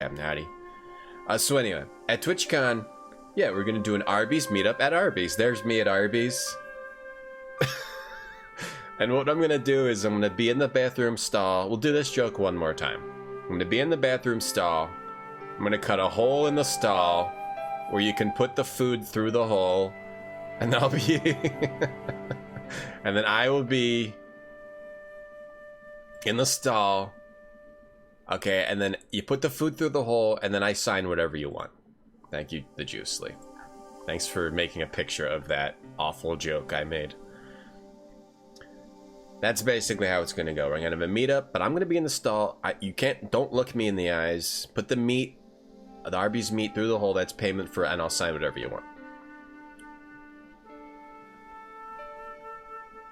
Captain Howdy. So anyway, at TwitchCon, yeah, we're gonna do an Arby's meetup at Arby's. There's me at Arby's. And what I'm gonna do is I'm gonna be in the bathroom stall. We'll do this joke one more time. I'm gonna be in the bathroom stall. I'm gonna cut a hole in the stall where you can put the food through the hole, and I'll be and then I will be in the stall. Okay, and then you put the food through the hole, and then I sign whatever you want. Thank you, the Juicely. Thanks for making a picture of that awful joke I made. That's basically how it's gonna go. We're gonna have a meetup, but I'm gonna be in the stall. Don't look me in the eyes. Put the meat, the Arby's meat through the hole. That's payment for, and I'll sign whatever you want.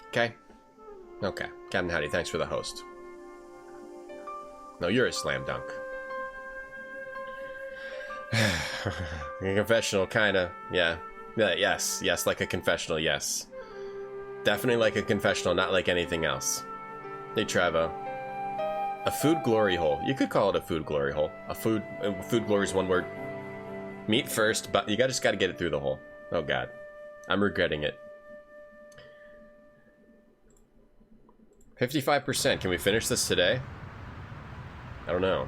Okay? Okay. Captain Howdy, thanks for the host. No, you're a slam dunk. A confessional, kinda. Yeah. Yeah, yes. Yes, like a confessional, yes. Definitely like a confessional, not like anything else. Hey, Travo. A food glory hole. You could call it a food glory hole. Food glory is one word. Meat first, but you just gotta get it through the hole. Oh, God. I'm regretting it. 55%. Can we finish this today? I don't know.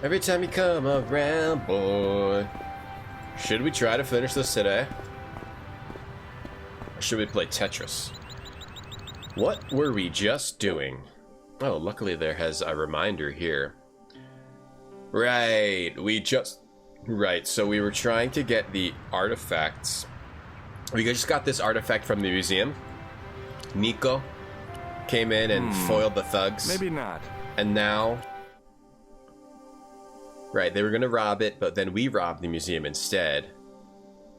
Every time you come around, boy. Should we try to finish this today? Or should we play Tetris? What were we just doing? Oh, luckily there has a reminder here. Right, Right, so we were trying to get the artifacts. We just got this artifact from the museum. Nico came in and foiled the thugs. Maybe not. And now... Right, they were gonna rob it, but then we robbed the museum instead.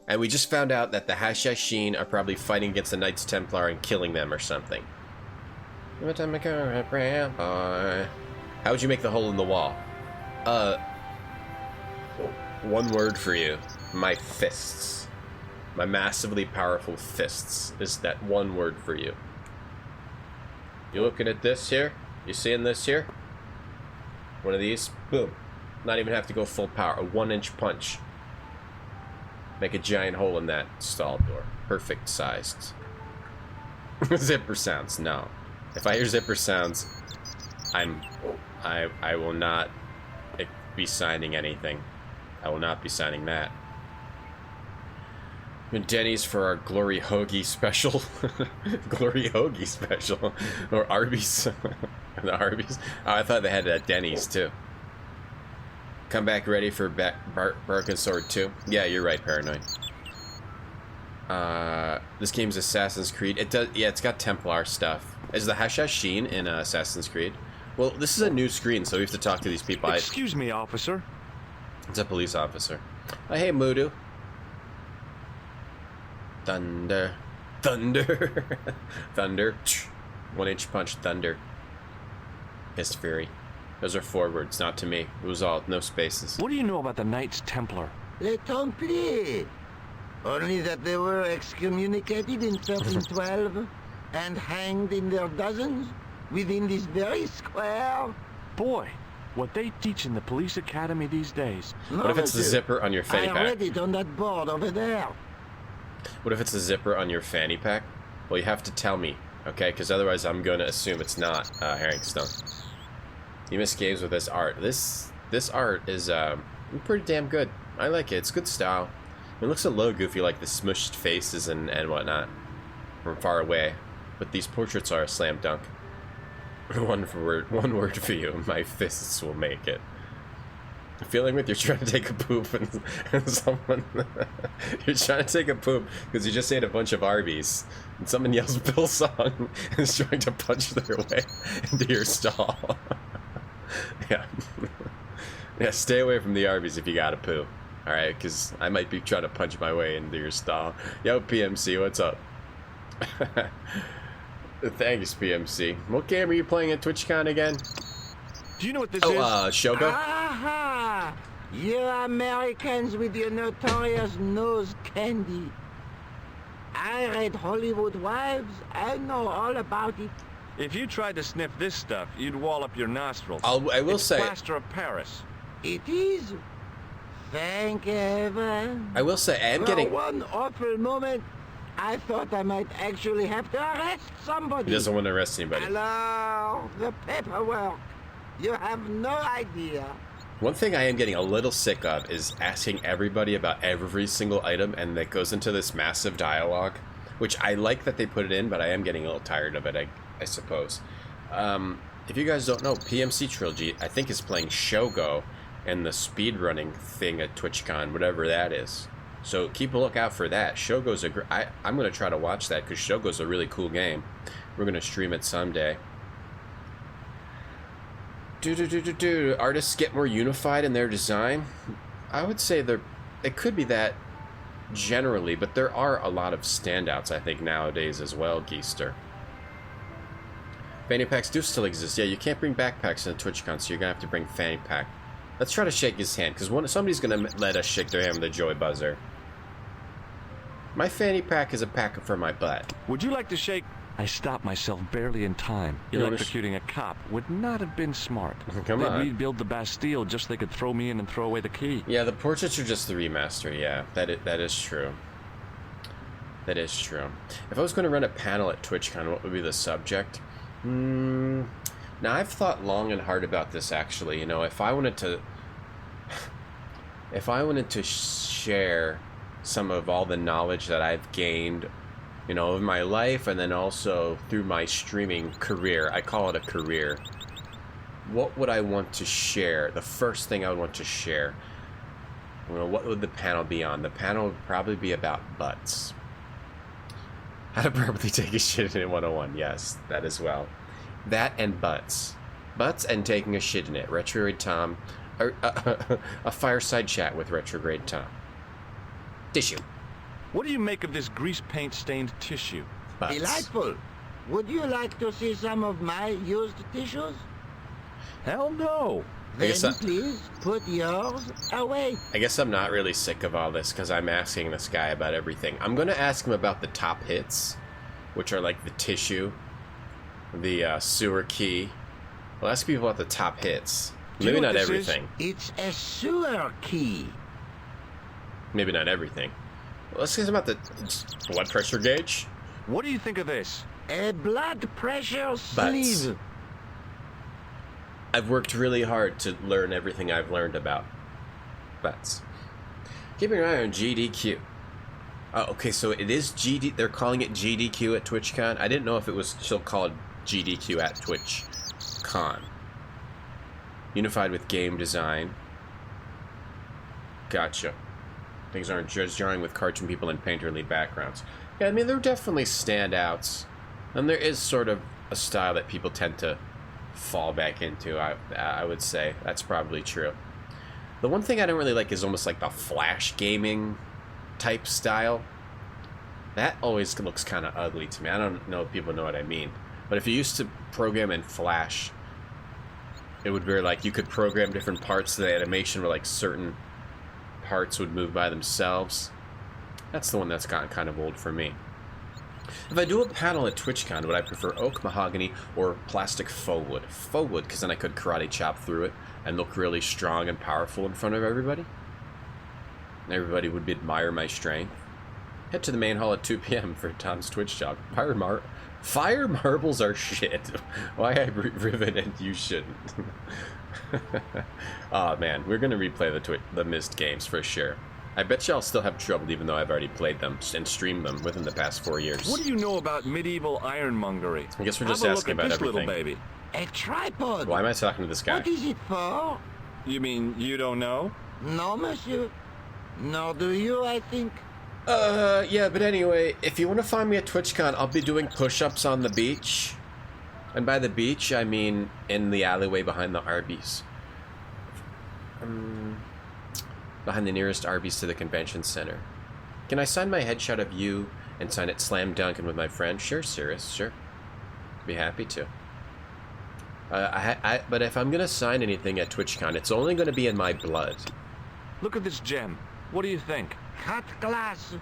And we just found out that the Hashashin are probably fighting against the Knights Templar and killing them or something. How would you make the hole in the wall? One word for you. My fists. My massively powerful fists is that one word for you. You looking at this here? You seeing this here? One of these? Boom. Not even have to go full power. A 1-inch punch. Make a giant hole in that stall door. Perfect sized. Zipper sounds. No. If I hear zipper sounds, I will not be signing anything. I will not be signing that. Denny's for our Glory Hoagie special. Glory Hoagie special. Or Arby's. The Arby's. Oh, I thought they had Denny's too. Come back ready for Barkin Sword 2. Yeah, you're right, Paranoid. This game's Assassin's Creed. It does. Yeah, it's got Templar stuff. Is the Hashashin in Assassin's Creed? Well, this is a new screen, so we have to talk to these people. Excuse me, officer. It's a police officer. Oh, hey, Mudu. Thunder. Thunder. Thunder. 1-inch punch, thunder. Fist Fury. Those are 4 words, not to me. It was all, no spaces. What do you know about the Knights Templar? Les Templiers. Only that they were excommunicated in 1312 and hanged in their dozens within this very square. Boy, what they teach in the police academy these days. What if it's the zipper on your fanny pack? I read it on that board over there. What if it's the zipper on your fanny pack? Well, you have to tell me, okay? Because otherwise I'm going to assume it's not Herringstone. You miss games with this art. This art is pretty damn good. I like it. It's good style. It looks a little goofy, like the smushed faces and whatnot from far away. But these portraits are a slam dunk. One word for you. My fists will make it. Feeling with you're trying to take a poop and someone you're trying to take a poop because you just ate a bunch of Arby's and someone yells Bill song and is trying to punch their way into your stall. Yeah. Yeah, stay away from the Arby's if you gotta poo. Alright, because I might be trying to punch my way into your stall. Yo, PMC, what's up? Thanks, PMC. What game are you playing at TwitchCon again? Do you know what this is? Shogo? Aha! You Americans with your notorious nose candy. I read Hollywood Wives. I know all about it. If you tried to sniff this stuff, you'd wall up your nostrils. I will it's say... plaster of Paris. It is. Thank heaven. I will say, I am For getting... one awful moment, I thought I might actually have to arrest somebody. He doesn't want to arrest anybody. Hello, the paperwork. You have no idea. One thing I am getting a little sick of is asking everybody about every single item, and that goes into this massive dialogue, which I like that they put it in, but I am getting a little tired of it, I suppose. If you guys don't know, PMC Trilogy, I think, is playing Shogo and the speedrunning thing at TwitchCon, whatever that is. So keep a lookout for that. Shogo's I'm going to try to watch that, because Shogo's a really cool game. We're going to stream it someday. Artists get more unified in their design. I would say it could be that generally, but there are a lot of standouts, I think, nowadays as well, Geester. Fanny packs do still exist. Yeah, you can't bring backpacks in TwitchCon, so you're going to have to bring fanny pack. Let's try to shake his hand, because somebody's going to let us shake their hand with a joy buzzer. My fanny pack is a pack for my butt. Would you like to shake? I stopped myself barely in time. Electrocuting a cop would not have been smart. Come on. They'd rebuild the Bastille just so they could throw me in and throw away the key. Yeah, the portraits are just the remaster. Yeah, that is true. That is true. If I was going to run a panel at TwitchCon, what would be the subject? Now, I've thought long and hard about this, actually. You know, if I wanted to share some of all the knowledge that I've gained, you know, in my life, and then also through my streaming career, I call it a career, what would I want to share? The first thing I would want to share, you know, what would the panel be on? The panel would probably be about butts. How to properly take a shit in it 101. Yes, that as well. That and butts. Butts and taking a shit in it. RetrogradeTom. A fireside chat with RetrogradeTom. Tissue. What do you make of this grease paint stained tissue? Butts. Delightful. Would you like to see some of my used tissues? Hell no. Then please put yours away. I guess I'm not really sick of all this, because I'm asking this guy about everything. I'm going to ask him about the top hits, which are like the tissue, the sewer key. I'll ask people about the top hits. Maybe not everything. It's a sewer key. Maybe not everything. Well, let's get about the blood pressure gauge. What do you think of this? A blood pressure sleeve. I've worked really hard to learn everything I've learned about butts. Keeping an eye on GDQ. Oh, okay, so it is GD. They're calling it GDQ at TwitchCon. I didn't know if it was still called GDQ at TwitchCon. Unified with game design. Gotcha. Things aren't just drawing with cartoon people and painterly backgrounds. Yeah, I mean, there are definitely standouts. And there is sort of a style that people tend to fall back into, I would say. That's probably true. The one thing I don't really like is almost like the Flash gaming type style. That always looks kind of ugly to me. I don't know if people know what I mean. But if you used to program in Flash, it would be like you could program different parts of the animation where like certain parts would move by themselves. That's the one that's gotten kind of old for me. If I do a panel at TwitchCon, would I prefer oak, mahogany, or plastic faux wood? Faux wood, because then I could karate chop through it and look really strong and powerful in front of everybody. Everybody would admire my strength. Head to the main hall at 2 p.m. for Tom's Twitch talk. Fire marbles are shit. Why I rivet and you shouldn't. Oh man, we're gonna replay the missed games for sure. I bet y'all still have trouble even though I've already played them and streamed them within the past 4 years. What do you know about medieval ironmongery? I guess we're just asking about this everything. Little baby. A tripod. Why am I talking to this guy? What is it for? You mean you don't know? No, monsieur. Nor do you, I think. Yeah, but anyway, if you want to find me at TwitchCon, I'll be doing push-ups on the beach. And by the beach, I mean in the alleyway behind the Arby's. Behind the nearest Arby's to the convention center. Can I sign my headshot of you and sign it Slam Dunkin' with my friend? Sure, Cirrus, sure. Be happy to. But if I'm gonna sign anything at TwitchCon, it's only gonna be in my blood. Look at this gem. What do you think? Cut glass.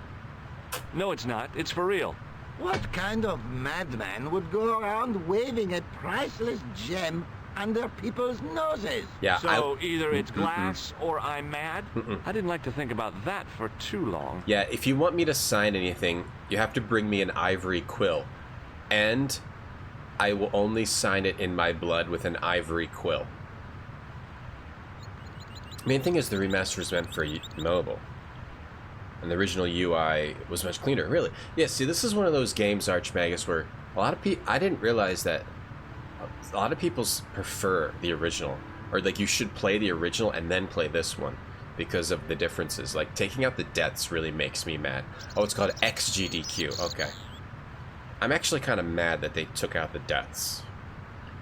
No, it's not. It's for real. What kind of madman would go around waving a priceless gem under people's noses? Yeah. So either it's glass or I'm mad? I didn't like to think about that for too long. Yeah, if you want me to sign anything, you have to bring me an ivory quill. And I will only sign it in my blood with an ivory quill. Main thing is the remaster is meant for mobile. And the original UI was much cleaner, really. Yeah, see, this is one of those games, Archmagus, where a lot of people... I didn't realize that a lot of people prefer the original. Or, like, you should play the original and then play this one because of the differences. Like, taking out the deaths really makes me mad. Oh, it's called XGDQ. Okay. I'm actually kind of mad that they took out the deaths.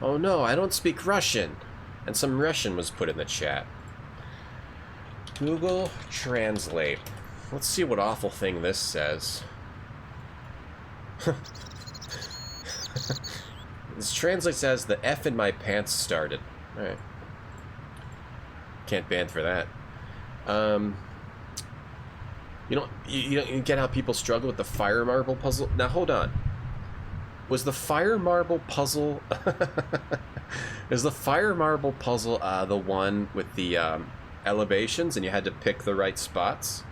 Oh, no, I don't speak Russian. And some Russian was put in the chat. Google Translate. Let's see what awful thing this says. This translates as the F in my pants started. Alright. Can't ban for that. You get how people struggle with the fire marble puzzle? Now hold on. Was the fire marble puzzle... Is the fire marble puzzle the one with the elevations and you had to pick the right spots?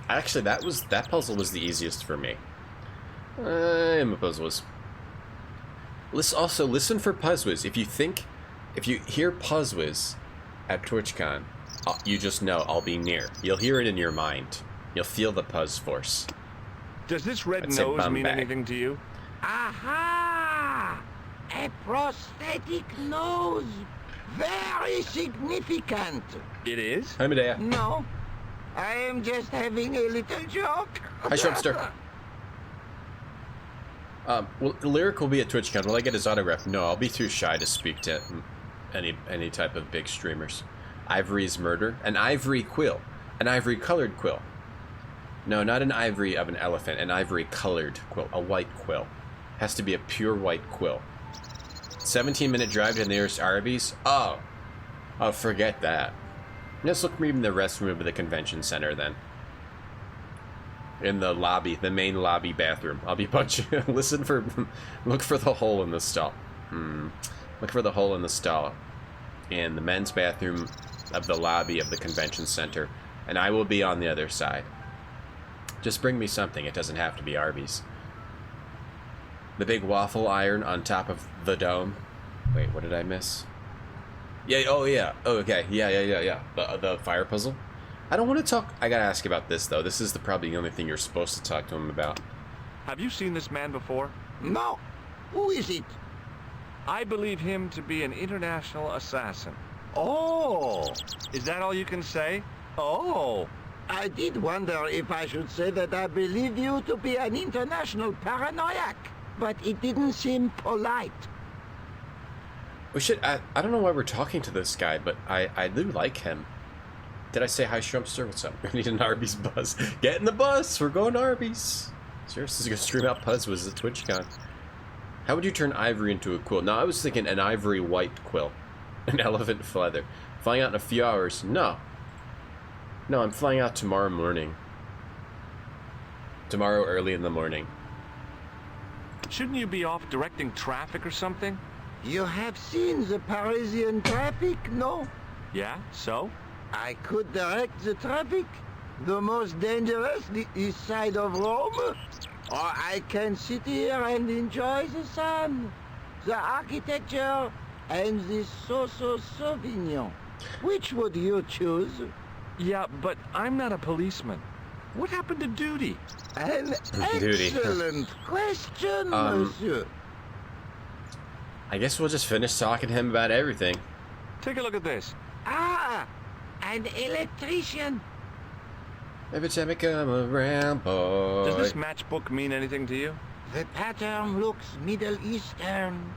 Actually, that puzzle was the easiest for me. My puzzle was. Listen for Puzzwiz. If you hear Puzzwiz at TwitchCon, you just know I'll be near. You'll hear it in your mind. You'll feel the Puzz force. Does this red nose mean anything to you? Aha! A prosthetic nose. Very significant. It is? Hi, Medea. No. I am just having a little joke. Hi, Shrimpster. Well, Lyric will be at TwitchCon. Will I get his autograph? No, I'll be too shy to speak to any type of big streamers. Ivory's murder. An ivory quill. An ivory-colored quill. No, not an ivory of an elephant. An ivory-colored quill. A white quill. Has to be a pure white quill. 17-minute drive to the nearest Arby's? Oh, forget that. Let's look for even the restroom of the convention center then. In the lobby, the main lobby bathroom. I'll be punching. Look for the hole in the stall. Look for the hole in the stall in the men's bathroom of the lobby of the convention center, and I will be on the other side. Just bring me something. It doesn't have to be Arby's. The big waffle iron on top of the dome. Wait, what did I miss? Yeah, oh yeah. Oh, okay. Yeah. The fire puzzle. I don't want to talk. I gotta ask about this, though. This is probably the only thing you're supposed to talk to him about. Have you seen this man before? No. Who is it? I believe him to be an international assassin. Oh. Is that all you can say? Oh. I did wonder if I should say that I believe you to be an international paranoiac, but it didn't seem polite. We should. I don't know why we're talking to this guy, but I do like him. Did I say hi, Shrimpster? What's up? We need an Arby's buzz. Get in the bus. We're going to Arby's. Seriously, gonna stream out Puzzwiz at TwitchCon. How would you turn ivory into a quill? No, I was thinking an ivory white quill, an elephant feather. Flying out in a few hours. No, I'm flying out tomorrow morning. Tomorrow early in the morning. Shouldn't you be off directing traffic or something? You have seen the Parisian traffic, no? Yeah, so? I could direct the traffic. The most dangerous, the east side of Rome. Or I can sit here and enjoy the sun, the architecture, and the Sauvignon. Which would you choose? Yeah, but I'm not a policeman. What happened to duty? An excellent question, monsieur. I guess we'll just finish talking to him about everything. Take a look at this. Ah, an electrician. Every time I come around, boy. Does this matchbook mean anything to you? The pattern looks Middle Eastern.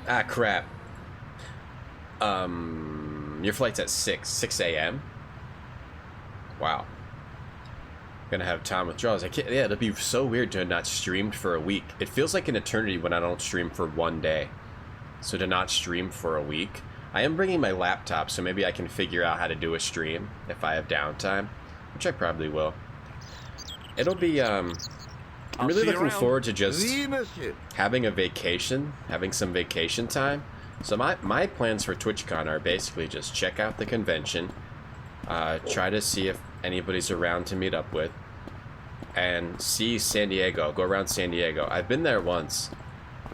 Ah, crap. Your flight's at 6 a.m.? Wow. Gonna have Tom withdrawals. Yeah, it'll be so weird to have not streamed for a week. It feels like an eternity when I don't stream for one day. So to not stream for a week. I am bringing my laptop, so maybe I can figure out how to do a stream if I have downtime, which I probably will. It'll be, I'm really looking forward to just having a vacation, having some vacation time. So my plans for TwitchCon are basically just check out the convention, try to see if anybody's around to meet up with, and see San Diego, go around San Diego. I've been there once,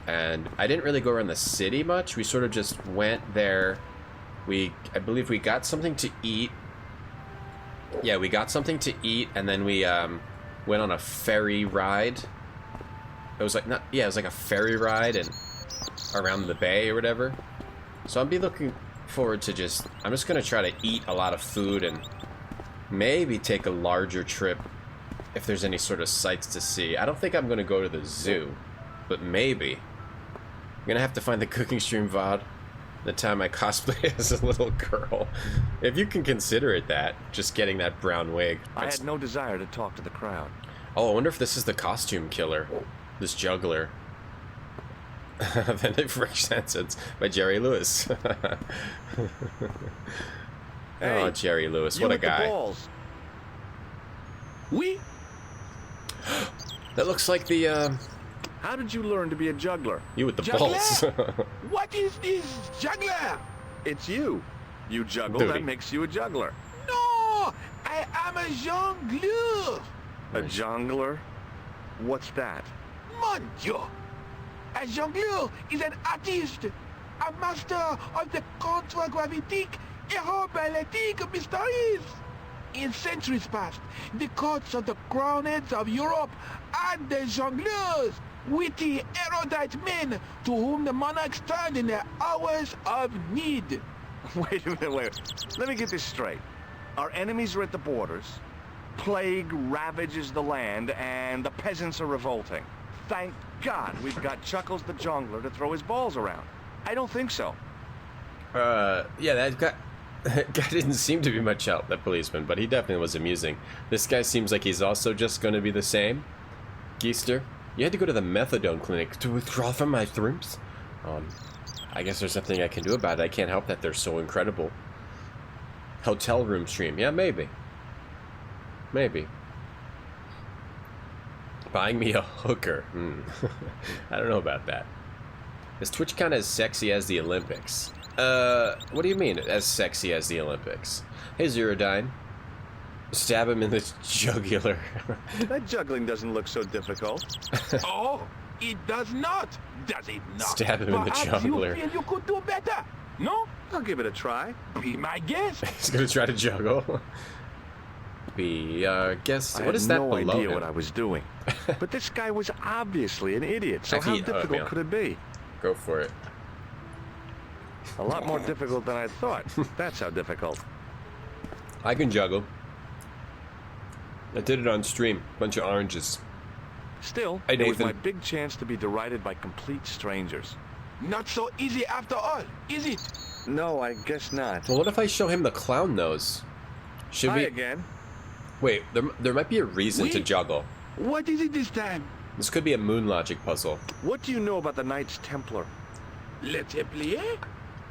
and I didn't really go around the city much. We sort of just went there. I believe we got something to eat. Yeah, we got something to eat, and then we went on a ferry ride. It was like it was like a ferry ride and around the bay or whatever. So I'll be looking forward to I'm just gonna try to eat a lot of food and maybe take a larger trip if there's any sort of sights to see. I don't think I'm gonna go to the zoo, but maybe. I'm gonna have to find the cooking stream VOD the time I cosplay as a little girl. If you can consider it that, just getting that brown wig. I had no desire to talk to the crowd. Oh, I wonder if this is the costume killer. This juggler. Authentic Fresh Senses by Jerry Lewis. Hey, oh, Jerry Lewis, what a guy. The balls. Oui. That looks like the, How did you learn to be a juggler? You with the Juggler? balls. What is this juggler? It's you. You juggle, Duty. that makes you a juggler. No, I am a jongleur. A jongler? What's that? Mon Dieu. A jongleur is an artist, a master of the contragravitic aeroballetic mysteries. In centuries past, the courts of the crowned heads of Europe had the jongleurs, witty, erudite men to whom the monarchs turned in their hours of need. Wait a minute, wait. Let me get this straight. Our enemies are at the borders, plague ravages the land, and the peasants are revolting. Thank God we've got Chuckles the Jongler to throw his balls around. I don't think so. Yeah, that guy didn't seem to be much help, that policeman, but he definitely was amusing. This guy seems like he's also just going to be the same. Geister, you had to go to the methadone clinic to withdraw from my throoms? I guess there's nothing I can do about it. I can't help that they're so incredible. Hotel room stream. Yeah, maybe. Maybe. Buying me a hooker. I don't know about that. Is TwitchCon as sexy as the Olympics? What do you mean, as sexy as the Olympics? Hey, Zerodyne. Stab him in the jugular. That juggling doesn't look so difficult. Oh, it does not, does it not? Stab him in the jugular. You feel you could do better? No? I'll give it a try. Be my guest. He's gonna try to juggle. Guess. What is I that had no below idea him? what I was doing. But this guy was obviously an idiot, so how difficult could it be? Go for it. A lot more difficult than I thought. That's how difficult. I can juggle. I did it on stream. Bunch of oranges. Still, Hey, it was Nathan. my big chance to be derided by complete strangers. Not so easy after all, is it? No, I guess not. Well, what if I show him the clown nose? Should Hi we? again. Wait, there might be a reason to Oui. juggle. What is it this time? This could be a moon logic puzzle. What do you know about the Knights Templar? Le Templier?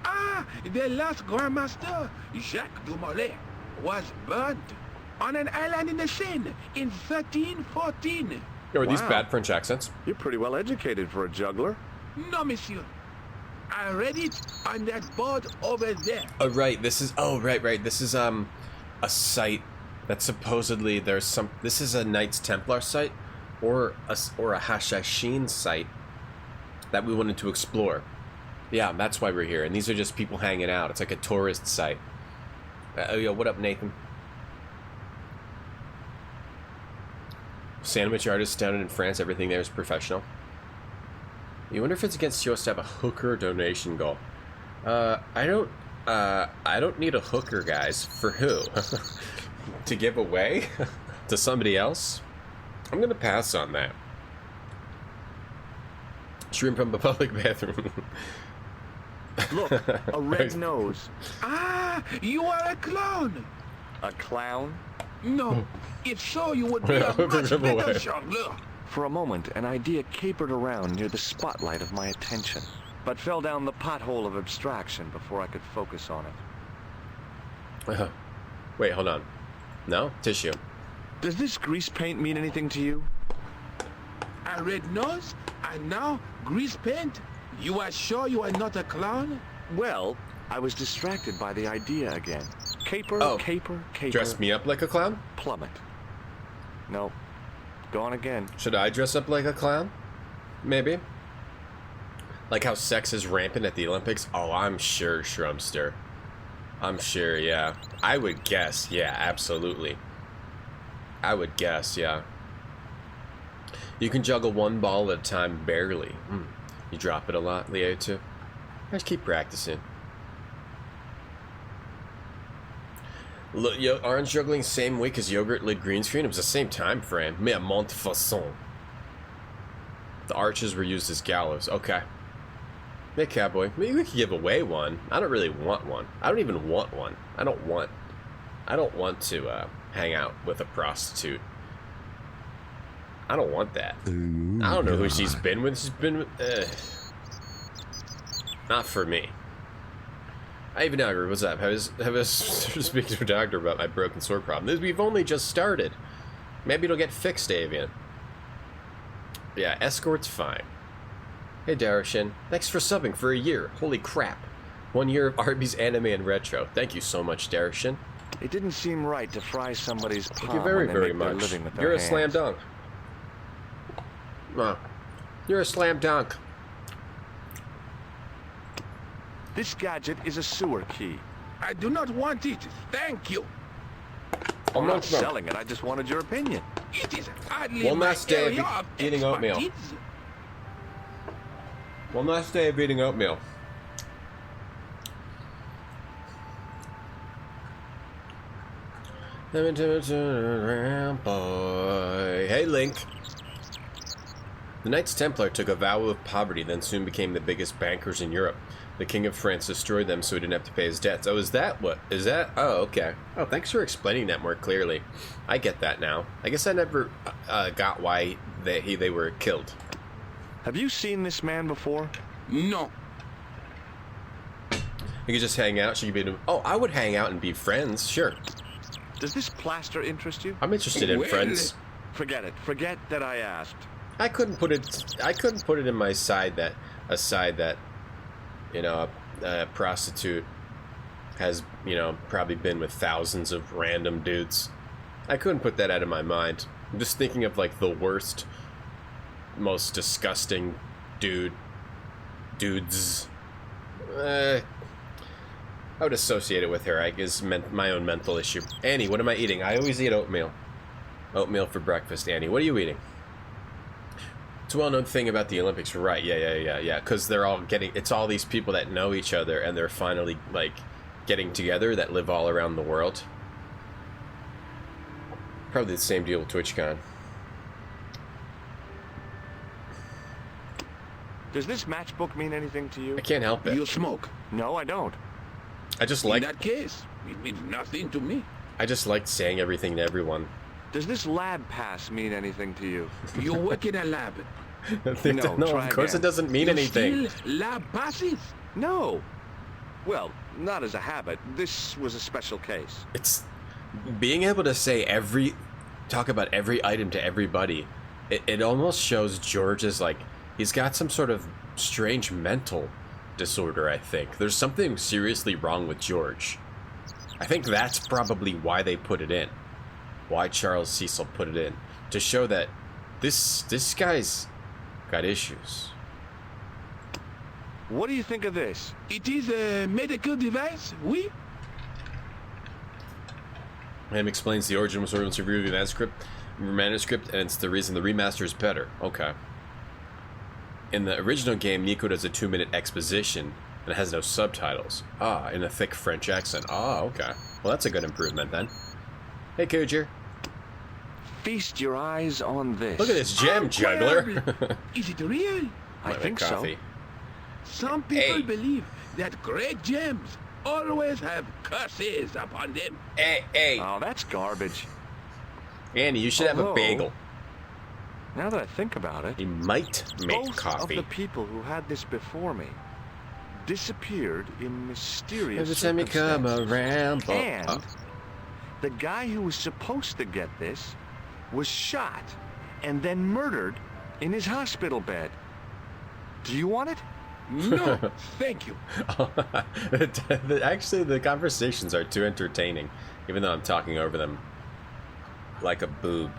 Ah, the last Grand Master, Jacques Dumoulin, was burned on an island in the Seine in 1314. Are these Wow. bad French accents? You're pretty well educated for a juggler. No, monsieur. I read it on that board over there. Oh right, this is. Oh right. This is a site that supposedly there's some. This is a Knights Templar site, or a Hashashin site that we wanted to explore. Yeah, that's why we're here. And these are just people hanging out. It's like a tourist site. Yo, what up, Nathan? Sandwich artist down in France. Everything there is professional. You wonder if it's against us to have a hooker donation goal. I don't need a hooker, guys. For who? To give away? To somebody else? I'm gonna pass on that. Stream from the public bathroom. Look, a red nose. Ah, you are a clown. A clown? No, if so, you would be a much better jongleur. For a moment, an idea capered around near the spotlight of my attention. but fell down the pothole of abstraction before I could focus on it. Wait, hold on. No? Tissue. Does this grease paint mean anything to you? A red nose, and now grease paint? You are sure you are not a clown? Well, I was distracted by the idea again. Caper, Oh. caper, caper. Dress me up like a clown? Plummet. No. Gone again. Should I dress up like a clown? Maybe. Like how sex is rampant at the Olympics? Oh, I'm sure, Shrumster. I'm sure, yeah. I would guess, yeah, absolutely. I would guess, yeah. You can juggle one ball at a time, barely. You drop it a lot, Leo, too. Just keep practicing. Look, orange juggling same week as yogurt lid green screen. It was the same time frame. Mais à monte façon. The arches were used as gallows. Okay. Hey, cowboy. Maybe we could give away one. I don't really want one. I don't even want one. I don't want to hang out with a prostitute. I don't want that. Ooh, I don't know who God. she's been with. She's been with... Not for me. Ivan Alger, what's up? I was speaking to a doctor about my broken sword problem. We've only just started. Maybe it'll get fixed, Avian. Yeah, escort's fine. Hey, Darashin. Thanks for subbing for a year. Holy crap. 1 year of Arby's anime and retro. Thank you so much, Darashin. It didn't seem right to fry somebody's palm Thank you very, when they very make their much. living with their You're a hands. slam dunk. You're a slam dunk. This gadget is a sewer key. I do not want it. Thank you. I'm not selling it. I just wanted your opinion. It is hardly One my last day of area of eating oatmeal. expertise. One last day of eating oatmeal. Hey, Link. The Knights Templar took a vow of poverty, then soon became the biggest bankers in Europe. The King of France destroyed them so he didn't have to pay his debts. Oh, is that what? Is that? Oh, okay. Oh, thanks for explaining that more clearly. I get that now. I guess I never got why they were killed. Have you seen this man before? No. You could just hang out. She could be. Oh, I would hang out and be friends. Sure. Does this plaster interest you? I'm interested in Well, friends. Forget it. Forget that I asked. I couldn't put it in my side that you know, a prostitute has, you know, probably been with thousands of random dudes. I couldn't put that out of my mind. I'm just thinking of like the worst, most disgusting dudes. I would associate it with her. I guess my own mental issue. Annie, what am I eating? I always eat oatmeal. Oatmeal for breakfast, Annie. What are you eating? It's a well-known thing about the Olympics, right? Yeah. Because they're all it's all these people that know each other, and they're finally, like, getting together that live all around the world. Probably the same deal with TwitchCon. Does this matchbook mean anything to you? I can't help it. You smoke. No, I don't. I just In like that case, it means nothing to me. I just like saying everything to everyone. Does this lab pass mean anything to you? You work in a lab. No, try of course again. it doesn't mean You anything. steal lab passes? No. Well, not as a habit. This was a special case. It's being able to say talk about every item to everybody. It almost shows George as like he's got some sort of strange mental disorder. I think there's something seriously wrong with George. I think that's probably why they put it in. Why Charles Cecil put it in to show that this guy's got issues. What do you think of this? It is a medical device, oui? Him explains the origin was Orion's review of the manuscript, and it's the reason the remaster is better. Okay. In the original game, Nico does a 2-minute exposition, and it has no subtitles. Ah, in a thick French accent. Ah, okay. Well, that's a good improvement, then. Hey, Cooger. Feast your eyes on this. Look at this gem juggler. Incredible. Is it real? I Might think make so. coffee. Some people Hey. believe that great gems always have curses upon them. Hey, Oh, that's garbage. Annie, you should have a Although- bagel. Now that I think about it, He might make both coffee. of the people who had this before me disappeared in mysterious Every time you come circumstances. around, And the guy who was supposed to get this was shot and then murdered in his hospital bed. Do you want it? No, thank you. Actually, the conversations are too entertaining, even though I'm talking over them like a boob.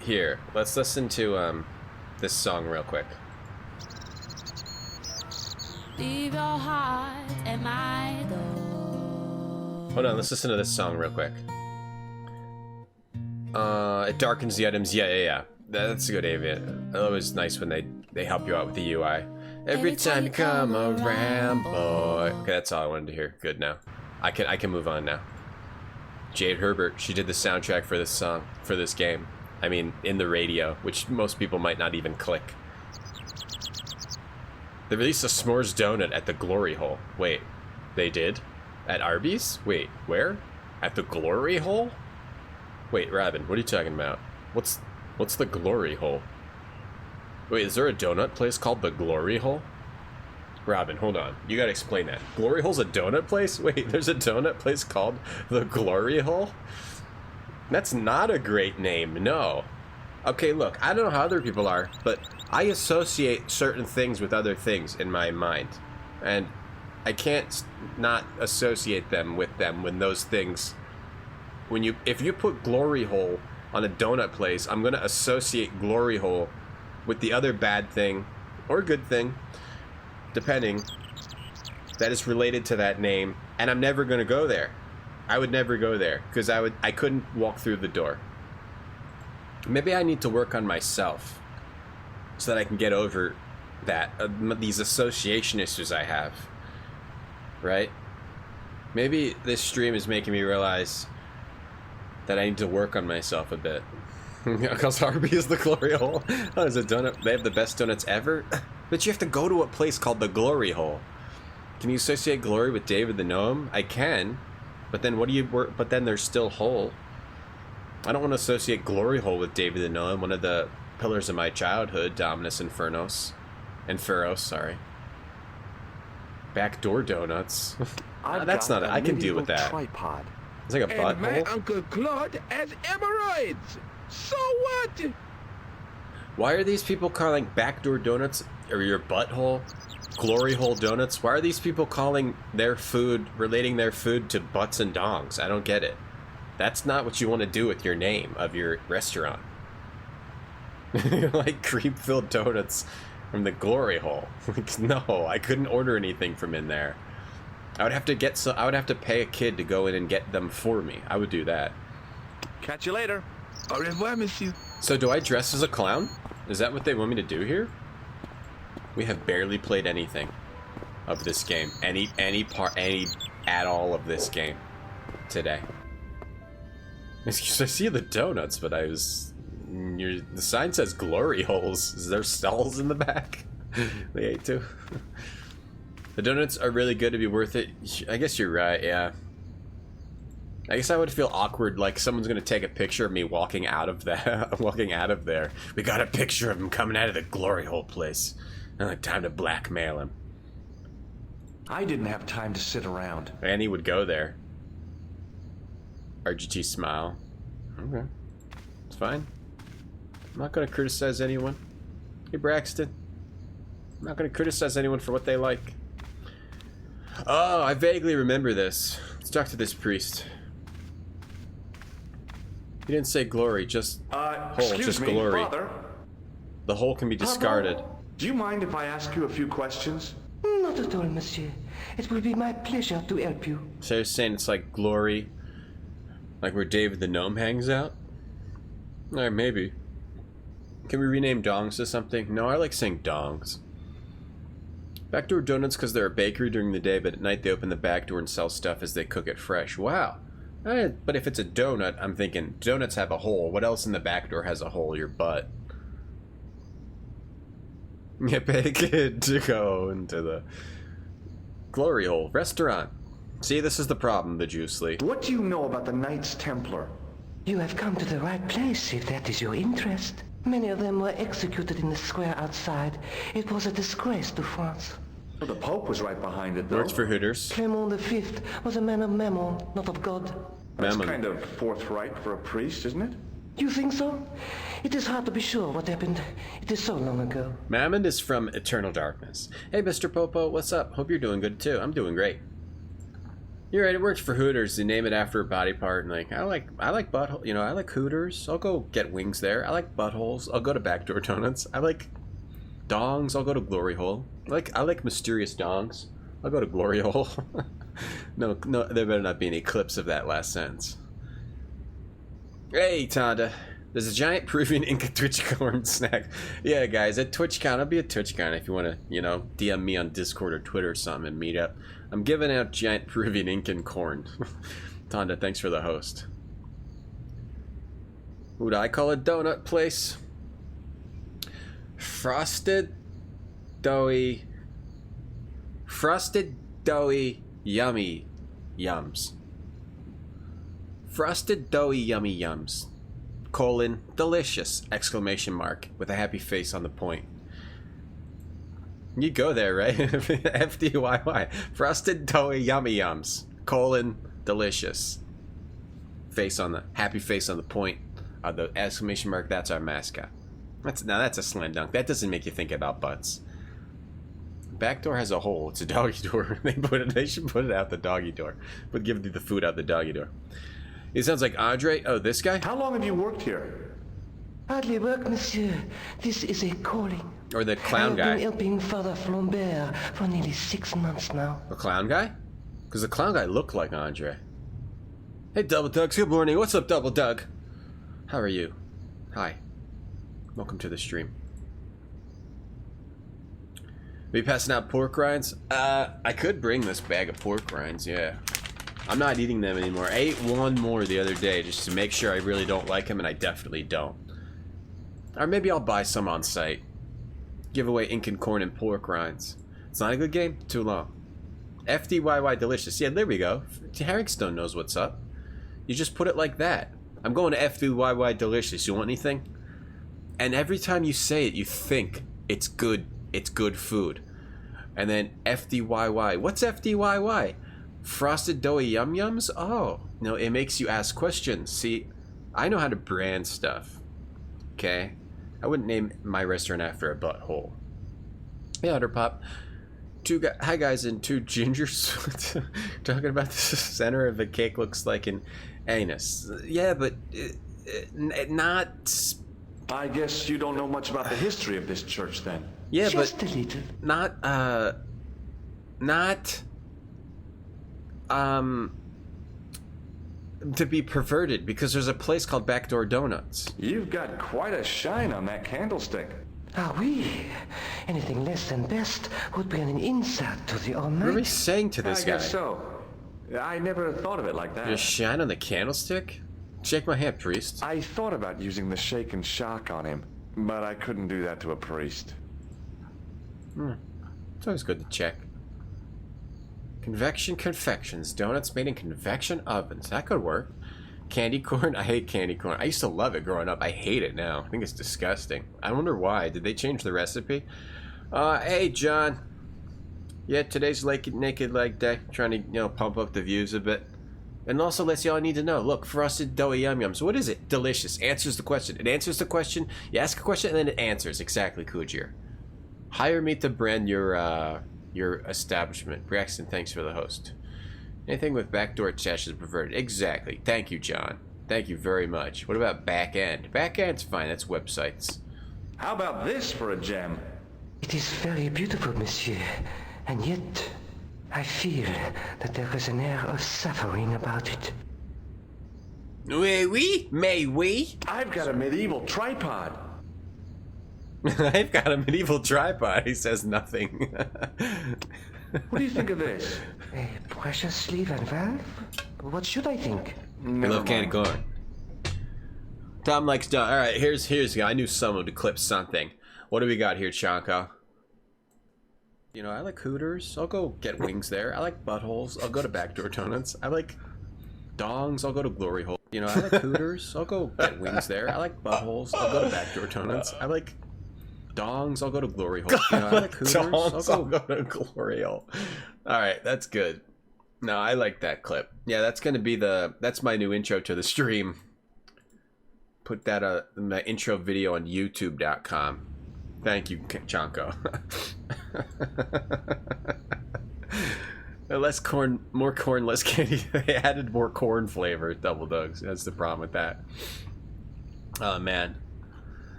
Here, let's listen to this song real quick. Leave your heart at my door. Hold on, let's listen to this song real quick. It darkens the items. Yeah. That's a good avian. Always nice when they help you out with the UI. Every time you come around, boy. Okay, that's all I wanted to hear. Good now. I can move on now. Jade Herbert, she did the soundtrack for this song, for this game. I mean, in the radio, which most people might not even click. They released a s'mores donut at the Glory Hole. Wait, they did? At Arby's? Wait, where? At the Glory Hole? Wait, Robin, what are you talking about? What's the Glory Hole? Wait, is there a donut place called the Glory Hole? Robin, hold on. You gotta explain that. Glory Hole's a donut place? Wait, there's a donut place called the Glory Hole? That's not a great name, no. Okay, look, I don't know how other people are, but I associate certain things with other things in my mind. And I can't not associate them when those things... If you put Glory Hole on a donut place, I'm gonna associate Glory Hole with the other bad thing, or good thing, depending, that is related to that name, and I'm never gonna go there. I would never go there, because I couldn't walk through the door. Maybe I need to work on myself, so that I can get over that, these association issues I have, right? Maybe this stream is making me realize that I need to work on myself a bit. Because Harvey is the Glory Hole. Oh, there's a donut. They have the best donuts ever. But you have to go to a place called the Glory Hole. Can you associate glory with David the Gnome? I can. But then what do you work? But then there's still hole. I don't want to associate Glory Hole with David the Gnome, one of the pillars of my childhood, Dominus Infernos. Inferos, sorry. Backdoor donuts. That's not it. I can deal with that. Tripod. It's like a And my butthole. Uncle Claude has hemorrhoids. So what? Why are these people calling backdoor donuts, or your butthole, Glory Hole donuts? Why are these people calling their food, relating their food to butts and dongs? I don't get it. That's not what you want to do with your name of your restaurant. Like creep-filled donuts from the Glory Hole. Like, no, I couldn't order anything from in there. I would have to pay a kid to go in and get them for me. I would do that. Catch you later. Au revoir, monsieur. So do I dress as a clown? Is that what they want me to do here? We have barely played anything of this game. Any at all of this game today. I see the donuts, but the sign says Glory Holes. Is there stalls in the back? They ate too. The donuts are really good to be worth it. I guess you're right, yeah. I guess I would feel awkward, like someone's gonna take a picture of me walking out of there. We got a picture of him coming out of the Glory Hole place. And like, time to blackmail him. I didn't have time to sit around. Annie would go there. RGT smile. Okay. It's fine. I'm not gonna criticize anyone. Hey, Braxton. I'm not gonna criticize anyone for what they like. Oh, I vaguely remember this. Let's talk to this priest. He didn't say glory, just hole, excuse just me, glory. Father. The hole can be discarded. Do you mind if I ask you a few questions? Not at all, monsieur. It will be my pleasure to help you. So you're saying it's like glory, like where David the Gnome hangs out? Alright, maybe. Can we rename dongs to something? No, I like saying dongs. Backdoor donuts because they're a bakery during the day, but at night they open the back door and sell stuff as they cook it fresh. Wow. But if it's a donut, I'm thinking, donuts have a hole. What else in the back door has a hole? Your butt. You pay a kid to go into the Glory Hole restaurant. See, this is the problem, the Juicely. What do you know about the Knights Templar? You have come to the right place, if that is your interest. Many of them were executed in the square outside. It was a disgrace to France. Well, the Pope was right behind it, though. Works for Hooters. Clement V was a man of mammon, not of God. That's Mammon. kind of forthright for a priest, isn't it? You think so? It is hard to be sure what happened. It is so long ago. Mammon is from Eternal Darkness. Hey, Mr. Popo, what's up? Hope you're doing good too. I'm doing great. You're right. It works for Hooters. They name it after a body part, and like I like butthole. You know, I like Hooters. I'll go get wings there. I like buttholes. I'll go to backdoor donuts. I like dongs. I'll go to Glory Hole. I like mysterious dongs. I'll go to Glory Hole. No, there better not be any clips of that last sentence. Hey, Tonda. There's a giant Peruvian Inca TwitchCon snack. Yeah, guys, at TwitchCon, I'll be at TwitchCon if you want to, you know, DM me on Discord or Twitter or something and meet up. I'm giving out giant Peruvian Incan corn. Tonda, thanks for the host. What do I call a donut place? Frosted, doughy, yummy yums. Frosted, doughy, yummy yums. Colon, delicious, exclamation mark, with a happy face on the point. You go there, right? FDYY. Frosted, doughy, yummy yums. Colon, delicious. Face on the, happy face on the point. The exclamation mark, that's our mascot. That's a slam dunk. That doesn't make you think about butts. Back door has a hole. It's a doggy door. They should put it out the doggy door. But give the food out the doggy door. It sounds like Andre. Oh, this guy? How long have you worked here? Hardly work, monsieur. This is a calling. Or the clown I've guy? been helping Father Flambert for nearly 6 months now. The clown guy? Because the clown guy looked like Andre. Hey, Double Doug. Good morning. What's up, Double Doug? How are you? Hi. Welcome to the stream. Be passing out pork rinds? I could bring this bag of pork rinds, yeah. I'm not eating them anymore. I ate one more the other day just to make sure I really don't like them, and I definitely don't. Or maybe I'll buy some on site. Give away Incan corn and pork rinds. It's not a good game? Too long. FDYY delicious. Yeah, there we go. Herringstone knows what's up. You just put it like that. I'm going to FDYY delicious. You want anything? And every time you say it, you think it's good food. And then FDYY. What's FDYY? Frosted doughy yum yums? Oh, no, it makes you ask questions. See, I know how to brand stuff. Okay? I wouldn't name my restaurant after a butthole. Hey, Otterpop. Hi, guys, and two gingers talking about the center of the cake looks like an anus. Yeah, but not... I guess you don't know much about the history of this church, then. Yeah, Just but a little. not to be perverted, because there's a place called Backdoor Donuts. You've got quite a shine on that candlestick. Ah, oui. Anything less than best would be an insult to the What are we Almighty. saying to this I guy? guess so. I never thought of it like that. There's shine on the candlestick? Shake my hand, priest. I thought about using the shake and shock on him, but I couldn't do that to a priest. It's always good to check. Convection confections. Donuts made in convection ovens. That could work. Candy corn. I hate candy corn. I used to love it growing up. I hate it now. I think it's disgusting. I wonder why. Did they change the recipe? Hey, John. Yeah, today's Naked Leg Day. Trying to, pump up the views a bit. And also lets y'all need to know. Look, frosted doughy yum yums. What is it? Delicious. Answers the question. It answers the question. You ask a question and then it answers. Exactly, Kujir. Hire me to brand your establishment. Braxton, thanks for the host. Anything with backdoor cash is perverted. Exactly. Thank you, John. Thank you very much. What about back end? Back end's fine. That's websites. How about this for a gem? It is very beautiful, monsieur. And yet, I feel that there is an air of suffering about it. Oui? May we? I've got a medieval tripod. I've got a medieval tripod. He says nothing. What do you think of this? A precious sleeve and valve? What should I think? I love candy corn. Tom likes done. All right, here's. I knew someone would clip something. What do we got here, Chanko? I like Hooters. I'll go get wings there. I like buttholes. I'll go to backdoor donuts. I like dongs. I'll go to Glory Hole. I like Hooters. I'll go get wings there. I like buttholes. I'll go to backdoor donuts. I like dongs, I'll go to Glory Hole. You know, I like hooters, I'll go to Glory Hole. Alright, that's good. No, I like that clip. Yeah, that's gonna be that's my new intro to the stream. Put that my intro video on youtube.com. Thank you, Chanko. Less corn, more corn, less candy. They added more corn flavor Double Dogs. That's the problem with that. Oh man.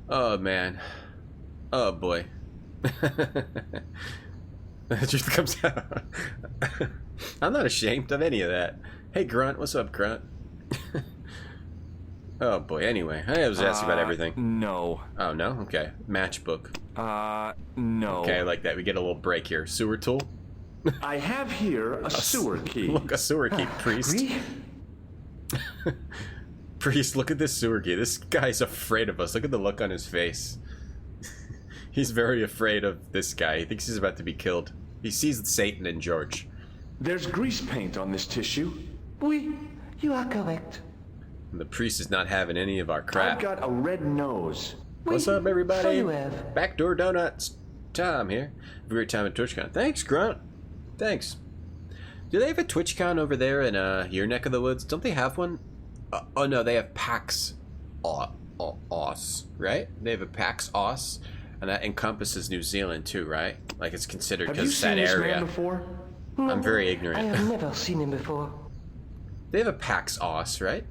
Oh man. Oh boy. The truth comes out. I'm not ashamed of any of that. Hey Grunt, what's up, Grunt? Oh boy, anyway. I was asking about everything. No. Oh no? Okay. Matchbook. No. Okay, I like that. We get a little break here. Sewer tool? I have here a sewer key. Look, a sewer key, priest. Priest, look at this sewer key. This guy's afraid of us. Look at the look on his face. He's very afraid of this guy. He thinks he's about to be killed. He sees Satan in George. There's grease paint on this tissue. Oui, you are correct. And the priest is not having any of our crap. I've got a red nose. What's up, everybody? So you have. Backdoor Donuts. Tom here. Have a great time at TwitchCon. Thanks, Grunt. Thanks. Do they have a TwitchCon over there in your neck of the woods? Don't they have one? Oh no, they have PAX Aus, right? They have a PAX Aus, and that encompasses New Zealand too, right? Like it's considered Have you because seen that this area. man before? I'm very I ignorant. have never seen him before. They have a PAX Aus, right?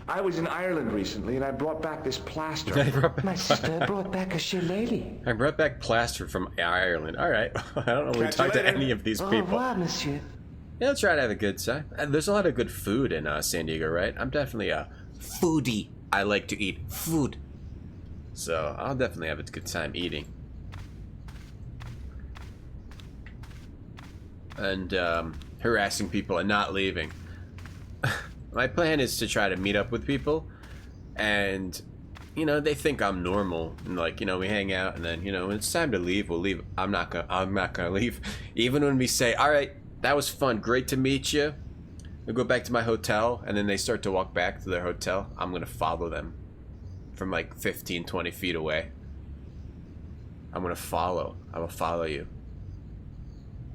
I was in Ireland recently, and I brought back this plaster. My sister brought back a shillelagh. I brought back plaster from Ireland. All right. I don't know. We Catch you talked to later. any of these Au people. revoir, monsieur. Yeah, let's try to have a good time. There's a lot of good food in San Diego, right? I'm definitely a foodie. I like to eat food. So I'll definitely have a good time eating. And harassing people and not leaving. My plan is to try to meet up with people, and you know, they think I'm normal, and like, you know, we hang out, and then, you know, when it's time to leave, we'll leave. I'm not gonna leave. Even when we say, all right, that was fun, great to meet you, we'll go back to my hotel, and then they start to walk back to their hotel, I'm gonna follow them from like 15-20 feet away. I will follow you.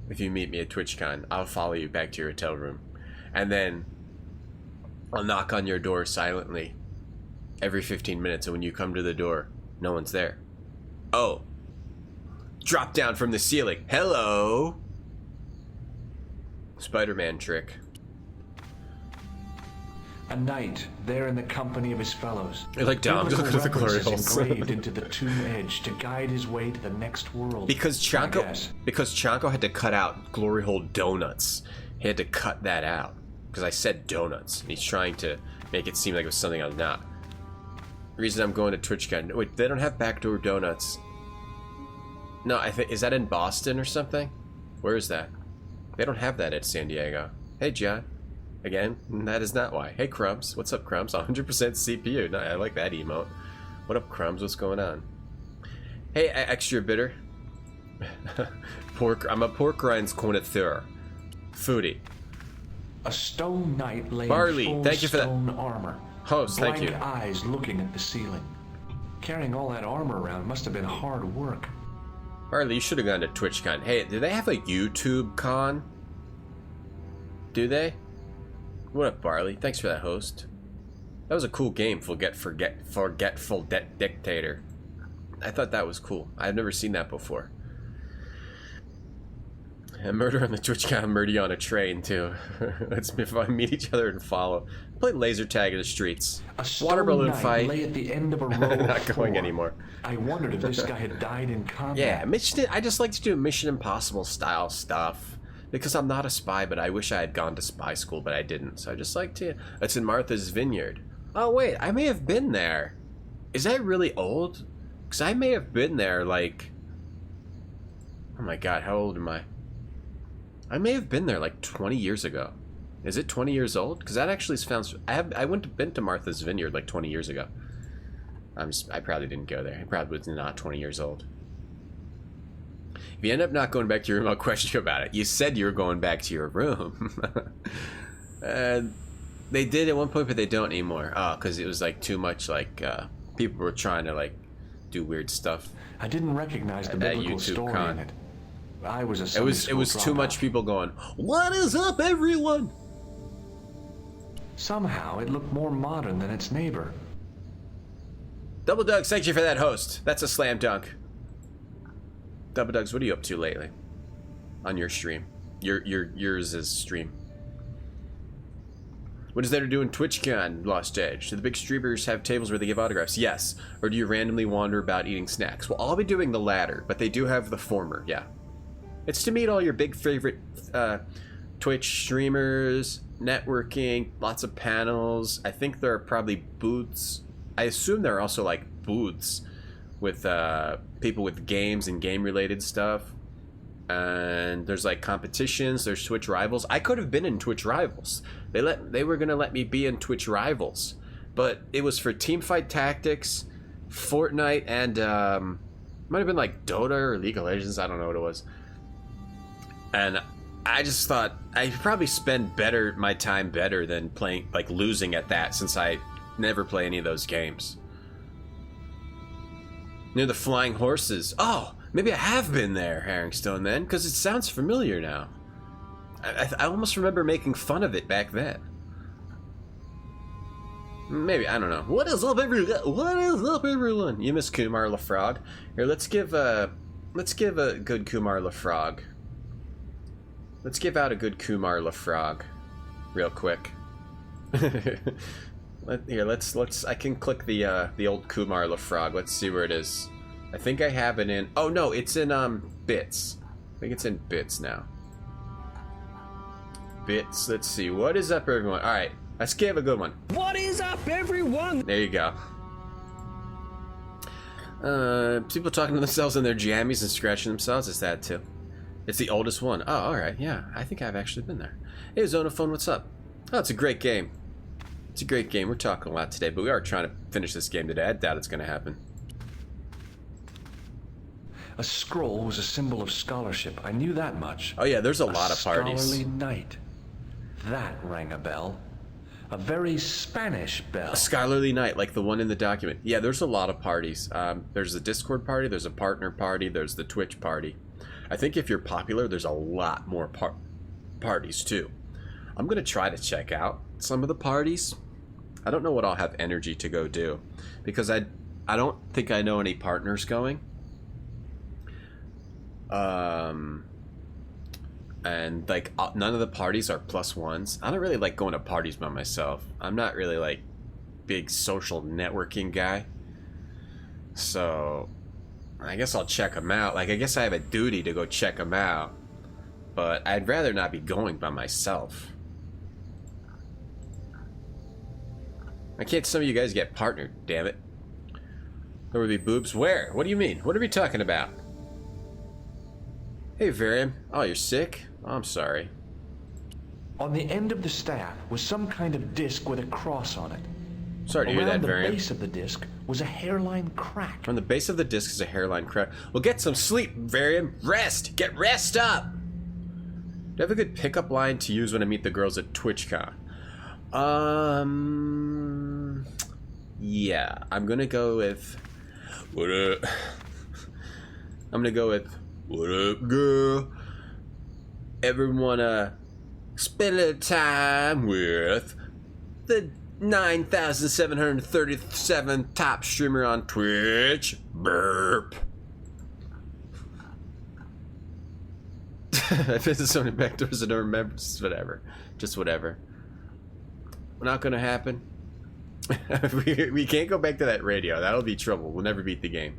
If you meet me at TwitchCon, I'll follow you back to your hotel room, and then I'll knock on your door silently every 15 minutes, and when you come to the door, no one's there. Oh. Drop down from the ceiling. Hello. Spider-Man trick. A knight, there in the company of his fellows. You're like, Dom, just look at the glory holes. Engraved into the tomb edge to guide his way to the next world. Because Chanko had to cut out glory hole donuts. He had to cut that out. Because I said donuts. And he's trying to make it seem like it was something I'm not. The reason I'm going to TwitchCon. Wait, they don't have backdoor donuts. No, I think, is that in Boston or something? Where is that? They don't have that at San Diego. Hey, John. Again, that is not why. Hey, Crumbs. What's up, Crumbs? 100% CPU. No, I like that emote. What up, Crumbs? What's going on? Hey, extra bitter. I'm a pork rinds connoisseur. Foodie. A stone knight lay Barley, in full thank you for that. stone armor. Host, thank Blank you. eyes looking at the ceiling. Carrying all that armor around must have been hard work. Barley, you should have gone to TwitchCon. Hey, do they have a YouTube con? Do they? What up, Barley? Thanks for that, host. That was a cool game, Forgetful Dictator. I thought that was cool. I've never seen that before. And murder on the TwitchCon, murder on a train, too. Let's meet each other and follow. Play laser tag in the streets. A stone Water balloon knight fight. lay at the end of a row Not of going four. anymore. I wondered if this guy had died in combat. Yeah, I just like to do Mission Impossible style stuff. Because I'm not a spy, but I wish I had gone to spy school, but I didn't. So I just like to... It's in Martha's Vineyard. Oh, wait, I may have been there. Is that really old? Because I may have been there, like... Oh my god, how old am I? I may have been there, like, 20 years ago. Is it 20 years old? Because that actually sounds... been to Martha's Vineyard, like, 20 years ago. I probably didn't go there. I probably was not 20 years old. If you end up not going back to your room, I'll question you about it. You said you were going back to your room. They did at one point, but they don't anymore. Oh, because it was like too much, like, people were trying to, like, do weird stuff. I didn't recognize the At biblical YouTube story con. in it. I was a It Sunday was school too much dropout. people going, "What is up, everyone?" Somehow, it looked more modern than its neighbor. Double Doug, thank you for that host. That's a slam dunk. Double Doug's, what are you up to lately? On your stream. Yours is stream. What is there to do in TwitchCon, Lost Edge? Do the big streamers have tables where they give autographs? Yes. Or do you randomly wander about eating snacks? Well, I'll be doing the latter, but they do have the former, yeah. It's to meet all your big favorite Twitch streamers, networking, lots of panels. I think there are probably booths. I assume there are also like booths with people with games and game-related stuff. And there's like competitions. There's Twitch Rivals. I could have been in Twitch Rivals. They were gonna let me be in Twitch Rivals, but it was for Teamfight Tactics, Fortnite, and might have been like Dota or League of Legends. I don't know what it was. And I just thought I'd probably spend my time better than playing, like losing at that, since I never play any of those games. Near the Flying Horses. Oh, maybe I have been there, Herringstone, then, because it sounds familiar now. I almost remember making fun of it back then. Maybe, I don't know. What is up, everyone? You miss Kumar LaFrog? Here, let's give a good Kumar LaFrog. Let's give out a good Kumar LaFrog, real quick. Let's. I can click the old Kumar LaFrog. Let's see where it is. I think I have it in. Oh no, it's in bits. I think it's in bits now. Bits. Let's see. What is up, everyone? All right, let's give a good one. What is up, everyone? There you go. People talking to themselves in their jammies and scratching themselves. It's that too. It's the oldest one. Oh, all right. Yeah, I think I've actually been there. Hey, Zonophone, what's up? Oh, it's a great game. It's a great game. We're talking a lot today, but we are trying to finish this game today. I doubt it's going to happen. A scroll was a symbol of scholarship. I knew that much. Oh yeah, there's a lot of parties. Scholarly night. That rang a bell. A very Spanish bell. A scholarly night, like the one in the document. Yeah, there's a lot of parties. There's a Discord party, there's a partner party, there's the Twitch party. I think if you're popular, there's a lot more parties too. I'm going to try to check out some of the parties. I don't know what I'll have energy to go do, because I don't think I know any partners going. And like none of the parties are +1s. I don't really like going to parties by myself. I'm not really like big social networking guy. So I guess I'll check them out. Like I guess I have a duty to go check them out, but I'd rather not be going by myself. Why can't some of you guys get partnered, damn it? There would be boobs? Where? What do you mean? What are we talking about? Hey, Varian. Oh, you're sick? Oh, I'm sorry. On the end of the staff was some kind of disc with a cross on it. Sorry to hear that, Around the Varian. base of the disc was a hairline crack. On the base of the disc is a hairline crack. Well, get some sleep, Varian. Rest! Get rest up! Do I have a good pickup line to use when I meet the girls at TwitchCon? Yeah. I'm gonna go with... What up? I'm gonna go with... What up, girl? Everyone, spend a little time with the 9,737 top streamer on Twitch. Burp. I've been to so many backdoors I don't remember. Just whatever. Just whatever. Not gonna happen. we can't go back to that radio. That'll be trouble. We'll never beat the game.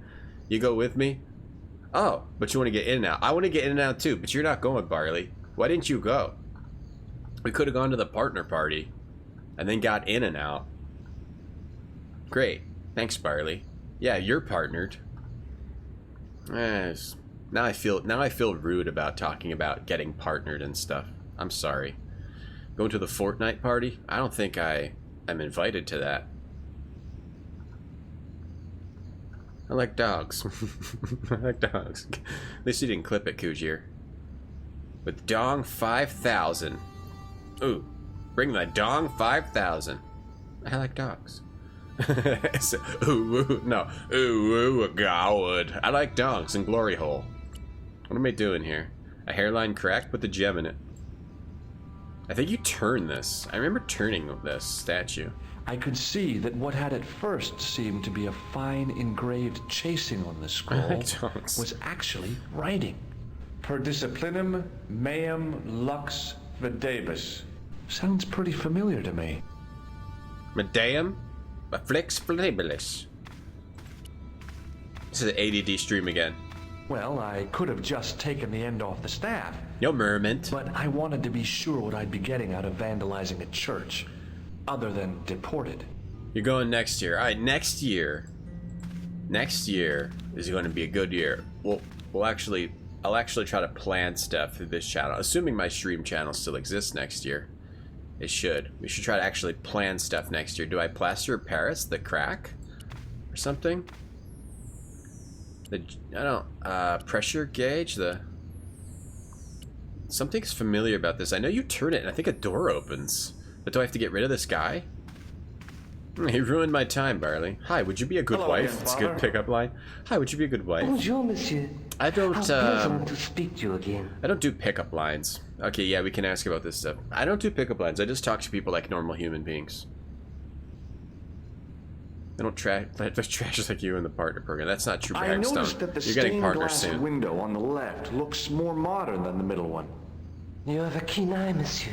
You go with me? Oh, but you want to get in and out. I want to get in and out too, but you're not going, Barley. Why didn't you go? We could have gone to the partner party and then got in and out. Great. Thanks, Barley. Yeah, you're partnered. Now I feel rude about talking about getting partnered and stuff. I'm sorry. Going to the Fortnite party? I don't think I am invited to that. I like dogs. I like dogs. At least you didn't clip it, Kujir. With Dong 5000. Ooh, bring the Dong 5000. I like dogs. No. Ooh, God. I like donks and glory hole. What am I doing here? A hairline crack? Put the gem in it. I think you turn this. I remember turning this statue. I could see that what had at first seemed to be a fine engraved chasing on the scroll was actually writing. Per disciplinum meum lux videbus. Sounds pretty familiar to me. Medeum afflix flabilis. This is an ADD stream again. Well, I could have just taken the end off the staff. No merment. But I wanted to be sure what I'd be getting out of vandalizing a church. Other than deported. You're going next year. Alright, next year. Next year is going to be a good year. I'll actually try to plan stuff through this channel. Assuming my stream channel still exists next year. It should. We should try to actually plan stuff next year. Do I plaster Paris, the crack? Or something? Pressure gauge, something's familiar about this. I know you turn it and I think a door opens. But do I have to get rid of this guy? He ruined my time, Barley. Hi, would you be a good wife? It's a good pickup line. Hi, would you be a good wife? Bonjour, monsieur. I don't, How pleasant to speak to you again. I don't do pickup lines. Okay, yeah, we can ask about this stuff. I don't do pickup lines. I just talk to people like normal human beings. I don't trash like you in the partner program. That's not true, I noticed that the You're getting stained partners glass soon. window on the left looks more modern than the middle one. You have a keen eye, monsieur.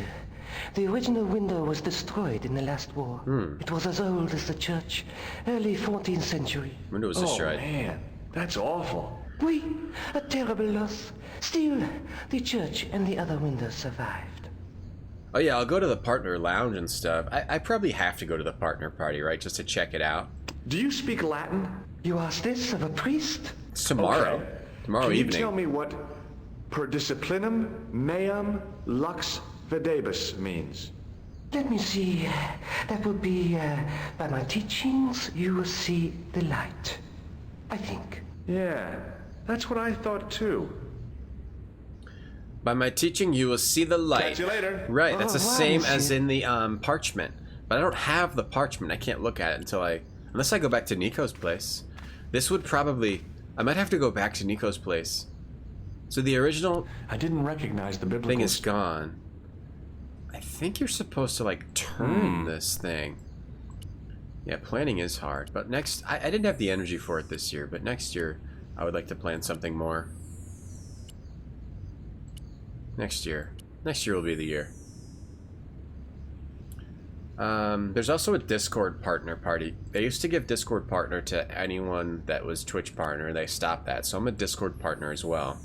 The original window was destroyed in the last war. It was as old as the church, early 14th century. Window was destroyed. Oh man, that's awful. Oui, a terrible loss. Still, the church and the other windows survived. Oh yeah, I'll go to the partner lounge and stuff. I probably have to go to the partner party, right? Just to check it out. Do you speak Latin? You ask this of a priest? It's tomorrow. Okay. Tomorrow Can evening. you tell me what per disciplinum meum lux videbus means? Let me see. That would be, by my teachings, you will see the light. I think. Yeah, that's what I thought too. By my teaching, you will see the light. Catch you later. Right, that's the wow, same monsieur. as in the parchment. But I don't have the parchment. I can't look at it until unless I go back to Nico's place. This would probably... I might have to go back to Nico's place. So the original I didn't recognize the biblical thing is gone. I think you're supposed to, like, turn this thing. Yeah, planning is hard. But next... I didn't have the energy for it this year, but next year I would like to plan something more. Next year. Next year will be the year. There's also a Discord partner party. They used to give Discord partner to anyone that was Twitch partner. They stopped that. So I'm a Discord partner as well.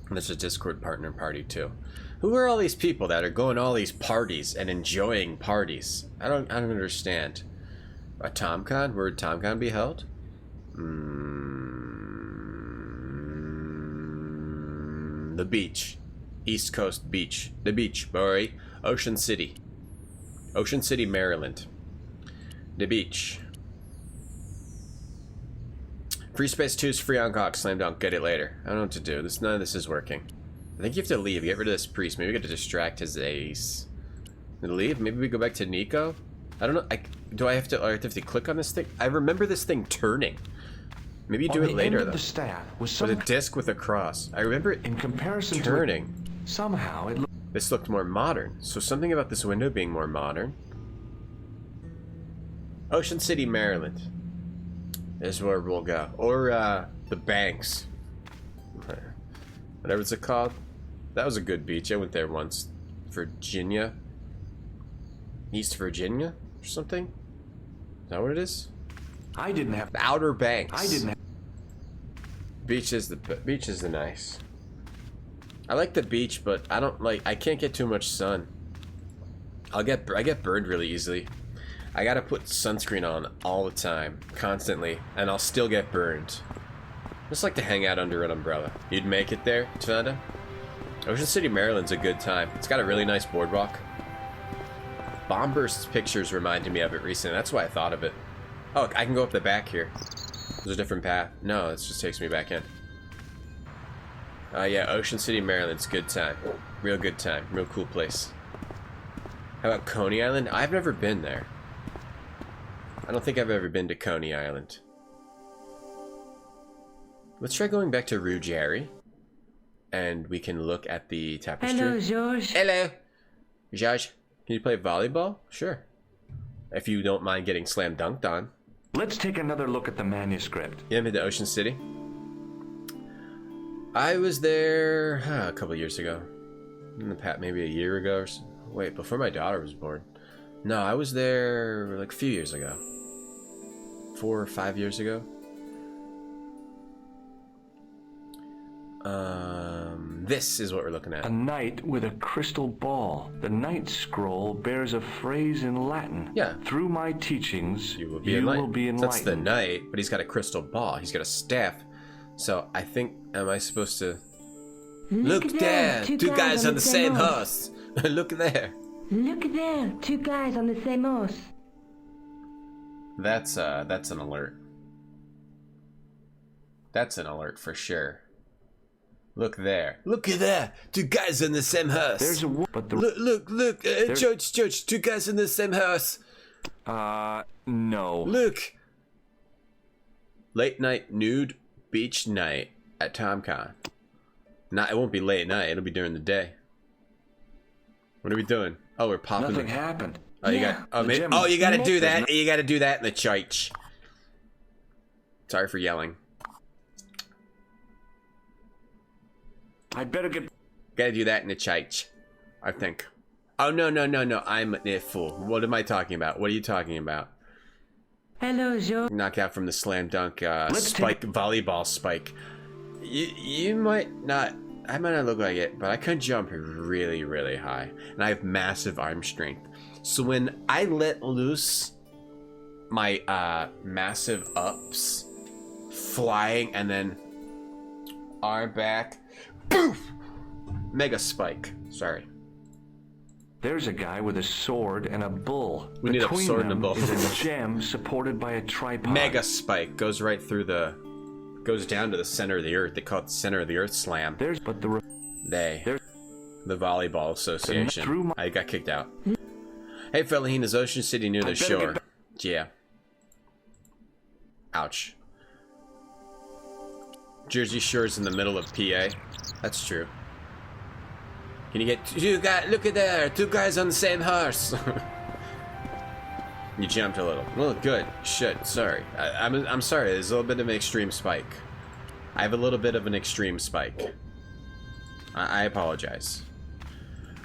And there's a Discord partner party too. Who are all these people that are going to all these parties and enjoying parties? I don't understand. A TomCon? Where would TomCon be held? The beach. East Coast Beach. The beach, boy. Ocean City. Ocean City, Maryland. The beach. Free Space 2 is free on GOG. Slam dunk. Get it later. I don't know what to do. None of this is working. I think you have to leave. Get rid of this priest. Maybe we get to distract his ace. Leave? Maybe we go back to Nico? I don't know. Do I have to click on this thing? I remember this thing turning. Maybe you do it later, though. The staff was with a disc with a cross. I remember it in comparison turning. To somehow it looked... This looked more modern. So something about this window being more modern. Ocean City, Maryland is where we'll go. Or the Banks. Whatever it's called. That was a good beach. I went there once. Virginia. East Virginia or something? Is that what it is? I didn't have... The Outer Banks. I didn't have... Beach is the nice. I like the beach, but I can't get too much sun. I get burned really easily. I gotta put sunscreen on all the time, constantly, and I'll still get burned. Just like to hang out under an umbrella. You'd make it there, Tavanda? Ocean City, Maryland's a good time. It's got a really nice boardwalk. Bombburst's pictures reminded me of it recently. That's why I thought of it. Oh, I can go up the back here. There's a different path. No, it just takes me back in. Yeah, Ocean City, Maryland's good time. Real good time. Real cool place. How about Coney Island? I've never been there. I don't think I've ever been to Coney Island. Let's try going back to Rue Jerry. And we can look at the tapestry. Hello, George. Hello. George, can you play volleyball? Sure. If you don't mind getting slam dunked on. Let's take another look at the manuscript. You haven't been to Ocean City? I was there a couple years ago. In the past, maybe a year ago or so. Wait, before my daughter was born. No, I was there like a few years ago. 4 or 5 years ago. This is what we're looking at. A knight with a crystal ball. The knight scroll bears a phrase in Latin. Yeah. Through my teachings, You will be enlightened. So that's the knight, but he's got a crystal ball. He's got a staff. So I think, am I supposed to... Look there! Two guys on the same horse! Look there! Look there, 2 guys on the same horse. That's an alert. That's an alert for sure. Look there. Look at that! 2 guys on the same horse! There's a but the Look! George, 2 guys on the same horse! no. Look! Late night nude beach night at TomCon. It won't be late night, it'll be during the day. What are we doing? Oh, we're popping. Nothing happened. Oh, you gotta do that. You gotta do that in the church. Sorry for yelling. I'd better get... Gotta do that in the church, I think. Oh, no. I'm a fool. What am I talking about? What are you talking about? Hello, George. Knock out from the slam dunk volleyball spike. You might not... I might not look like it, but I can jump really, really high. And I have massive arm strength. So when I let loose my massive ups, flying, and then arm back, poof! Mega spike. Sorry. There's a guy with a sword and a bull. We need a sword and a bull. Is a gem supported by a tripod. Mega spike goes right through the... goes down to the center of the earth. They call it the center of the earth slam. The volleyball association. I got kicked out. Hey, Fellahin, Ocean City near the shore? Yeah. Ouch. Jersey Shore's in the middle of PA. That's true. Can you get 2 guys? Look at there, 2 guys on the same horse. You jumped a little. Well, good. Shit. Sorry. I'm sorry. There's a little bit of an extreme spike. I have a little bit of an extreme spike. I apologize.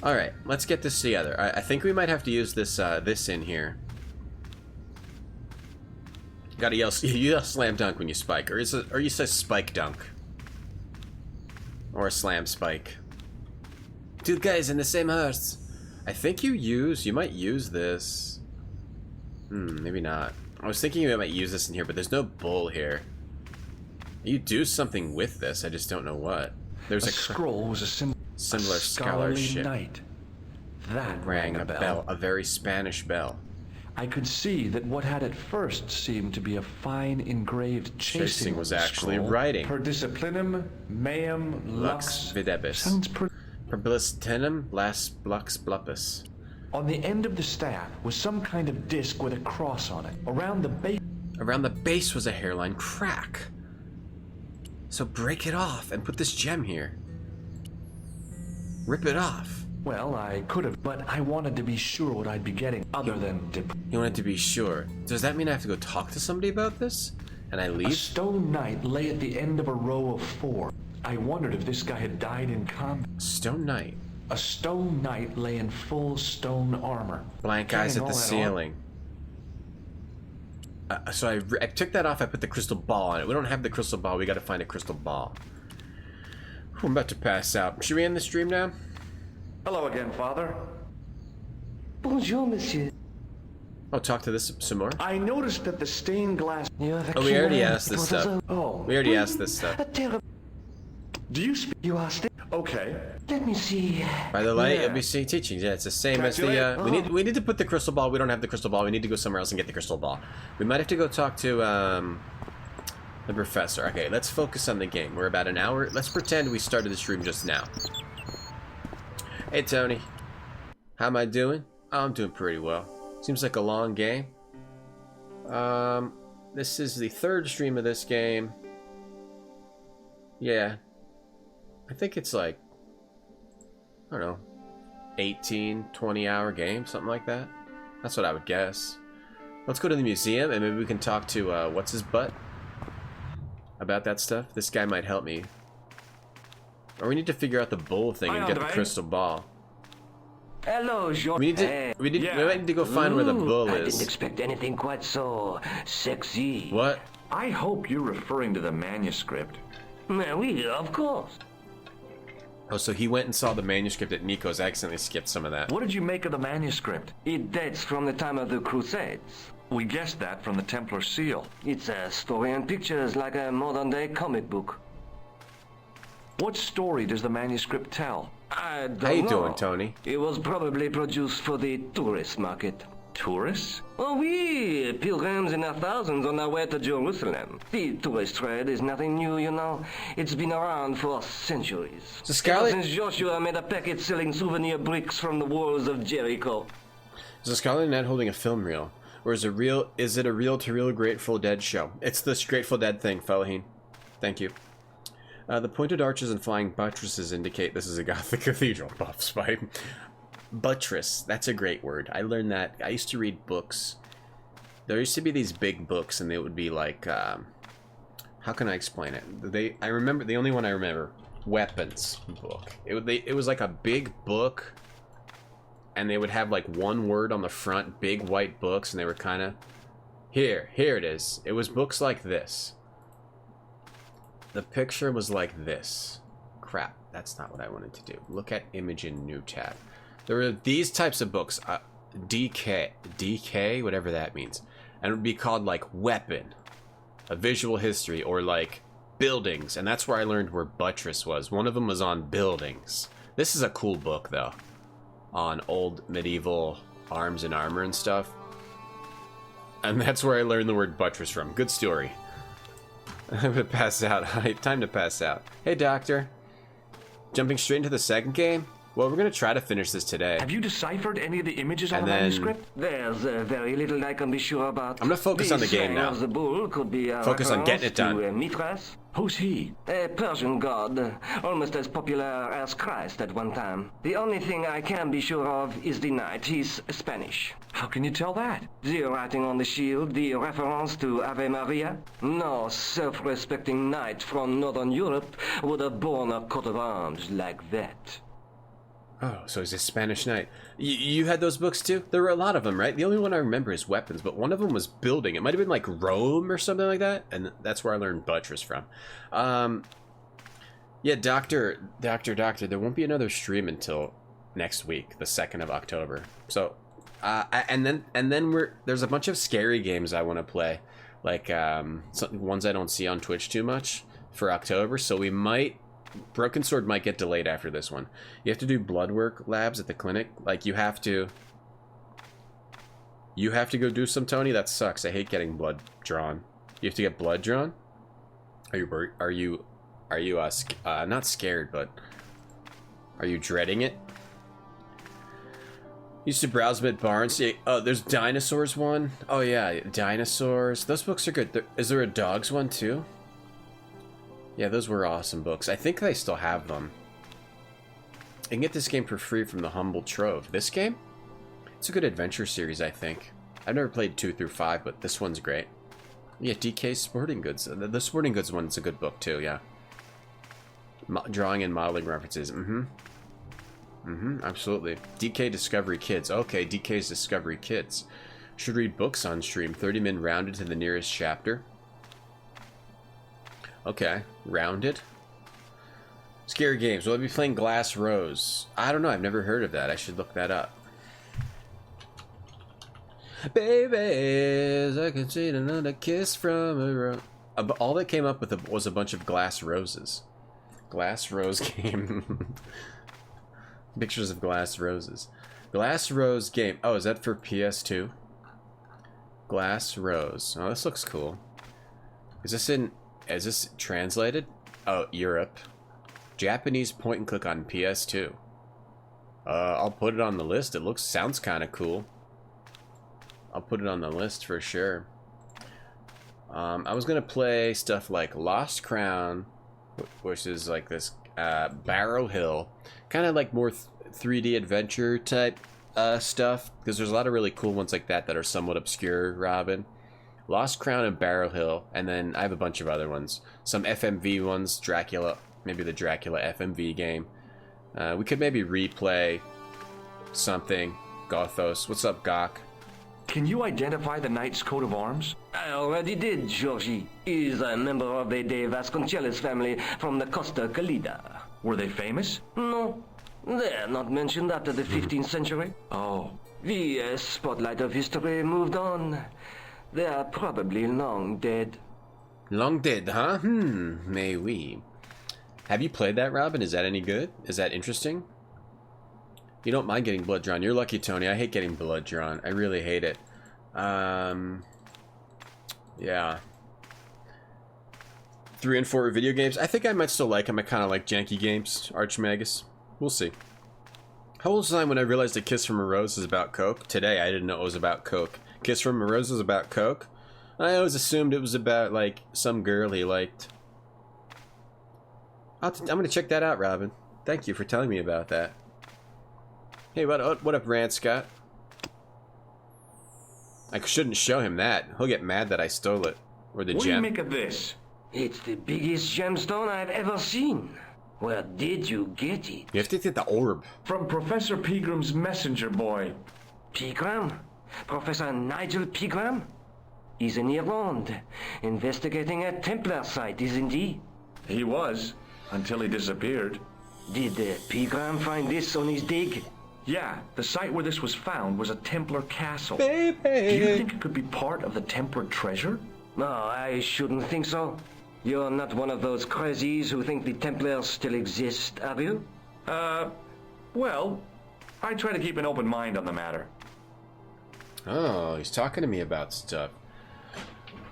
All right, let's get this together. I think we might have to use this this in here. Gotta yell. You yell slam dunk when you spike, or you say spike dunk, or a slam spike. 2 guys in the same horse. I think you might use this. Maybe not. I was thinking I might use this in here, but there's no bull here. You do something with this, I just don't know what. There's a scroll was a similar scholarship. Knight. That rang a bell, a very Spanish bell. I could see that what had at first seemed to be a fine engraved chasing was actually writing. Per disciplinum meum lux videbis. Sounds Perbilistinem las lux bluppus. On the end of the staff was some kind of disc with a cross on it. Around the base was a hairline crack. So break it off and put this gem here. Rip it off. Well, I could have, but I wanted to be sure what I'd be getting other than... You wanted to be sure. Does that mean I have to go talk to somebody about this? And I leave? A stone knight lay at the end of a row of 4. I wondered if this guy had died in combat. Stone knight? A stone knight lay in full stone armor. Blank eyes at the ceiling. So I took that off, I put the crystal ball on it. We don't have the crystal ball, we gotta find a crystal ball. I'm about to pass out. Should we end the stream now? Hello again, Father. Bonjour, monsieur. Oh, talk to this some more? I noticed that the stained glass... We already asked this stuff. We already asked this stuff. Do you speak? You are okay. Let me see. By the light, you'll be seeing teachings. Yeah, it's the same as the. We need to put the crystal ball. We don't have the crystal ball. We need to go somewhere else and get the crystal ball. We might have to go talk to the professor. Okay, let's focus on the game. We're about an hour. Let's pretend we started the stream just now. Hey Tony, how am I doing? Oh, I'm doing pretty well. Seems like a long game. This is the third stream of this game. Yeah. I think it's like, I don't know, 18, 20-hour game, something like that. That's what I would guess. Let's go to the museum and maybe we can talk to, what's his butt? About that stuff. This guy might help me. Or we need to figure out the bull thing and get the crystal ball. Hello, Jean. We might need to go find where the bull I is. didn't expect anything quite so sexy. What? I hope you're referring to the manuscript. Oui, of course. Oh, so he went and saw the manuscript at Nico's, accidentally skipped some of that. What did you make of the manuscript? It dates from the time of the Crusades. We guessed that from the Templar seal. It's a story and pictures like a modern-day comic book. What story does the manuscript tell? I don't know. How you doing, Tony? It was probably produced for the tourist market. Tourists? Oh, oui, pilgrims in their thousands on their way to Jerusalem. The tourist trade is nothing new, you know. It's been around for centuries. So Scarlet... Ever since Joshua made a packet selling souvenir bricks from the walls of Jericho. Is Scarlet Net holding a film reel? Or is it a reel-to-reel Grateful Dead show? It's this Grateful Dead thing, Fellaheen. Thank you. The pointed arches and flying buttresses indicate this is a Gothic cathedral. Buff Spite. Buttress. That's a great word. I learned that. I used to read books. There used to be these big books, and they would be like, how can I explain it? I remember, the only one I remember, weapons book. It was like a big book, and they would have like one word on the front, big white books, and they were kind of, here it is. It was books like this. The picture was like this. Crap, that's not what I wanted to do. Look at image in new tab. There were these types of books, DK, whatever that means. And it would be called like weapon, a visual history, or like buildings. And that's where I learned where buttress was. One of them was on buildings. This is a cool book though, on old medieval arms and armor and stuff. And that's where I learned the word buttress from. Good story. I'm gonna pass out. Time to pass out. Hey, Doctor. Jumping straight into the second game? Well, we're gonna try to finish this today. Have you deciphered any of the images on And the then- manuscript? There's very little I can be sure about. I'm gonna focus on the game slaying now. of the bull could be a Focus on getting reference it done. to, Mithras, Who's he? a Persian god, almost as popular as Christ at one time. The only thing I can be sure of is the knight. He's Spanish. How can you tell that? The writing on the shield, the reference to Ave Maria. No self-respecting knight from Northern Europe would have borne a coat of arms like that. Oh, so he's a Spanish knight. You had those books too? There were a lot of them, right? The only one I remember is weapons, but one of them was building. It might have been like Rome or something like that, and that's where I learned buttress from. Yeah, Doctor, there won't be another stream until next week, the 2nd of October. So, and then there's a bunch of scary games I want to play, like ones I don't see on Twitch too much for October. So we might. Broken Sword might get delayed after this one. You have to do blood work labs at the clinic. Like, you have to go do some, Tony? That sucks. I hate getting blood drawn. You have to get blood drawn? Are you not scared, but are you dreading it? Used to browse Mid Barnes. Yeah, oh, there's Dinosaurs one. Oh yeah, Dinosaurs. Those books are good. Is there a Dogs one too? Yeah, those were awesome books. I think they still have them. You can get this game for free from the Humble Trove. This game? It's a good adventure series, I think. I've never played 2 through 5, but this one's great. Yeah, DK Sporting Goods. The Sporting Goods one's a good book, too, yeah. Drawing and modeling references. Absolutely. DK Discovery Kids. Okay, DK's Discovery Kids. Should read books on stream. 30 min rounded to the nearest chapter. Okay, rounded. Scary games. Will I be playing Glass Rose? I don't know. I've never heard of that. I should look that up. Babies, I can see another kiss from a rose. All that came up with was a bunch of glass roses. Glass Rose game. Pictures of glass roses. Glass Rose game. Oh, is that for PS2? Glass Rose. Oh, this looks cool. Is this translated? Oh, Europe. Japanese point and click on PS2. I'll put it on the list. Sounds kind of cool. I'll put it on the list for sure. I was gonna play stuff like Lost Crown, which is like this Barrow Hill, kind of like more 3D adventure type stuff, because there's a lot of really cool ones like that that are somewhat obscure, Robin. Lost Crown and Barrow Hill, and then I have a bunch of other ones. Some FMV ones, Dracula, maybe the Dracula FMV game. We could maybe replay something. Gothos, what's up, Gok? Can you identify the knight's coat of arms? I already did, Georgie. He is a member of the De Vasconcelos family from the Costa Calida. Were they famous? No, they're not mentioned after the 15th century. Oh. The spotlight of history moved on. They are probably long dead. Long dead, huh? May we. Have you played that, Robin? Is that any good? Is that interesting? You don't mind getting blood drawn. You're lucky, Tony. I hate getting blood drawn. I really hate it. Yeah. 3 and 4 video games. I think I might still like them. I kind of like janky games. Archmagus. We'll see. How old was I when I realized A Kiss from a Rose is about Coke? Today, I didn't know it was about Coke. Kiss from a Rose was about Coke? I always assumed it was about, like, some girl he liked. I'm gonna check that out, Robin. Thank you for telling me about that. Hey, what up, Rand Scott? I shouldn't show him that. He'll get mad that I stole it. Or the gem. What do you make of this? It's the biggest gemstone I've ever seen. Where did you get it? You have to get the orb. From Professor Pegram's messenger boy. Pegram? Professor Nigel Pegram? He's in Ireland, investigating a Templar site, isn't he? He was, until he disappeared. Did Pegram find this on his dig? Yeah, the site where this was found was a Templar castle. Baby! Do you think it could be part of the Templar treasure? No, I shouldn't think so. You're not one of those crazies who think the Templars still exist, are you? Well, I try to keep an open mind on the matter. Oh, he's talking to me about stuff.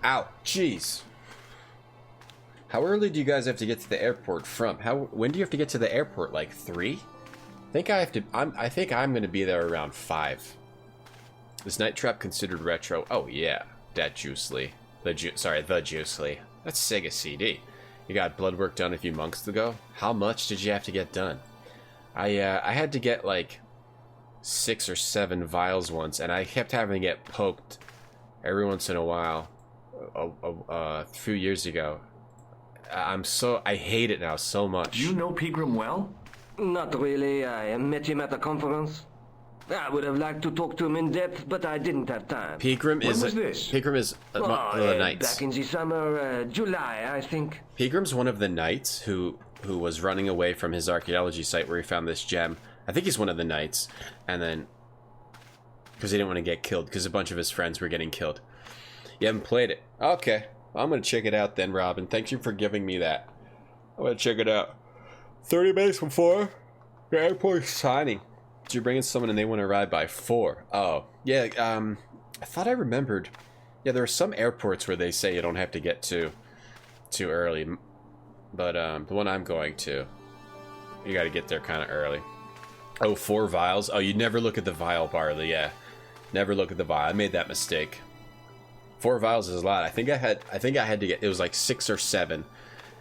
Ow, jeez. How early do you guys have to get to the airport from? When do you have to get to the airport? Like 3? I think I'm gonna be there around 5. Is Night Trap considered retro? Oh yeah, that Juicely. The Juicely. That's Sega CD. You got blood work done a few months ago. How much did you have to get done? I had to get like 6 or 7 vials once, and I kept having to get poked every once in a while. A few years ago. I hate it now so much. Do you know Pegram well? Not really. I met him at a conference. I would have liked to talk to him in depth, but I didn't have time. Pegram is When was this? Pegram is one of the knights. Back in the summer, July, I think. Pegram's one of the knights who was running away from his archaeology site where he found this gem. I think he's one of the knights, and then because he didn't want to get killed because a bunch of his friends were getting killed. You haven't played it? Okay, I'm gonna check it out then, Robin. Thank you for giving me that. I'm gonna check it out. 30 minutes before the airport signing. So you're bringing someone and they want to arrive by 4. Oh, yeah. I thought I remembered. Yeah, there are some airports where they say you don't have to get too early, but the one I'm going to, you got to get there kind of early. Oh, 4 vials. Oh, you never look at the vial bar. Yeah, never look at the vial. I made that mistake. 4 vials is a lot. I think I had to get. It was like 6 or 7,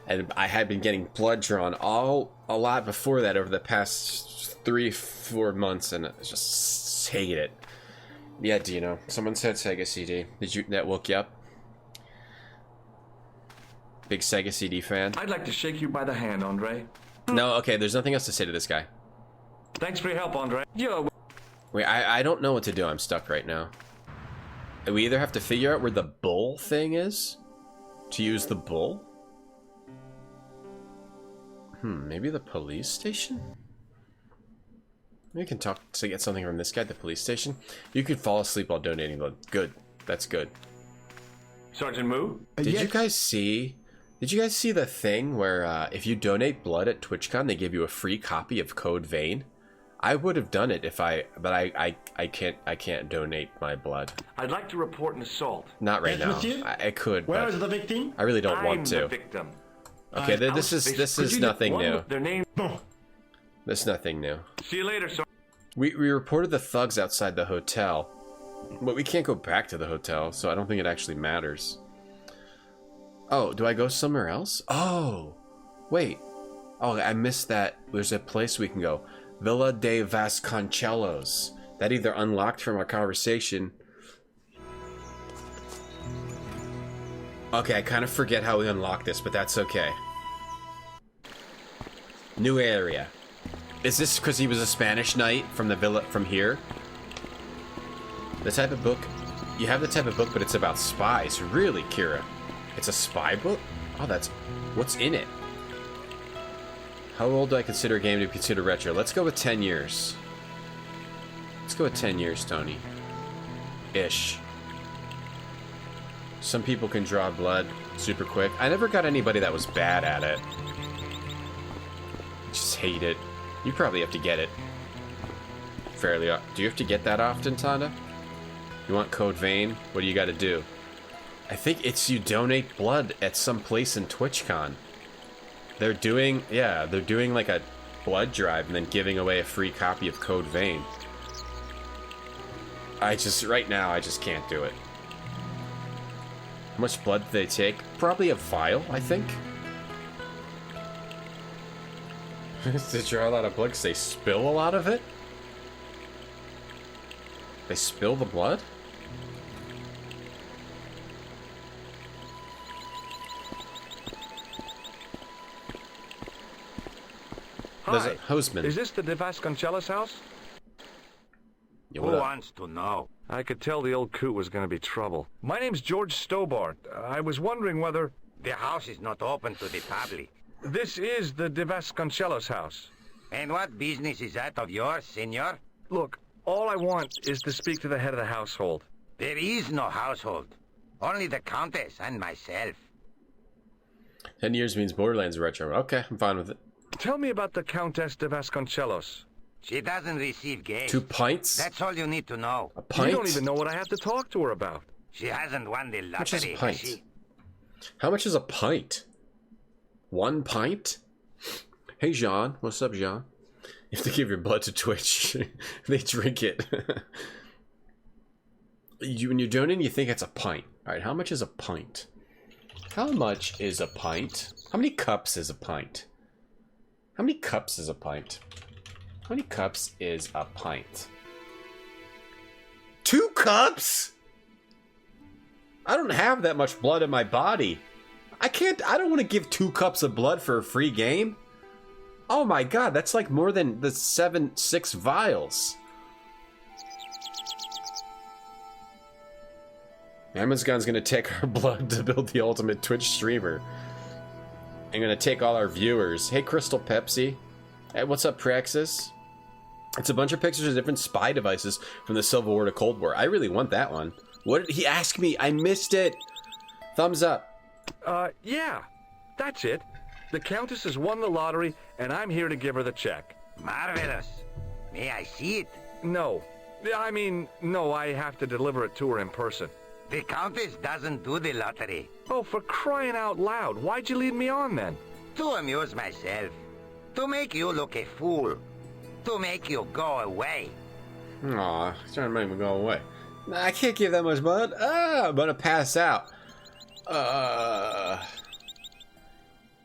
and I had been getting blood drawn a lot before that over the past 3-4 months, and I just hate it. Yeah, Dino. Someone said Sega CD. That woke you up? Big Sega CD fan? I'd like to shake you by the hand, Andre. No, okay, there's nothing else to say to this guy. Thanks for your help, Andre. Wait, I don't know what to do. I'm stuck right now. We either have to figure out where the bull thing is to use the bull. Maybe the police station? We can talk to get something from this guy at the police station. You could fall asleep while donating blood. Good. That's good. Sergeant Moo? Did you guys see the thing where if you donate blood at TwitchCon, they give you a free copy of Code Vein? I would have done it but I can't donate my blood. I'd like to report an assault. Not right now. I could. Where but is the victim? I really don't want I'm to. the victim. Okay, this is nothing new. Their name. This is nothing new. See you later, sir. We reported the thugs outside the hotel, but we can't go back to the hotel, so I don't think it actually matters. Oh, do I go somewhere else? Oh, wait. Oh, I missed that. There's a place we can go. Villa de Vasconcelos. That either unlocked from our conversation. Okay, I kind of forget how we unlock this, but that's okay. New area. Is this because he was a Spanish knight from the villa from here? The type of book... You have the type of book, but it's about spies. Really, Kira? It's a spy book? Oh, that's... What's in it? How old do I consider a game to consider retro? Let's go with 10 years. Let's go with 10 years, Tony. Ish. Some people can draw blood super quick. I never got anybody that was bad at it. I just hate it. You probably have to get it fairly often. Do you have to get that often, Tonda? You want Code Vein? What do you got to do? I think it's you donate blood at some place in TwitchCon. They're doing, yeah, they're doing like a blood drive and then giving away a free copy of Code Vein. Right now, I just can't do it. How much blood do they take? Probably a vial, I think. They draw a lot of blood because they spill a lot of it? They spill the blood? Hi. Hostman. Is this the De Vasconcelos house? Yeah, Who wants to know? I could tell the old coot was going to be trouble. My name's George Stobart. I was wondering whether... The house is not open to the public. This is the De Vasconcelos house. And what business is that of yours, senor? Look, all I want is to speak to the head of the household. There is no household. Only the Countess and myself. 10 years means Borderlands retro. Okay, I'm fine with it. Tell me about the Countess de Vasconcelos. She doesn't receive gays. 2 pints? That's all you need to know. A pint? You don't even know what I have to talk to her about. She hasn't won the How much is a lottery, has pint? she? How much is a pint? 1 pint? Hey, Jean. What's up, Jean? You have to give your blood to Twitch. They drink it. When you're donating, you think it's a pint. Alright, how much is a pint? How much is a pint? How many cups is a pint? How many cups is a pint? How many cups is a pint? 2 cups? I don't have that much blood in my body. I don't want to give 2 cups of blood for a free game. Oh my god, that's like more than the 6 vials. Amazon's gonna take our blood to build the ultimate Twitch streamer. I'm gonna take all our viewers. Hey, Crystal Pepsi. Hey, what's up, Praxis? It's a bunch of pictures of different spy devices from the Civil War to Cold War. I really want that one. What did he ask me? I missed it. Thumbs up. Yeah. That's it. The Countess has won the lottery, and I'm here to give her the check. Marvelous. May I see it? No. I mean, no, I have to deliver it to her in person. The Countess doesn't do the lottery. Oh, for crying out loud. Why'd you lead me on, then? To amuse myself. To make you look a fool. To make you go away. Aw, he's trying to make me go away. Nah, I can't give that much blood. I'm gonna pass out.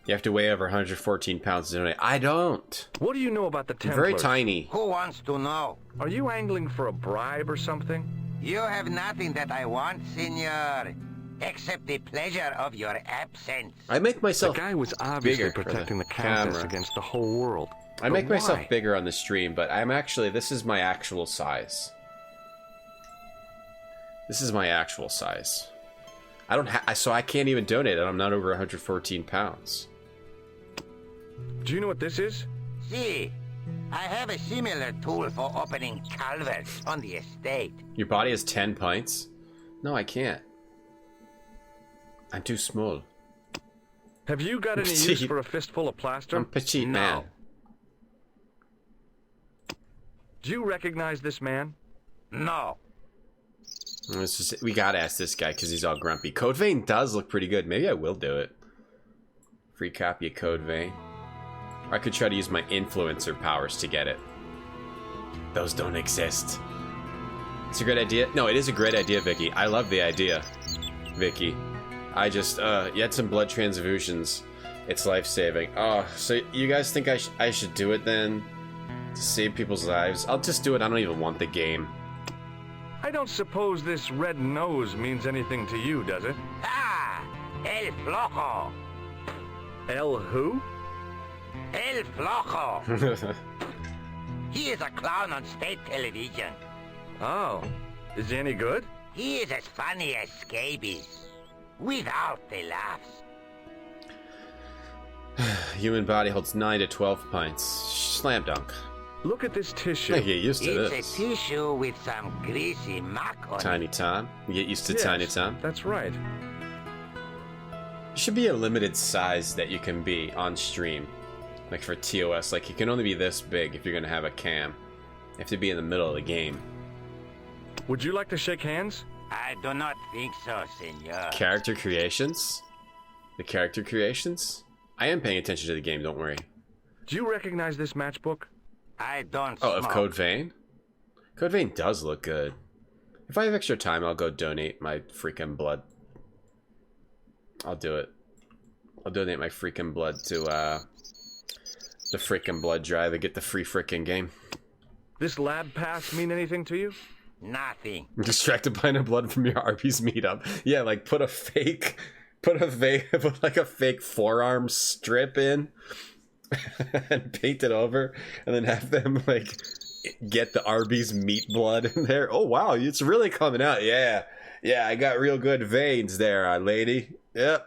You have to weigh over 114 pounds to donate. I don't. What do you know about the Templars? Very tiny. Who wants to know? Are you angling for a bribe or something? You have nothing that I want, senor. Except the pleasure of your absence. I make myself The guy was obviously bigger for protecting the the Countess camera. against the whole world. I make But myself why? bigger on the stream, but I'm actually, this is my actual size. This is my actual size. I don't so I can't even donate it. I'm not over 114 pounds. Do you know what this is? See, I have a similar tool for opening culverts on the estate. Your body has 10 pints? No, I can't. I'm too small. Have you got any Petite. use for a fistful of plaster? I'm petite man. Do you recognize this man? No. We gotta ask this guy because he's all grumpy. Code Vein does look pretty good. Maybe I will do it. Free copy of Code Vein. Or I could try to use my influencer powers to get it. Those don't exist. It's a great idea. No, it is a great idea, Vicky. I love the idea, Vicky. I just, you had some blood transfusions. It's life-saving. Oh, so you guys think I should do it then? To save people's lives? I'll just do it. I don't even want the game. I don't suppose this red nose means anything to you, does it? Ah! El Flojo! El who? El Flojo! He is a clown on state television. Oh. Is he any good? He is as funny as scabies. Without the laughs. Human body holds 9 to 12 pints. Slam dunk. Look at this tissue. I get used to It's this. a tissue with some greasy muck on Tiny it. Tom. You get used to Yes, Tiny Tom. That's right. There should be a limited size that you can be on stream. Like for TOS. Like you can only be this big if you're going to have a cam. You have to be in the middle of the game. Would you like to shake hands? I do not think so, senor. Character creations? The character creations? I am paying attention to the game, don't worry. Do you recognize this matchbook? I don't Oh, of smoke. Code Vein? Code Vein does look good. If I have extra time, I'll go donate my freaking blood. I'll do it. I'll donate my freaking blood to the freaking blood drive and get the free freaking game. This lab pass mean anything to you? Nothing. I'm distracted by the blood from your Arby's meetup. Yeah, like put like a fake forearm strip in and paint it over, and then have them like get the Arby's meat blood in there. Oh wow, it's really coming out. Yeah, I got real good veins there, lady. Yep.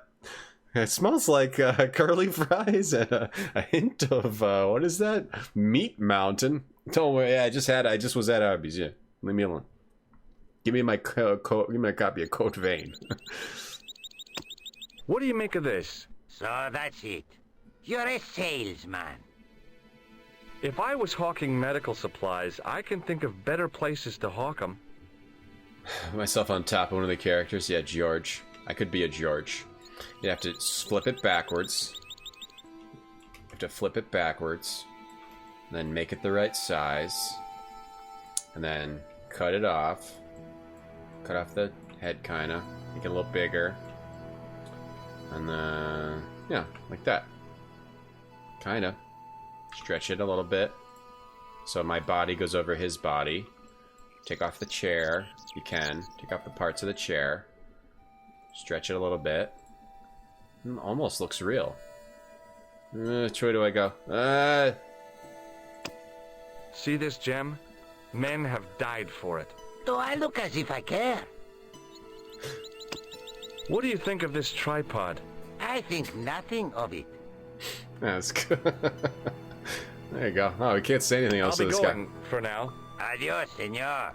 It smells like curly fries and a hint of what is that? Meat Mountain. Don't worry. Yeah, I just was at Arby's. Yeah, leave me alone. Give me my give me a copy of Code Vein. What do you make of this? So that's it. You're a salesman. If I was hawking medical supplies, I can think of better places to hawk them. Myself on top of one of the characters. Yeah, George. I could be a George. You have to flip it backwards. You have to flip it backwards. Then make it the right size. And then cut it off. Cut off the head, kind of. Make it a little bigger. And then, yeah, like that. Kind of. Stretch it a little bit. So my body goes over his body. Take off the chair. You can. Take off the parts of the chair. Stretch it a little bit. Almost looks real. Which way do I go? See this gem? Men have died for it. Do I look as if I care? What do you think of this tripod? I think nothing of it. That's good. There you go. Oh, we can't say anything else I'll to be this going guy. for now. Adios, senor.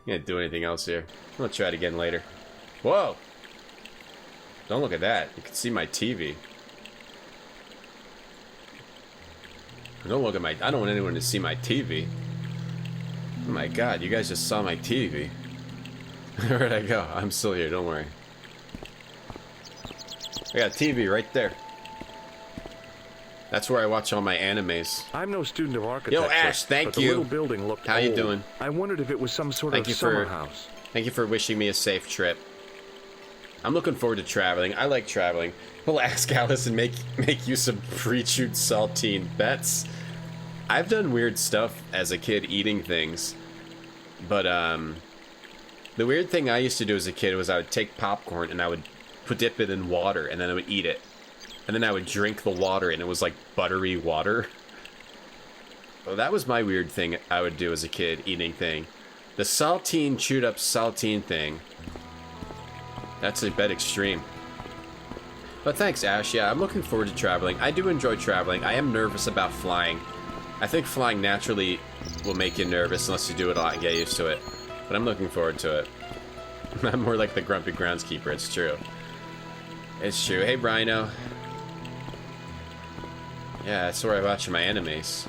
Can't do anything else here. We'll try it again later. Whoa! Don't look at that. You can see my TV. Don't look at my... I don't want anyone to see my TV. Oh my god, you guys just saw my TV. Where'd I go? I'm still here, don't worry. I got a TV right there. That's where I watch all my animes. I'm no student of architecture. Yo, Ash, thank but the you. little building looked How you old. doing? I wondered if it was some sort Thank of you summer for- house. Thank you for wishing me a safe trip. I'm looking forward to traveling. I like traveling. We'll ask Alice and make you some pre-chewed saltine bets. I've done weird stuff as a kid eating things. But, the weird thing I used to do as a kid was I would take popcorn and I would dip it in water and then I would eat it. And then I would drink the water and it was like buttery water. Well, that was my weird thing I would do as a kid, eating thing. The saltine, chewed up saltine thing. That's a bit extreme. But thanks, Ash. Yeah, I'm looking forward to traveling. I do enjoy traveling. I am nervous about flying. I think flying naturally will make you nervous unless you do it a lot and get used to it. But I'm looking forward to it. I'm more like the grumpy groundskeeper, it's true. It's true. Hey, Rhino. Yeah, that's where I watch my animes.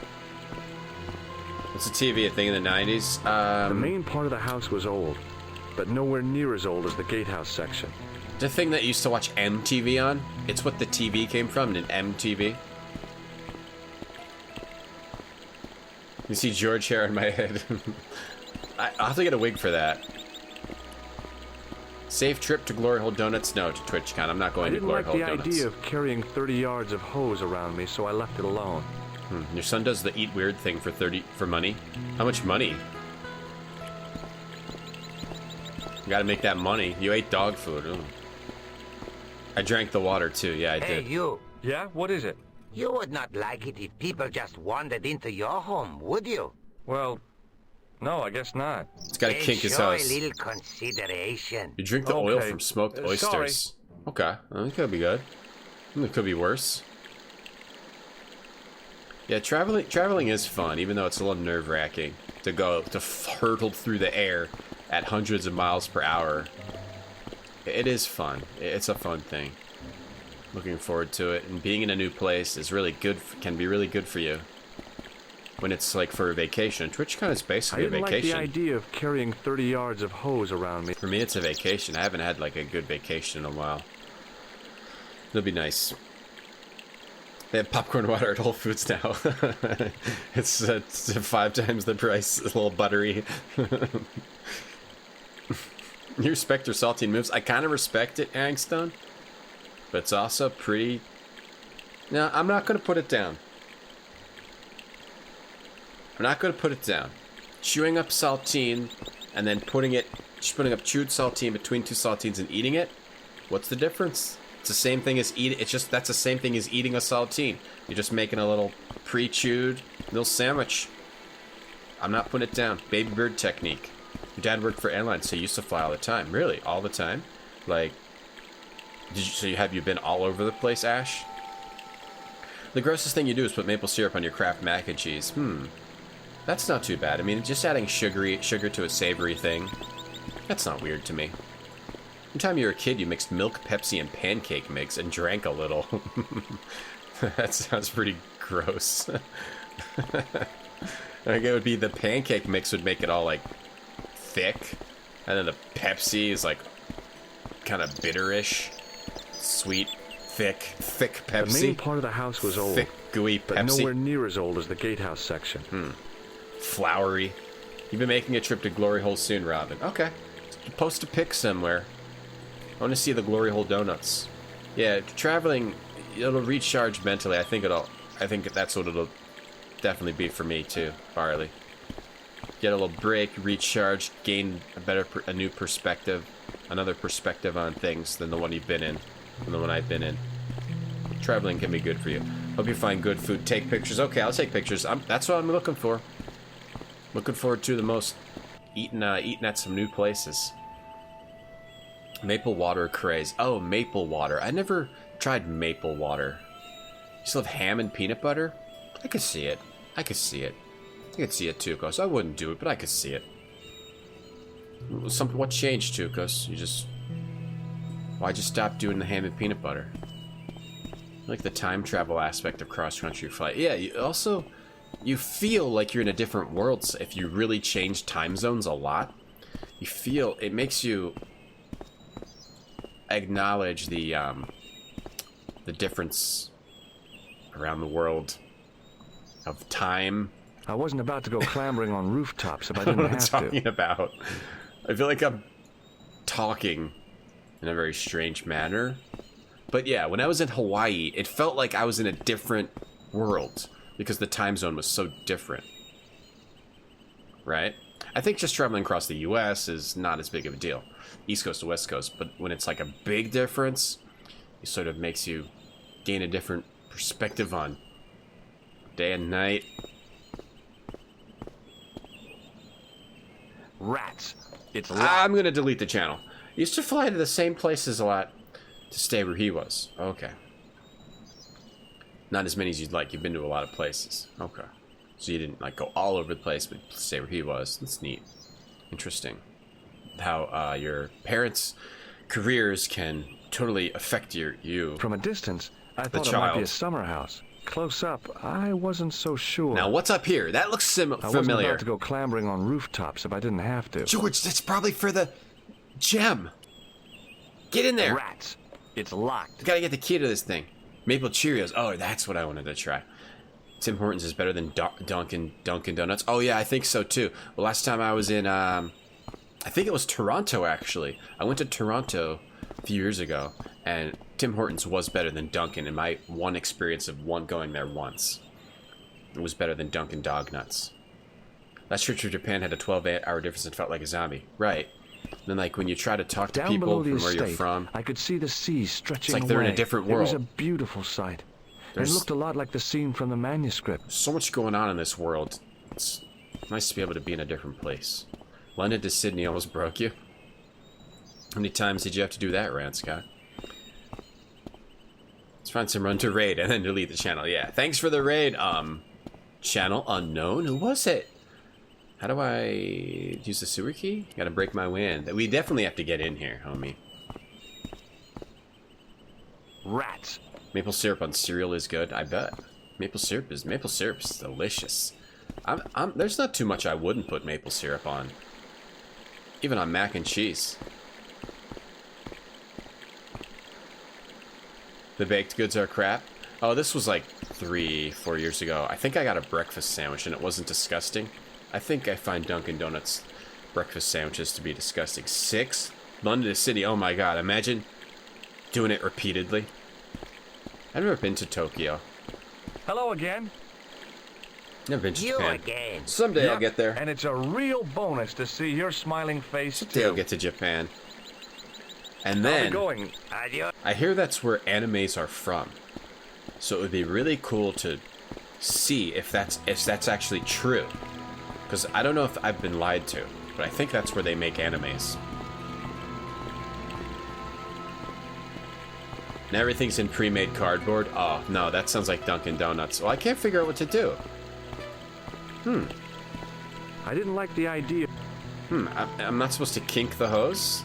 What's the TV, a thing in the 90s? The main part of the house was old, but nowhere near as old as the gatehouse section. The thing that used to watch MTV on? It's what the TV came from, an MTV. You see George hair on my head. I'll have to get a wig for that. Safe trip to Glory Hole Donuts? No, to TwitchCon. I'm not going to Glory Hole Donuts. I didn't like the idea of carrying 30 yards of hose around me, so I left it alone. Your son does the eat weird thing for money. How much money? You gotta make that money. You ate dog food. Ooh. I drank the water too. Yeah, I did. Hey, you. Yeah? What is it? You would not like it if people just wandered into your home, would you? Well, no, I guess not. It's gotta kink his Show house. a little consideration. You drink the oil from smoked oysters. Sorry. Okay, well, it could be good. It could be worse. Yeah, traveling is fun, even though it's a little nerve-wracking to hurtle through the air at hundreds of miles per hour. It is fun. It's a fun thing. Looking forward to it, and being in a new place is really good. Can be really good for you when it's like for a vacation. TwitchCon is basically a vacation. I didn't like the idea of carrying 30 yards of hose around me. For me, it's a vacation. I haven't had like a good vacation in a while. It'll be nice. They have popcorn water at Whole Foods now. It's 5 times the price. It's a little buttery. You respect your saltine moves. I kind of respect it, Angstone. But it's also pretty... No, I'm not going to put it down. I'm not going to put it down. Chewing up saltine and then putting up chewed saltine between 2 saltines and eating it. What's the difference? It's the same thing as eating. That's the same thing as eating a saltine. You're just making a little pre-chewed little sandwich. I'm not putting it down. Baby bird technique. Your dad worked for airlines, so he used to fly all the time. Really, all the time. Like, have you been all over the place, Ash? The grossest thing you do is put maple syrup on your Kraft mac and cheese. That's not too bad. I mean, just adding sugar to a savory thing. That's not weird to me. One time you were a kid, you mixed milk, Pepsi, and pancake mix and drank a little. That sounds pretty gross. Like it would be the pancake mix would make it all like thick, and then the Pepsi is like kind of bitterish, sweet, thick Pepsi. The main part of the house was old, thick, gooey Pepsi, but nowhere near as old as the gatehouse section. Flowery. You've been making a trip to Glory Hole soon, Robin. Okay, post a pic somewhere. I want to see the Glory Hole Donuts. Yeah, traveling, it'll recharge mentally. I think that's what it'll definitely be for me too, Farley. Get a little break, recharge, gain a new perspective, another perspective on things than the one you've been in, than the one I've been in. Traveling can be good for you. Hope you find good food. Take pictures. Okay, I'll take pictures. That's what I'm looking for. Looking forward to the most. Eating at some new places. Maple water craze. Oh, maple water. I never tried maple water. You still have ham and peanut butter? I could see it. I could see it Tukos. I wouldn't do it, but I could see it. What changed, Tukos? Why'd you stop doing the ham and peanut butter? I like the time travel aspect of cross-country flight. Yeah, you feel like you're in a different world if you really change time zones a lot. You feel, it makes you acknowledge the difference around the world of time. I wasn't about to go clambering on rooftops if I didn't have to. What I'm talking about. I feel like I'm talking in a very strange manner. But yeah, when I was in Hawaii, it felt like I was in a different world because the time zone was so different. Right? I think just traveling across the US is not as big of a deal. East Coast to West Coast. But when it's like a big difference, it sort of makes you gain a different perspective on day and night. Rats. It's I'm going to delete the channel. Used to fly to the same places a lot to stay where he was. Okay. Not as many as you'd like. You've been to a lot of places. Okay. So you didn't like go all over the place, but stay where he was. That's neat. Interesting. How your parents' careers can totally affect you. From a distance, I thought it might be a summer house. Close up, I wasn't so sure. Now, what's up here? That looks familiar. I wasn't about to go clambering on rooftops if I didn't have to. George, that's probably for the gem. Get in there. Rats. It's locked. You gotta get the key to this thing. Maple Cheerios. Oh, that's what I wanted to try. Tim Hortons is better than Dunkin' Donuts. Oh, yeah, I think so, too. Well, last time I was in I think it was Toronto, actually. I went to Toronto a few years ago, and Tim Hortons was better than Dunkin' in my one experience of going there once. It was better than Dunkin' Dog Nuts. That trip to Japan had a 12-hour difference and felt like a zombie. Right. And then, like, when you try to talk to Down people below from the where you're estate, from, I could see the sea stretching it's like they're in a away. different It was a world. beautiful sight. There's It looked a lot like the scene from the manuscript. so much going on in this world. It's nice to be able to be in a different place. London to Sydney almost broke you. How many times did you have to do that, Rand Scott? Let's find some run to raid and then delete the channel. Yeah, thanks for the raid. Channel unknown? Who was it? How do I use the sewer key? Gotta break my wind. We definitely have to get in here, homie. Rats. Maple syrup on cereal is good, I bet. Maple syrup's delicious. There's not too much I wouldn't put maple syrup on. Even on mac and cheese. The baked goods are crap. Oh, this was like 3-4 years ago. I think I got a breakfast sandwich and it wasn't disgusting. I think I find Dunkin' Donuts breakfast sandwiches to be disgusting. 6? London to Sydney. Oh my god, imagine doing it repeatedly. I've never been to Tokyo. Hello again. Never been to You Japan. again. Someday I'll get there. And it's a real bonus to see your smiling face, Someday I'll too. get to Japan. And I'll be then, going. Adios. I hear that's where animes are from. So it would be really cool to see if that's actually true. Because I don't know if I've been lied to, but I think that's where they make animes. And everything's in pre-made cardboard. Oh, no, that sounds like Dunkin' Donuts. Well, I can't figure out what to do. I didn't like the idea. I'm not supposed to kink the hose?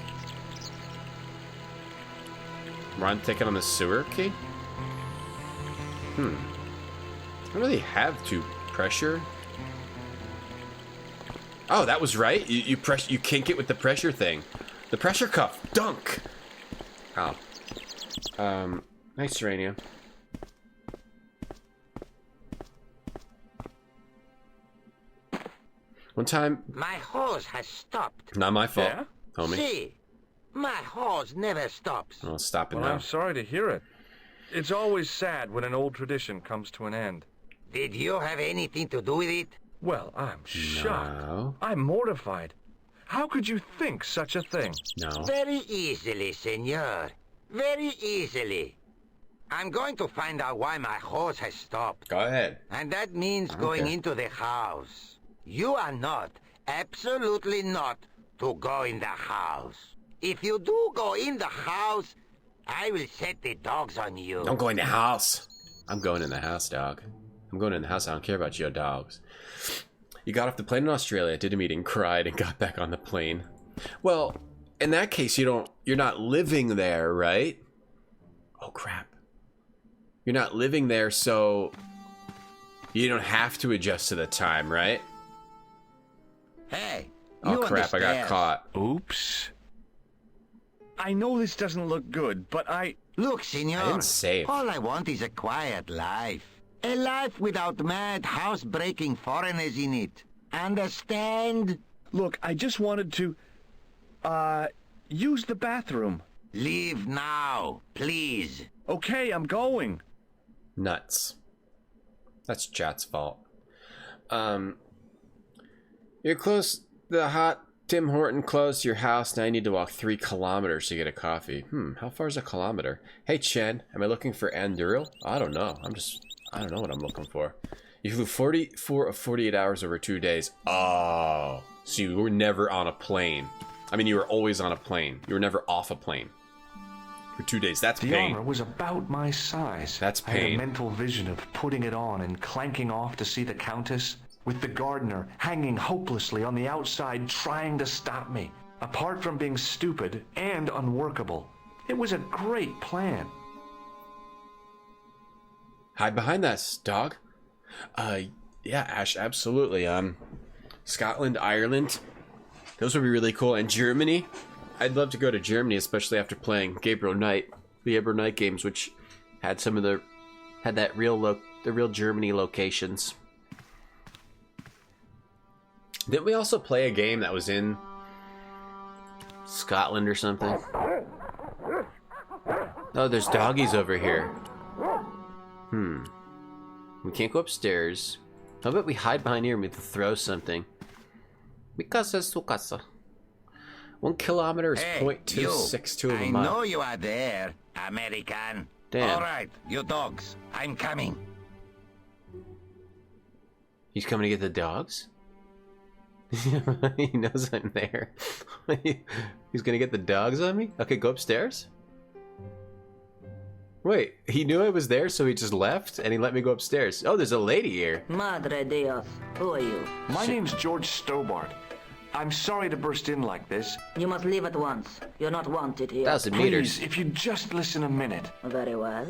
Run ticket on the sewer key? I don't really have to pressure. Oh, that was right. You kink it with the pressure thing. The pressure cuff. Dunk. Oh. Nice uranium. One time, My hose has stopped. not my fault, Yeah? homie. See, my hose never stops. Well, stop it Well, now. I'm sorry to hear it. It's always sad when an old tradition comes to an end. Did you have anything to do with it? Well, I'm shocked. No. I'm mortified. How could you think such a thing? No. Very easily, senor. Very easily. I'm going to find out why my hose has stopped. Go ahead. And that means going Okay. into the house. You are not, absolutely not, to go in the house. If you do go in the house, I will set the dogs on you. Don't go in the house. I'm going in the house, dog. I'm going in the house. I don't care about your dogs. You got off the plane in Australia, did a meeting, cried, and got back on the plane. Well, in that case, you're not living there, right? Oh crap. You're not living there, so you don't have to adjust to the time, right? Hey, Oh you crap, I got understand. caught. Oops. I know this doesn't look good, but Look, senor. I didn't save. All I want is a quiet life. A life without mad, house-breaking foreigners in it. Understand? Look, I just wanted to, use the bathroom. Leave now, please. Okay, I'm going. Nuts. That's Chat's fault. You're close. The hot Tim Horton close to your house. Now you need to walk 3 kilometers to get a coffee. How far is a kilometer? Hey, Chen, am I looking for Anduril? I don't know. I don't know what I'm looking for. You flew 44 of 48 hours over 2 days. Oh, so you were never on a plane. I mean, you were always on a plane. You were never off a plane. For 2 days. That's The pain. armor was about my size. That's I had pain. a mental vision of putting it on and clanking off to see the Countess, with the gardener hanging hopelessly on the outside trying to stop me. Apart from being stupid and unworkable, it was a great plan. Hide behind that, dog. Yeah, Ash, absolutely. Scotland, Ireland, those would be really cool. And Germany, I'd love to go to Germany, especially after playing the Gabriel Knight games, which had the real Germany locations. Didn't we also play a game that was in Scotland or something. Oh, there's doggies over here. We can't go upstairs. How about we hide behind here and we have to throw something? Mikasa Sukasa. 1 kilometer is 0.262 of a I mile. know you are there, American. Damn. All right, you dogs, I'm coming. He's coming to get the dogs? He knows I'm there. He's gonna get the dogs on me? Okay, go upstairs? Wait, he knew I was there, so he just left and he let me go upstairs. Oh, there's a lady here. Madre Dios, who are you? My name's George Stobart. I'm sorry to burst in like this. You must leave at once. You're not wanted here. 1,000 meters. Please, if you just listen a minute. Very well.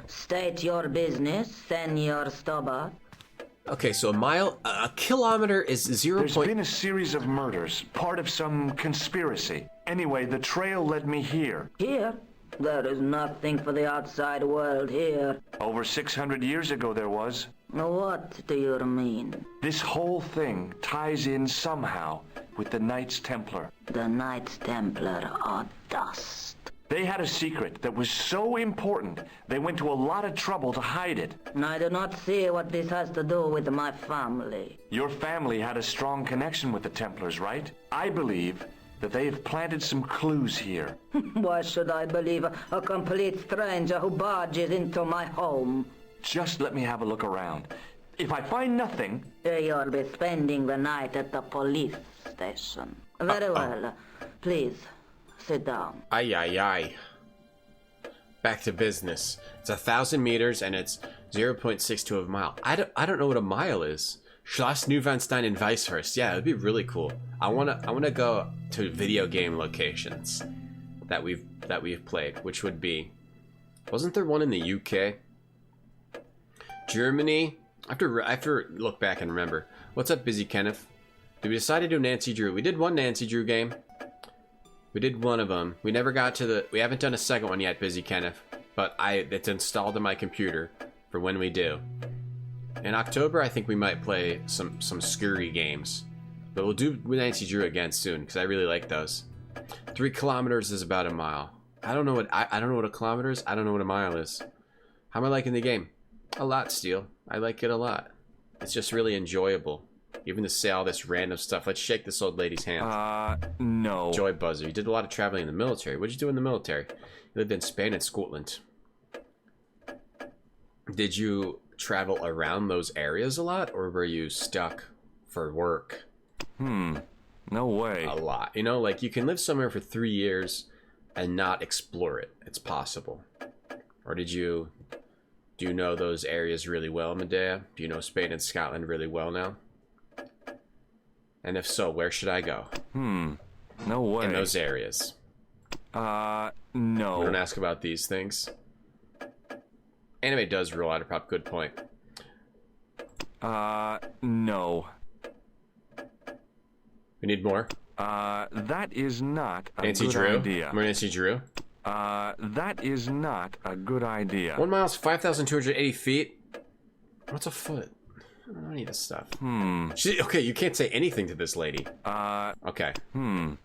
State your business, Senor Stobart. Okay, so a kilometer is 0. There's been a series of murders, part of some conspiracy. Anyway, the trail led me here. Here? There is nothing for the outside world here. Over 600 years ago there was. What do you mean? This whole thing ties in somehow with the Knights Templar. The Knights Templar are dust. They had a secret that was so important, they went to a lot of trouble to hide it. I do not see what this has to do with my family. Your family had a strong connection with the Templars, right? I believe that they have planted some clues here. Why should I believe a complete stranger who barges into my home? Just let me have a look around. If I find nothing... You'll be spending the night at the police station. Very well. Please, sit down. Aye, aye, aye. Back to business. It's 1,000 meters and it's 0.62 of a mile. I don't know what a mile is. Schloss Neuschwanstein and Weisshurst. Yeah, it'd be really cool. I wanna go to video game locations that we've played, which would be, wasn't there one in the UK? Germany. I have to look back and remember. What's up, Busy Kenneth? Did we decide to do Nancy Drew? We did one Nancy Drew game. We did one of them. We never got to the... We haven't done a second one yet, Busy Kenneth. But it's installed in my computer for when we do. In October, I think we might play some scurry games. But we'll do Nancy Drew again soon, because I really like those. 3 kilometers is about a mile. I don't know what I don't know what a kilometer is. I don't know what a mile is. How am I liking the game? A lot, Steel. I like it a lot. It's just really enjoyable. Even to say all this random stuff. Let's shake this old lady's hand. No. Joy Buzzer. You did a lot of traveling in the military. What'd you do in the military? You lived in Spain and Scotland. Did you travel around those areas a lot? Or were you stuck for work? No way. A lot. You know, like you can live somewhere for 3 years and not explore it. It's possible. Or do you know those areas really well, Medea? Do you know Spain and Scotland really well now? And if so, where should I go? No way. In those areas. No. Don't ask about these things. Anime does rule out a prop. Good point. No. We need more. That is not a Nancy good Drew? idea. More Nancy Drew? That is not a good idea. 1 mile is 5,280 feet. What's a foot? I don't need this stuff. Okay, you can't say anything to this lady. Okay. You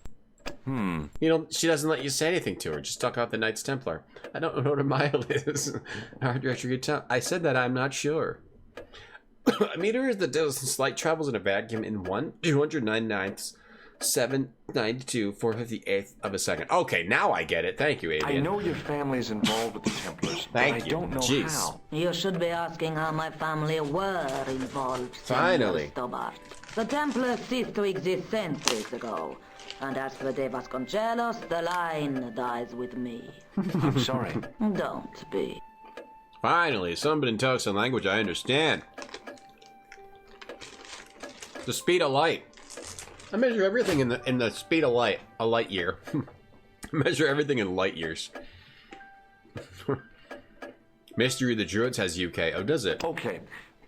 know, she doesn't let you say anything to her. Just talk about the Knights Templar. I don't know what a mile is. RetrogradeTom. I said that I'm not sure. A meter is the distance light travels in a vacuum in 1/299th, 792 458th of a second. Okay, now I get it. Thank you, Avian. I know your family is involved with the Templars, but I don't know how. You should be asking how my family were involved. Finally. Stobart. The Templars ceased to exist centuries ago. And as for De Vasconcelos, the line dies with me. I'm sorry. Don't be. Finally, somebody talks a language I understand. The speed of light. I measure everything in the speed of light. A light year. I measure everything in light years. Mystery of the Druids has UK. Oh, does it? Okay.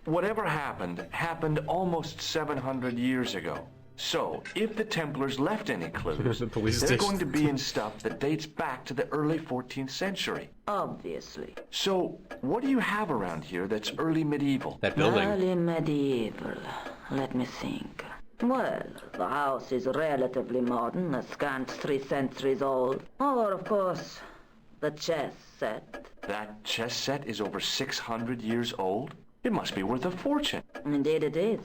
Whatever happened almost 700 years ago. So, if the Templars left any clues, The police they're station. going to be in stuff that dates back to the early 14th century. Obviously. So, what do you have around here that's early medieval? That building. Early medieval. Let me think. Well, the house is relatively modern, a scant 3 centuries old. Or, of course, the chess set. That chess set is over 600 years old? It must be worth a fortune. Indeed it is.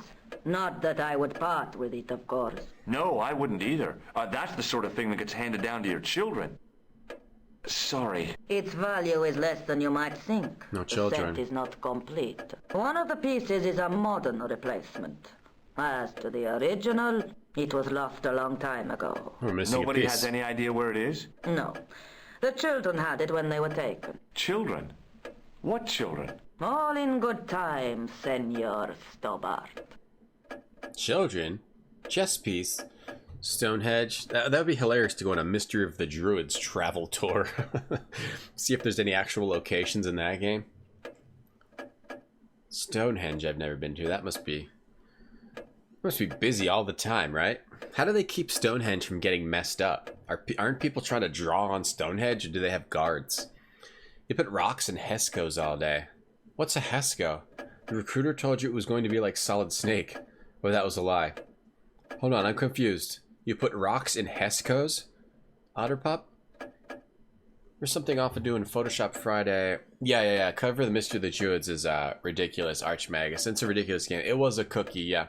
Not that I would part with it, of course. No, I wouldn't either. That's the sort of thing that gets handed down to your children. Sorry. Its value is less than you might think. No children. The set is not complete. One of the pieces is a modern replacement. As to the original, it was lost a long time ago. We're missing Nobody a piece. has any idea where it is? No. The children had it when they were taken. Children? What children? All in good time, Senor Stobart. Children? Chess piece? Stonehenge? That would be hilarious to go on a Mystery of the Druids travel tour. See if there's any actual locations in that game. Stonehenge I've never been to. That must be busy all the time, right? How do they keep Stonehenge from getting messed up? Aren't people trying to draw on Stonehenge, or do they have guards? You put rocks and Heskos all day. What's a Hesko? The recruiter told you it was going to be like Solid Snake. Well, that was a lie. Hold on, I'm confused. You put rocks in Heskos? Otterpup? There's something off of doing Photoshop Friday. Yeah. Cover the Mystery of the Druids is ridiculous, Archmagus. It's a ridiculous game. It was a cookie, yeah.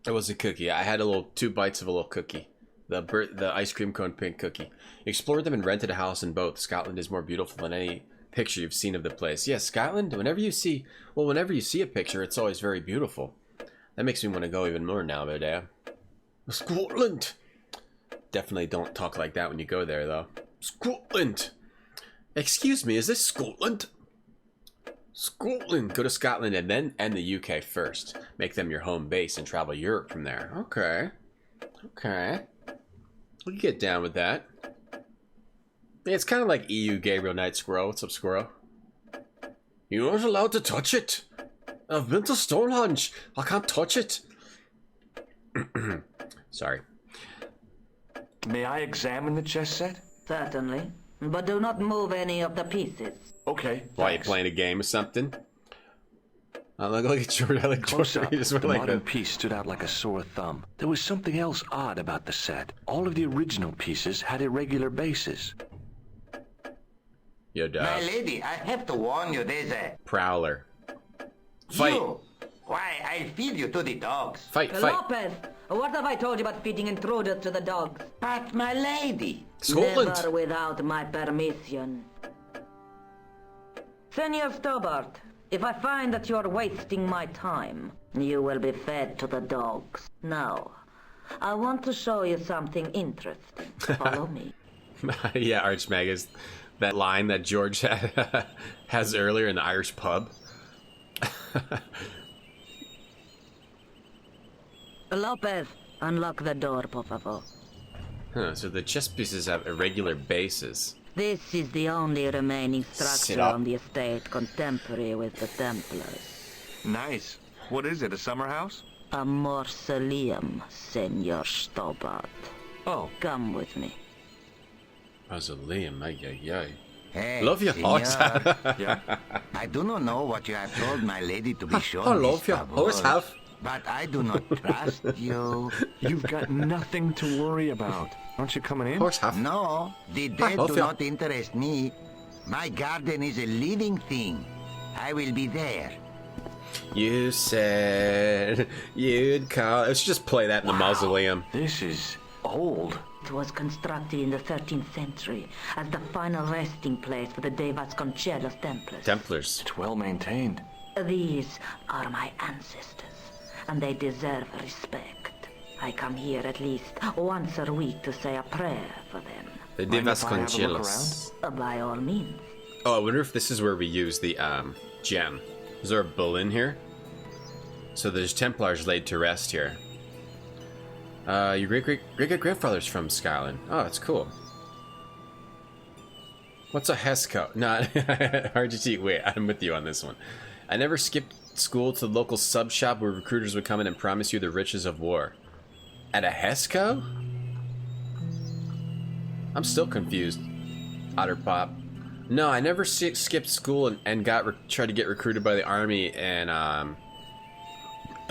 It was a cookie. I had 2 bites of a little cookie. The ice cream cone pink cookie. Explored them and rented a house in both. Scotland is more beautiful than any picture you've seen of the place. Yeah, Scotland, whenever you see a picture, it's always very beautiful. That makes me want to go even more now, but Scotland! Definitely don't talk like that when you go there, though. Scotland! Excuse me, is this Scotland? Scotland! Go to Scotland and then the UK first. Make them your home base and travel Europe from there. Okay. We can get down with that. Yeah, it's kind of like EU Gabriel Knight Squirrel. What's up, Squirrel? You aren't allowed to touch it. I've been to Stonehenge. I can't touch it. Sorry. May I examine the chess set? Certainly. But do not move any of the pieces. Okay. Why, are you playing a game or something? Look at Jordan. I like Close Jordan. up, He just the went like modern that. piece stood out like a sore thumb. There was something else odd about the set. All of the original pieces had irregular bases. Yo, My dog. lady, I have to warn you, there's a... Prowler. Fight. You! Why, I'll feed you to the dogs. Fight. Lopez, what have I told you about feeding intruders to the dogs? But, my lady... Scotland. Never without my permission. Senor Stobart, if I find that you're wasting my time, you will be fed to the dogs. Now, I want to show you something interesting. Follow me. Yeah, Archmagus. That line that George has earlier in the Irish pub. Lopez, unlock the door, por favor. Huh, so the chess pieces have irregular bases. This is the only remaining Sit structure up. on the estate contemporary with the Templars. Nice. What is it, a summer house? A mausoleum, Senor Stobart. Oh. Come with me. Mausoleum, ay. Hey, Love your horse. senor. Yeah. I do not know what you have told my lady to be sure. I love your horse, have. But I do not trust you. You've got nothing to worry about. Aren't you coming in? Horse have. No, the dead love do you. not interest me. My garden is a living thing. I will be there. You said you'd call. Let's just play that in the mausoleum. This is old. It was constructed in the 13th century as the final resting place for the De Vasconcelos Templars. Templars. It's well maintained. These are my ancestors, and they deserve respect. I come here at least once a week to say a prayer for them. The De Mind if I have a look Vasconcelos. By all means. Oh, I wonder if this is where we use the gem. Is there a bull in here? So there's Templars laid to rest here. Your great-great-grandfather's from Scotland. Oh, that's cool. What's a Hesco? No, RGT, wait, I'm with you on this one. I never skipped school to the local sub shop where recruiters would come in and promise you the riches of war. At a Hesco? I'm still confused. Otterpop. No, I never skipped school and tried to get recruited by the army and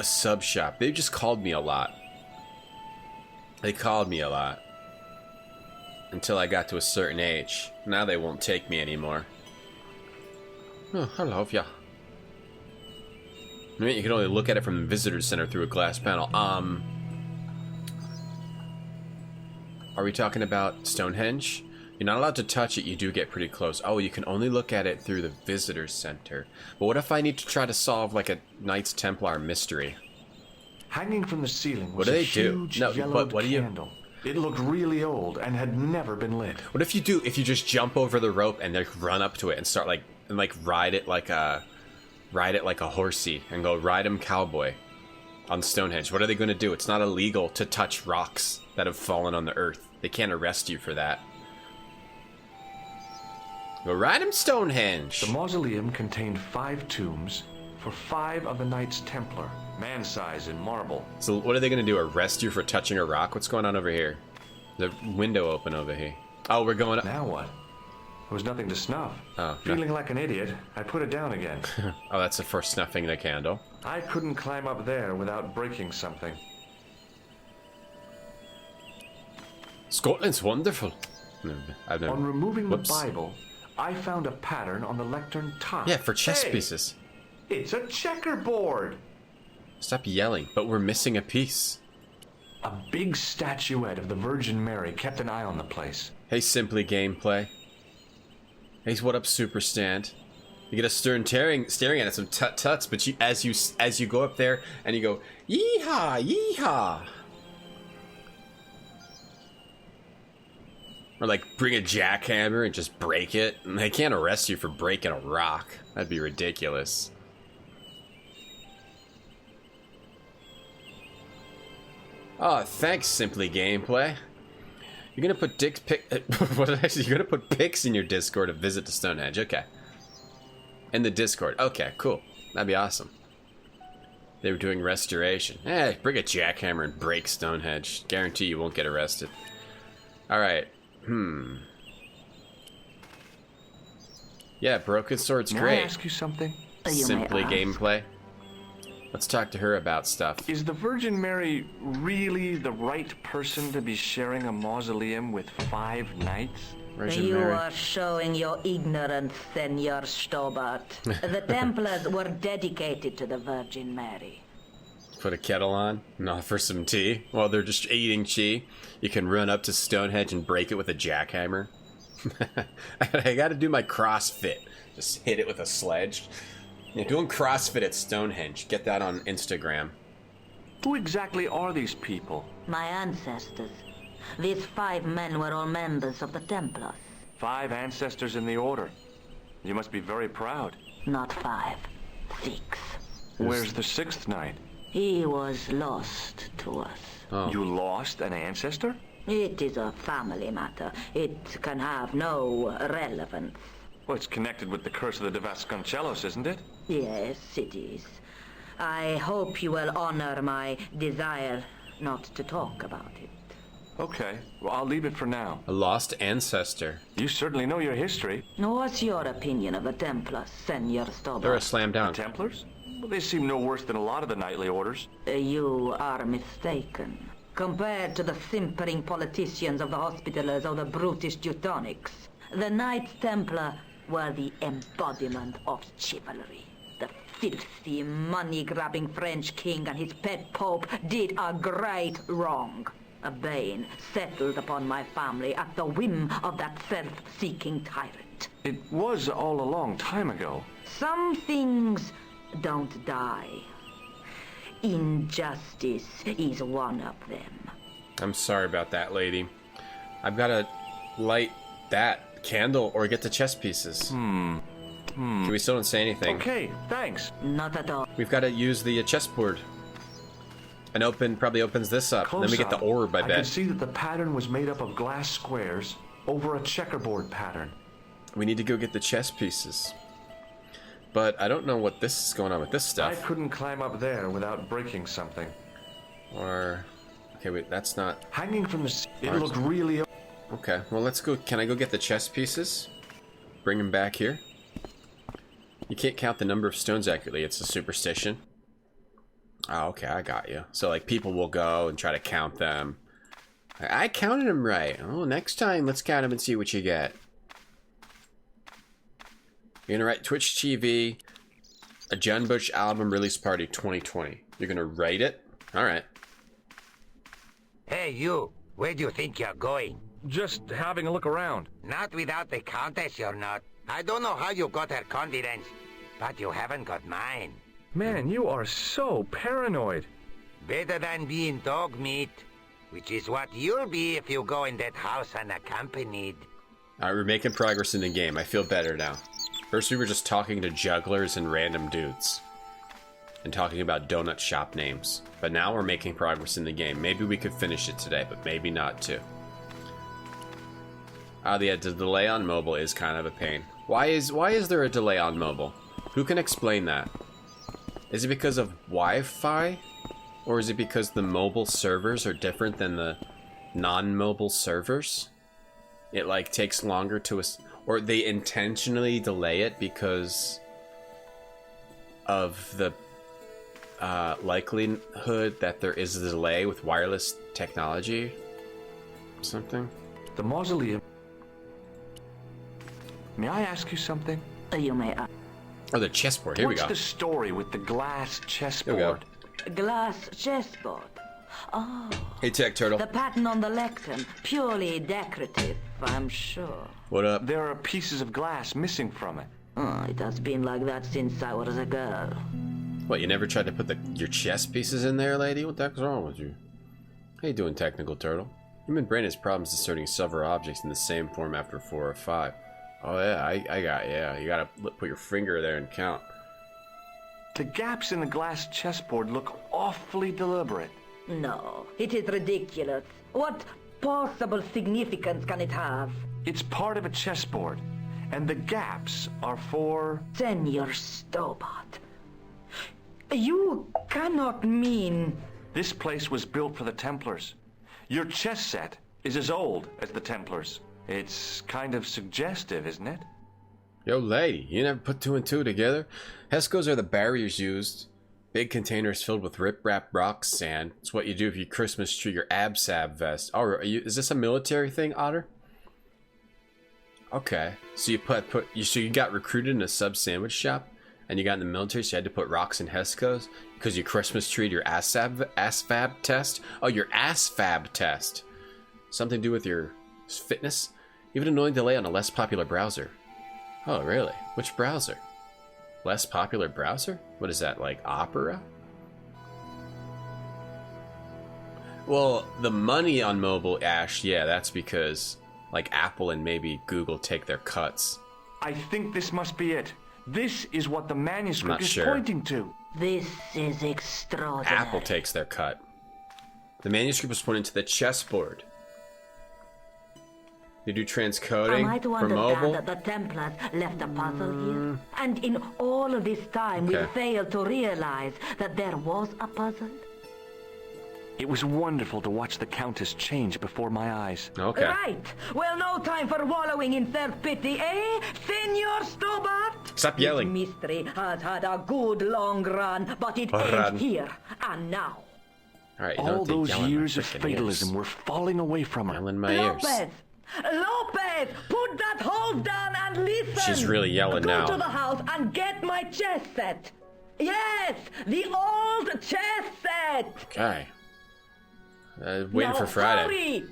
a sub shop. They just called me a lot. They called me a lot. Until I got to a certain age. Now they won't take me anymore. Oh, hello, yeah. I mean, you can only look at it from the visitor center through a glass panel. Are we talking about Stonehenge? You're not allowed to touch it, you do get pretty close. Oh, you can only look at it through the visitor center. But what if I need to try to solve like a Knights Templar mystery? Hanging from the ceiling was what do they huge do? yellowed candle. It looked really old and had never been lit. What if you just jump over the rope and like run up to it and start ride it like a horsey and go ride 'em cowboy on Stonehenge? What are they going to do? It's not illegal to touch rocks that have fallen on the earth. They can't arrest you for that. Go ride 'em Stonehenge. The mausoleum contained 5 tombs for 5 of the Knights Templar, man-size in marble. So what are they going to do? Arrest you for touching a rock? What's going on over here? The window open over here. Oh, we're going up. Now what? There was nothing to snuff. Oh, Feeling like an idiot, I put it down again. Oh, that's the first snuffing the candle. I couldn't climb up there without breaking something. Scotland's wonderful. On removing the Bible, I found a pattern on the lectern top. Yeah, for chess pieces. It's a checkerboard! Stop yelling, but we're missing a piece. A big statuette of the Virgin Mary kept an eye on the place. Hey, Simply Gameplay. Hey, what up, Super Stand? You get a stern staring at some tut-tuts, but as you go up there and you go, yeehaw, yeehaw. Or like bring a jackhammer and just break it. And they can't arrest you for breaking a rock. That'd be ridiculous. Oh, thanks, Simply Gameplay. You're gonna put you're gonna put pics in your Discord of Visit to Stonehenge. Okay. In the Discord. Okay, cool. That'd be awesome. They were doing restoration. Hey, bring a jackhammer and break Stonehenge. Guarantee you won't get arrested. Alright. Yeah, Broken Sword's great. May I ask you something? Simply Gameplay. Let's talk to her about stuff. Is the Virgin Mary really the right person to be sharing a mausoleum with 5 knights? You are showing your ignorance, Senor Stobart. The Templars were dedicated to the Virgin Mary. Put a kettle on and offer some tea while they're just eating tea. You can run up to Stonehenge and break it with a jackhammer. I gotta do my CrossFit. Just hit it with a sledge. Yeah, doing CrossFit at Stonehenge. Get that on Instagram. Who exactly are these people? My ancestors. These 5 men were all members of the Templars. 5 ancestors in the order. You must be very proud. Not 5. 6. Where's the 6th knight? He was lost to us. Oh. You lost an ancestor? It is a family matter. It can have no relevance. Well, it's connected with the curse of the Vasconcelos, isn't it? Yes, it is. I hope you will honor my desire not to talk about it. Okay, well, I'll leave it for now. A lost ancestor. You certainly know your history. What's your opinion of the Templars, Senor Stobart? They're a slam down. The Templars? Well, they seem no worse than a lot of the knightly orders. You are mistaken. Compared to the simpering politicians of the Hospitallers or the brutish Teutonics, the Knights Templar were the embodiment of chivalry. The filthy, money-grabbing French king and his pet pope did a great wrong. A bane settled upon my family at the whim of that self-seeking tyrant. It was all a long time ago. Some things don't die. Injustice is one of them. I'm sorry about that, lady. I've got to light that candle or get the chess pieces. We still don't say anything. Okay, thanks. Not at all. We've got to use the chessboard. And probably opens this up. Then we get the orb, I bet. I could see that the pattern was made up of glass squares over a checkerboard pattern. We need to go get the chess pieces. But I don't know what this is going on with this stuff. I couldn't climb up there without breaking something. Or... Okay, wait, that's not... Hanging from the... It looked really... Okay, well, let's go... Can I go get the chess pieces? Bring them back here? You can't count the number of stones accurately. It's a superstition. Oh, okay, I got you. So, like, people will go and try to count them. I counted them right. Oh, next time, let's count them and see what you get. You're gonna write Twitch TV, a John Bush album release party 2020. You're gonna write it? Alright. Hey, you. Where do you think you're going? Just having a look around. Not without the Countess, you're not. I don't know how you got her confidence, but you haven't got mine. Man, you are so paranoid. Better than being dog meat, which is what you'll be if you go in that house unaccompanied. Alright, we're making progress in the game. I feel better now. First we were just talking to jugglers and random dudes. And talking about donut shop names. But now we're making progress in the game. Maybe we could finish it today, but maybe not too. Oh yeah, the delay on mobile is kind of a pain. Why is there a delay on mobile? Who can explain that? Is it because of Wi-Fi? Or is it because the mobile servers are different than the non-mobile servers? It like takes longer to or they intentionally delay it because of the likelihood that there is a delay with wireless technology? Something? The mausoleum. May I ask you something? You may. Oh, the chessboard. Here we go. What's the story with the glass chessboard? Glass chessboard. Oh. Hey, Tech Turtle. The pattern on the lectern, purely decorative, I'm sure. What up? There are pieces of glass missing from it. Oh, it has been like that since I was a girl. What, you never tried to put your chess pieces in there, lady? What the heck's wrong with you? How you doing, Technical Turtle? Human brain has problems inserting several objects in the same form after 4 or 5. Oh yeah, I got, yeah. You gotta put your finger there and count. The gaps in the glass chessboard look awfully deliberate. No, it is ridiculous. What possible significance can it have? It's part of a chessboard, and the gaps are for... Senor Stobart. You cannot mean... This place was built for the Templars. Your chess set is as old as the Templars. It's kind of suggestive, isn't it? Yo, lady, you never put 2 and 2 together? Hescos are the barriers used. Big containers filled with rip-rap rock sand. It's what you do if you Christmas tree your absab vest. Oh, is this a military thing, Otter? Okay. So you got recruited in a sub sandwich shop, and you got in the military, so you had to put rocks in Hescos because you Christmas treed your ASFAB test? Oh, your ASFAB test. Something to do with your fitness? Even annoying delay on a less popular browser. Oh, really? Which browser? Less popular browser? What is that, like Opera? Well, the money on mobile, Ash, yeah, that's because, like, Apple and maybe Google take their cuts. I think this must be it. This is what the manuscript is pointing to. This is extraordinary. Apple takes their cut. The manuscript was pointing to the chessboard. They do transcoding Am I to for understand mobile? that the Templars left a puzzle here? And in all of this time, we failed to realize that there was a puzzle? It was wonderful to watch the Countess change before my eyes. Okay. Right. Well, no time for wallowing in self-pity, eh, Senor Stobart? Stop yelling. This mystery has had a good long run, but it ends here and now. All right, All those years of fatalism were falling away from her. Yelling in my ears. Lopez, put that hose down and listen. She's really yelling now. Go to the house and get my chess set. Yes, the old chess set. Okay. Waiting for Friday.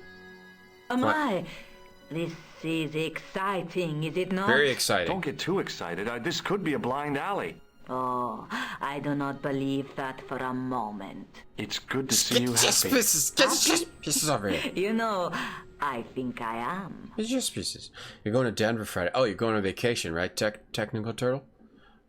Hurry. This is exciting, is it not? Very exciting. Don't get too excited. This could be a blind alley. Oh, I do not believe that for a moment. It's good to see you happy. Pieces over here. You know, I think I am. It's just pieces. You're going to Denver Friday. Oh, you're going on vacation, right, Technical Turtle?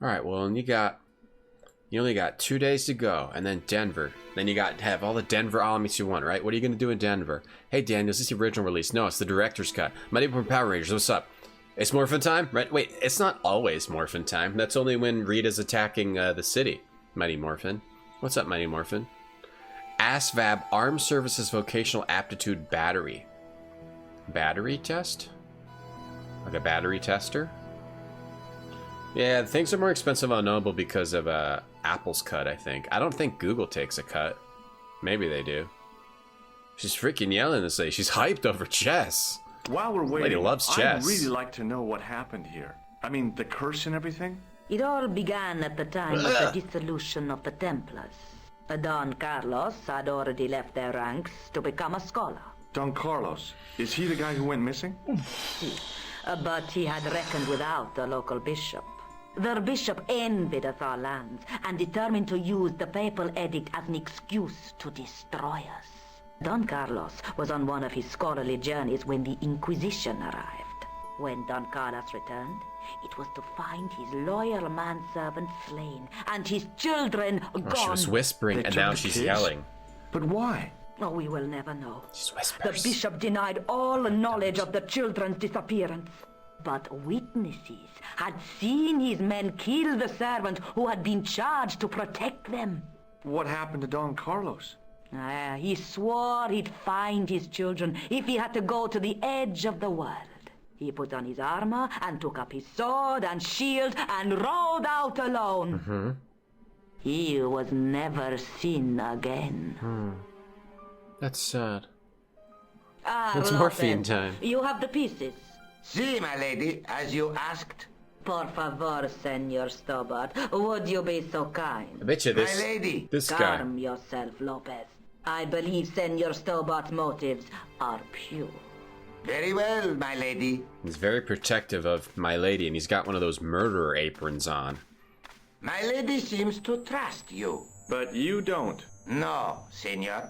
All right. Well, you only got 2 days to go, and then Denver. Then you got to have all the Denver elements you want, right? What are you going to do in Denver? Hey, Daniel, is this the original release? No, it's the director's cut. Mighty Morphin Power Rangers, what's up? It's Morphin time, right? Wait, it's not always Morphin time. That's only when Rita's attacking the city. Mighty Morphin. What's up, Mighty Morphin? ASVAB Armed Services Vocational Aptitude Battery. Battery test? Like a battery tester? Yeah, things are more expensive on Noble because of Apple's cut, I think. I don't think Google takes a cut. Maybe they do. She's freaking yelling to say she's hyped over chess. While we're waiting, Lady loves chess. I'd really like to know what happened here. I mean, the curse and everything? It all began at the time of the dissolution of the Templars. Don Carlos had already left their ranks to become a scholar. Don Carlos, is he the guy who went missing? But he had reckoned without the local bishop. Their bishop envied our lands and determined to use the papal edict as an excuse to destroy us. Don Carlos was on one of his scholarly journeys when the Inquisition arrived. When Don Carlos returned, it was to find his loyal manservant slain and his children gone. She was whispering and now she's yelling. But why? Oh, we will never know. She whispers. The bishop denied all knowledge of the children's disappearance. But witnesses had seen his men kill the servant who had been charged to protect them. What happened to Don Carlos? He swore he'd find his children if he had to go to the edge of the world. He put on his armor and took up his sword and shield and rode out alone. He was never seen again. That's sad. It's morphine time. You have the pieces. See, my lady, as you asked. Por favor, Senor Stobart, would you be so kind? I bet you this, My lady. this guy. Calm yourself, Lopez. I believe Senor Stobart's motives are pure. Very well, my lady. He's very protective of my lady, and he's got one of those murderer aprons on. My lady seems to trust you. But you don't. No, senor.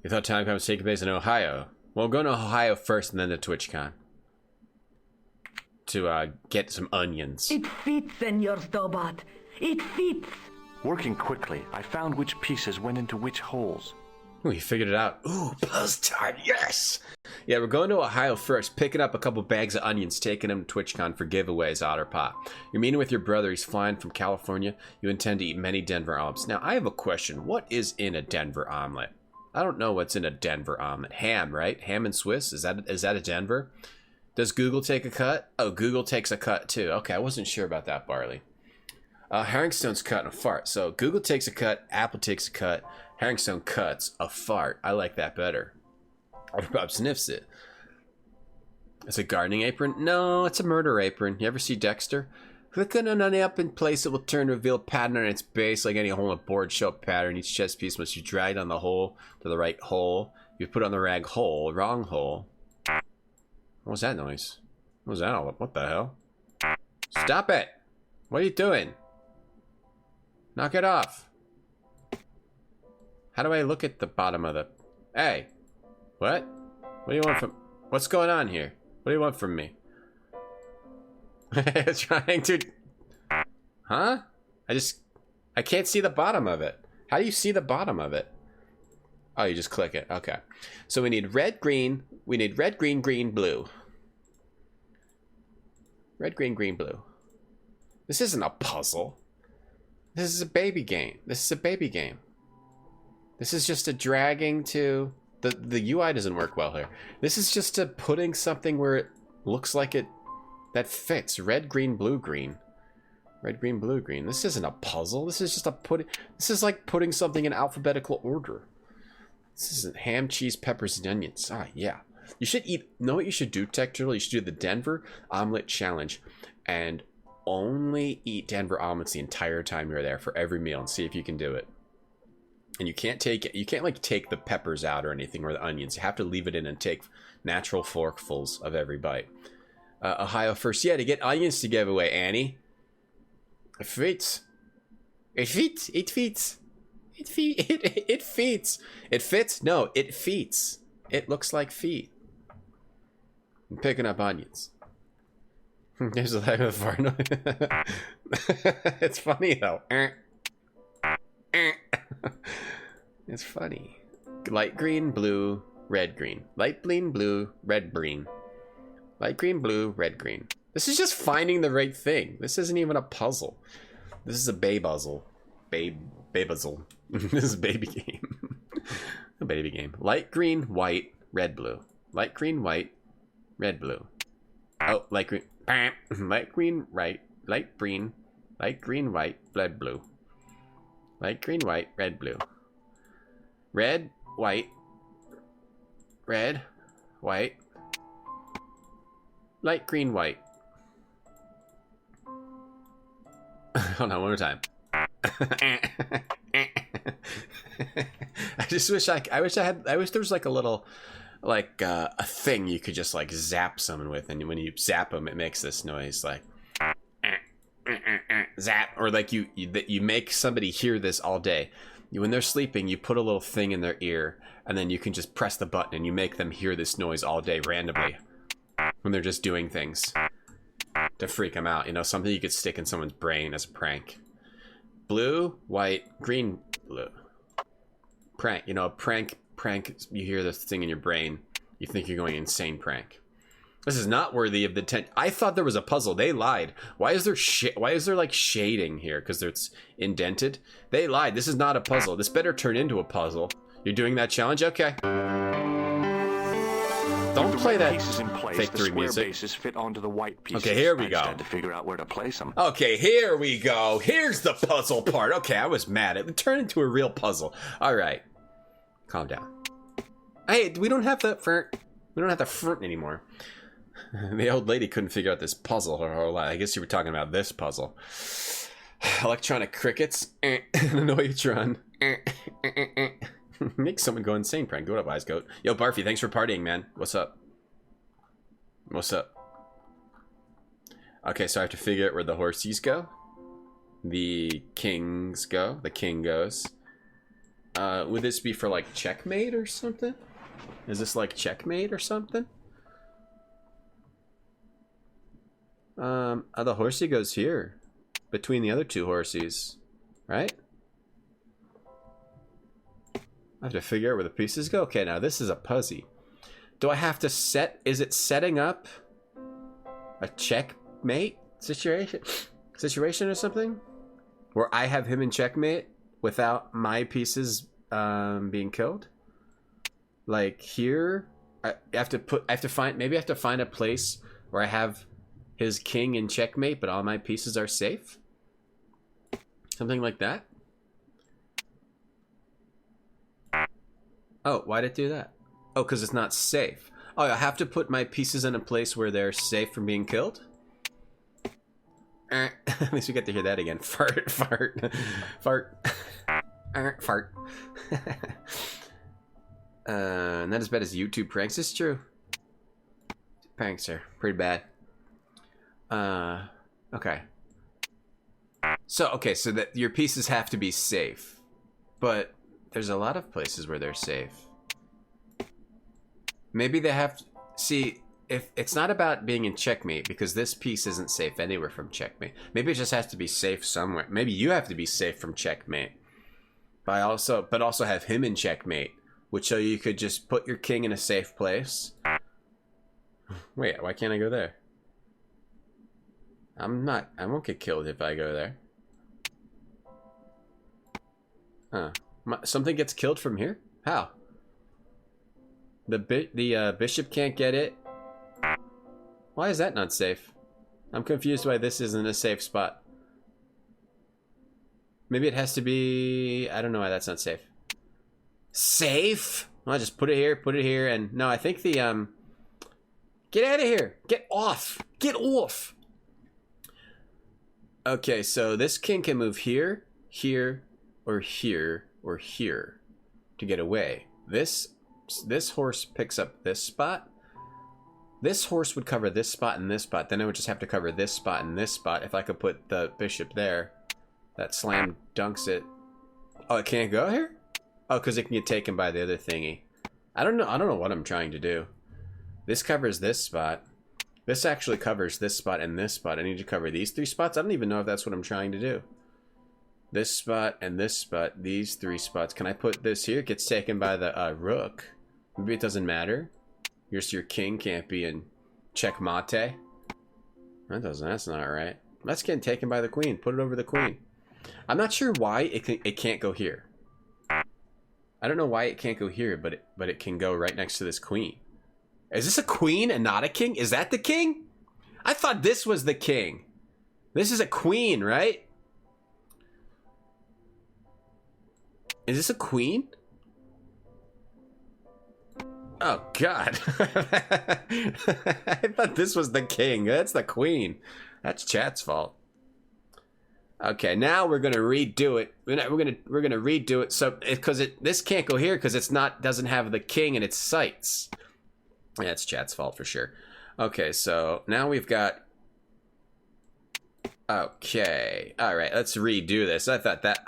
You thought TimeCon was taking place in Ohio? Well, go to Ohio first and then to TwitchCon. To get some onions. It fits, Senor Stobart. It fits. Working quickly, I found which pieces went into which holes. Ooh, he figured it out. Ooh, buzz time, yes! Yeah, we're going to Ohio first, picking up a couple bags of onions, taking them to TwitchCon for giveaways, Otterpot. You're meeting with your brother, he's flying from California. You intend to eat many Denver omelets. Now, I have a question. What is in a Denver omelet? I don't know what's in a Denver omelet. Ham, right? Ham and Swiss? Is that a Denver? Does Google take a cut? Oh, Google takes a cut too. Okay, I wasn't sure about that, Barley. Herringstone's cutting a fart. So Google takes a cut, Apple takes a cut, Herringstone cuts a fart. I like that better. Bob sniffs it. It's a gardening apron? No, it's a murder apron. You ever see Dexter? Click on an up in place, it will turn to reveal a pattern on its base. Like any hole in a board, show a pattern. Each chess piece must be dragged on the hole to the right hole. You put on the rag hole, wrong hole. What was that noise? What was that all? What the hell? Stop it! What are you doing? Knock it off. How do I look at the bottom of the... Hey! What? What do you want from... What's going on here? What do you want from me? Trying to... Huh? I can't see the bottom of it. How do you see the bottom of it? Oh, you just click it. Okay. So we need red, green. We need red, green, green, blue. Red, green, green, blue. This isn't a puzzle. This is a baby game. This is a baby game. This is just a dragging to... The UI doesn't work well here. This is just a putting something where it looks like it... That fits. Red, green, blue, green. Red, green, blue, green. This isn't a puzzle. This is just a putting... This is like putting something in alphabetical order. This isn't ham, cheese, peppers, and onions. Ah, yeah. You should eat... Know what you should do, Tech Turtle? You should do the Denver Omelet Challenge. And only eat Denver omelets the entire time you're there for every meal and see if you can do it. And you can't take it. You can't like take the peppers out or anything or the onions. You have to leave it in and take natural forkfuls of every bite. Ohio first. Yeah, to get onions to give away, Annie. It fits. It fits. It fits. It fits. It fits. It fits? No, it feets. It looks like feet. I'm picking up onions. There's a lack of fart noise. It's funny though. It's funny. Light green, blue, red, green. Light green, blue, red, green. Light green, blue, red, green. This is just finding the right thing. This isn't even a puzzle. This is a babe-puzzle. Babe-puzzle. This is a baby game. A baby game. Light green, white, red, blue. Light green, white, red, blue. Oh, light green. Light green, right. Light green, white, red, blue. Light green, white, red, blue. Red, white. Red, white. Light green, white. Hold on, one more time. I just wish I wish there was like a little, like a thing you could just like zap someone with, and when you zap them, it makes this noise like zap, or like you make somebody hear this all day. When they're sleeping, you put a little thing in their ear, and then you can just press the button, and you make them hear this noise all day randomly when they're just doing things to freak them out. You know, something you could stick in someone's brain as a prank. Blue, white, green, blue. Prank. You know, prank. You hear this thing in your brain, you think you're going insane prank. This is not worthy of the 10. I thought there was a puzzle. They lied. Why is there like shading here? Because it's indented. They lied. This is not a puzzle. This better turn into a puzzle. You're doing that challenge? Okay. Don't play that pieces in place, victory the music. bases fit onto the white pieces. Okay, here we I go. just had to figure out where to place them. Okay, here we go. Here's the puzzle part. Okay, I was mad. It turned into a real puzzle. All right. Calm down. Hey, we don't have the front anymore. The old lady couldn't figure out this puzzle her whole life. I guess you were talking about this puzzle. Electronic crickets. Annoytron. Make someone go insane, prank. Go up, Wise Goat. Yo, Barfy, thanks for partying, man. What's up? What's up? Okay, so I have to figure out where the horsies go. The kings go. The king goes. Would this be for, like, checkmate or something? Is this, like, checkmate or something? The horsey goes here. Between the other two horsies. Right? I have to figure out where the pieces go. Okay, now this is a puzzle. Do I have to set... Is it setting up a checkmate situation or something? Where I have him in checkmate without my pieces being killed? Like here, I have to find a place where I have his king in checkmate, but all my pieces are safe? Something like that? Oh, why'd it do that? Oh, because it's not safe. Oh, I have to put my pieces in a place where they're safe from being killed? At least we get to hear that again. Fart, fart, fart. Fart. Not as bad as YouTube pranks. It's true. Pranks are pretty bad. Okay. So that your pieces have to be safe. But there's a lot of places where they're safe. Maybe they have to... See, if it's not about being in checkmate, because this piece isn't safe anywhere from checkmate. Maybe it just has to be safe somewhere. Maybe you have to be safe from checkmate. But also have him in checkmate. Which so you could just put your king in a safe place. Wait, why can't I go there? I won't get killed if I go there. Huh. Something gets killed from here? How? The bishop can't get it? Why is that not safe? I'm confused why this isn't a safe spot. Maybe it has to be... I don't know why that's not safe. Safe? I'll just put it here, and... No, I think the, Get out of here! Get off! Get off! Okay, so this king can move here, here, or here, or here to get away. This horse picks up this spot. This horse would cover this spot and this spot. Then I would just have to cover this spot and this spot. If I could put the bishop there, that slam dunks it. Oh, it can't go here? Oh, because it can get taken by the other thingy. I don't know what I'm trying to do. This covers this spot. This actually covers this spot and this spot. I need to cover these three spots. I don't even know if that's what I'm trying to do. This spot and this spot. These three spots. Can I put this here? It gets taken by the rook. Maybe it doesn't matter. Your king can't be in checkmate. That's not right. That's getting taken by the queen. Put it over the queen. I'm not sure why it can't go here. I don't know why it can't go here, but it can go right next to this queen. Is this a queen and not a king? Is that the king? I thought this was the king. This is a queen, right? Is this a queen? Oh, God. I thought this was the king. That's the queen. That's chat's fault. Okay, now we're gonna redo it. We're gonna redo it. So because this can't go here because doesn't have the king in its sights. Yeah, it's chat's fault for sure. Okay, so now we've got. Okay, all right. Let's redo this. I thought that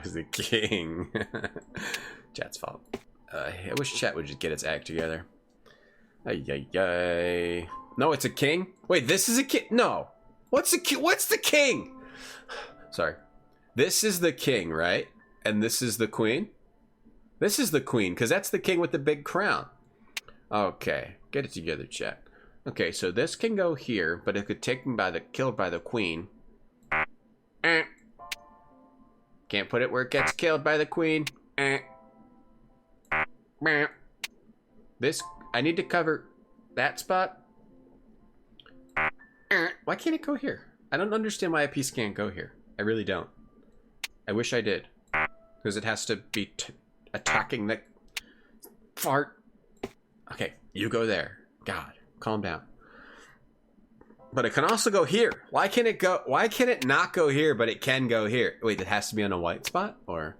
was the king. Chat's fault. I wish chat would just get its act together. Ay, ay, ay. No, it's a king. Wait, this is a king. No. What's the king? Sorry. This is the king, right? And this is the queen? This is the queen, because that's the king with the big crown. Okay. Get it together, chat. Okay, so this can go here, but it could take him killed by the queen. Can't put it where it gets killed by the queen. This, I need to cover that spot. Why can't it go here? I don't understand why a piece can't go here. I really don't. I wish I did. Because it has to be attacking the fart. Okay, you go there. God, calm down. But it can also go here. Why can't it not go here, but it can go here? Wait, it has to be on a white spot? Or...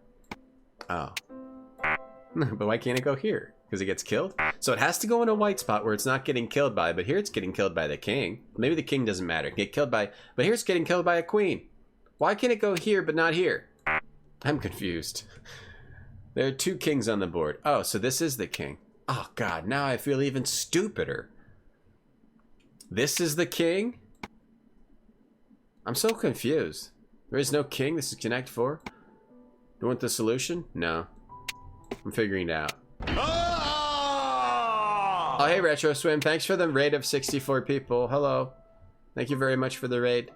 Oh. But why can't it go here? Because it gets killed? So it has to go in a white spot where it's not getting killed by, but here it's getting killed by the king. Maybe the king doesn't matter. Get killed by, but here it's getting killed by a queen. Why can't it go here but not here? I'm confused. There are two kings on the board. Oh, so this is the king. Oh God, now I feel even stupider. This is the king? I'm so confused. There is no king. This is Connect 4. You want the solution? No. I'm figuring it out. Oh, hey, Retro Swim. Thanks for the raid of 64 people. Hello. Thank you very much for the raid.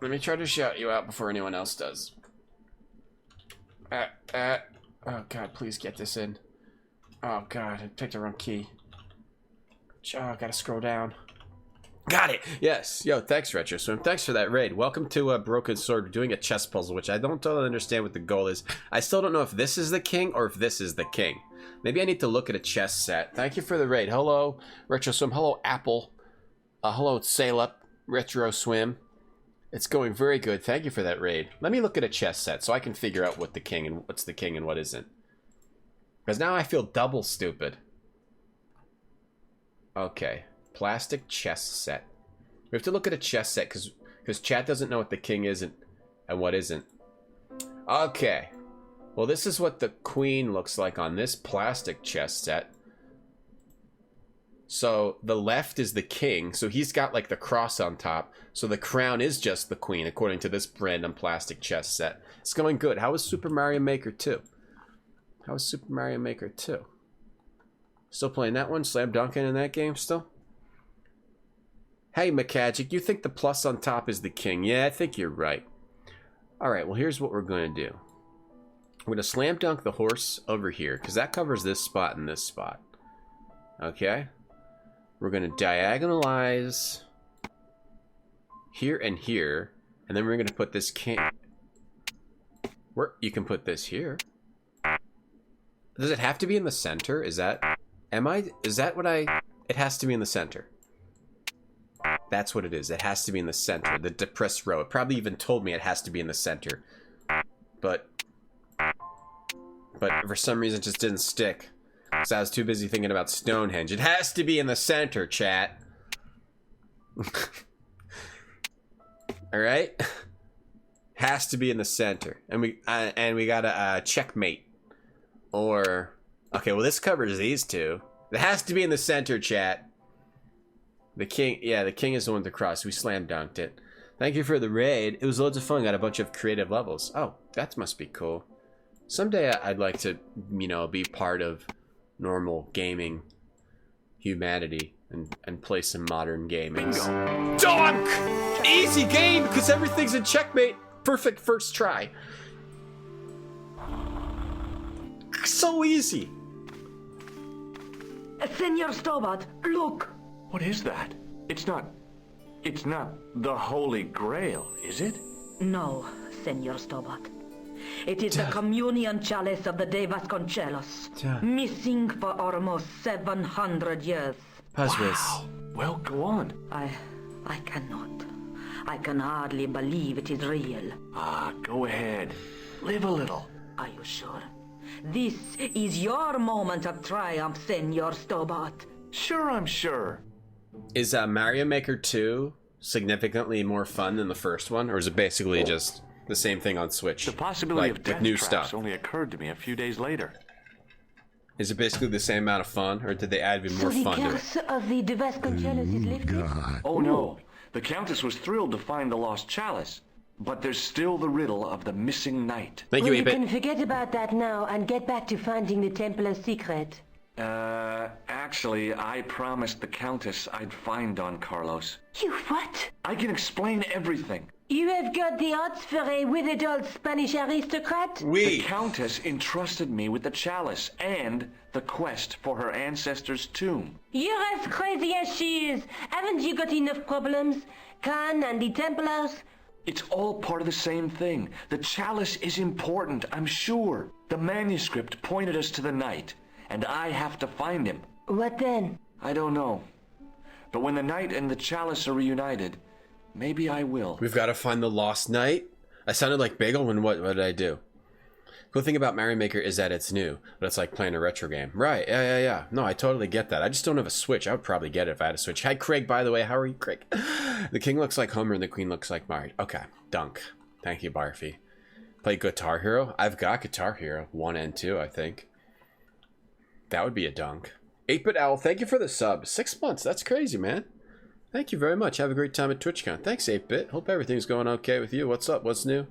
Let me try to shout you out before anyone else does. Oh, God, please get this in. Oh, God, I picked the wrong key. Oh, I gotta scroll down. Got it! Yes. Yo, thanks, Retro Swim. Thanks for that raid. Welcome to Broken Sword. We're doing a chess puzzle, which I don't totally understand what the goal is. I still don't know if this is the king or if this is the king. Maybe I need to look at a chess set. Thank you for the raid. Hello, Retro Swim. Hello, Apple. Hello, Sail Retro Swim. It's going very good. Thank you for that raid. Let me look at a chess set so I can figure out what the king and what's the king and what isn't. Because now I feel double stupid. Okay. Plastic chess set. We have to look at a chess set because chat doesn't know what the king isn't and what isn't. Okay. Well, this is what the queen looks like on this plastic chess set. So the left is the king, so he's got like the cross on top. So the crown is just the queen according to this random plastic chess set. It's going good. How was Super Mario Maker 2? How was Super Mario Maker 2? Still playing that one? Slam dunking in that game still? Hey, Makagic, you think the plus on top is the king? Yeah, I think you're right. Alright, well, here's what we're going to do. We're going to slam dunk the horse over here, because that covers this spot and this spot. Okay? We're going to diagonalize here and here, and then we're going to put this king... Where you can put this here. Does it have to be in the center? Is that... Is that what I... It has to be in the center. That's what it is. It has to be in the center. The depressed row. It probably even told me it has to be in the center. But for some reason it just didn't stick. Because I was too busy thinking about Stonehenge. It has to be in the center, chat. Alright? Has to be in the center. And we got a checkmate. Or... Okay, well this covers these two. It has to be in the center, chat. The king, yeah, the king is the one to cross. We slam dunked it. Thank you for the raid. It was loads of fun. Got a bunch of creative levels. Oh, that must be cool. Someday I'd like to, you know, be part of normal gaming humanity and play some modern gaming. Dunk! Easy game because everything's in checkmate. Perfect first try. So easy. Senor Stobart, look! What is that? It's not the Holy Grail, is it? No, Senor Stobart. It is the communion chalice of the De Vasconcelos, missing for almost 700 years. Wow. Well, go on. I cannot. I can hardly believe it is real. Go ahead. Live a little. Are you sure? This is your moment of triumph, Senor Stobart. Sure, I'm sure. Is Mario Maker 2 significantly more fun than the first one, or is it basically just the same thing on Switch? The possibility like, of death with new traps stuff only occurred to me a few days later. Is it basically the same amount of fun, or did they add even more fun to it? So the curse of the De Vasconcelos is lifted? Oh no. The Countess was thrilled to find the lost chalice. But there's still the riddle of the missing knight. Thank you, Well, you 8-Bit. can forget about that now and get back to finding the Templar's secret. Actually, I promised the Countess I'd find Don Carlos. You what? I can explain everything. You have got the odds for a withered old Spanish aristocrat? The Countess entrusted me with the chalice and the quest for her ancestor's tomb. You're as crazy as she is. Haven't you got enough problems? Khan and the Templars? It's all part of the same thing. The chalice is important, I'm sure. The manuscript pointed us to the knight, and I have to find him. What then? I don't know. But when the knight and the chalice are reunited, maybe I will. We've got to find the lost knight? I sounded like Bagel when what did I do? Cool thing about Mario Maker is that it's new, but it's like playing a retro game. Right, yeah. No, I totally get that. I just don't have a Switch. I would probably get it if I had a Switch. Hi, Craig, by the way. How are you, Craig? The king looks like Homer and the queen looks like Mario. Okay, dunk. Thank you, Barfy. Play Guitar Hero? I've got Guitar Hero 1 and 2, I think. That would be a dunk. 8-Bit Owl, thank you for the sub. 6 months. That's crazy, man. Thank you very much. Have a great time at TwitchCon. Thanks, 8-Bit. Hope everything's going okay with you. What's up? What's new?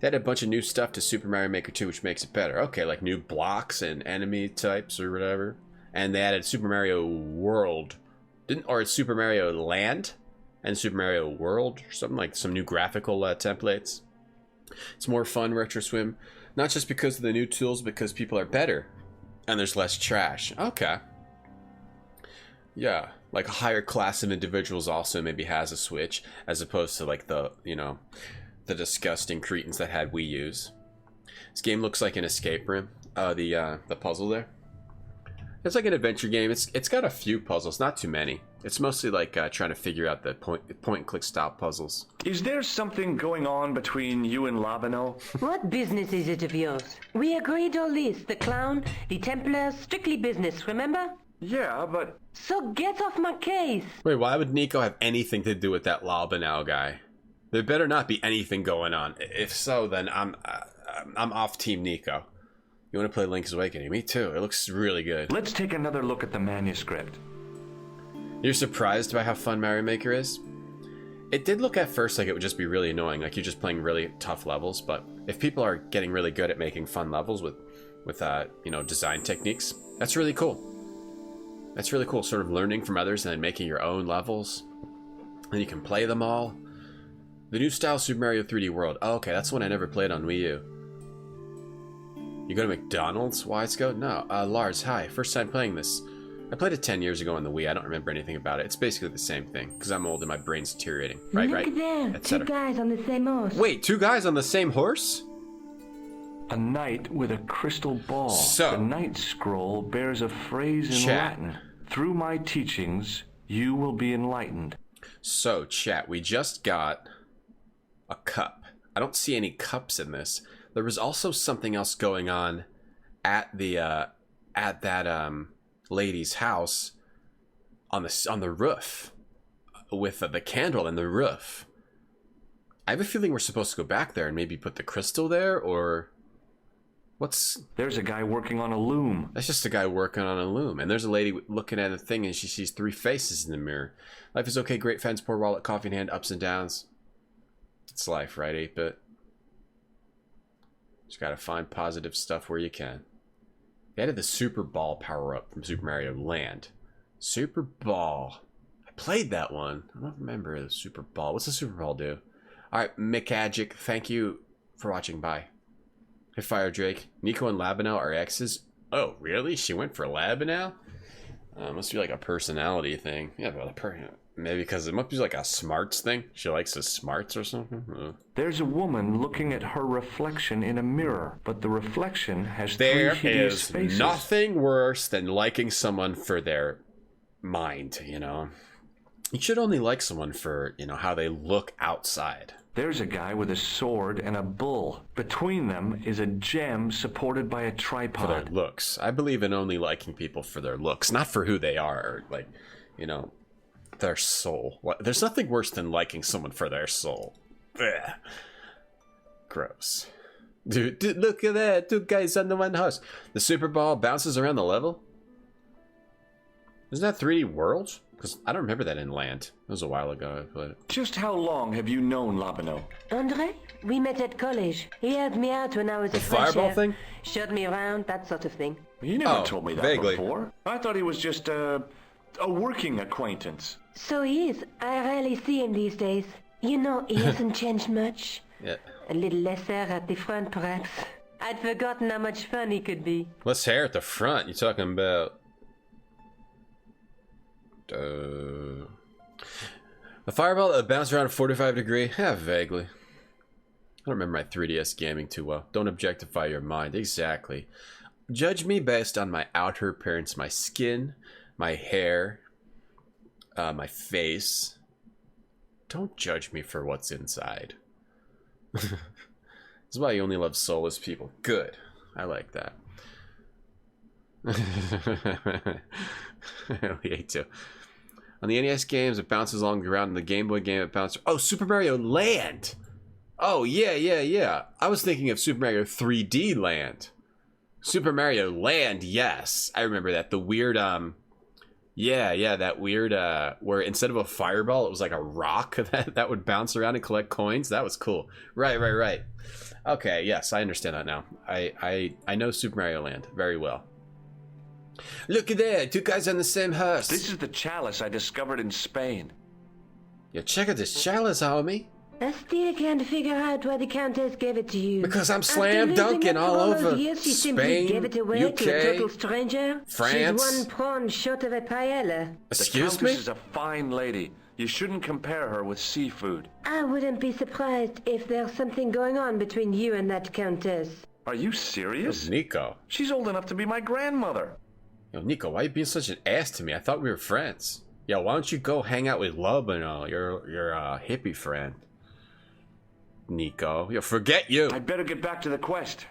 They had a bunch of new stuff to Super Mario Maker 2, which makes it better. Okay, like new blocks and enemy types or whatever. And they added Super Mario World. Or Super Mario Land and Super Mario World or something, like some new graphical templates. It's more fun, Retro Swim. Not just because of the new tools, because people are better. And there's less trash. Okay. Yeah, like a higher class of individuals also maybe has a Switch, as opposed to like the, you know, the disgusting cretins that had Wii U's. This game looks like an escape room. The puzzle there. It's like an adventure game. It's got a few puzzles, not too many. It's mostly like trying to figure out the point and click style puzzles. Is there something going on between you and Labano? What business is it of yours? We agreed all this. The clown, the Templars, strictly business, remember? Yeah, but... So get off my case. Wait, why would Nico have anything to do with that Labanow guy? There better not be anything going on. If so, then I'm off Team Nico. You want to play Link's Awakening? Me too. It looks really good. Let's take another look at the manuscript. You're surprised by how fun Mario Maker is? It did look at first like it would just be really annoying, like you're just playing really tough levels, but if people are getting really good at making fun levels with you know, design techniques, that's really cool. That's really cool, sort of learning from others and then making your own levels. And you can play them all. The new style Super Mario 3D World. Oh, okay, that's one I never played on Wii U. You go to McDonald's? Wise Goat? No. Lars, hi. First time playing this. I played it 10 years ago on the Wii. I don't remember anything about it. It's basically the same thing, because I'm old and my brain's deteriorating. Right, Look right? at there. Two guys on the same horse. Wait, two guys on the same horse? A knight with a crystal ball. So, the Knight Scroll bears a phrase in Latin. Through my teachings, you will be enlightened. So, chat, we just got a cup. I don't see any cups in this. There was also something else going on at the that lady's house on the roof with the candle in the roof. I have a feeling we're supposed to go back there and maybe put the crystal there, or what's... There's a guy working on a loom. That's just a guy working on a loom. And there's a lady looking at a thing and she sees three faces in the mirror. Life is okay, great fans, poor wallet, coffee in hand, ups and downs. It's life, right, 8-Bit? Just gotta find positive stuff where you can. They added the Super Ball power-up from Super Mario Land. Super Ball. I played that one. I don't remember the Super Ball. What's the Super Ball do? Alright, Mikagic, thank you for watching. Bye. Hey, Fire Drake. Nico and Labanow are exes. Oh, really? She went for Labanow? Must be like a personality thing. Yeah, but maybe because it must be like a smarts thing. She likes his smarts or something. There's a woman looking at her reflection in a mirror, but the reflection has There three hideous is faces. nothing worse than liking someone for their mind, you know. You should only like someone for, you know, how they look outside. There's a guy with a sword and a bull. Between them is a gem supported by a tripod. For their looks. I believe in only liking people for their looks, not for who they are, or like, you know, their soul. There's nothing worse than liking someone for their soul. Ugh. Gross. Dude, look at that. 2 guys on the one house. The Super Ball bounces around the level? Isn't that 3D Worlds? Because I don't remember that in Land. It was a while ago I played it. Just how long have you known Labino? Andre? We met at college. He helped me out when I was The a fireball fresher. thing? Showed me around, that sort of thing. You never Oh, told me that vaguely. before. I thought he was just a working acquaintance. So he is. I rarely see him these days. You know, he hasn't changed much. Yeah. A little less hair at the front, perhaps. I'd forgotten how much fun he could be. Less hair at the front. You talking about... the fireball that bounced around a 45 degree? Yeah, vaguely. I don't remember my 3DS gaming too well. Don't objectify your mind. Exactly. Judge me based on my outer appearance, my skin, my hair, my face. Don't judge me for what's inside. This is why you only love soulless people. Good. I like that. We hate to. On the NES games, it bounces along the ground. In the Game Boy game, it bounces... Oh, Super Mario Land! Oh, yeah. I was thinking of Super Mario 3D Land. Super Mario Land, yes. I remember that. The weird, Yeah, that weird, where instead of a fireball, it was like a rock that would bounce around and collect coins. That was cool. Right. Okay, yes, I understand that now. I know Super Mario Land very well. Look at that, 2 guys on the same hearse. This is the chalice I discovered in Spain. Yeah, check out this chalice, homie. I still can't figure out why the Countess gave it to you. Because I'm After slam losing dunking it for all those over years, she simply gave it away UK, to a total stranger. France. She's one prawn short of a paella. Excuse the me? Countess is a fine lady. You shouldn't compare her with seafood. I wouldn't be surprised if there's something going on between you and that Countess. Are you serious? Nico. She's old enough to be my grandmother. Yo, Nico, why are you being such an ass to me? I thought we were friends. Yo, why don't you go hang out with Lobino, your hippie friend? Nico, yo, forget you. I'd better get back to the quest.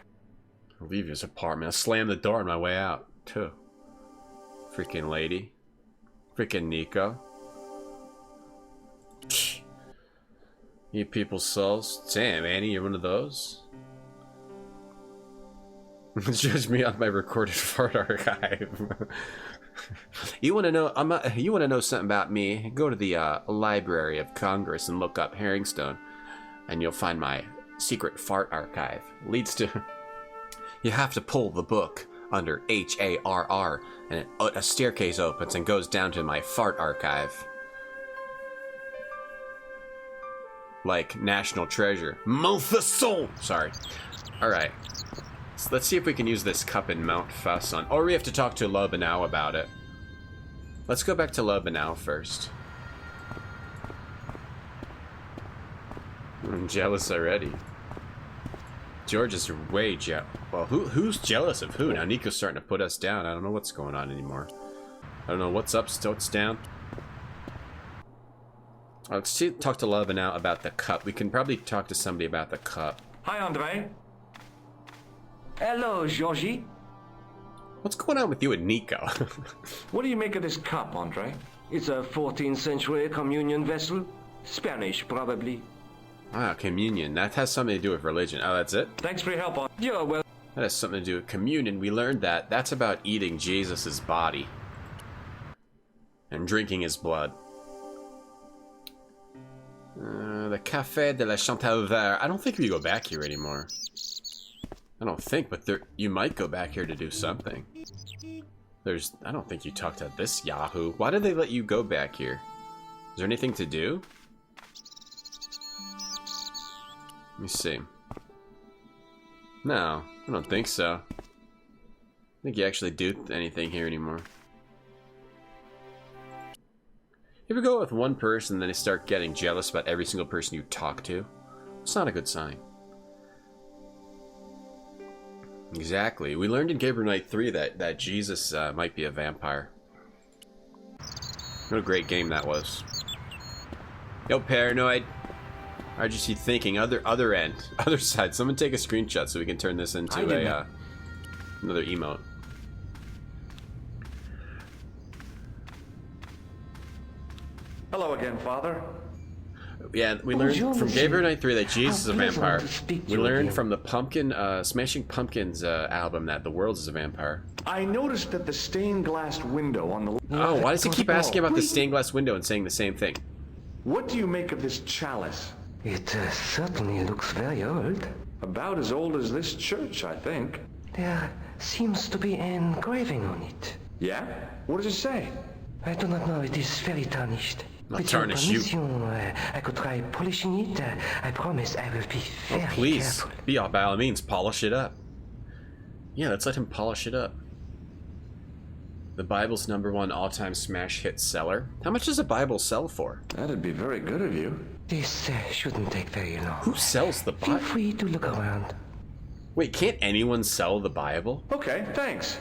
I'll leave his apartment. I'll slam the door on my way out, too. Freaking lady. Freaking Nico. You people's souls. Damn, Annie, you're one of those? Judge me on my recorded fart archive. You want to know? You want to know something about me? Go to the Library of Congress and look up Herringstone, and you'll find my secret fart archive. Leads to you have to pull the book under HARR, and a staircase opens and goes down to my fart archive. Like National Treasure. Montfaucon! Sorry. Alright. So let's see if we can use this cup in Mount Fasson. Or we have to talk to Lobanow about it. Let's go back to Lobanow first. I'm jealous already. George is way jealous. Well, who's jealous of who? Now Nico's starting to put us down. I don't know what's going on anymore. I don't know what's up, what's down. Let's talk to Lobanow about the cup. We can probably talk to somebody about the cup. Hi, Andre. Hello, Georgie. What's going on with you and Nico? What do you make of this cup, Andre? It's a 14th century communion vessel. Spanish, probably. Ah, communion. That has something to do with religion. Oh, that's it? Thanks for your help, on. You're well. That has something to do with communion. We learned that. That's about eating Jesus' body. And drinking his blood. The Café de la Chantal Vert. I don't think we go back here anymore. I don't think, but you might go back here to do something. I don't think you talked to this Yahoo. Why did they let you go back here? Is there anything to do? Let me see. No, I don't think so. I think you actually do anything here anymore. You ever go with one person, then they start getting jealous about every single person you talk to? It's not a good sign. Exactly. We learned in Gabriel Knight 3 that Jesus might be a vampire. What a great game that was. Yo, Paranoid. RGC thinking, other end, other side. Someone take a screenshot so we can turn this into another emote. Hello again, Father. Yeah, we learned from Gabriel Knight 3 that Jesus is a vampire. We learned from the Smashing Pumpkins album that the world is a vampire. I noticed that the stained glass window on the... Oh, why does he keep asking about the stained glass window and saying the same thing? What do you make of this chalice? It certainly looks very old. About as old as this church, I think. There seems to be an engraving on it. Yeah? What does it say? I do not know. It is very tarnished. Not tarnish you. I could try polishing it. I promise I will be very please, careful. By all means, polish it up. Yeah, let's let him polish it up. The Bible's #1 all-time smash hit seller. How much does a Bible sell for? That'd be very good of you. This shouldn't take very long. Who sells the Bible? Feel free to look around. Wait, can't anyone sell the Bible? Okay, thanks.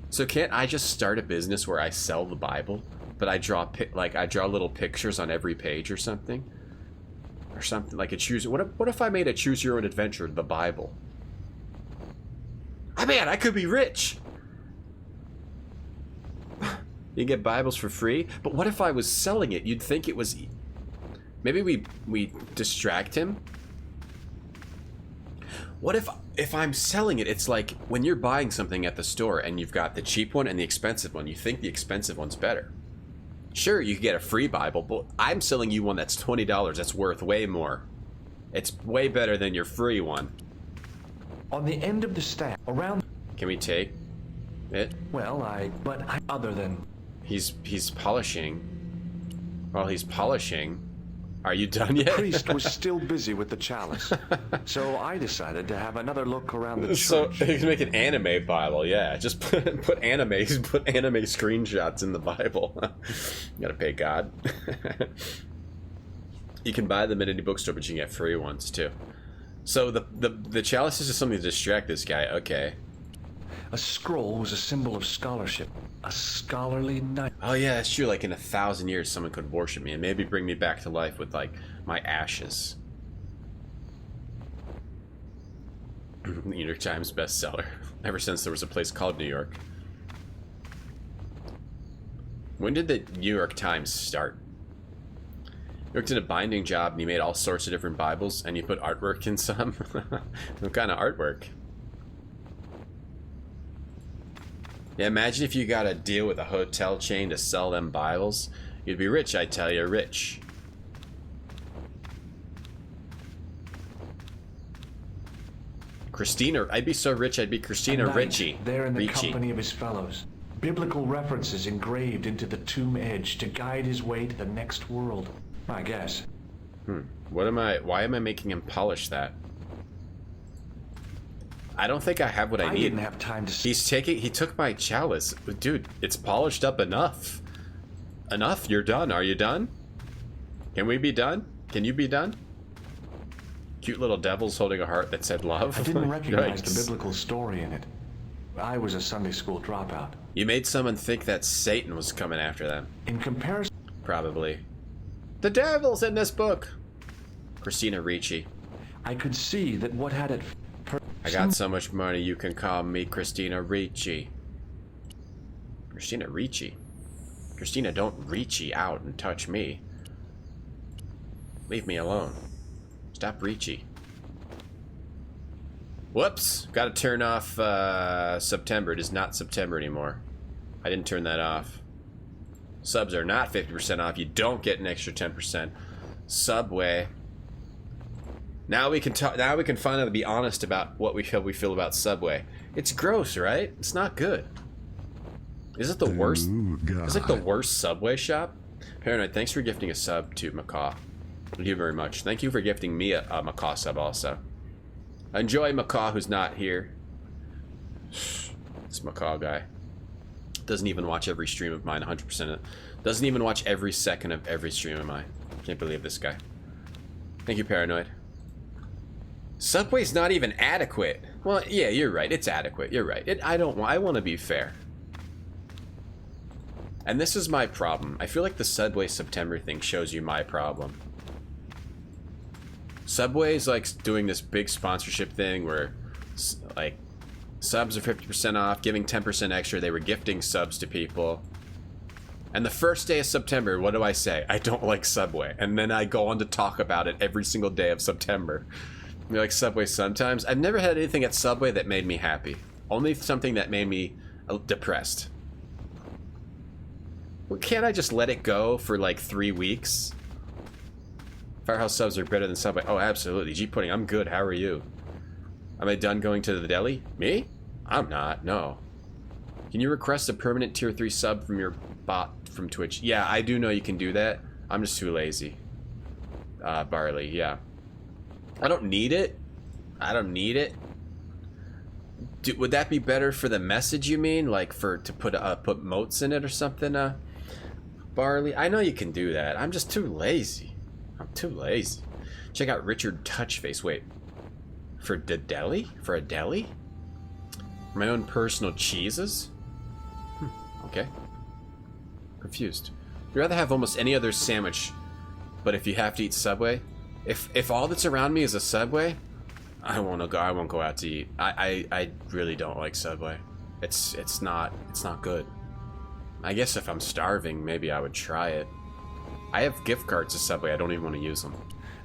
So can't I just start a business where I sell the Bible, but I draw little pictures on every page or something? Or something like a choose. What if I made a choose your own adventure, the Bible? Oh man, I could be rich. You get Bibles for free, but what if I was selling it? You'd think it was. Maybe we distract him. What if I'm selling it? It's like when you're buying something at the store and you've got the cheap one and the expensive one. You think the expensive one's better. Sure, you can get a free Bible, but I'm selling you one that's $20. That's worth way more. It's way better than your free one. On the end of the stack, around... Can we take it? Well, other than... He's polishing. While he's polishing... Are you done yet? The priest was still busy with the chalice, so I decided to have another look around the church. So he can make an anime Bible, yeah. Just put anime screenshots in the Bible. You gotta pay God. You can buy them at any bookstore, but you can get free ones too. So the chalice is just something to distract this guy. Okay. A scroll was a symbol of scholarship, a scholarly knight. Oh yeah, that's true. Like in 1,000 years, someone could worship me and maybe bring me back to life with like my ashes. New York Times bestseller. Ever since there was a place called New York. When did the New York Times start? You worked in a binding job and you made all sorts of different Bibles and you put artwork in some? What kind of artwork? Yeah, imagine if you got a deal with a hotel chain to sell them Bibles. You'd be rich, I tell you, rich. Christina, I'd be so rich I'd be Christina Ricci. There in the company of his fellows. Biblical references engraved into the tomb edge to guide his way to the next world, I guess. Why am I making him polish that? I don't think I have what I need. I didn't have time to see. He took my chalice. Dude, it's polished up enough. Enough, you're done. Are you done? Can we be done? Can you be done? Cute little devils holding a heart that said love. I didn't recognize the biblical story in it. I was a Sunday school dropout. You made someone think that Satan was coming after them. In comparison... Probably. The devil's in this book! Christina Ricci. I could see that what had it... I got so much money you can call me Christina Ricci. Christina Ricci? Christina, don't Ricci out and touch me. Leave me alone. Stop Ricci. Whoops! Gotta turn off September. It is not September anymore. I didn't turn that off. Subs are not 50% off. You don't get an extra 10%. Subway. Now we can talk. Now we can finally be honest about what we feel about Subway. It's gross, right? It's not good. Is it the worst? It's like the worst Subway shop. Paranoid, thanks for gifting a sub to Macaw. Thank you very much. Thank you for gifting me a Macaw sub also. Enjoy Macaw, who's not here. This Macaw guy doesn't even watch every stream of mine 100% of the Doesn't even watch every second of every stream of mine. Can't believe this guy. Thank you, Paranoid. Subway's not even adequate. Well, yeah, you're right. It's adequate. You're right. I want to be fair. And this is my problem. I feel like the Subway September thing shows you my problem. Subway's like doing this big sponsorship thing where like subs are 50% off, giving 10% extra. They were gifting subs to people. And the first day of September, what do I say? I don't like Subway. And then I go on to talk about it every single day of September. You like Subway sometimes? I've never had anything at Subway that made me happy. Only something that made me depressed. Well, can't I just let it go for like 3 weeks? Firehouse subs are better than Subway. Oh, absolutely. G-Pudding, I'm good. How are you? Am I done going to the deli? Me? I'm not. No. Can you request a permanent tier 3 sub from your bot from Twitch? Yeah, I do know you can do that. I'm just too lazy. Barley, yeah. I don't need it. I don't need it. Would that be better for the message, you mean? Like to put motes in it or something? Barley? I know you can do that. I'm just too lazy. I'm too lazy. Check out Richard Touchface. Wait. For the deli? For a deli? My own personal cheeses? Okay. Confused. You'd rather have almost any other sandwich, but if you have to eat Subway, if all that's around me is a Subway, I won't go out to eat. I really don't like Subway. It's not good. I guess if I'm starving, maybe I would try it. I have gift cards to Subway. I don't even want to use them.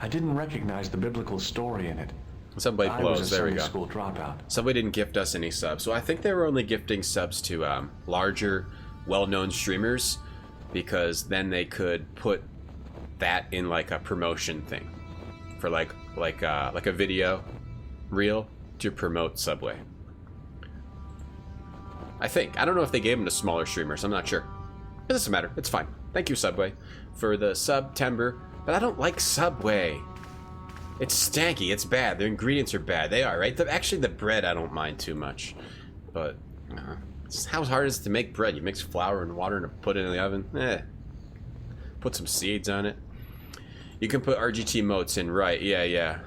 I didn't recognize the biblical story in it. Subway blows. There we go. School dropout. Subway didn't gift us any subs, so I think they were only gifting subs to larger, well-known streamers, because then they could put that in like a promotion thing for like a video reel to promote Subway. I think. I don't know if they gave them to smaller streamers. I'm not sure. It doesn't matter. It's fine. Thank you, Subway, for the September. But I don't like Subway. It's stanky. It's bad. The ingredients are bad. They are, right? Actually, the bread I don't mind too much. But how hard is it to make bread? You mix flour and water and put it in the oven. Put some seeds on it. You can put RGT motes in, right? Yeah.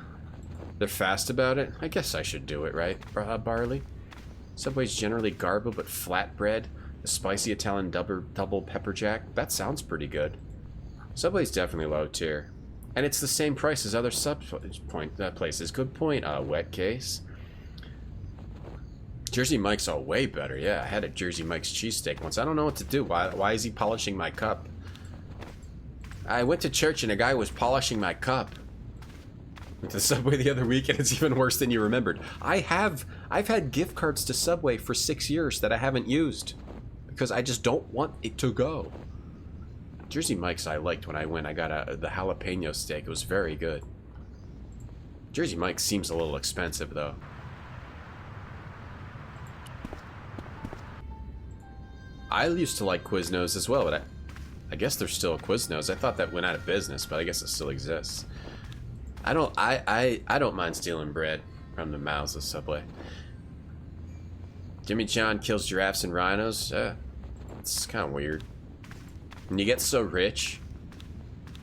They're fast about it. I guess I should do it, right, Barley? Subway's generally garbled, but flatbread, the spicy Italian double pepper jack. That sounds pretty good. Subway's definitely low tier. And it's the same price as other places. Good point, Wet Case. Jersey Mike's all way better. Yeah, I had a Jersey Mike's cheesesteak once. I don't know what to do. Why is he polishing my cup? I went to church and a guy was polishing my cup. Went to Subway the other week and it's even worse than you remembered. I've had gift cards to Subway for 6 years that I haven't used because I just don't want it to go. Jersey Mike's I liked when I went. I got the jalapeno steak. It was very good. Jersey Mike's seems a little expensive though. I used to like Quiznos as well, but I guess there's still a Quiznos. I thought that went out of business, but I guess it still exists. I don't mind stealing bread from the mouths of Subway. Jimmy John kills giraffes and rhinos. It's kind of weird. When you get so rich,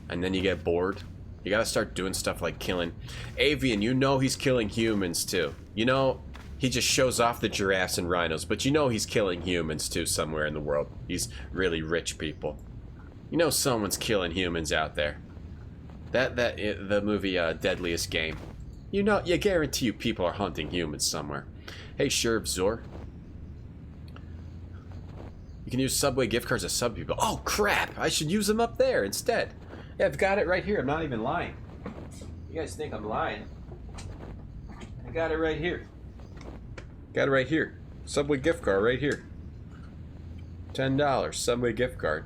and then you get bored, you gotta start doing stuff like killing. Avian, you know he's killing humans too. You know, he just shows off the giraffes and rhinos, but you know he's killing humans too somewhere in the world. These really rich people. You know someone's killing humans out there. The movie Deadliest Game. You know, you guarantee you people are hunting humans somewhere. Hey, Sherv Zor. You can use Subway gift cards as sub people. Oh, crap! I should use them up there instead. Yeah, I've got it right here. I'm not even lying. You guys think I'm lying? I got it right here. Got it right here. Subway gift card right here. $10. Subway gift card.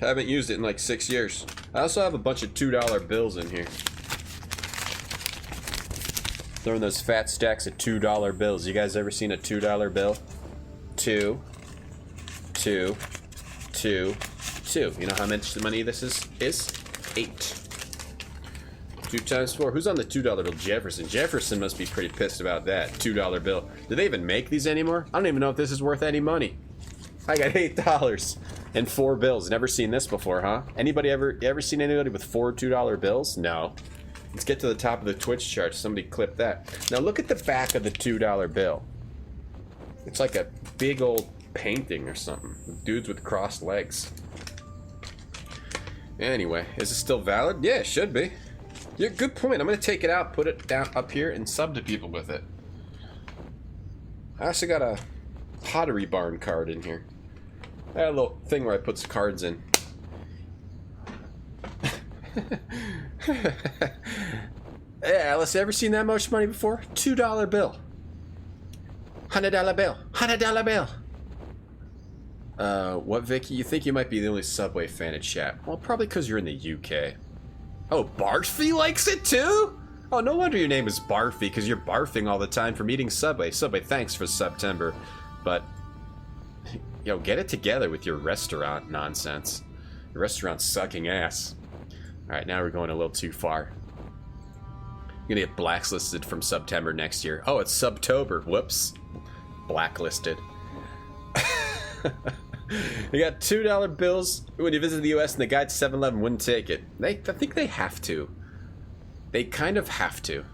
Haven't used it in like 6 years. I also have a bunch of $2 bills in here. Throwing those fat stacks of $2 bills. You guys ever seen a $2 bill? 2, 2, 2, 2. You know how much money this is? 8. 2 times 4. Who's on the $2 bill? Jefferson. Jefferson must be pretty pissed about that. $2 bill. Do they even make these anymore? I don't even know if this is worth any money. I got $8. And 4 bills. Never seen this before, huh? Anybody ever seen anybody with 4 $2 bills? No. Let's get to the top of the Twitch chart. Somebody clip that. Now look at the back of the $2 bill. It's like a big old painting or something. Dudes with crossed legs. Anyway, is it still valid? Yeah, it should be. Yeah, good point. I'm gonna take it out, put it down up here, and sub to people with it. I also got a Pottery Barn card in here. I got a little thing where I put some cards in. Yeah, Alice, ever seen that much money before? $2 bill. $100 bill. $100 bill. What, Vicky? You think you might be the only Subway fan in chat? Well, probably because you're in the UK. Oh, Barfy likes it too? Oh, no wonder your name is Barfy, because you're barfing all the time from eating Subway. Subway, thanks for September. But, yo, get it together with your restaurant nonsense. Your restaurant's sucking ass. Alright, now we're going a little too far. You're gonna get blacklisted from September next year. Oh, it's Subtober. Whoops. Blacklisted. You got $2 bills when you visit the US, and the guy at 7-Eleven wouldn't take it. I think they have to. They kind of have to.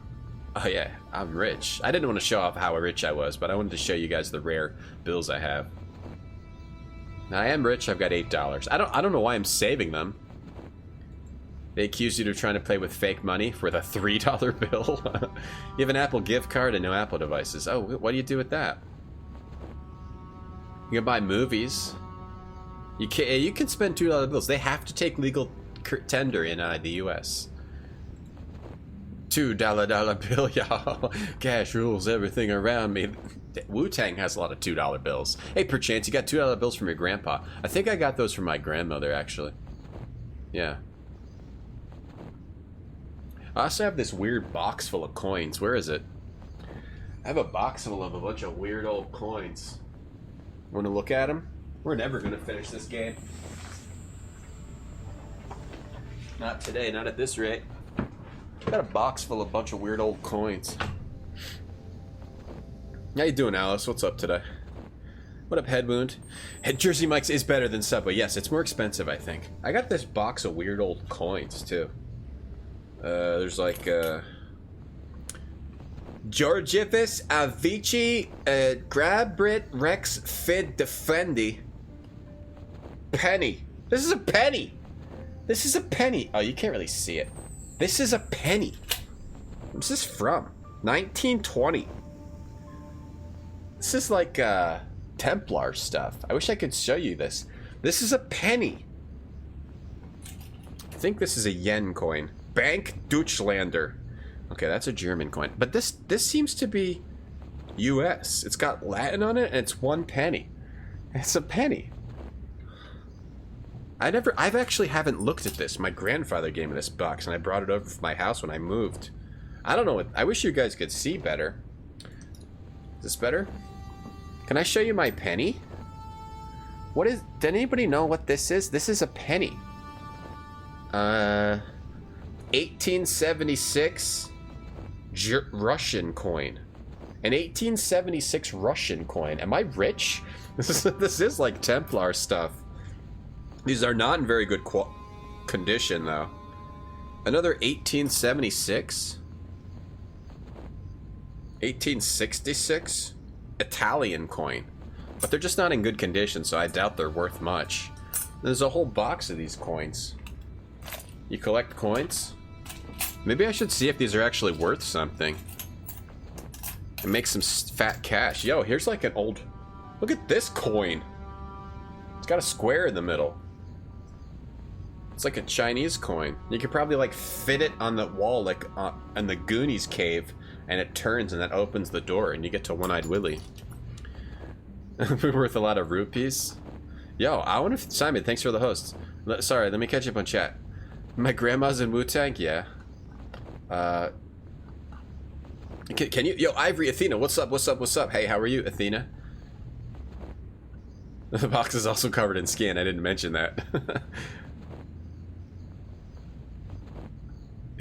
Oh yeah, I'm rich. I didn't want to show off how rich I was, but I wanted to show you guys the rare bills I have. Now, I am rich. I've got $8. I don't know why I'm saving them. They accuse you of trying to play with fake money for the $3 bill. You have an Apple gift card and no Apple devices. Oh, what do you do with that? You can buy movies. You can spend $2 bills. They have to take legal tender in the US. $2 bill, y'all. Cash rules everything around me. Wu-Tang has a lot of $2 bills. Hey, perchance you got $2 bills from your grandpa. I think I got those from my grandmother, actually. Yeah. I also have this weird box full of coins. Where is it? I have a box full of a bunch of weird old coins. Want to look at them? We're never going to finish this game. Not today, not at this rate. Got a box full of a bunch of weird old coins. How you doing, Alice? What's up today? What up, Head Wound? Jersey Mike's is better than Subway. Yes, it's more expensive, I think. I got this box of weird old coins, too. There's like, Georgivus, Avicii, Grabrit, Rex, Fid, Defendi. Penny. This is a penny. This is a penny. Oh, you can't really see it. This is a penny. What's this from? 1920. This is like, Templar stuff. I wish I could show you this. This is a penny. I think this is a yen coin. Bank Deutschlander. Okay, that's a German coin. But this seems to be US. It's got Latin on it, and it's 1 penny. It's a penny. I've actually haven't looked at this. My grandfather gave me this box, and I brought it over from my house when I moved. I don't know what, I wish you guys could see better. Is this better? Can I show you my penny? What is, did anybody know what this is? This is a penny. 1876 Russian coin. An 1876 Russian coin. Am I rich? This is like Templar stuff. These are not in very good condition, though. Another 1876? 1866? Italian coin. But they're just not in good condition, so I doubt they're worth much. There's a whole box of these coins. You collect coins? Maybe I should see if these are actually worth something. And make some fat cash. Yo, here's like an old... Look at this coin. It's got a square in the middle. It's like a Chinese coin. You could probably like fit it on the wall like in the Goonies cave, and it turns and that opens the door and you get to One-Eyed Willie. Worth a lot of rupees. Yo, I wonder if Simon, thanks for the host. Sorry, let me catch up on chat. My grandma's in Wu-Tang, yeah. Can you, yo, Ivory, Athena, what's up, what's up, what's up? Hey, how are you, Athena? The box is also covered in skin, I didn't mention that.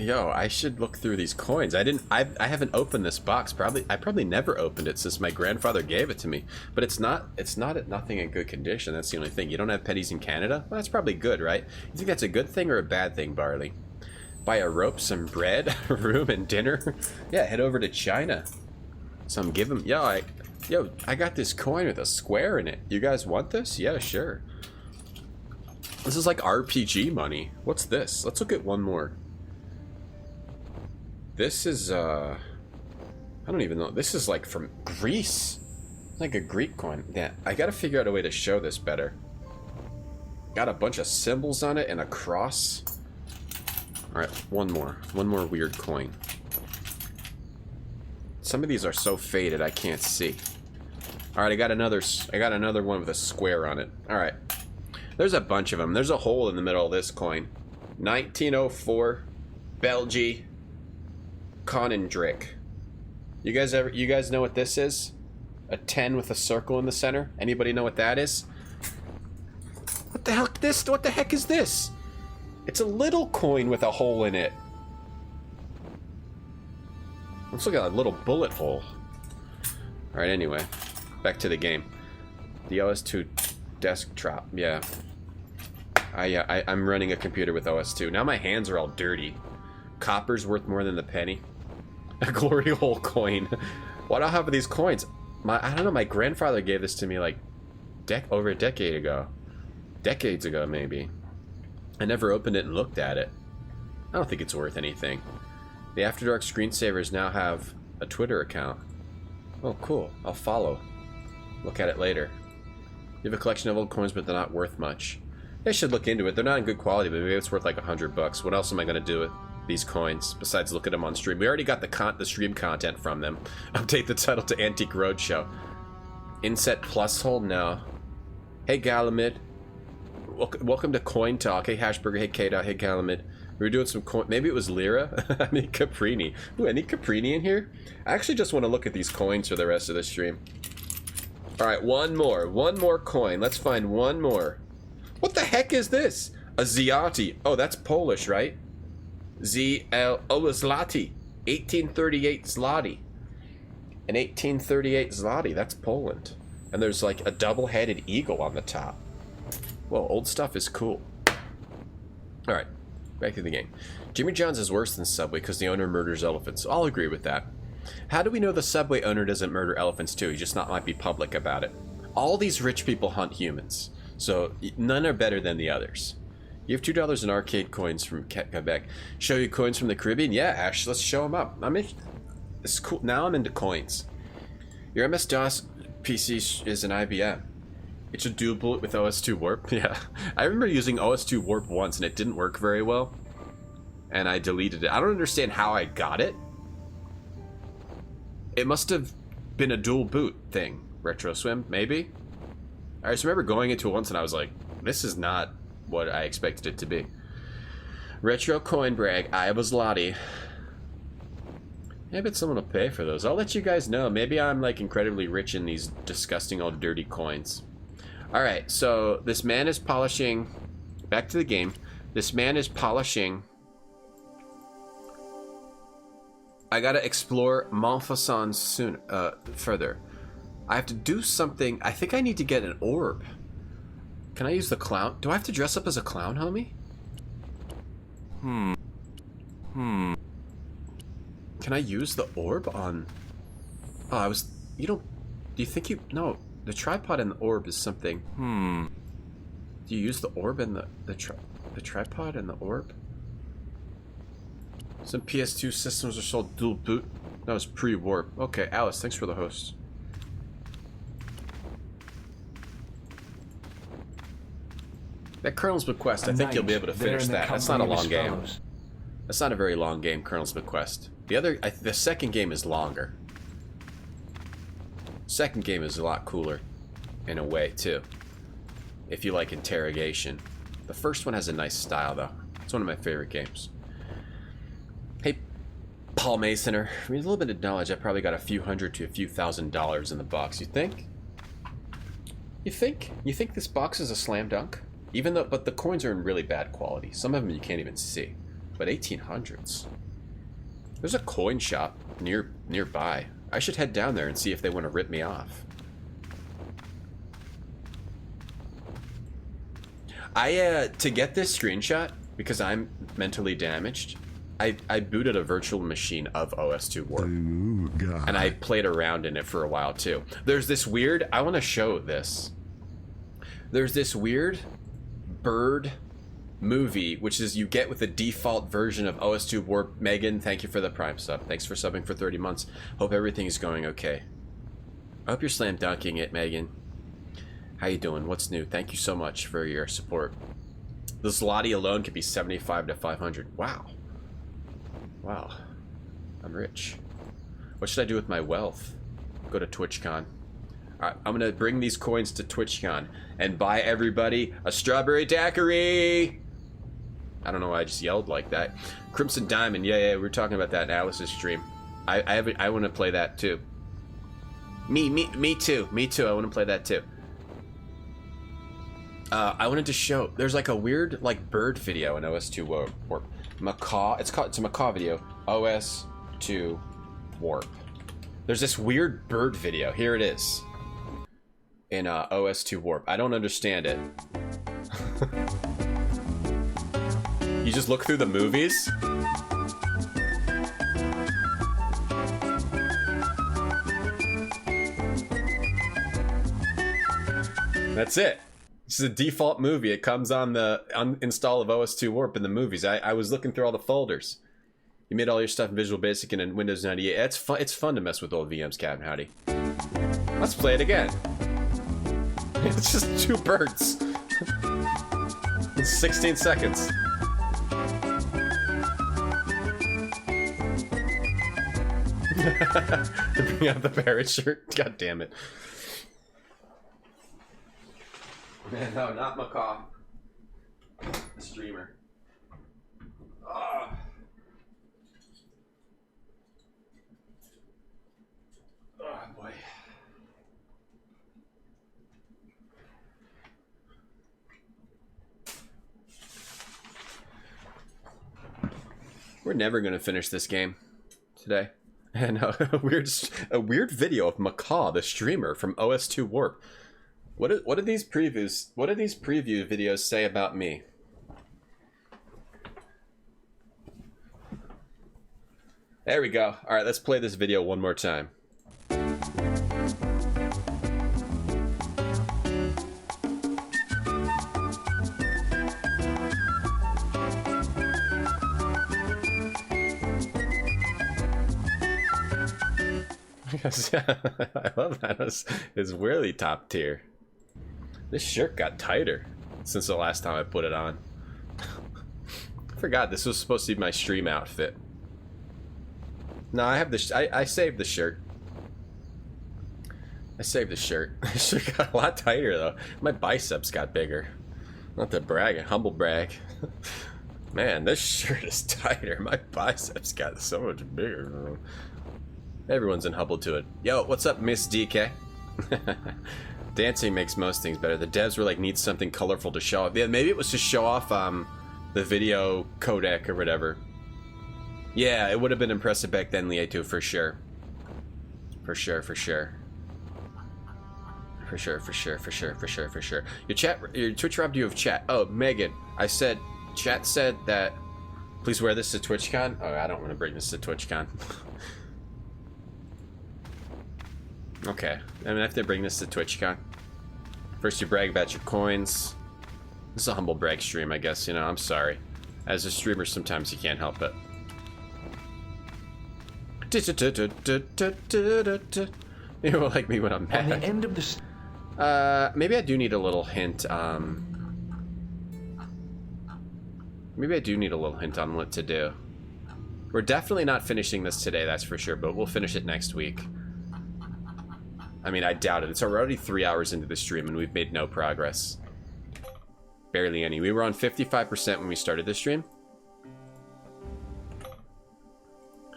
Yo, I should look through these coins. I haven't opened this box. I probably never opened it since my grandfather gave it to me. But it's nothing in good condition. That's the only thing. You don't have pennies in Canada? Well, that's probably good, right? You think that's a good thing or a bad thing, Barley? Buy a rope, some bread, a room, and dinner? Yeah, head over to China. Some give them. Yo, I got this coin with a square in it. You guys want this? Yeah, sure. This is like RPG money. What's this? Let's look at one more. This is, I don't even know. This is like from Greece. Like a Greek coin. Yeah, I gotta figure out a way to show this better. Got a bunch of symbols on it and a cross. Alright, one more. One more weird coin. Some of these are so faded I can't see. Alright, I got another one with a square on it. Alright. There's a bunch of them. There's a hole in the middle of this coin. 1904 Belgium Conendrick. You guys know what this is? A 10 with a circle in the center? Anybody know what that is? What the heck is this? It's a little coin with a hole in it. Let's look at a little bullet hole. Alright, anyway. Back to the game. The OS2 desktop, yeah. I'm running a computer with OS2. Now my hands are all dirty. Copper's worth more than the penny. A glory hole coin. What do I have of these coins? I don't know, my grandfather gave this to me like over a decade ago. Decades ago, maybe. I never opened it and looked at it. I don't think it's worth anything. The After Dark screensavers now have a Twitter account. Oh, cool. I'll follow. Look at it later. You have a collection of old coins, but they're not worth much. I should look into it. They're not in good quality, but maybe it's worth like $100. What else am I going to do with these coins besides look at them on stream? We already got the stream content from them. Update the title to Antique Roadshow. Inset plus hold? No. Hey Galamid. Welcome to Coin Talk. Hey Hashburger. Hey Kata. Hey Galamid. We were doing some coin. Maybe it was Lira. I need Caprini. Ooh, I need Caprini in here. I actually just want to look at these coins for the rest of the stream. All right, one more coin. Let's find one more. What the heck is this? A Zloty. Oh, that's Polish, right? Zloty. 1838 Zloty. An 1838 Zloty. That's Poland. And there's like a double-headed eagle on the top. Well, old stuff is cool. All right, back to the game. Jimmy John's is worse than Subway because the owner murders elephants. I'll agree with that. How do we know the Subway owner doesn't murder elephants too? He just might be public about it. All these rich people hunt humans, so none are better than the others. You have $2 in arcade coins from Quebec. Show you coins from the Caribbean? Yeah, Ash, let's show them up. It's cool. Now I'm into coins. Your MS-DOS PC is an IBM. It's a dual boot with OS2 Warp. Yeah, I remember using OS2 Warp once and it didn't work very well, and I deleted it. I don't understand how I got it. It must have been a dual boot thing. Retro Swim, maybe? I just remember going into it once and I was like, this is not what I expected it to be. Retro Coin Brag, I was Lottie. I bet someone will pay for those. I'll let you guys know. Maybe I'm like incredibly rich in these disgusting old dirty coins. Alright, so this man is polishing... Back to the game. This man is polishing... I gotta explore Montfaucon soon, further. I have to do something. I think I need to get an orb. Can I use the clown? Do I have to dress up as a clown, homie? Can I use the orb on... Oh, you don't... Do you think you... No, the tripod and the orb is something... Do you use the orb and the tripod and the orb? Some PS2 systems are sold dual boot. That was pre-warp. Okay, Alice, thanks for the host. That Colonel's Bequest, I think you'll be able to finish that. That's not a long game. That's not a very long game, Colonel's Bequest. The second game is longer. Second game is a lot cooler, in a way, too. If you like interrogation. The first one has a nice style, though. It's one of my favorite games. Hey, Paul Masoner. I mean, a little bit of knowledge. I probably got a few $100 to a few $1,000s in the box. You think? You think this box is a slam dunk? Even though, but the coins are in really bad quality. Some of them you can't even see. but 1800s. There's a coin shop nearby. I should head down there and see if they want to rip me off. To get this screenshot, because I'm mentally damaged, I booted a virtual machine of OS2 Warp. Ooh, God. And I played around in it for a while too. There's this weird, I want to show this. There's this weird bird movie, which is you get with the default version of OS2 Warp. Megan, thank you for the Prime sub. Thanks for subbing for 30 months. Hope everything is going okay. I hope you're slam dunking it, Megan. How you doing? What's new? Thank you so much for your support. The Zloty alone could be 75 to 500. Wow. Wow. I'm rich. What should I do with my wealth? Go to TwitchCon. Alright, I'm gonna bring these coins to TwitchCon and buy everybody a strawberry daiquiri! I don't know why I just yelled like that. Crimson Diamond, yeah, we were talking about that in Alice's stream. I want to play that too. Me too. I want to play that too. I wanted to show, there's like a weird like bird video in OS2 Warp. Macaw, it's a macaw video. OS2 Warp. There's this weird bird video. Here it is. In OS2 Warp. I don't understand it. You just look through the movies? That's it. This is a default movie. It comes on the install of OS2 Warp in the movies. I was looking through all the folders. You made all your stuff in Visual Basic and in Windows 98. It's fun to mess with old VMs, Captain Howdy. Let's play it again. It's just two birds. It's 16 seconds. Bring out the parrot shirt. God damn it. No, not macaw. The streamer. Oh. Oh boy. We're never gonna finish this game today. And a weird video of Macaw, the streamer from OS2 Warp. What do these preview videos say about me? There we go. All right, let's play this video one more time. I love that. It's really top tier. This shirt got tighter since the last time I put it on. I forgot this was supposed to be my stream outfit. No, I have this. I saved the shirt. I saved the shirt. This shirt got a lot tighter though. My biceps got bigger. Not to brag, humble brag. Man, this shirt is tighter. My biceps got so much bigger. Everyone's in Hubble to it. Yo, what's up, Miss DK? Dancing makes most things better. The devs were like, need something colorful to show off. Yeah, maybe it was to show off the video codec or whatever. Yeah, it would have been impressive back then, Lietu, for sure. For sure. Your Twitch robbed you of chat. Oh, Megan, chat said that, please wear this to TwitchCon. Oh, I don't want to bring this to TwitchCon. Okay, I'm gonna have to bring this to TwitchCon. First you brag about your coins. This is a humble brag stream, I guess, you know, I'm sorry. As a streamer, sometimes you can't help it. You won't like me when I'm mad. On the end of this... maybe I do need a little hint, maybe I do need a little hint on what to do. We're definitely not finishing this today, that's for sure, but we'll finish it next week. I mean, I doubt it. It's already 3 hours into the stream and we've made no progress. Barely any. We were on 55% when we started the stream.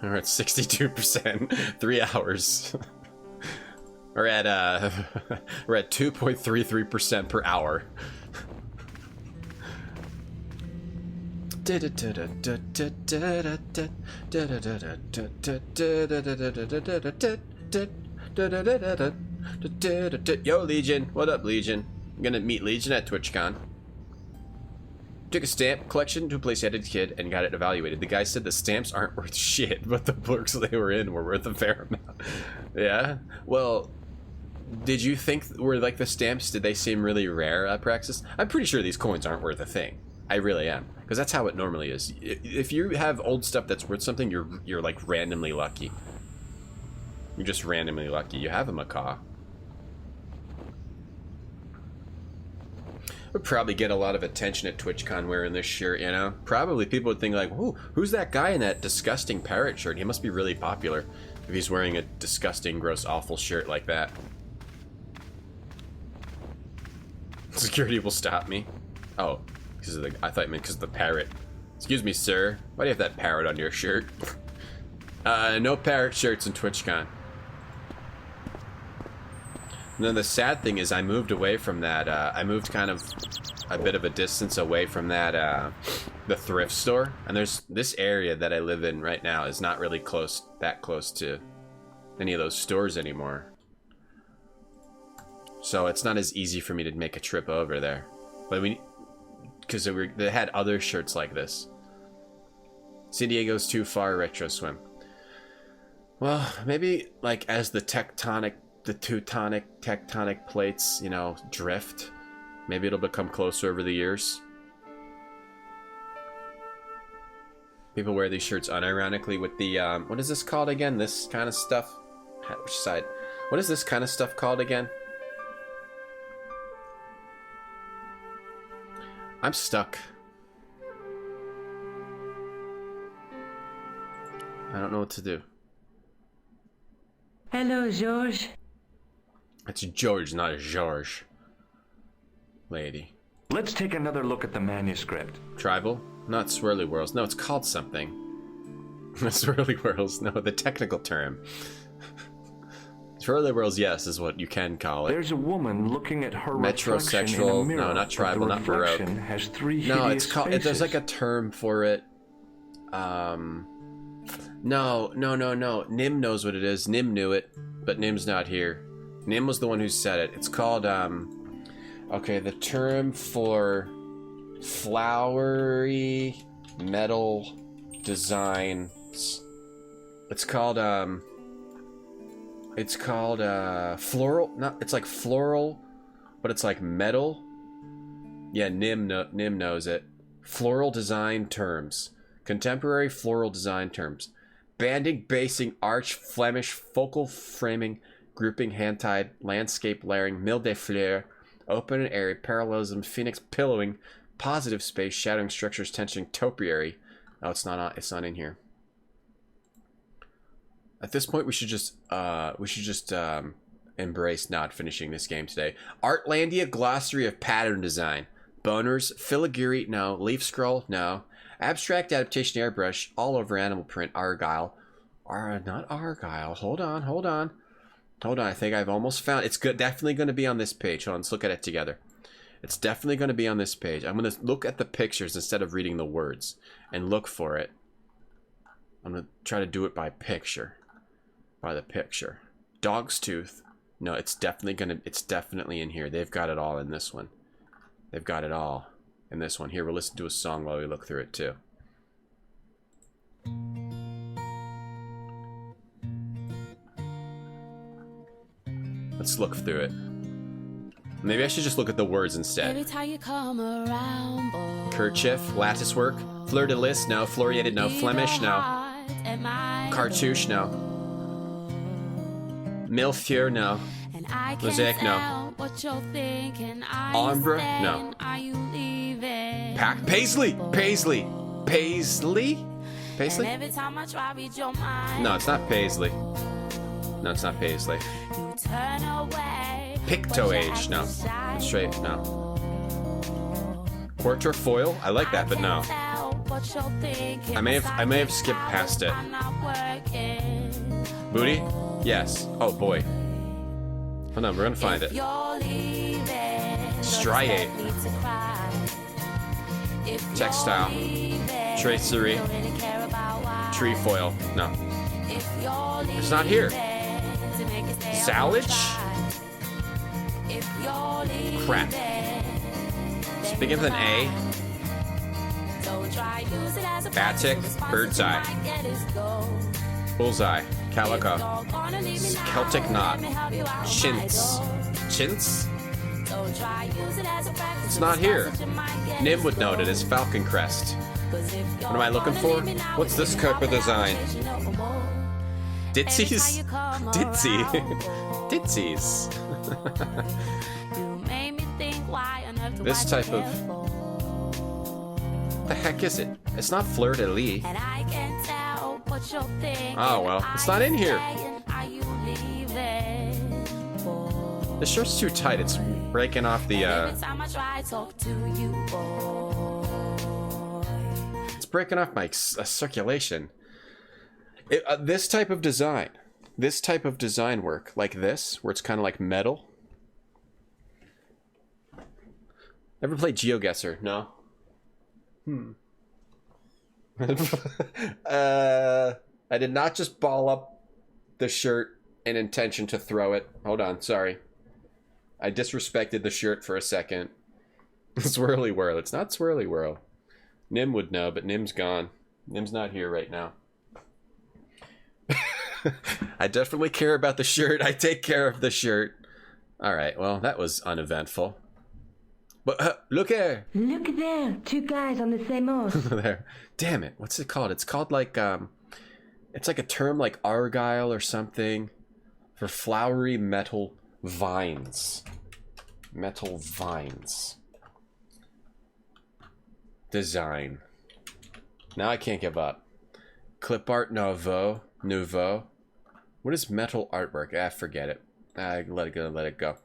We're at 62%. 3 hours. We're at 2.33% per hour. Yo, Legion. What up, Legion? I'm gonna meet Legion at TwitchCon. Took a stamp collection to a place I had as a kid and got it evaluated. The guy said the stamps aren't worth shit, but the books they were in were worth a fair amount. Yeah? Well, did you think were like the stamps, did they seem really rare at Praxis? I'm pretty sure these coins aren't worth a thing. I really am. Because that's how it normally is. If you have old stuff that's worth something, you're like randomly lucky. You're just randomly lucky. You have a macaw. Would probably get a lot of attention at TwitchCon wearing this shirt, you know? Probably people would think like, "Ooh, who's that guy in that disgusting parrot shirt? He must be really popular if he's wearing a disgusting, gross, awful shirt like that." Security will stop me. Oh, because of the, I thought you meant because of the parrot. Excuse me, sir. Why do you have that parrot on your shirt? No parrot shirts in TwitchCon. And then the sad thing is I moved away from that, I moved kind of a bit of a distance away from that, the thrift store. And there's this area that I live in right now is not really that close to any of those stores anymore. So it's not as easy for me to make a trip over there. But because they had other shirts like this. San Diego's too far, Retro Swim. Well, maybe like as the tectonic plates, you know, drift. Maybe it'll become closer over the years. People wear these shirts unironically with the, what is this called again? This kind of stuff? Which side? What is this kind of stuff called again? I'm stuck. I don't know what to do. Hello, George. It's George, not a George. Lady. Let's take another look at the manuscript. Tribal? Not Swirly Whirls. No, it's called something. Swirly Whirls. No, the technical term. Swirly Whirls, yes, is what you can call it. There's a woman looking at her metrosexual. reflection in a mirror, no, not tribal, not baroque. Has three no, it's called. faces. There's like a term for it. No. Nim knows what it is. Nim knew it, but Nim's not here. Nim was the one who said it. It's called, okay, the term for flowery metal designs. It's called, floral, it's like floral, but it's like metal. Yeah, Nim knows it. Floral design terms. Contemporary floral design terms. Banding, basing, arch, Flemish, focal framing, grouping, hand-tied, landscape layering, mille de fleurs, open and airy, parallelism, phoenix pillowing, positive space, shadowing structures, tensioning, topiary. Oh, it's not in here. At this point, we should just embrace not finishing this game today. Artlandia glossary of pattern design. Boners, filigree, no. Leaf scroll, no. Abstract adaptation airbrush, all over animal print, Argyle. Not Argyle. Hold on. I think I've almost found it's good. Definitely going to be on this page. Hold on, let's look at it together. It's definitely going to be on this page. I'm going to look at the pictures instead of reading the words and look for it. I'm going to try to do it by picture. By the picture. Dog's tooth. No, it's definitely in here. They've got it all in this one. They've got it all in this one. Here, we'll listen to a song while we look through it too. Let's look through it. Maybe I should just look at the words instead. Every time you come around, boy. Kerchief, lattice work, fleur de lis, no. Floriated, no. Flemish, no. Cartouche, no. Millefeuille, no. Mosaic, no. Ombre, no. Paisley. No, it's not Paisley. Pictoage, no. Straight, no. Quarterfoil, I like that, but no. I may have skipped past it. Booty? Yes. Oh boy. Hold on, we're gonna find it. Striate. Textile. Tracery. Trefoil. No. It's not here. Salvage? Crap. It's begins with an A. Batik. Bird's eye. Bullseye. Calico. Celtic knot. Chintz. Chintz? It's not here. Nim would note it as Falcon Crest. What am I looking for? What's this type of design? Ditzies? Ditzy. Ditzies. This type of... the heck is it? It's not fleur-de-lis. Oh, well, it's not in here. The shirt's too tight. It's breaking off the, It's breaking off my circulation. This type of design work, like this, where it's kind of like metal. Ever played GeoGuessr? No? I did not just ball up the shirt in intention to throw it. Hold on, sorry. I disrespected the shirt for a second. Swirly Whirl. It's not Swirly Whirl. Nim would know, but Nim's gone. Nim's not here right now. I definitely care about the shirt. I take care of the shirt. Alright, well, that was uneventful. But look here. Look there. 2 guys on the same horse. There. Damn it. What's it called? It's called like, it's like a term like argyle or something for flowery metal vines. Metal vines. Design. Now I can't give up. Clip art nouveau. What is metal artwork? Ah, forget it. Let it go.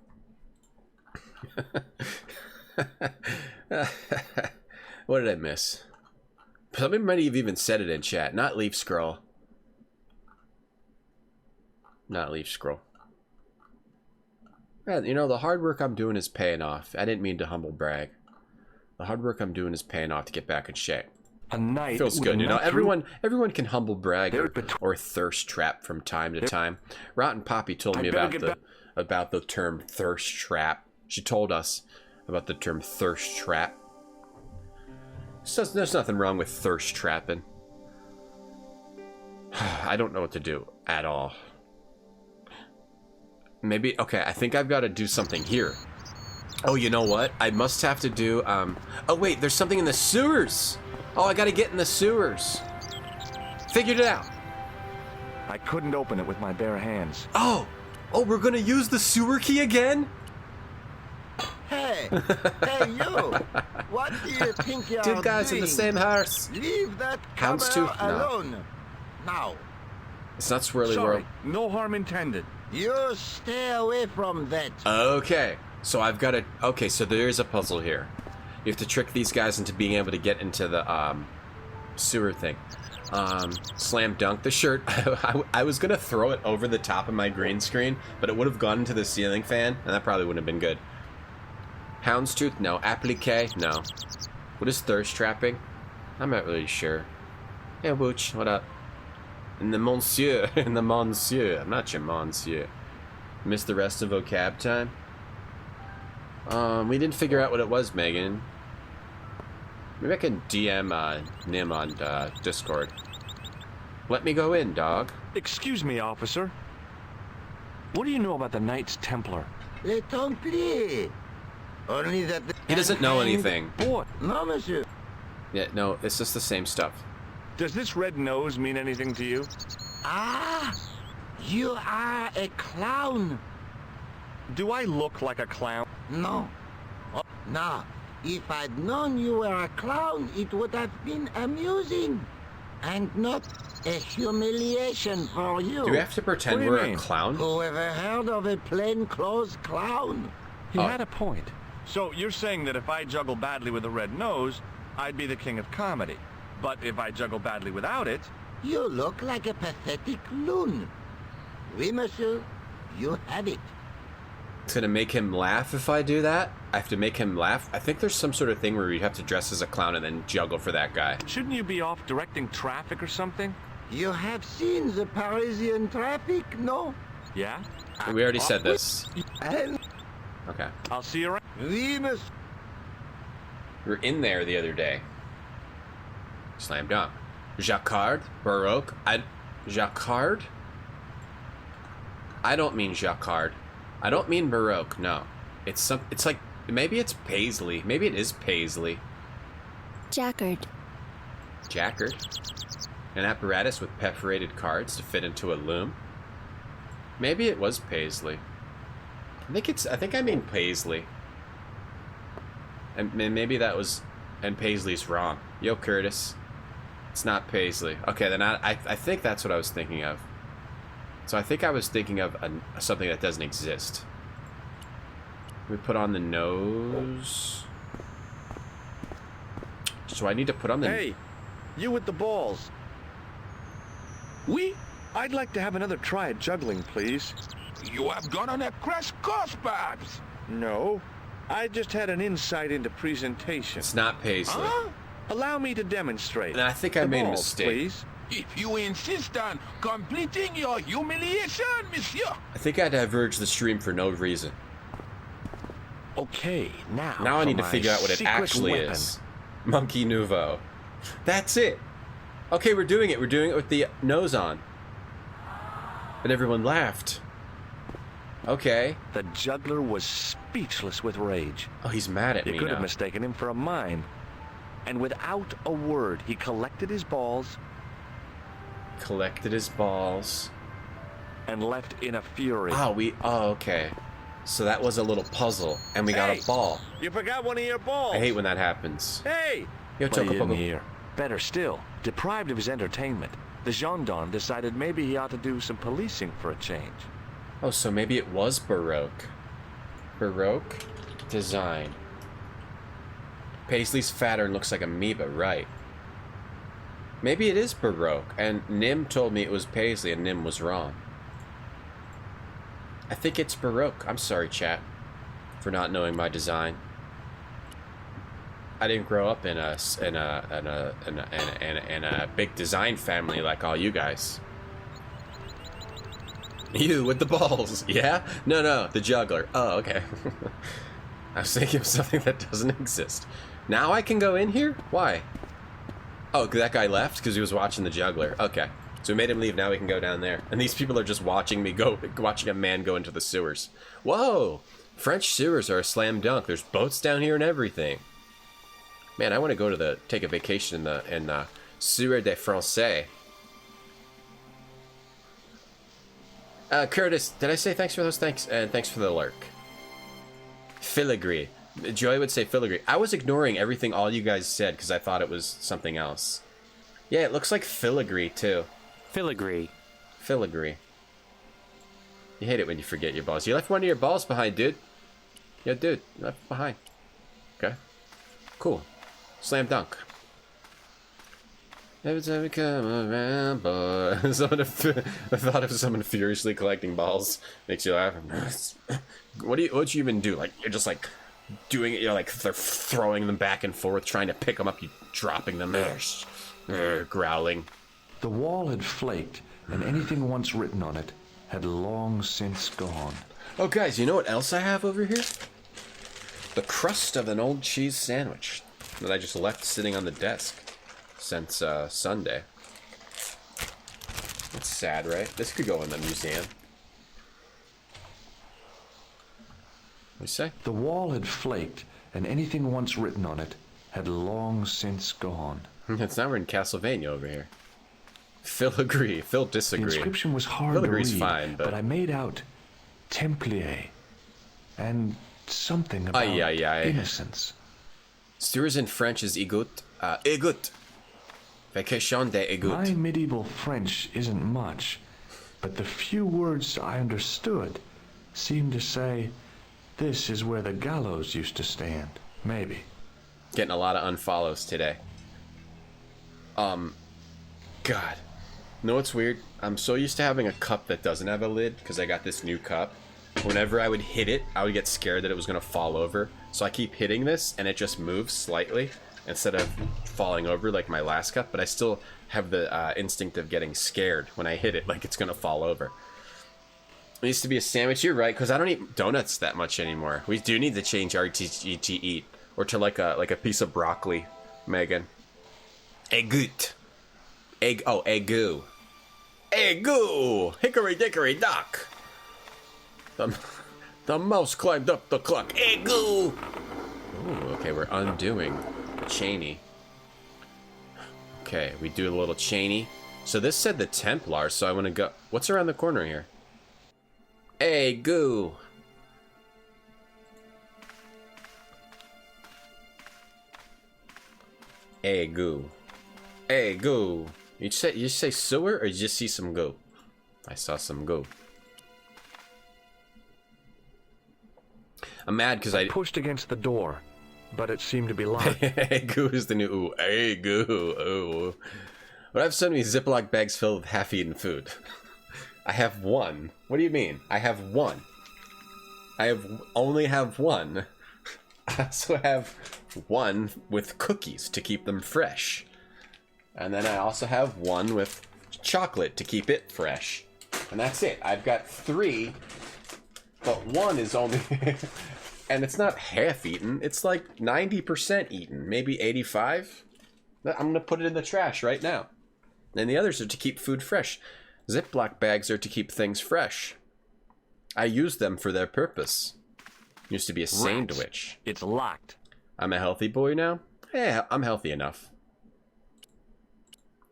What did I miss? Somebody might have even said it in chat. Not leaf scroll. Not leaf scroll. Yeah, you know, the hard work I'm doing is paying off. I didn't mean to humble brag. The hard work I'm doing is paying off to get back in shape. A night feels good, you know. Everyone can humble brag or thirst trap from time to time. Rotten Poppy told me about the term thirst trap. She told us about the term thirst trap. So there's nothing wrong with thirst trapping. I don't know what to do at all. Maybe, okay, I think I've got to do something here. Oh, you know what? I must have to do, oh wait, there's something in the sewers! Oh, I gotta get in the sewers. Figured it out. I couldn't open it with my bare hands. Oh, we're gonna use the sewer key again? Hey, you! What do you think you're doing? 2 guys in the same house. Leave that camera alone. No. Now. It's not Swirly Sorry, World. no harm intended. You stay away from that. Okay, so I've got to... Okay, so there is a puzzle here. You have to trick these guys into being able to get into the sewer thing. Slam dunk the shirt. I was going to throw it over the top of my green screen, but it would have gone into the ceiling fan, and that probably wouldn't have been good. Houndstooth? No. Applique? No. What is thirst trapping? I'm not really sure. Hey, Wooch, what up? In the monsieur. In the monsieur. I'm not your monsieur. Missed the rest of vocab time? We didn't figure out what it was, Megan. Maybe I can DM Nim on Discord. Let me go in, dog. Excuse me, officer. What do you know about the Knights Templar? Les Templiers. Only that... He doesn't know anything. What? No, monsieur. Yeah, no, it's just the same stuff. Does this red nose mean anything to you? Ah! You are a clown. Do I look like a clown? No. Oh, no. If I'd known you were a clown, it would have been amusing. And not a humiliation for you. Do we have to pretend we're a clown? Who ever heard of a plainclothes clown? He had a point. So you're saying that if I juggle badly with a red nose, I'd be the king of comedy. But if I juggle badly without it... You look like a pathetic loon. Oui, monsieur. You have it. gonna make him laugh if I do that? I have to make him laugh? I think there's some sort of thing where you have to dress as a clown and then juggle for that guy. Shouldn't you be off directing traffic or something? You have seen the Parisian traffic, no? Yeah? We already said this. And Okay. I'll see you around. we must... We were in there the other day. Slam dunk. Jacquard? Baroque? Jacquard? I don't mean Jacquard. I don't mean Baroque, no. It's like, maybe it's Paisley. Maybe it is Paisley. Jacquard. Jacquard? An apparatus with perforated cards to fit into a loom? Maybe it was Paisley. I think I mean Paisley. And maybe that was... And Paisley's wrong. Yo, Curtis. It's not Paisley. Okay, then I think that's what I was thinking of. So I think I was thinking of something that doesn't exist. We put on the nose. So I need to put on the... Hey, you with the balls. I'd like to have another try at juggling, please. You have gone on a crash course, perhaps? No, I just had an insight into presentation. It's not Paisley. Huh? Allow me to demonstrate. And I think I The made a balls, mistake. Please. If you insist on completing your humiliation, monsieur. I think I diverged the stream for no reason. Okay, now Now I for need to my figure out what it secret actually weapon. is. Monkey Nouveau. That's it. Okay, we're doing it. We're doing it with the nose on. But everyone laughed. Okay. The juggler was speechless with rage. Oh, he's mad at You me could have now. mistaken him for a mime. And without a word, he collected his balls Collected his balls. and left in a fury. Oh, okay. So that was a little puzzle, and we got Hey! a ball. You forgot one of your balls. I hate when that happens. Hey! Yo, But he Choco didn't Poco. hear. Better still, deprived of his entertainment, the gendarme decided maybe he ought to do some policing for a change. Oh, so maybe it was Baroque. Baroque design. Paisley's pattern looks like amoeba, right? Maybe it is Baroque, and Nim told me it was Paisley, and Nim was wrong. I think it's Baroque. I'm sorry, chat, for not knowing my design. I didn't grow up in a big design family like all you guys. You with the balls, yeah? No, the juggler. Oh, okay. I was thinking of something that doesn't exist. Now I can go in here? Why? Oh, that guy left because he was watching the juggler. Okay. So we made him leave, now we can go down there. And these people are just watching me watching a man go into the sewers. Whoa! French sewers are a slam dunk. There's boats down here and everything. Man, I want to go to take a vacation in the Sewer des Français. Curtis, did I say thanks for those? Thanks, and thanks for the lurk. Filigree. Joy would say filigree. I was ignoring everything all you guys said because I thought it was something else. Yeah, it looks like filigree too. Filigree. Filigree. You hate it when you forget your balls. You left one of your balls behind, dude. Yeah, dude, left behind. Okay. Cool. Slam dunk. Every time we come around, boy. I thought of someone furiously collecting balls. Makes you laugh. What'd you even do? Like, you're just like doing it, you're like they're throwing them back and forth, trying to pick them up, you dropping them, growling. The wall had flaked, and anything once written on it had long since gone. Oh, guys, you know what else I have over here? The crust of an old cheese sandwich that I just left sitting on the desk since Sunday. That's sad, right? This could go in the museum. What do you say? The wall had flaked, and anything once written on it had long since gone. It's now we're in Castlevania over here. Phil agree. Phil disagree. The inscription was hard Phil to agrees read, fine, but I made out Templier and something about innocence. Sewers in French is égout. Égout. Vacation des égouts. My medieval French isn't much, but the few words I understood seemed to say, this is where the gallows used to stand. Maybe. Getting a lot of unfollows today. God. You know what's weird? I'm so used to having a cup that doesn't have a lid because I got this new cup. whenever I would hit it, I would get scared that it was going to fall over. So I keep hitting this, and it just moves slightly instead of falling over like my last cup. But I still have the instinct of getting scared when I hit it, like it's going to fall over. It needs to be a sandwich. You're right, because I don't eat donuts that much anymore. We do need to change RTG to eat, or to like a piece of broccoli, Megan. Eggoot. Egg. Oh, eggu. Eggu. Hickory dickory dock. The mouse climbed up the clock. Eggu. Ooh, okay, we're undoing Cheney. Okay, we do a little Cheney. So this said the Templar, so I want to go. What's around the corner here? Eggu. Eggu. Eggu. You say sewer, or you just see some goo? I saw some goo. I'm mad because I pushed against the door, but it seemed to be locked. Eggu is the new ooh. Eggu. Ooh. But I have so many Ziploc bags filled with half-eaten food. I have one. What do you mean? I have one. I only have one. I also have one with cookies to keep them fresh. And then I also have one with chocolate to keep it fresh. And that's it. I've got 3, but one is only... and it's not half-eaten. It's like 90% eaten. Maybe 85? I'm going to put it in the trash right now. And the others are to keep food fresh. Ziploc bags are to keep things fresh. I use them for their purpose. Used to be a sandwich. It's locked. I'm a healthy boy now? Yeah, I'm healthy enough.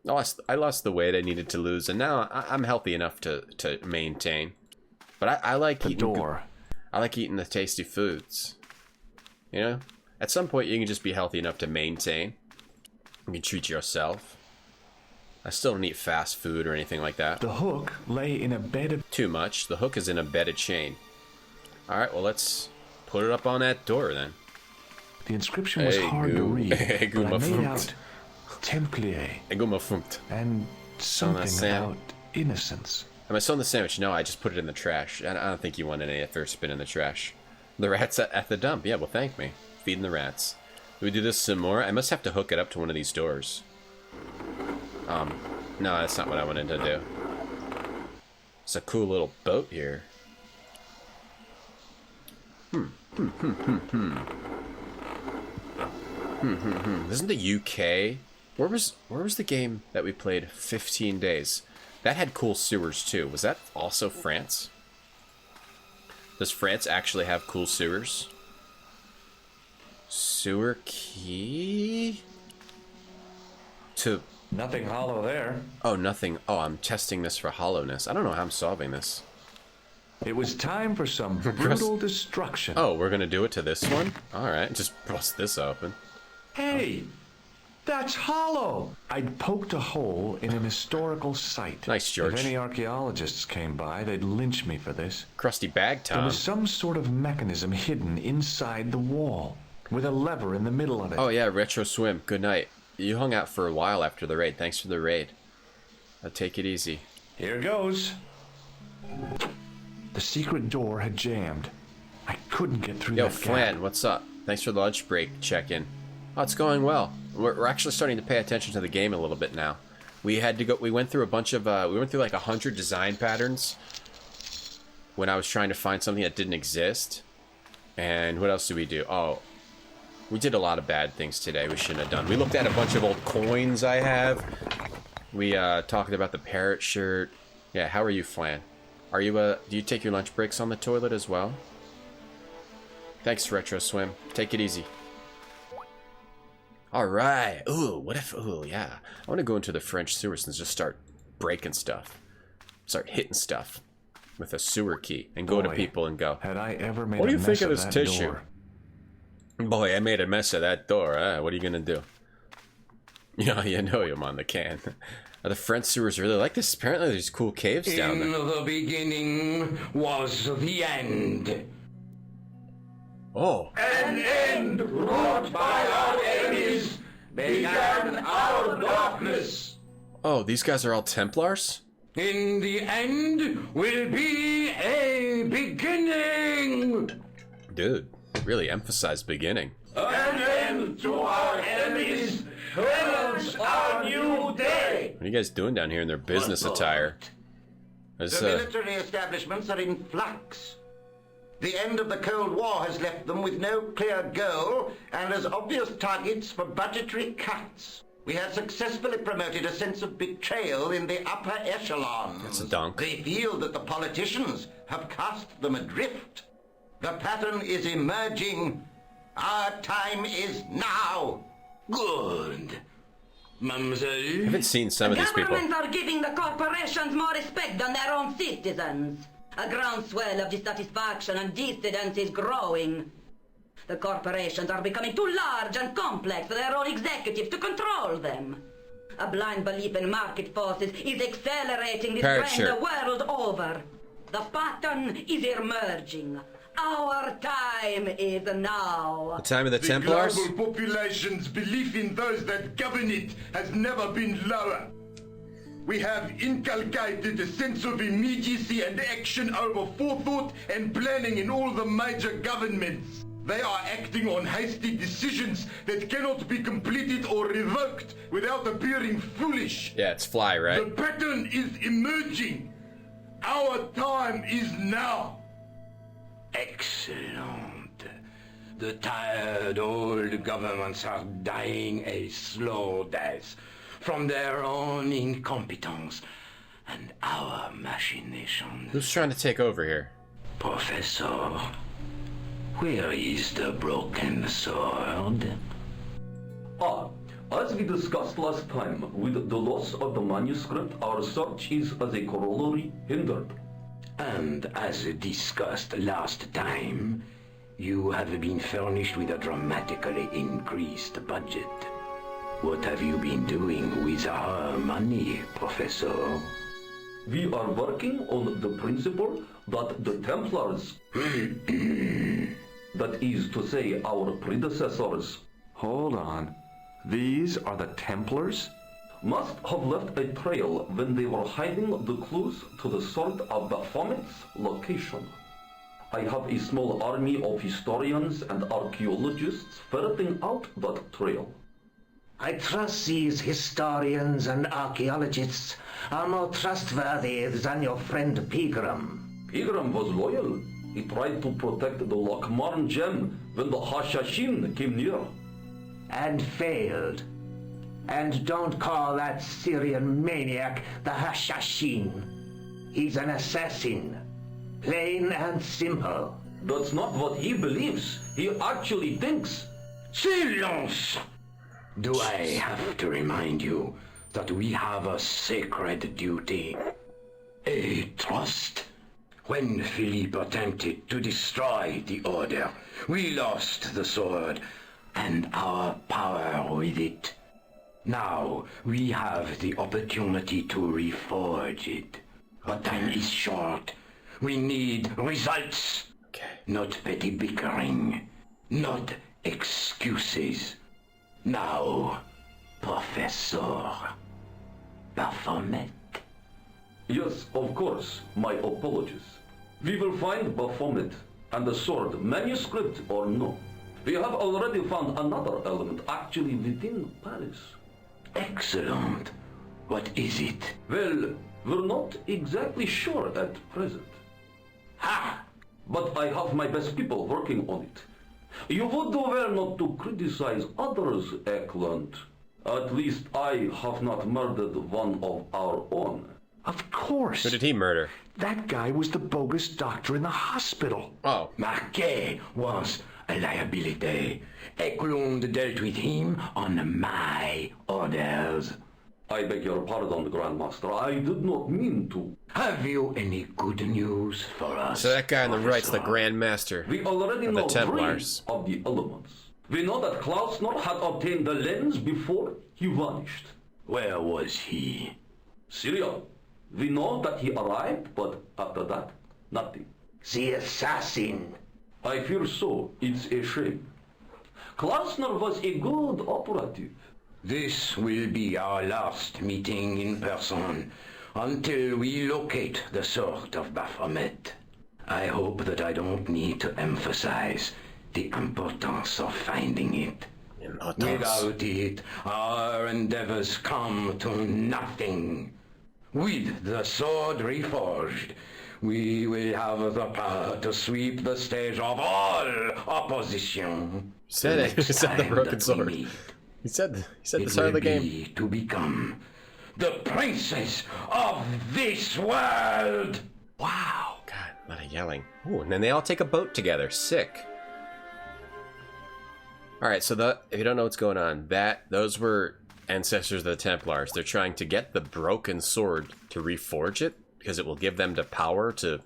I lost the weight I needed to lose, and now I'm healthy enough to maintain. But I like eating. I like eating the tasty foods. You know, at some point you can just be healthy enough to maintain. You can treat yourself. I still don't eat fast food or anything like that. The hook lay in a bed of... Too much. The hook is in a bedded chain. Alright, well, let's put it up on that door then. The inscription was hard to read, but I made out Templier and something about innocence. Am I still in the sandwich? No, I just put it in the trash. I don't think you want any first spin in the trash. The rat's at the dump. Yeah, well, thank me. Feeding the rats. Do we do this some more? I must have to hook it up to one of these doors. No, that's not what I wanted to do. It's a cool little boat here. Isn't the UK... Where was the game that we played 15 days? That had cool sewers too. Was that also France? Does France actually have cool sewers? Sewer key? To... Nothing hollow there. Oh, nothing. Oh, I'm testing this for hollowness. I don't know how I'm solving this. It was time for some brutal destruction. Oh, we're gonna do it to this one? Alright, just bust this open. Hey! That's hollow! I'd poked a hole in an historical site. Nice, George. If any archaeologists came by, they'd lynch me for this. Crusty bag, Tom. There was some sort of mechanism hidden inside the wall, with a lever in the middle of it. Oh yeah, Retro Swim. Good night. You hung out for a while after the raid. Thanks for the raid. I'll take it easy. Here goes. The secret door had jammed. I couldn't get through that gap. Yo, Flan, what's up? Thanks for the lunch break check-in. Oh, it's going well. We're actually starting to pay attention to the game a little bit now. We went through a bunch of, we went through like 100 design patterns when I was trying to find something that didn't exist. And what else did we do? Oh, we did a lot of bad things today we shouldn't have done. We looked at a bunch of old coins I have. We talked about the parrot shirt. Yeah, how are you, Flan? Are you, do you take your lunch breaks on the toilet as well? Thanks, Retro Swim. Take it easy. Alright. Ooh, what if... Ooh, yeah. I want to go into the French sewers and just start breaking stuff. Start hitting stuff with a sewer key and go to people and go, had I ever made what do you a think mess of this that tissue? door? Boy, I made a mess of that door. What are you going to do? You know I'm on the can. The French sewers really like this. Apparently there's cool caves down there. In the beginning was the end. Oh. An end wrought by our enemies began our darkness. Oh, these guys are all Templars? In the end will be a beginning. Dude, really emphasize beginning. An end to our enemies heralds our new day. What are you guys doing down here in their business attire? The military establishments are in flux. The end of the Cold War has left them with no clear goal and as obvious targets for budgetary cuts. We have successfully promoted a sense of betrayal in the upper echelons. That's a donk. They feel that the politicians have cast them adrift. The pattern is emerging. Our time is now. Good. Mademoiselle? I haven't seen some of these people. Governments are giving the corporations more respect than their own citizens. A groundswell of dissatisfaction and dissidence is growing. The corporations are becoming too large and complex for their own executives to control them. A blind belief in market forces is accelerating this trend the world over. The pattern is emerging. Our time is now. The time of the Templars? The global population's belief in those that govern it has never been lower. We have inculcated a sense of immediacy and action over forethought and planning in all the major governments. They are acting on hasty decisions that cannot be completed or revoked without appearing foolish. Yeah, it's Fly, right? The pattern is emerging. Our time is now. Excellent. The tired old governments are dying a slow death from their own incompetence and our machinations. Who's trying to take over here? Professor, where is the broken sword? As we discussed last time, with the loss of the manuscript, our search is as a corollary hindered. And as discussed last time, you have been furnished with a dramatically increased budget. What have you been doing with our money, Professor? We are working on the principle that the Templars, that is to say, our predecessors, Hold on. These are the Templars? must have left a trail when they were hiding the clues to the sword of Baphomet's location. I have a small army of historians and archaeologists ferreting out that trail. I trust these historians and archaeologists are more trustworthy than your friend Pegram. Pegram was loyal. He tried to protect the Lakmarn gem when the Hashashin came near. And failed. And don't call that Syrian maniac the Hashashin. He's an assassin. Plain and simple. That's not what he believes. He actually thinks. Silence! Do I have to remind you that we have a sacred duty? A trust? When Philippe attempted to destroy the Order, we lost the sword and our power with it. Now we have the opportunity to reforge it. But time is short. We need results. Not petty bickering. Not excuses. Now, Professor Baphomet. Yes, of course. My apologies. We will find Baphomet and the sword, manuscript or no. We have already found another element actually within Paris. Excellent. What is it? Well, we're not exactly sure at present. Ha! But I have my best people working on it. You would do well not to criticize others, Eklund. At least I have not murdered one of our own. Of course. Who did he murder? That guy was the bogus doctor in the hospital. Oh. Marquet was a liability. Eklund dealt with him on my orders. I beg your pardon, Grandmaster. I did not mean to. Have you any good news for us? So that guy on the Professor? right's the Grand Master. We already of know the Templars. 3 of the elements. We know that Klausner had obtained the lens before he vanished. Where was he? Syria. We know that he arrived, but after that, nothing. The assassin. I fear so. It's a shame. Klausner was a good operative. This will be our last meeting in person. until we locate the sword of Baphomet. I hope that I don't need to emphasize the importance of finding it. Without it, our endeavors come to nothing. With the sword reforged, we will have the power to sweep the stage of all opposition. He said it. He said the broken sword. He said the start of the game. To become the princess of this world. Wow. God, a lot of yelling. Ooh, and then they all take a boat together. Sick. All right, so if you don't know what's going on, those were ancestors of the Templars. They're trying to get the broken sword to reforge it because it will give them the power to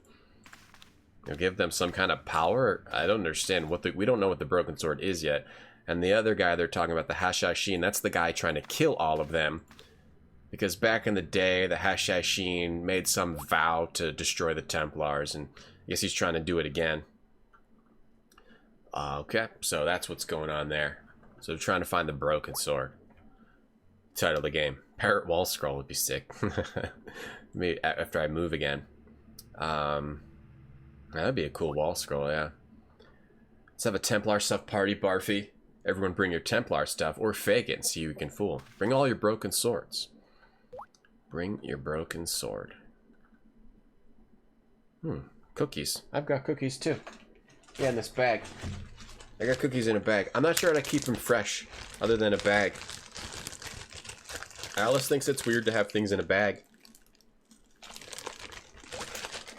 give them some kind of power. I don't understand we don't know what the broken sword is yet. And the other guy they're talking about, the Hashashin, that's the guy trying to kill all of them. Because back in the day, the Hashashin made some vow to destroy the Templars, and I guess he's trying to do it again. Okay, so that's what's going on there. So they're trying to find the broken sword. Title of the game. Parrot wall scroll would be sick. Maybe after I move again. That'd be a cool wall scroll, yeah. Let's have a Templar stuff party, Barfy. Everyone bring your Templar stuff, or fake it and see who you can fool. Bring all your broken swords. Bring your broken sword. Cookies. I've got cookies too. Yeah, in this bag. I got cookies in a bag. I'm not sure how to keep them fresh, other than a bag. Alice thinks it's weird to have things in a bag.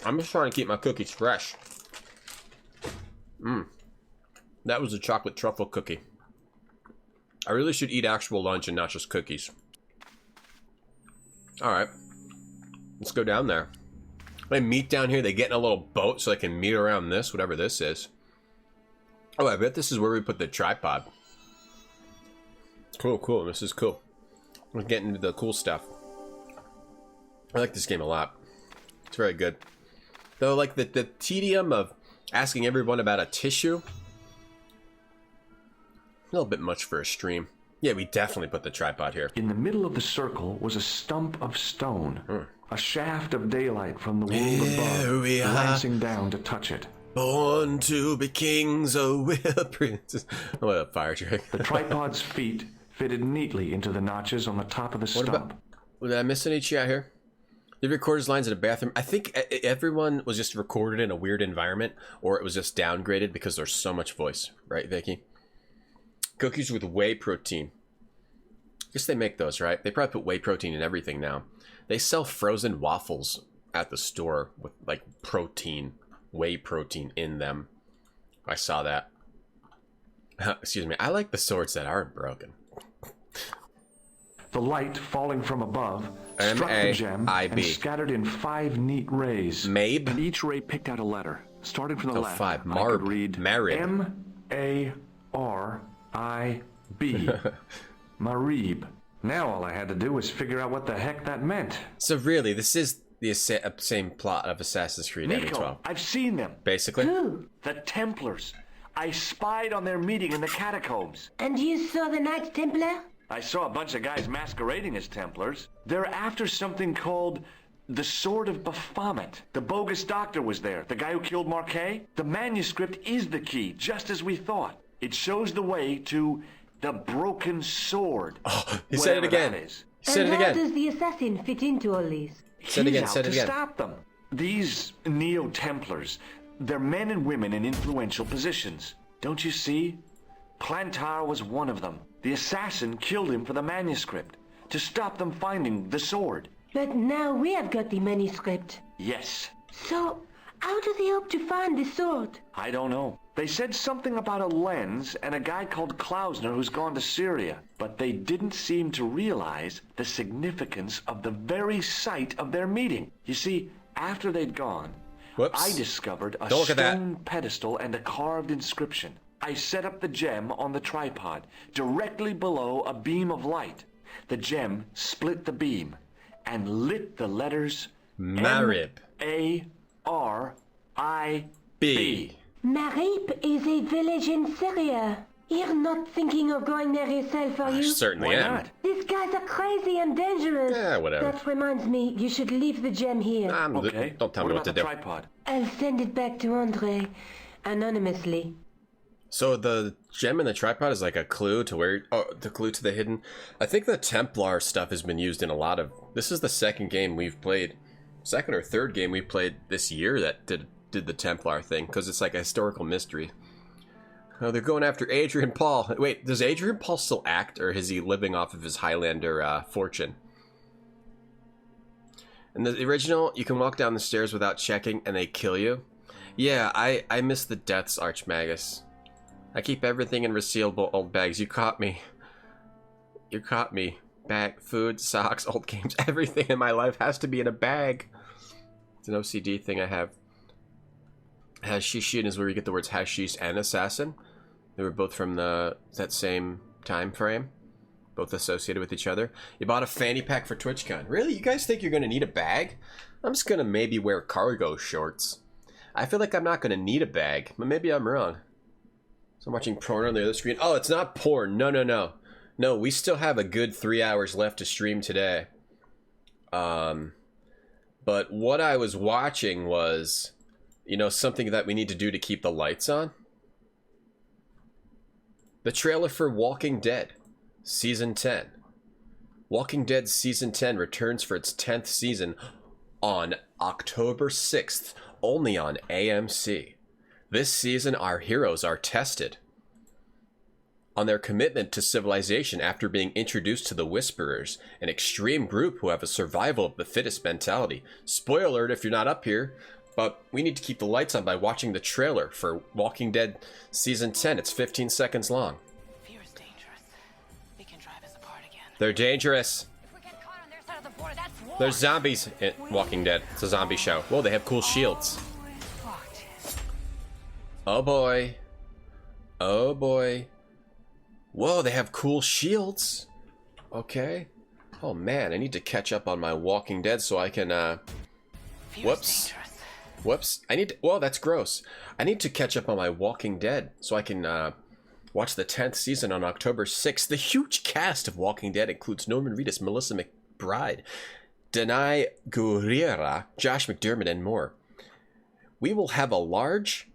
I'm just trying to keep my cookies fresh. That was a chocolate truffle cookie. I really should eat actual lunch and not just cookies. Alright. Let's go down there. They meet down here. They get in a little boat so they can meet around this, whatever this is. Oh, I bet this is where we put the tripod. Cool, cool. This is cool. We're getting into the cool stuff. I like this game a lot. It's very good. Though, like, the tedium of asking everyone about a tissue, a little bit much for a stream. Yeah, we definitely put the tripod here. In the middle of the circle was a stump of stone. A shaft of daylight from the world above, glancing down to touch it. Born to be kings, oh, we're princes. Oh, a fire trick. The tripod's feet fitted neatly into the notches on the top of the stump. Did I miss any chat here? Did you record his lines in a bathroom? I think everyone was just recorded in a weird environment, or it was just downgraded because there's so much voice. Right, Vicky? Cookies with whey protein. I guess they make those, right? They probably put whey protein in everything now. They sell frozen waffles at the store with, like, protein, whey protein in them. I saw that. Excuse me. I like the swords that aren't broken. The light falling from above struck the gem and scattered in 5 neat rays. Mabe? And each ray picked out a letter. Starting from the left, 5. I could read Marib. M-A-R-I-B. Marib. Now all I had to do was figure out what the heck that meant. So really, this is the same plot of Assassin's Creed Nico, I've seen them. Basically? Who? The Templars. I spied on their meeting in the catacombs. And you saw the Knights Templar? I saw a bunch of guys masquerading as Templars. They're after something called the Sword of Baphomet. The bogus doctor was there, the guy who killed Marquet. The manuscript is the key, just as we thought. It shows the way to the broken sword. Oh, he said it again. He said it again. How does the assassin fit into all this? Said it again, said it again. He's out to stop them. These Neo-Templars, they're men and women in influential positions. Don't you see? Plantar was one of them. The assassin killed him for the manuscript, to stop them finding the sword. But now we have got the manuscript. Yes. So, how do they hope to find the sword? I don't know. They said something about a lens and a guy called Klausner who's gone to Syria, but they didn't seem to realize the significance of the very site of their meeting. You see, after they'd gone, I discovered a stone pedestal and a carved inscription. I set up the gem on the tripod, directly below a beam of light. The gem split the beam and lit the letters Marib. M-A-R-I-B. Marib is a village in Syria. You're not thinking of going there yourself, are you? I certainly am. These guys are crazy and dangerous. Yeah, whatever. That reminds me, you should leave the gem here. Okay. Don't tell me what to do. Tripod? I'll send it back to Andre, anonymously. So the gem in the tripod is like a clue to where... Oh, the clue to the hidden... I think the Templar stuff has been used in a lot of... This is the second game we've played... Second or third game we played this year that did the Templar thing. Because it's like a historical mystery. Oh, they're going after Adrian Paul. Wait, does Adrian Paul still act? Or is he living off of his Highlander fortune? In the original, you can walk down the stairs without checking and they kill you. Yeah, I miss the deaths, Archmagus. I keep everything in resealable old bags. You caught me. You caught me. Bag, food, socks, old games. Everything in my life has to be in a bag. It's an OCD thing I have. Hashishin is where you get the words hashish and assassin. They were both from that same time frame. Both associated with each other. You bought a fanny pack for TwitchCon. Really? You guys think you're going to need a bag? I'm just going to maybe wear cargo shorts. I feel like I'm not going to need a bag, but maybe I'm wrong. So I'm watching porn on the other screen. Oh, it's not porn. No. No, we still have a good 3 hours left to stream today. But what I was watching was, you know, something that we need to do to keep the lights on. The trailer for Walking Dead, Season 10. Walking Dead Season 10 returns for its 10th season on October 6th, only on AMC. This season, our heroes are tested on their commitment to civilization after being introduced to the Whisperers, an extreme group who have a survival of the fittest mentality. Spoiler alert if you're not up here, but we need to keep the lights on by watching the trailer for Walking Dead Season 10. It's 15 seconds long. Fear is dangerous. They can drive us apart again. They're dangerous. If we get caught on their side of the border, that's war. There's zombies in Walking Dead. It's a zombie show. Whoa, they have cool shields. Oh boy. Oh boy. Whoa, they have cool shields. Okay. Oh man, I need to catch up on my Walking Dead so I can, Whoops. Whoops. I need to... Whoa, that's gross. I need to catch up on my Walking Dead so I can, watch the 10th season on October 6th. The huge cast of Walking Dead includes Norman Reedus, Melissa McBride, Denai Gurira, Josh McDermott, and more. We will have a large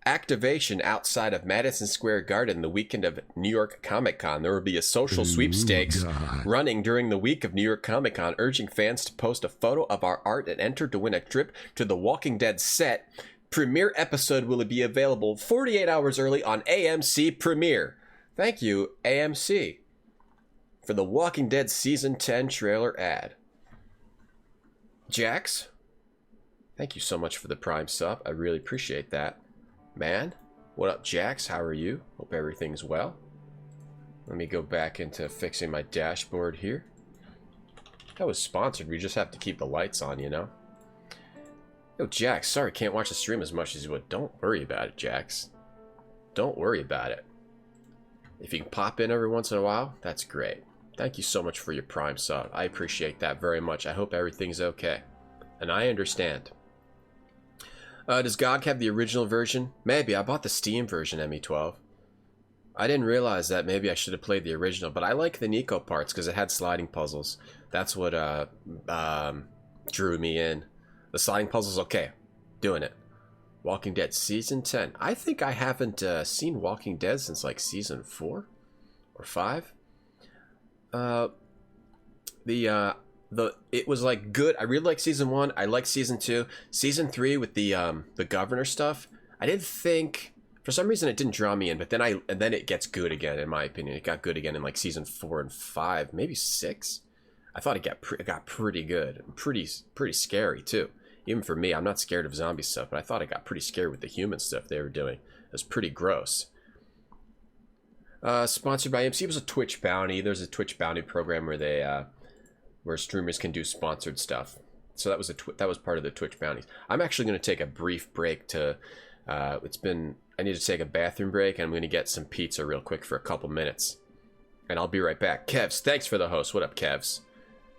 activation outside of Madison Square Garden the weekend of New York Comic Con. There will be a social sweepstakes running during the week of New York Comic Con, urging fans to post a photo of our art and enter to win a trip to the Walking Dead set. Premiere episode will be available 48 hours early on AMC Premiere. Thank you, AMC, for the Walking Dead Season 10 trailer ad. Jax, thank you so much for the Prime sub. I really appreciate that. Man, what up, Jax? How are you? Hope everything's well. Let me go back into fixing my dashboard here. That was sponsored. We just have to keep the lights on, you know? Yo, Jax, sorry, can't watch the stream as much as you would. Don't worry about it, Jax. Don't worry about it. If you can pop in every once in a while, that's great. Thank you so much for your Prime sub. I appreciate that very much. I hope everything's okay. And I understand. Does GOG have the original version? Maybe. I bought the Steam version, ME12. I didn't realize that. Maybe I should have played the original. But I like the Nico parts because it had sliding puzzles. That's what drew me in. The sliding puzzles, okay. Doing it. Walking Dead Season 10. I think I haven't seen Walking Dead since like Season 4 or 5. It was like good. I really like Season 1. I like Season 2. Season 3 with the governor stuff. I didn't think, for some reason it didn't draw me in, but then it gets good again, in my opinion. It got good again in like Season 4 and 5, maybe 6. I thought it got pretty good. Pretty scary too. Even for me, I'm not scared of zombie stuff, but I thought it got pretty scary with the human stuff they were doing. It was pretty gross. Sponsored by AMC. It was a Twitch bounty. There's a Twitch bounty program where they where streamers can do sponsored stuff. So that was part of the Twitch bounties. I'm actually going to take a brief break to I need to take a bathroom break, and I'm going to get some pizza real quick for a couple minutes. And I'll be right back. Kevs, thanks for the host. What up, Kevs?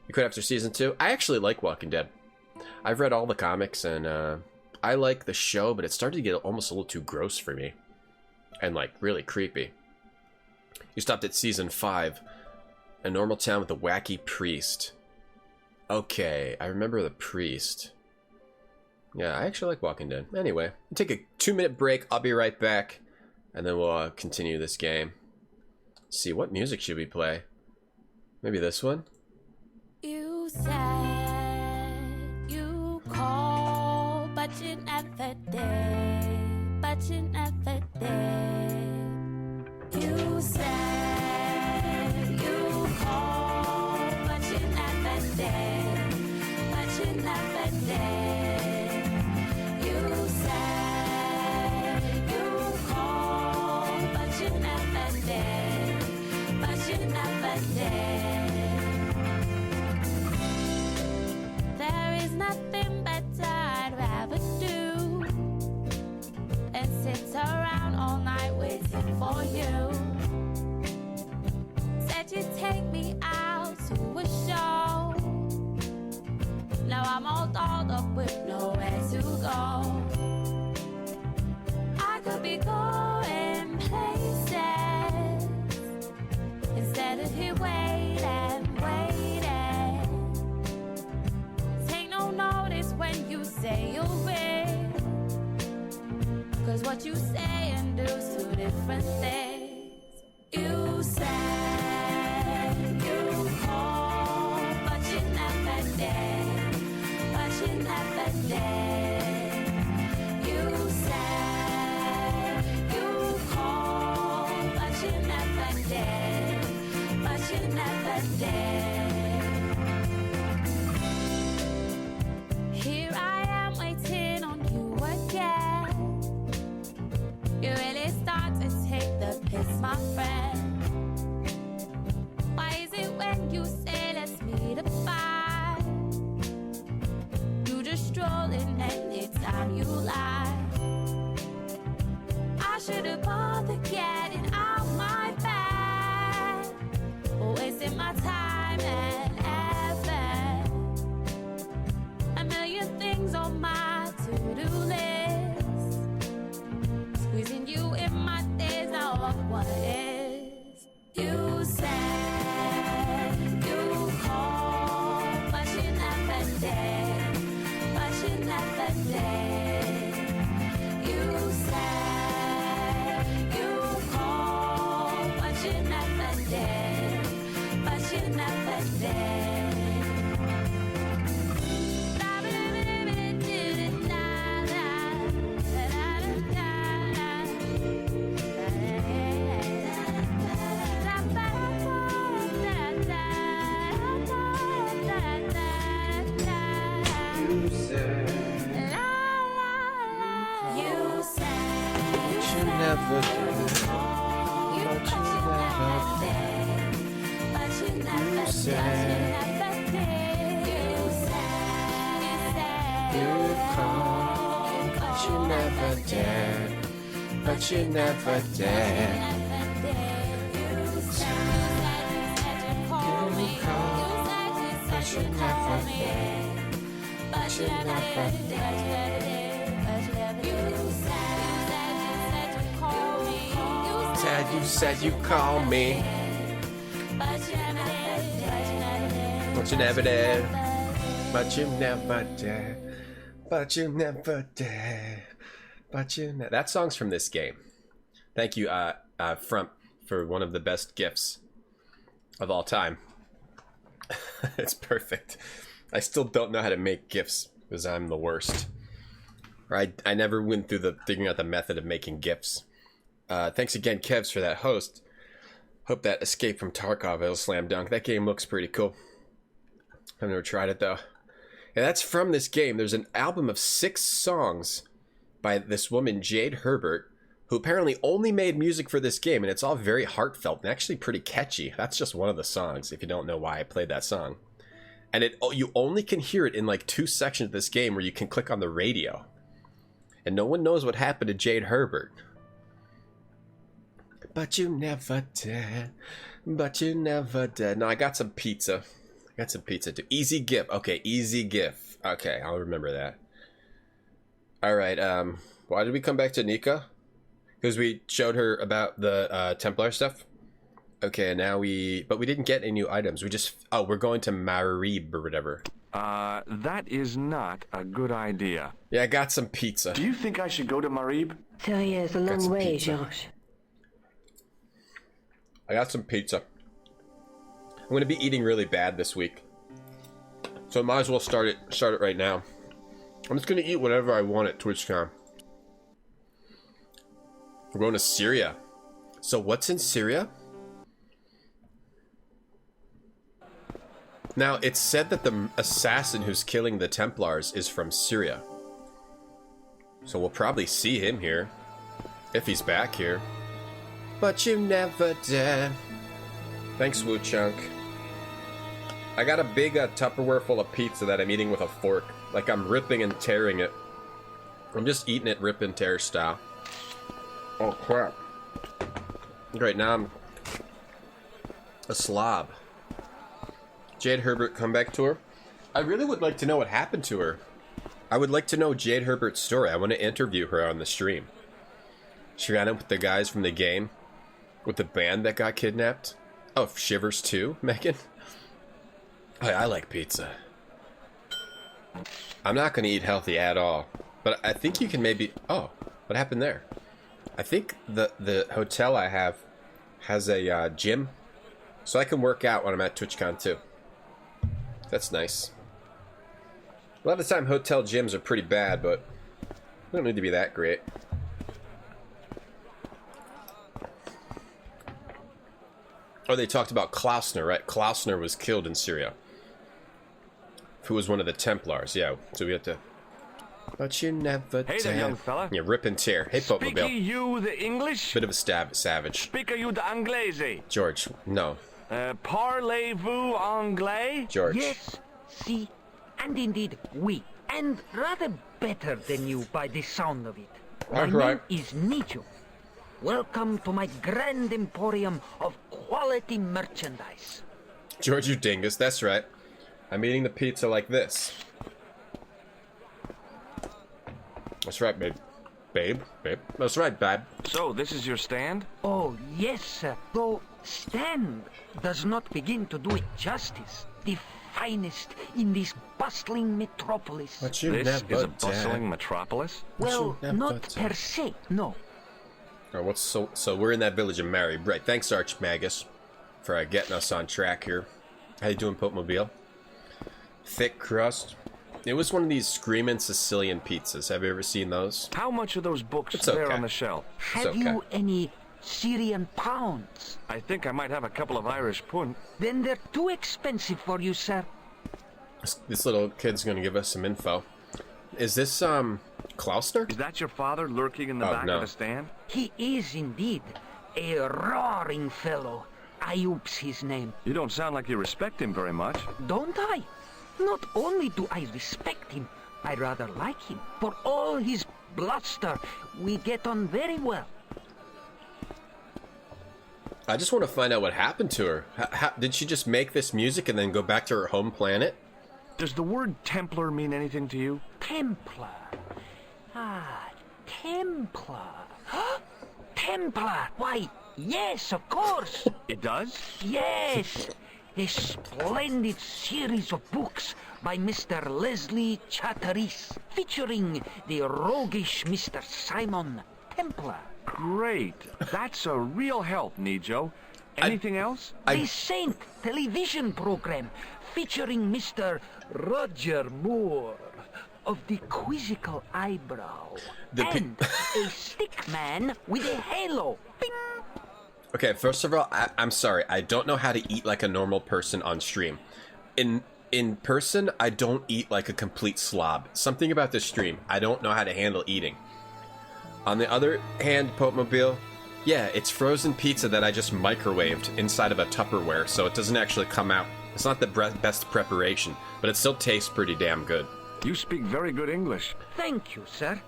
You quit after Season 2? I actually like Walking Dead. I've read all the comics, and I like the show, but it started to get almost a little too gross for me. And like really creepy. You stopped at season 5. A normal town with a wacky priest. Okay, I remember the priest. Yeah, I actually like Walking Dead. Anyway, we'll take a 2-minute break. I'll be right back. And then we'll continue this game. Let's see, what music should we play? Maybe this one? You said you called, but you never did. But you never did. You said you called, but you never did. But you never did. You said you called, but you never did. But you never did. There is nothing better I'd rather do than sit around all night waiting for you. Said you'd take me out to a show. Now I'm all dolled up with nowhere to go. I could be going places instead of here waiting. Take no notice when you say you'll ring, 'cause what you say and do's 2 different things. You said you called, but you never did. But you never did. You said you called, but you never did. But you never did. Here I am waiting on you again. You really start to take the piss, my friend. Why is it when you say let's meet at 5, you just stroll in anytime you like? I should've bothered getting out my bed, wasting my time and effort. A million things on my to-do list. Squeezing you in my days, now look what it is. You said you called, but you never did. But you never did. You said you called, but you never did. But you never did. Never did. But you never did. You said you called, but you never did. But you never did. You called, but you never did. But you never did. You said you call me, but you never did. But you never did. But you never did. But you never. That song's from this game. Thank you, Frump, for one of the best gifts of all time. It's perfect. I still don't know how to make gifs because I'm the worst. Or I never went through the figuring out the method of making gifs. Thanks again, Kevs, for that host. Hope that Escape from Tarkov will slam dunk. That game looks pretty cool. I've never tried it, though. And that's from this game. There's an album of 6 songs by this woman, Jade Herbert, who apparently only made music for this game, and it's all very heartfelt and actually pretty catchy. That's just one of the songs, if you don't know why I played that song. And you only can hear it in like 2 sections of this game where you can click on the radio. And no one knows what happened to Jade Herbert. But you never did. But you never did. No, I got some pizza. I got some pizza too. Easy GIF. Okay, easy GIF. Okay, I'll remember that. Alright, why did we come back to Nika? Because we showed her about the Templar stuff. Okay, now but we didn't get any new items. We're going to Marib or whatever. That is not a good idea. Yeah, I got some pizza. Do you think I should go to Marib? So yeah, it's a long way, George. I got some pizza. I'm gonna be eating really bad this week, so I might as well start it right now. I'm just gonna eat whatever I want at TwitchCon. We're going to Syria. So what's in Syria? Now, it's said that the assassin who's killing the Templars is from Syria. So we'll probably see him here. If he's back here. But you never did. Thanks, Woo Chunk. I got a big Tupperware full of pizza that I'm eating with a fork. Like I'm ripping and tearing it. I'm just eating it rip and tear style. Oh, crap. Right now I'm a slob. Jade Herbert comeback tour. I really would like to know what happened to her. I would like to know Jade Herbert's story. I want to interview her on the stream. She ran up with the guys from the game. With the band that got kidnapped. Oh, Shivers too, Megan? I like pizza. I'm not going to eat healthy at all. But I think you can maybe... Oh, what happened there? I think the hotel I have has a gym. So I can work out when I'm at TwitchCon too. That's nice. A lot of the time hotel gyms are pretty bad, but they don't need to be that great. Oh, they talked about Klausner, right? Klausner was killed in Syria. Who was one of the Templars, yeah. So we have to... But you never Hey there, young fella. Yeah, rip and tear. Hey, Popemobile. Speak you the English? Bit of a savage. Speak you the Anglais? George, no. Parlez-vous anglais? George. Yes, si, and indeed we, and rather better than you by the sound of it. My name is Nijo. Welcome to my grand emporium of quality merchandise. George, you dingus, that's right. I'm eating the pizza like this. That's right, babe. Babe. That's right, babe. So, this is your stand? Oh, yes, sir. Though stand does not begin to do it justice. The finest in this bustling metropolis. This is a bustling metropolis? Well, not per se, no. Oh, so we're in that village of Marib, right? Thanks, Archmagus, for getting us on track here. How you doing, Popemobile? Thick crust. It was one of these screaming Sicilian pizzas. Have you ever seen those? How much are those books there on the shelf? Have you any Syrian pounds? I think I might have a couple of Irish pund. Then they're too expensive for you, sir. This little kid's gonna give us some info. Is this, Klausner? Is that your father lurking in the back of the stand? He is indeed a roaring fellow. Ayub's his name. You don't sound like you respect him very much. Don't I? Not only do I respect him, I rather like him. For all his bluster, we get on very well. I just want to find out what happened to her. Did she just make this music and then go back to her home planet? Does the word Templar mean anything to you? Templar. Ah, Templar. Templar. Why, yes, of course. It does? Yes. A splendid series of books by Mr. Leslie Chatteris, featuring the roguish Mr. Simon Templar. Great. That's a real help, Nijo. Anything else? The Saint television program, featuring Mr. Roger Moore of the quizzical eyebrow, and a stick man with a halo. Bing! Okay, first of all, I'm sorry. I don't know how to eat like a normal person on stream. In person, I don't eat like a complete slob. Something about this stream, I don't know how to handle eating. On the other hand, Popemobile, yeah, it's frozen pizza that I just microwaved inside of a Tupperware, so it doesn't actually come out. It's not the best preparation, but it still tastes pretty damn good. You speak very good English. Thank you, sir.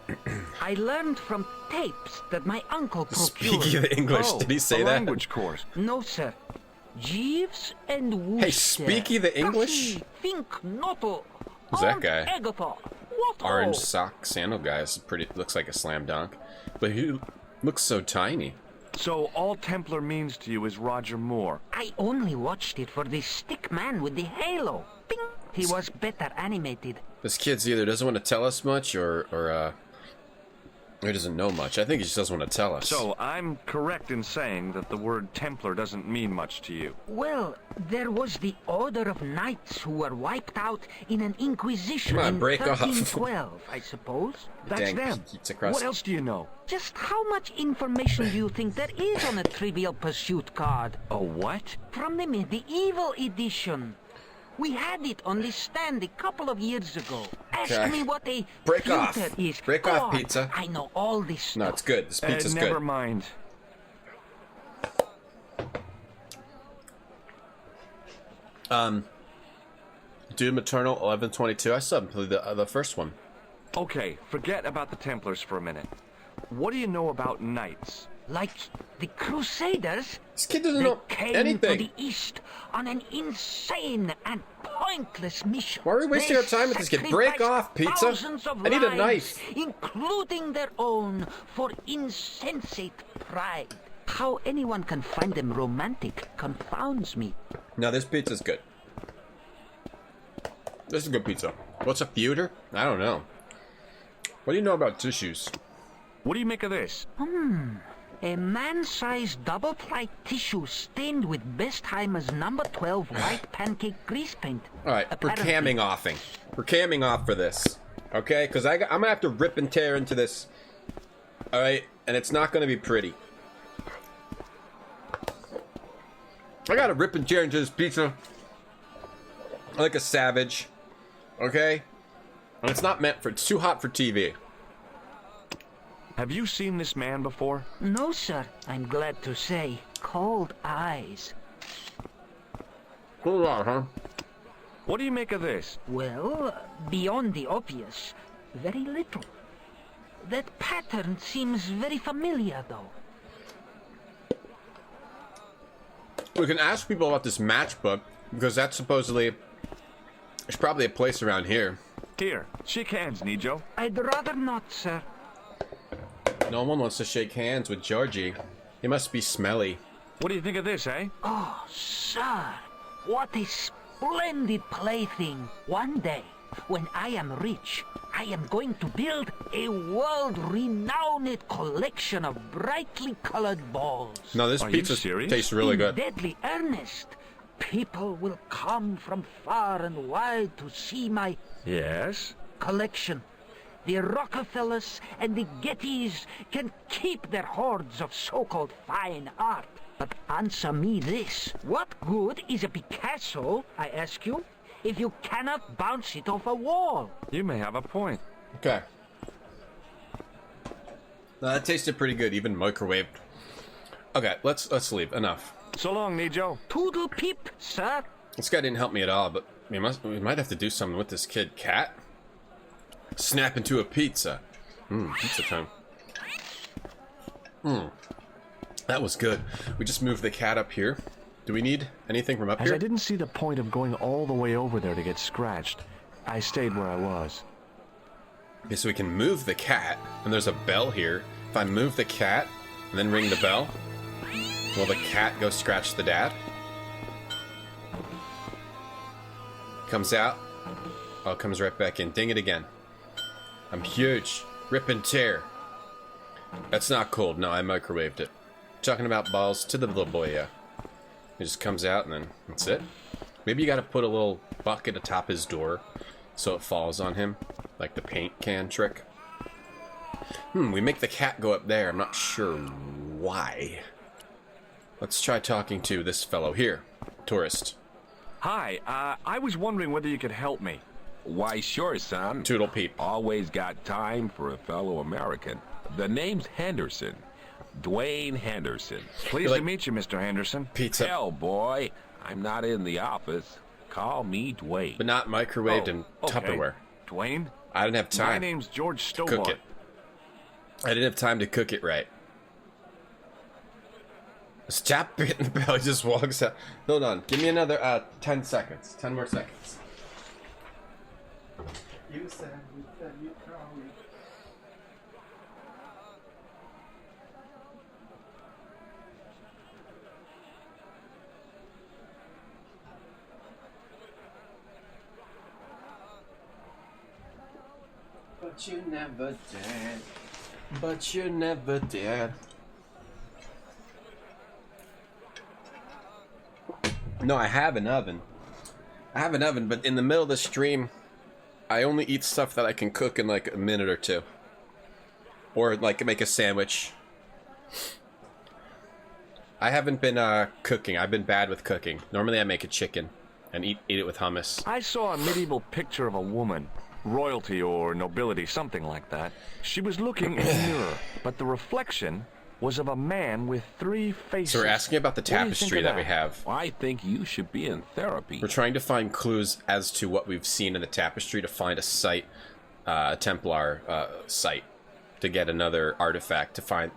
I learned from tapes that my uncle procured. Speaking of English, did he say that? Language course. No, sir. Jeeves and Wooster. Hey, speaking the English? Think noto. Who's that guy? Egapa. Orange sock sandal guy. Looks like a slam dunk. But he looks so tiny. So all Templar means to you is Roger Moore? I only watched it for the stick man with the halo. Bing! He was better animated. This kid's either doesn't want to tell us much or he doesn't know much. I think he just doesn't want to tell us. So I'm correct in saying that the word Templar doesn't mean much to you? Well, there was the Order of Knights who were wiped out in an Inquisition Come on, in break off. 1312, I suppose. That's Dang, them. What else do you know? Just how much information do you think there is on a Trivial Pursuit card? A what? From the medieval edition. We had it on the stand a couple of years ago. Ask me what a break filter off. is. Break off, God, pizza. I know all this stuff. No, it's good. This pizza's never good. mind. Doom Eternal 1122. I still haven't played the first one. Okay, forget about the Templars for a minute. What do you know about Knights? Like the Crusaders? This kid doesn't they know came anything. to the East on an insane and pointless mission. Why are we wasting our time with this kid? Break off, pizza. Thousands of I need a lives, knife. including their own, for insensate pride. How anyone can find them romantic confounds me. No, this pizza's good. This is good pizza. What's a feuder? I don't know. What do you know about tissues? What do you make of this? A man-sized double-ply tissue stained with Bestheimer's number 12 white pancake grease paint. Alright, we're camming offing. We're camming off for this. Okay? Because I'm going to have to rip and tear into this. Alright? And it's not going to be pretty. I got to rip and tear into this pizza. Like a savage. Okay? And it's not meant for... It's too hot for TV. Have you seen this man before? No, sir. I'm glad to say. Cold eyes. Cool out, huh? What do you make of this? Well, beyond the obvious, very little. That pattern seems very familiar, though. We can ask people about this matchbook, because that's supposedly... There's probably a place around here. Here, shake hands, Nijo. I'd rather not, sir. No one wants to shake hands with Georgie. He must be smelly. What do you think of this, eh? Oh, sir. What a splendid plaything. One day, when I am rich, I am going to build a world-renowned collection of brightly colored balls. No, this pizza tastes really good. In deadly earnest. People will come from far and wide to see my... Yes? ...collection. The Rockefellers and the Gettys can keep their hordes of so-called fine art. But answer me this. What good is a Picasso, I ask you, if you cannot bounce it off a wall? You may have a point. Okay. No, that tasted pretty good, even microwaved. Okay, let's leave. Enough. So long, Nijo. Toodle peep, sir. This guy didn't help me at all, but we might have to do something with this kid. Cat? Snap into a pizza. Pizza time. That was good. We just moved the cat up here. Do we need anything from up As here? I didn't see the point of going all the way over there to get scratched, I stayed where I was. Okay, so we can move the cat, and there's a bell here. If I move the cat, and then ring the bell, will the cat go scratch the dad? Comes out. Oh, comes right back in. Ding it again. I'm huge. Rip and tear. That's not cold. No, I microwaved it. Talking about balls to the little boy, yeah. He just comes out and then that's it. Maybe you gotta put a little bucket atop his door so it falls on him. Like the paint can trick. We make the cat go up there. I'm not sure why. Let's try talking to this fellow here. Tourist. Hi, I was wondering whether you could help me. Why, sure, son. Toodle peep. Always got time for a fellow American. The name's Henderson. Dwayne Henderson. Pleased to meet you, Mr. Henderson. Pizza. Hell, boy. I'm not in the office. Call me Dwayne. But not microwaved in Tupperware. Dwayne? I didn't have time. My name's George to Stobart. cook it. I didn't have time to cook it right. Stop hitting the bell. He just walks out. Hold on. Give me another 10 seconds. 10 more seconds. You said you call me. But you never did. But you never did. No, I have an oven. But in the middle of the stream, I only eat stuff that I can cook in like a minute or two. Or like make a sandwich. I haven't been cooking. I've been bad with cooking. Normally I make a chicken and eat it with hummus. I saw a medieval picture of a woman. Royalty or nobility, something like that. She was looking in a mirror, but the reflection was of a man with 3 faces. So we're asking about the tapestry that we have. I think you should be in therapy. We're trying to find clues as to what we've seen in the tapestry to find a site, a Templar site, to get another artifact to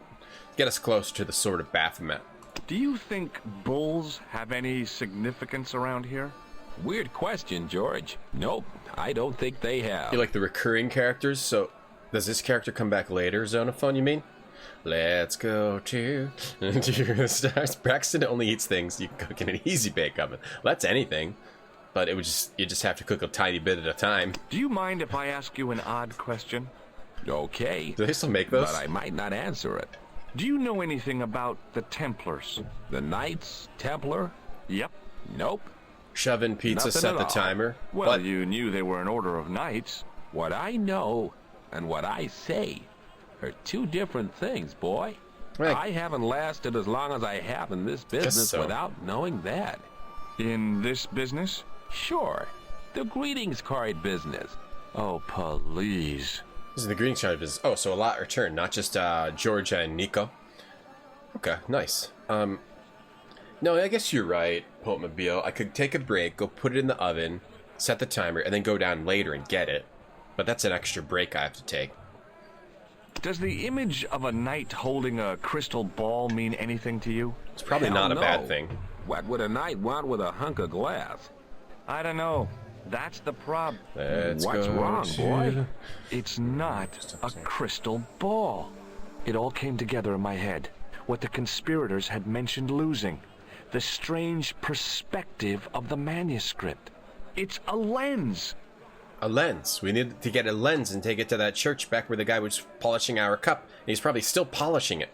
get us closer to the Sword of Baphomet. Do you think bulls have any significance around here? Weird question, George. Nope, I don't think they have. You like the recurring characters? So, does this character come back later, Zonophone, you mean? Let's go to the stars. Braxton only eats things you can cook in an easy bake oven. Well, that's anything. But you just have to cook a tiny bit at a time. Do you mind if I ask you an odd question? Okay. Do they still make those? But I might not answer it. Do you know anything about the Templars? The Knights Templar? Yep. Nope. Shove in pizza, Nothing set the all. timer. Well, what? You knew they were an order of knights. What I know and what I say are 2 different things, boy. Right. I haven't lasted as long as I have in this business without knowing that. In this business? Sure. The greetings card business. Oh, please. This is the greetings card business. Oh, so a lot returned, not just Georgia and Nico. Okay, nice. No, I guess you're right, Potmobile. I could take a break, go put it in the oven, set the timer, and then go down later and get it. But that's an extra break I have to take. Does the image of a knight holding a crystal ball mean anything to you? It's probably not a bad thing. What would a knight want with a hunk of glass? I don't know. That's the problem. What's wrong, boy? It's not a crystal ball. It all came together in my head. What the conspirators had mentioned losing. The strange perspective of the manuscript. It's a lens. A lens. We need to get a lens and take it to that church back where the guy was polishing our cup. And he's probably still polishing it.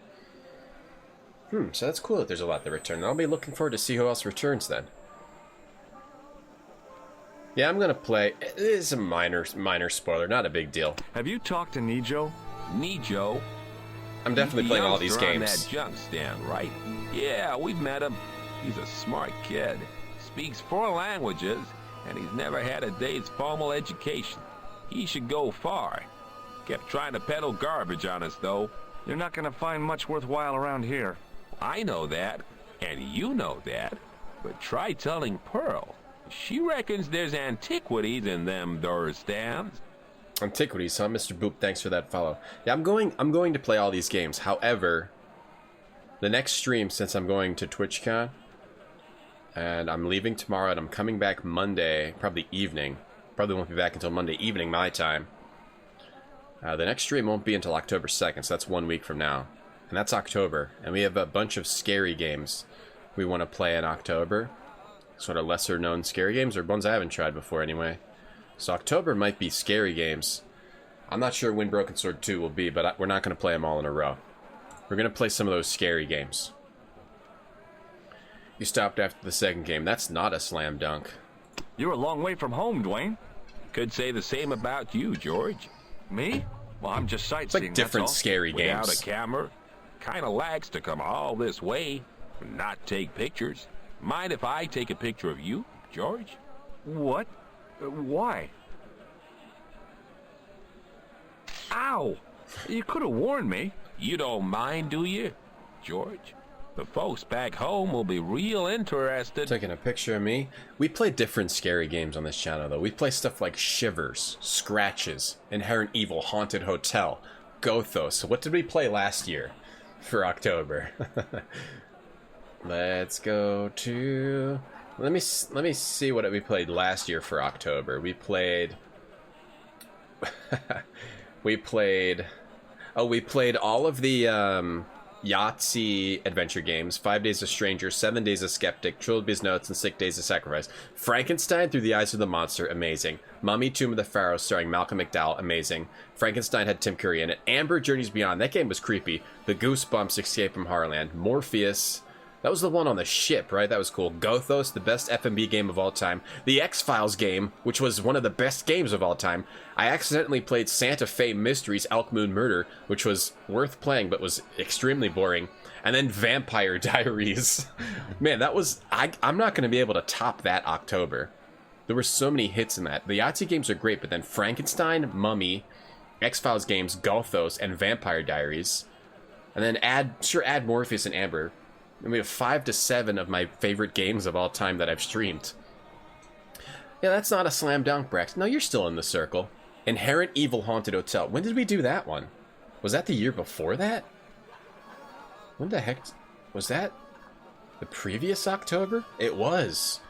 So that's cool that there's a lot that return. I'll be looking forward to see who else returns then. Yeah, I'm gonna play. It is a minor spoiler, not a big deal. Have you talked to Nijo? Nijo? I'm definitely playing all these games. On that junk stand, right? Yeah, we've met him. He's a smart kid. Speaks 4 languages, and he's never had a day's formal education. He should go far. Kept trying to peddle garbage on us, though. You're not gonna find much worthwhile around here. I know that, and you know that. But try telling Pearl. She reckons there's antiquities in them there stands. Antiquities, huh? Mr. Boop, thanks for that follow. Yeah, I'm going to play all these games. However, the next stream, since I'm going to TwitchCon, and I'm leaving tomorrow, and I'm coming back Monday, probably evening. Probably won't be back until Monday evening, my time. The next stream won't be until October 2nd, so that's 1 week from now. And that's October. And we have a bunch of scary games we want to play in October. Sort of lesser-known scary games, or ones I haven't tried before anyway. So October might be scary games. I'm not sure when Broken Sword 2 will be, but we're not going to play them all in a row. We're going to play some of those scary games. You stopped after the 2nd game. That's not a slam dunk. You're a long way from home, Dwayne. Could say the same about you, George. Me? Well, I'm just sightseeing. It's like different scary games. Without a camera, kind of lags to come all this way and not take pictures. Mind if I take a picture of you, George? What? Why? Ow! You could have warned me. You don't mind, do you, George? The folks back home will be real interested. Taking a picture of me. We play different scary games on this channel, though. We play stuff like Shivers, Scratches, Inherent Evil, Haunted Hotel, Gothos. What did we play last year for October? Let's go to... Let me see what we played last year for October. We played... we played all of the Yahtzee adventure games, 5 Days a Stranger, 7 Days a Skeptic, Trilby's Notes, and 6 Days of Sacrifice. Frankenstein Through the Eyes of the Monster, amazing. Mummy, Tomb of the Pharaoh, starring Malcolm McDowell, amazing. Frankenstein had Tim Curry in it. Amber, Journeys Beyond, that game was creepy. The Goosebumps, Escape from Horrorland. Morpheus, that was the one on the ship, right? That was cool. Gothos, the best FMV game of all time. The X-Files game, which was one of the best games of all time. I accidentally played Santa Fe Mysteries Elk Moon Murder, which was worth playing, but was extremely boring. And then Vampire Diaries. Man, that was... I'm not going to be able to top that October. There were so many hits in that. The Yahtzee games are great, but then Frankenstein, Mummy, X-Files games, Gothos, and Vampire Diaries. And then add Morpheus and Amber. And we have 5 to 7 of my favorite games of all time that I've streamed. Yeah, that's not a slam dunk, Brex. No, you're still in the circle. Inherent Evil Haunted Hotel. When did we do that one? Was that the year before that? When the heck... Was that the previous October? It was.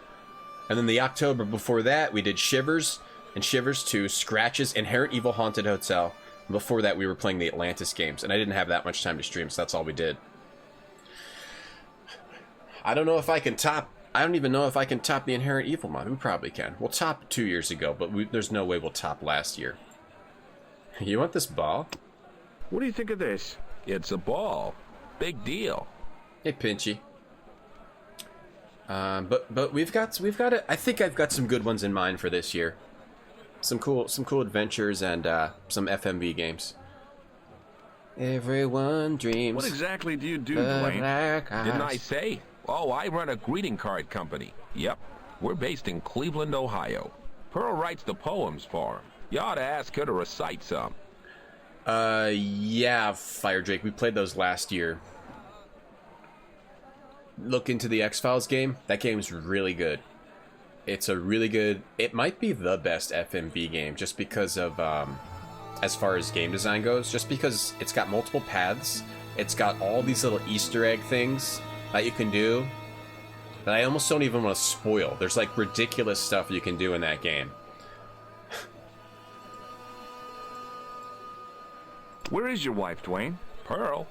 And then the October before that, we did Shivers and Shivers 2, Scratches, Inherent Evil Haunted Hotel. And before that, we were playing the Atlantis games. And I didn't have that much time to stream, so that's all we did. I don't know if I can top... I don't even know if I can top the Inherent Evil mod. We probably can. We'll top 2 years ago, but there's no way we'll top last year. You want this ball? What do you think of this? It's a ball. Big deal. Hey, Pinchy. But we've got it. I think I've got some good ones in mind for this year. Some cool adventures and some FMV games. Everyone dreams. What exactly do you do, Dwayne? Didn't I say? Oh, I run a greeting card company. Yep. We're based in Cleveland, Ohio. Pearl writes the poems for him. You ought to ask her to recite some. Yeah, Fire Drake. We played those last year. Look into the X-Files game. That game's really good. It's a really good... It might be the best FMV game just because of, as far as game design goes. Just because it's got multiple paths. It's got all these little Easter egg things that you can do that I almost don't even want to spoil. There's like ridiculous stuff you can do in that game. Where is your wife, Dwayne? Pearl?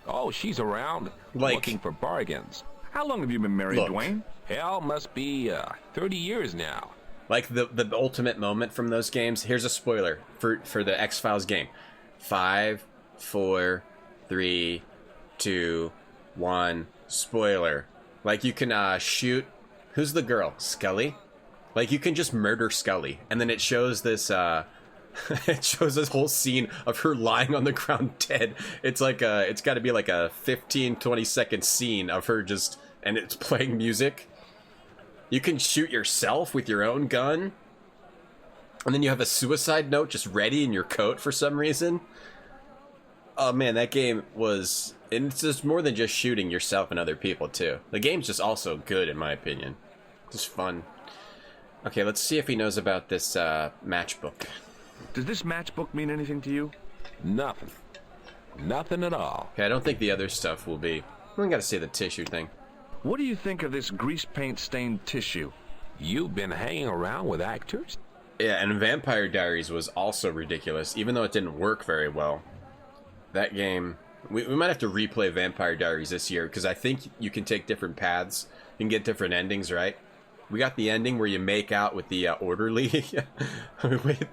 Oh, she's around, looking for bargains. How long have you been married, Dwayne? Hell, must be 30 years now. Like the ultimate moment from those games. Here's a spoiler for the X-Files game. 5, 4, 3, 2, 1. Spoiler. Like, you can shoot... Who's the girl? Scully? Like, you can just murder Scully. And then it shows this, it shows this whole scene of her lying on the ground dead. It's like it's got to be like a 15-20 second scene of her just... And it's playing music. You can shoot yourself with your own gun. And then you have a suicide note just ready in your coat for some reason. Oh, man, that game was... And it's just more than just shooting yourself and other people, too. The game's just also good, in my opinion. Just fun. Okay, let's see if he knows about this matchbook. Does this matchbook mean anything to you? Nothing. Nothing at all. Okay, I don't think the other stuff will be. We gotta see the tissue thing. What do you think of this grease paint stained tissue? You've been hanging around with actors? Yeah, and Vampire Diaries was also ridiculous, even though it didn't work very well. That game... We might have to replay Vampire Diaries this year, because I think you can take different paths. You can get different endings, right? We got the ending where you make out with the orderly. Wait,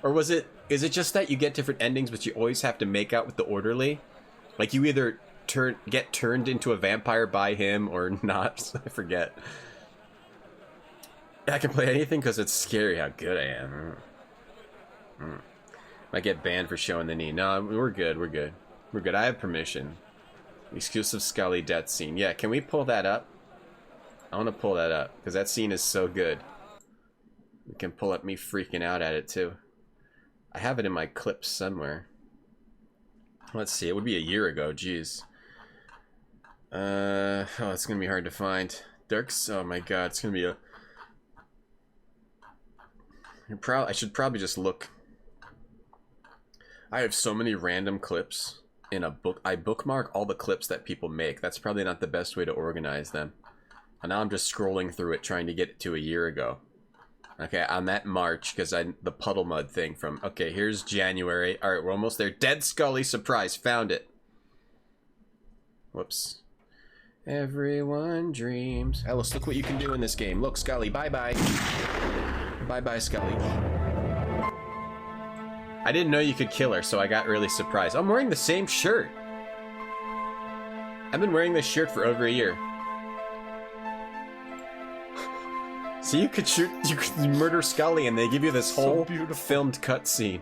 or is it just that you get different endings, but you always have to make out with the orderly? Like, you either get turned into a vampire by him or not. I forget. I can play anything because it's scary how good I am. Might get banned for showing the knee. No, we're good. We're good. We're good. I have permission. Exclusive Scully death scene. Yeah, can we pull that up? I want to pull that up because that scene is so good. We can pull up me freaking out at it too. I have it in my clips somewhere. Let's see. It would be a year ago. Jeez. Oh, it's gonna be hard to find. Dirk's. Oh my God, it's gonna be a. I should probably just look. I have so many random clips in a book. I bookmark all the clips that people make. That's probably not the best way to organize them. And now I'm just scrolling through it trying to get to a year ago. Okay, on that March, because the puddle mud thing from... Okay, here's January. Alright, we're almost there. Dead Scully, surprise, found it. Whoops. Everyone dreams. Alice, look what you can do in this game. Look, Scully, bye-bye. Bye-bye, Scully. I didn't know you could kill her, so I got really surprised. I'm wearing the same shirt. I've been wearing this shirt for over a year. So you could murder Scully and they give you this whole filmed cutscene.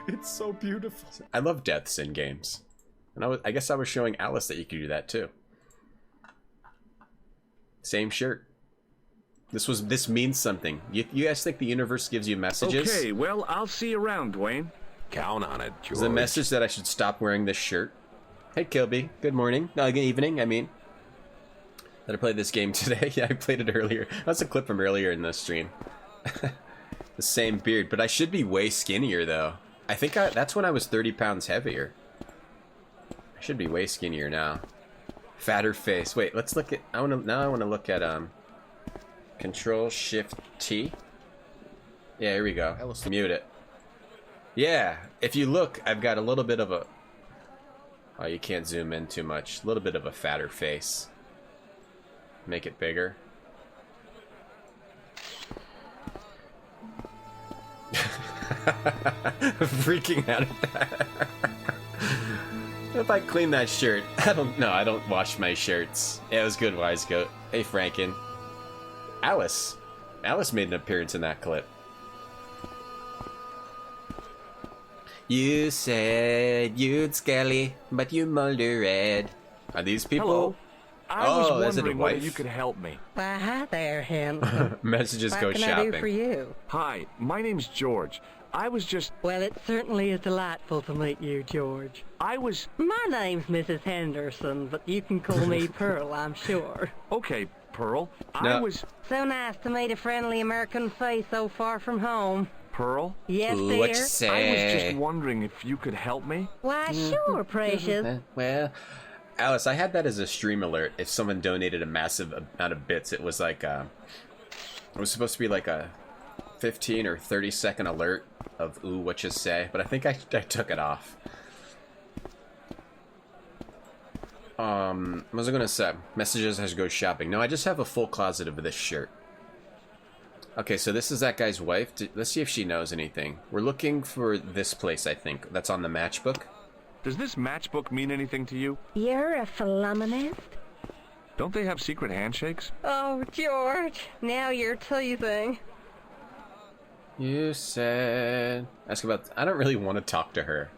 It's so beautiful. I love deaths in games. And I guess I was showing Alice that you could do that too. Same shirt. This means something. You guys think the universe gives you messages? Okay, well, I'll see you around, Dwayne. Count on it, George. Is the message that I should stop wearing this shirt? Hey, Kilby. Good morning. No, good evening, I mean. Did I play this game today? Yeah, I played it earlier. That's a clip from earlier in the stream. The same beard, but I should be way skinnier, though. I think that's when I was 30 pounds heavier. I should be way skinnier now. Fatter face. Wait, let's look at... Now I want to look at, Control-Shift-T. Yeah, here we go. Let's mute it. Yeah, if you look, I've got a little bit of a... Oh, you can't zoom in too much. A little bit of a fatter face. Make it bigger. Freaking out at that. If I clean that shirt, I don't wash my shirts. Yeah, it was good, Wise Goat. Hey, Franken. Alice made an appearance in that clip. You said you'd Skelly, but you Mulder Red. Are these people? Hello. I was is it a wondering whether wife? you could help me. Why, hi there, handsome. Messages what go can shopping. I do for you? Hi, my name's George. I was just... Well, it certainly is delightful to meet you, George. My name's Mrs. Henderson, but you can call me Pearl, I'm sure. Okay, Pearl. No. I was... So nice to meet a friendly American face so far from home. Pearl? Yes, Ooh, dear? what you say? I was just wondering if you could help me. Why, sure, precious. Well, Alice, I had that as a stream alert. If someone donated a massive amount of bits, it was like it was supposed to be like a 15 or 30 second alert of ooh, what you say, but I think I took it off. What was I gonna say? Messages has go shopping. No, I just have a full closet of this shirt. Okay, so this is that guy's wife. Let's see if she knows anything. We're looking for this place, I think. That's on the matchbook. Does this matchbook mean anything to you? You're a phenomenist? Don't they have secret handshakes? Oh, George, now you're teasing. You said... Ask about... I don't really want to talk to her.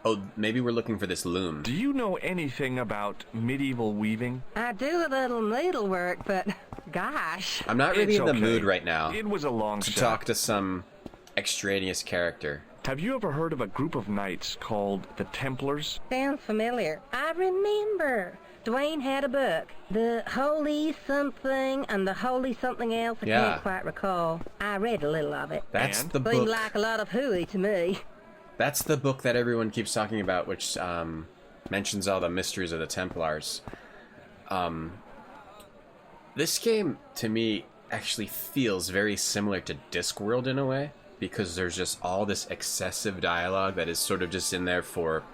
Oh, maybe we're looking for this loom. Do you know anything about medieval weaving? I do a little needlework, but gosh. I'm not really in the okay. mood right now It was a long to shot. talk to some extraneous character. Have you ever heard of a group of knights called the Templars? Sounds familiar. I remember. Dwayne had a book. The Holy Something and the Holy Something Else. I can't quite recall. I read a little of it. That's the book. Seemed like a lot of hooey to me. That's the book that everyone keeps talking about, which mentions all the mysteries of the Templars. This game, to me, actually feels very similar to Discworld in a way, because there's just all this excessive dialogue that is sort of just in there for,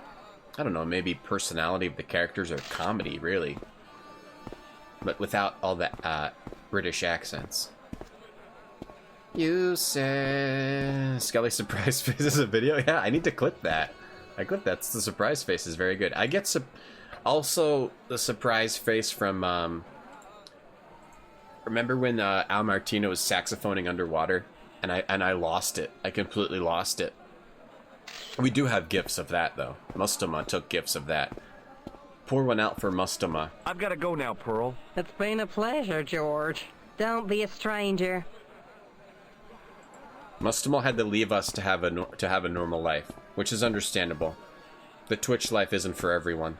I don't know, maybe personality of the characters or comedy, really. But without all the British accents. You said... Scully surprise face is a video? Yeah, I need to clip that. I clip that. The surprise face is very good. I get also the surprise face from... Remember when Al Martino was saxophoning underwater? And I lost it. I completely lost it. We do have gifs of that, though. Mustama took gifs of that. Pour one out for Mustama. I've got to go now, Pearl. It's been a pleasure, George. Don't be a stranger. Mustama had to leave us to have a normal life, which is understandable. The Twitch life isn't for everyone.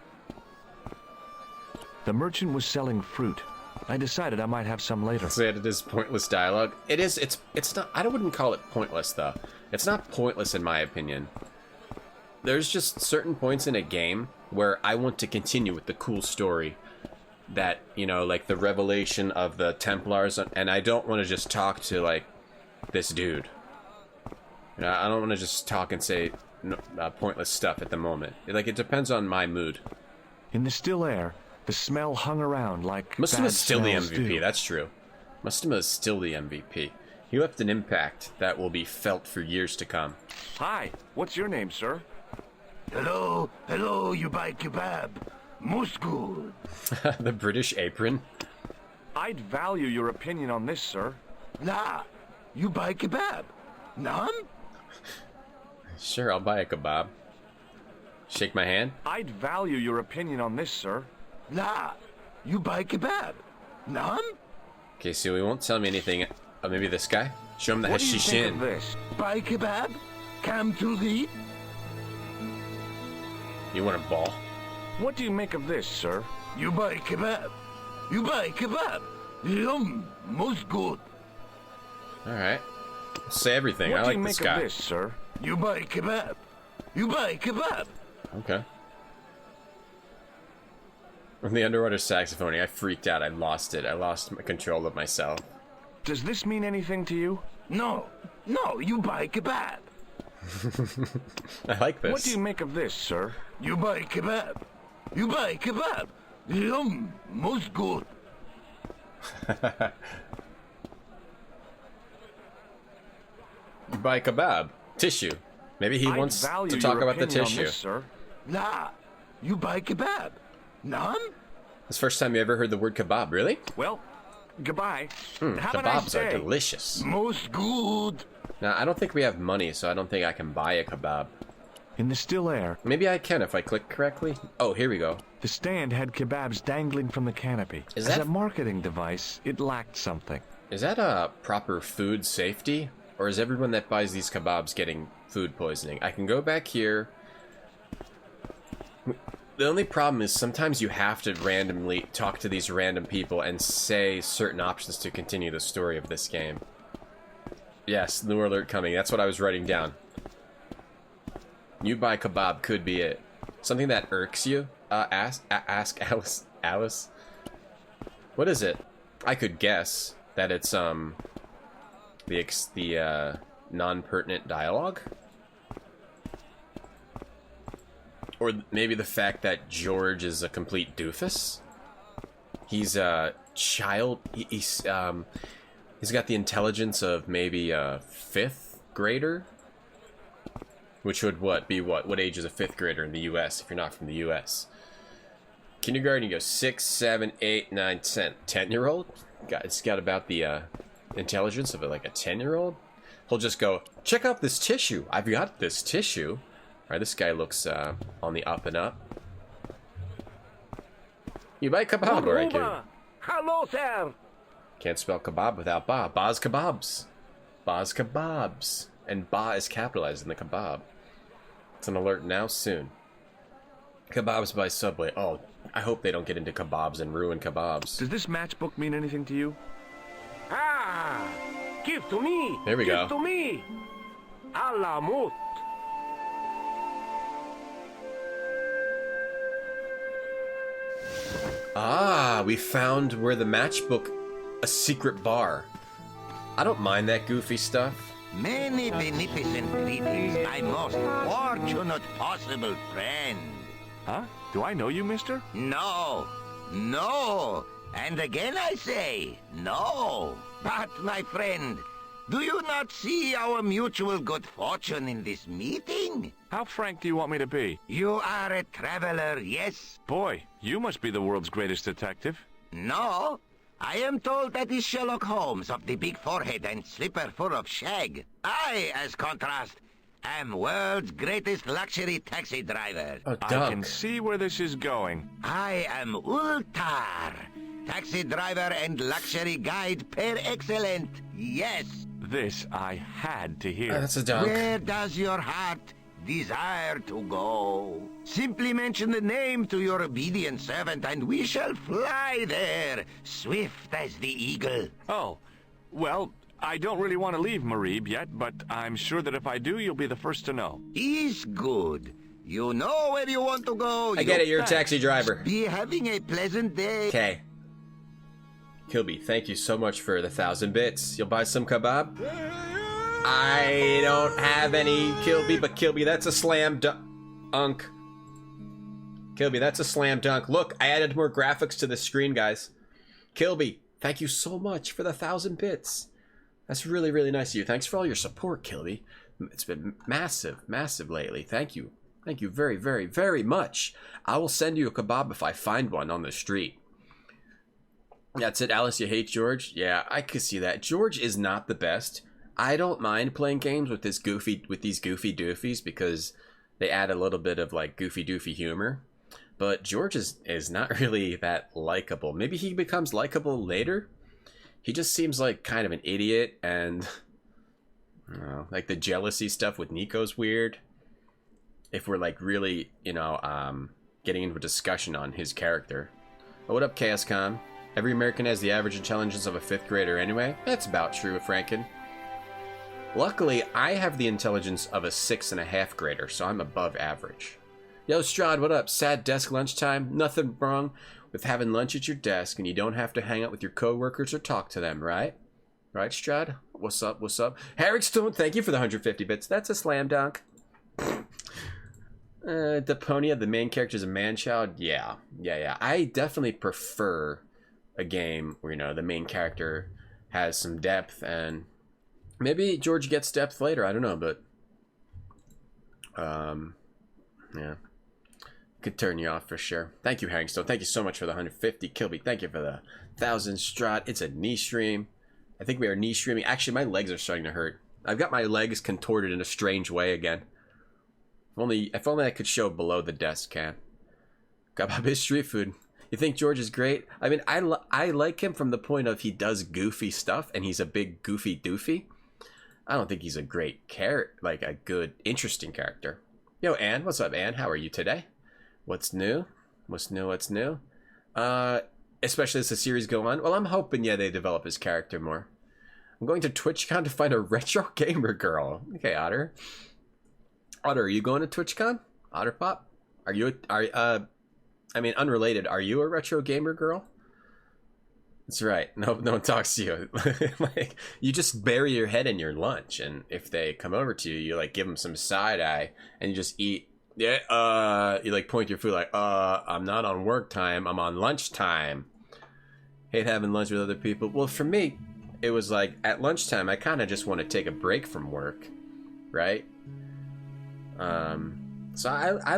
The merchant was selling fruit. I decided I might have some later. So it is pointless dialogue. It is. It's not. I wouldn't call it pointless though. It's not pointless in my opinion. There's just certain points in a game where I want to continue with the cool story. That, you know, like the revelation of the Templars, and I don't want to just talk to like this dude. You know, I don't want to just talk and say pointless stuff at the moment. Like, it depends on my mood. In the still air, The smell hung around like Mustema is still the smells MVP, do. that's true. Mustema is still the MVP. He left an impact that will be felt for years to come. Hi, what's your name, sir? Hello, you buy kebab. Most good. The British apron? I'd value your opinion on this, sir. Nah, you buy kebab. None? Sure, I'll buy a kebab. Shake my hand? I'd value your opinion on this, sir. Nah, you buy kebab. None? Okay, so he won't tell me anything. Oh, maybe this guy? Show him the What do you think of hashishin. this? Buy kebab? Come to read? You want a ball? What do you make of this, sir? You buy kebab. You buy kebab. Yum, most good. Alright. Say everything. What I do like you this make guy. of this, sir? You buy kebab. You buy kebab. Okay. On the underwater saxophone, I freaked out. I lost it. I lost my control of myself. Does this mean anything to you? No, you buy kebab. I like this. What do you make of this, sir? You buy kebab. You buy kebab. Yum, most good. You buy kebab. Tissue. Maybe he wants to talk about the tissue. This, sir. Nah, you buy kebab. None? This first time you ever heard the word kebab, really? Well, goodbye. Have a kebabs nice are day. delicious. Most good. Now, I don't think we have money, so I don't think I can buy a kebab. In the still air, Maybe I can if I click correctly. Oh, here we go. the stand had kebabs dangling from the canopy. Is As that- a marketing device, it lacked something. Is that a proper food safety? Or is everyone that buys these kebabs getting food poisoning? I can go back here. The only problem is sometimes you have to randomly talk to these random people and say certain options to continue the story of this game. Yes, new alert coming. That's what I was writing down. You buy kebab could be it. Something that irks you? Ask Alice. Alice? What is it? I could guess that it's, the non-pertinent dialogue? Or maybe the fact that George is a complete doofus? He's a child. He's got the intelligence of maybe a 5th grader? Which would be what? What age is a 5th grader in the US if you're not from the US? Kindergarten, you go 6, 7, 8, 9, 10. 10-year-old? It's got about the intelligence of like a 10-year-old. He'll just go, check out this tissue. I've got this tissue. Alright, this guy looks on the up and up. You buy kebab, alright, kid. Hello, sir. Can't spell kebab without ba. Ba's kebabs. Ba's kebabs. And ba is capitalized in the kebab. It's an alert now, soon. Kebabs by Subway. Oh, I hope they don't get into kebabs and ruin kebabs. Does this matchbook mean anything to you? Ah, give to me. There we go. Give to me. A la mode. Ah, we found where the matchbook, a secret bar. I don't mind that goofy stuff. Many beneficent greetings, my most fortunate possible friend. Huh? Do I know you, mister? No. And again I say, no. But, my friend, do you not see our mutual good fortune in this meeting? How frank do you want me to be? You are a traveler, yes? Boy, you must be the world's greatest detective. No. I am told that is Sherlock Holmes of the big forehead and slipper full of shag. I, as contrast, am world's greatest luxury taxi driver. Oh, I can see where this is going. I am Ultar, taxi driver and luxury guide per excellent. Yes. This I had to hear. That's a dunk. Where does your heart desire to go? Simply mention the name to your obedient servant and we shall fly there, swift as the eagle. Oh, well, I don't really want to leave Marib yet, but I'm sure that if I do, you'll be the first to know. Is good. You know where you want to go. I get it, you're a taxi driver. Be having a pleasant day. Okay. Kilby, thank you so much for the 1,000 bits. You'll buy some kebab? I don't have any, Kilby, but Kilby, that's a slam dunk. Kilby, that's a slam dunk. Look, I added more graphics to the screen, guys. Kilby, thank you so much for the 1,000 bits. That's really, really nice of you. Thanks for all your support, Kilby. It's been massive, massive lately. Thank you. Thank you very, very, very much. I will send you a kebab if I find one on the street. That's it, Alice. You hate George? Yeah, I could see that. George is not the best. I don't mind playing games with these goofy doofies because they add a little bit of like goofy doofy humor. But George is not really that likable. Maybe he becomes likable later. He just seems like kind of an idiot, and I don't know, like the jealousy stuff with Nico's weird. If we're like really, you know, getting into a discussion on his character. Oh, what up, KSCom? Every American has the average intelligence of a 5th grader anyway. That's about true, Franken. Luckily, I have the intelligence of a 6.5 grader, so I'm above average. Yo, Strahd, what up? Sad desk lunchtime? Nothing wrong with having lunch at your desk, and you don't have to hang out with your coworkers or talk to them, right? Right, Strahd? What's up? What's up? Herrickstone, thank you for the 150 bits. That's a slam dunk. Deponia, the main character is a man-child? Yeah. I definitely prefer a game where, you know, the main character has some depth, and maybe George gets depth later, I don't know, but yeah, could turn you off for sure. Thank you, Herringstone. Thank you so much for the 150. Kilby, thank you for the 1,000. Strahd, it's a knee stream. I think we are knee streaming. Actually, my legs are starting to hurt. I've got my legs contorted in a strange way again. If only I could show below the desk can. Got my street food. You think George is great? I mean, I like him from the point of he does goofy stuff, and he's a big goofy doofy. I don't think he's a great character, like a good, interesting character. Yo, Ann, what's up, Ann? How are you today? What's new? What's new? Especially as the series go on. Well, I'm hoping, yeah, they develop his character more. I'm going to TwitchCon to find a retro gamer girl. Okay, Otter. Otter, are you going to TwitchCon? Otterpop? I mean, unrelated, are you a retro gamer girl? That's right. No one talks to you. Like, you just bury your head in your lunch, and if they come over to you, you like give them some side eye, and you just eat. Yeah. You like point your food like, I'm not on work time. I'm on lunch time. Hate having lunch with other people. Well, for me, it was like at lunchtime, I kind of just want to take a break from work, right? So I I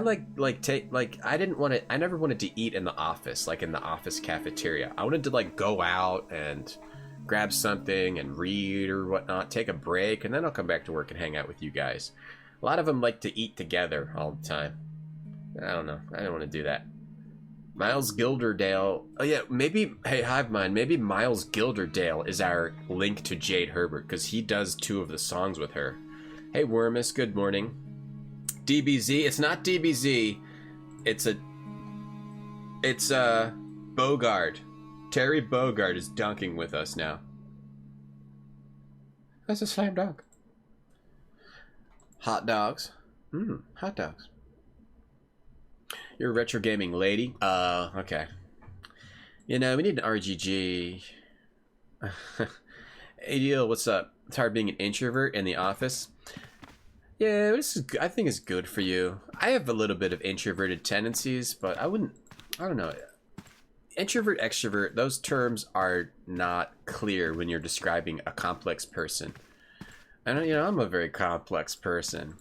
never wanted to eat in the office, like in the office cafeteria. I wanted to like go out and grab something and read or whatnot, take a break, and then I'll come back to work and hang out with you guys. A lot of them like to eat together all the time. I don't know. I don't want to do that. Miles Gilderdale. Oh yeah, maybe, hey, Hivemind, maybe Miles Gilderdale is our link to Jade Herbert, because he does 2 of the songs with her. Hey, Wormus, good morning. DBZ, it's not DBZ, it's Bogard. Terry Bogard is dunking with us now. That's a slam dunk. Hot dogs. Hot dogs. You're a retro gaming lady? Okay. You know, we need an RGG. Hey, Deal, what's up? It's hard being an introvert in the office. Yeah, I think it's good for you. I have a little bit of introverted tendencies, but I don't know. Introvert, extrovert, those terms are not clear when you're describing a complex person. And, you know, I'm a very complex person.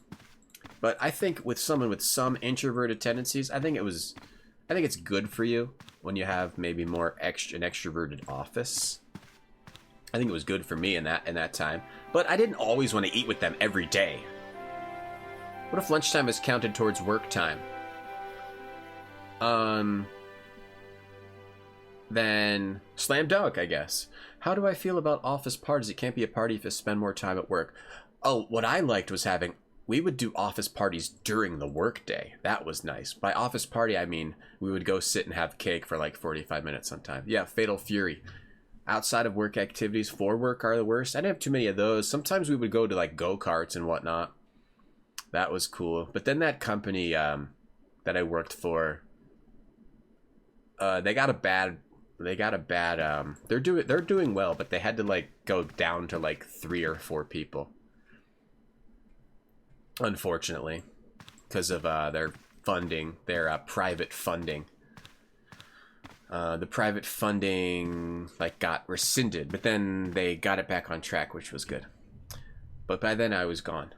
But I think with someone with some introverted tendencies, I think it's good for you when you have maybe more an extroverted office. I think it was good for me in that time. But I didn't always want to eat with them every day. What if lunchtime is counted towards work time? Then slam dunk, I guess. How do I feel about office parties? It can't be a party if you spend more time at work. Oh, what I liked was we would do office parties during the workday. That was nice. By office party, I mean we would go sit and have cake for like 45 minutes sometime. Yeah, Fatal Fury. Outside of work activities for work are the worst. I didn't have too many of those. Sometimes we would go to like go-karts and whatnot. That was cool. But then that company that I worked for, they got a bad they're doing well, but they had to like go down to like 3 or 4 people, unfortunately, because of their funding, their private funding. The private funding like got rescinded, but then they got it back on track, which was good. But by then I was gone.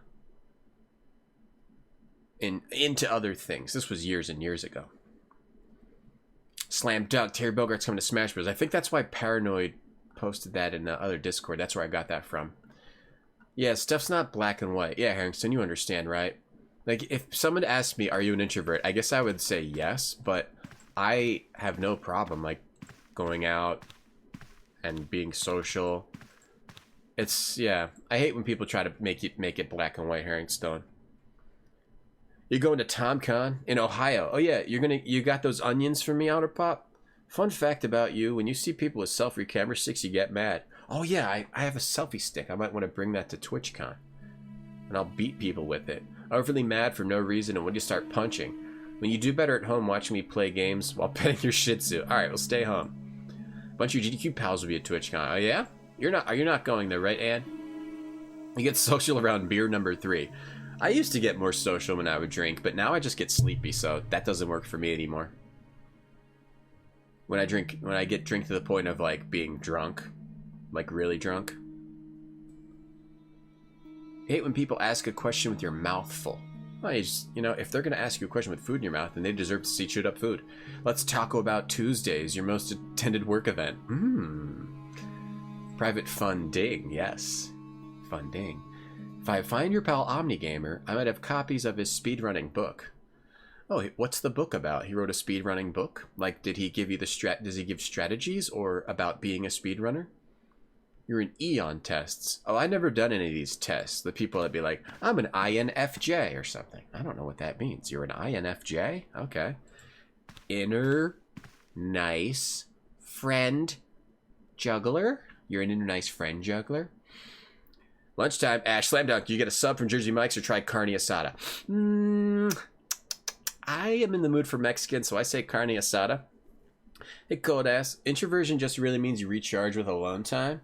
Into other things. This was years and years ago. Slam dunk, Terry Bogart's coming to Smash Bros. I think that's why Paranoid posted that in the other Discord. That's where I got that from. Yeah, stuff's not black and white. Yeah, Harrington, you understand, right? Like, if someone asked me, are you an introvert? I guess I would say yes, but I have no problem, like, going out and being social. It's, yeah, I hate when people try to make it black and white, Herringstone. You're going to TomCon in Ohio. Oh yeah, you got those onions for me, Outer Pop? Fun fact about you, when you see people with selfie camera sticks, you get mad. Oh yeah, I have a selfie stick. I might want to bring that to TwitchCon. And I'll beat people with it. Overly mad for no reason, and when you start punching. When you do better at home watching me play games while petting your Shih Tzu. Alright, well stay home. Bunch of GDQ pals will be at TwitchCon. Oh yeah? You're not going there, right, Ann? You get social around beer number 3. I used to get more social when I would drink, but now I just get sleepy, so that doesn't work for me anymore. When I get drink to the point of like being drunk, like really drunk. I hate when people ask a question with your mouth full. Well, if they're gonna ask you a question with food in your mouth, then they deserve to see chewed up food. Let's talk about Tuesdays, your most attended work event. Private funding, yes, funding. If I find your pal OmniGamer, I might have copies of his speedrunning book. Oh, what's the book about? He wrote a speedrunning book? Like, did he give you does he give strategies or about being a speedrunner? You're in Eon tests. Oh, I never done any of these tests. The people that be like, I'm an INFJ or something. I don't know what that means. You're an INFJ? Okay. Inner nice friend juggler? You're an inner nice friend juggler? Lunchtime, Ash, slam dunk. Do you get a sub from Jersey Mike's or try carne asada? I am in the mood for Mexican, so I say carne asada. Hey, cold ass. Introversion just really means you recharge with alone time?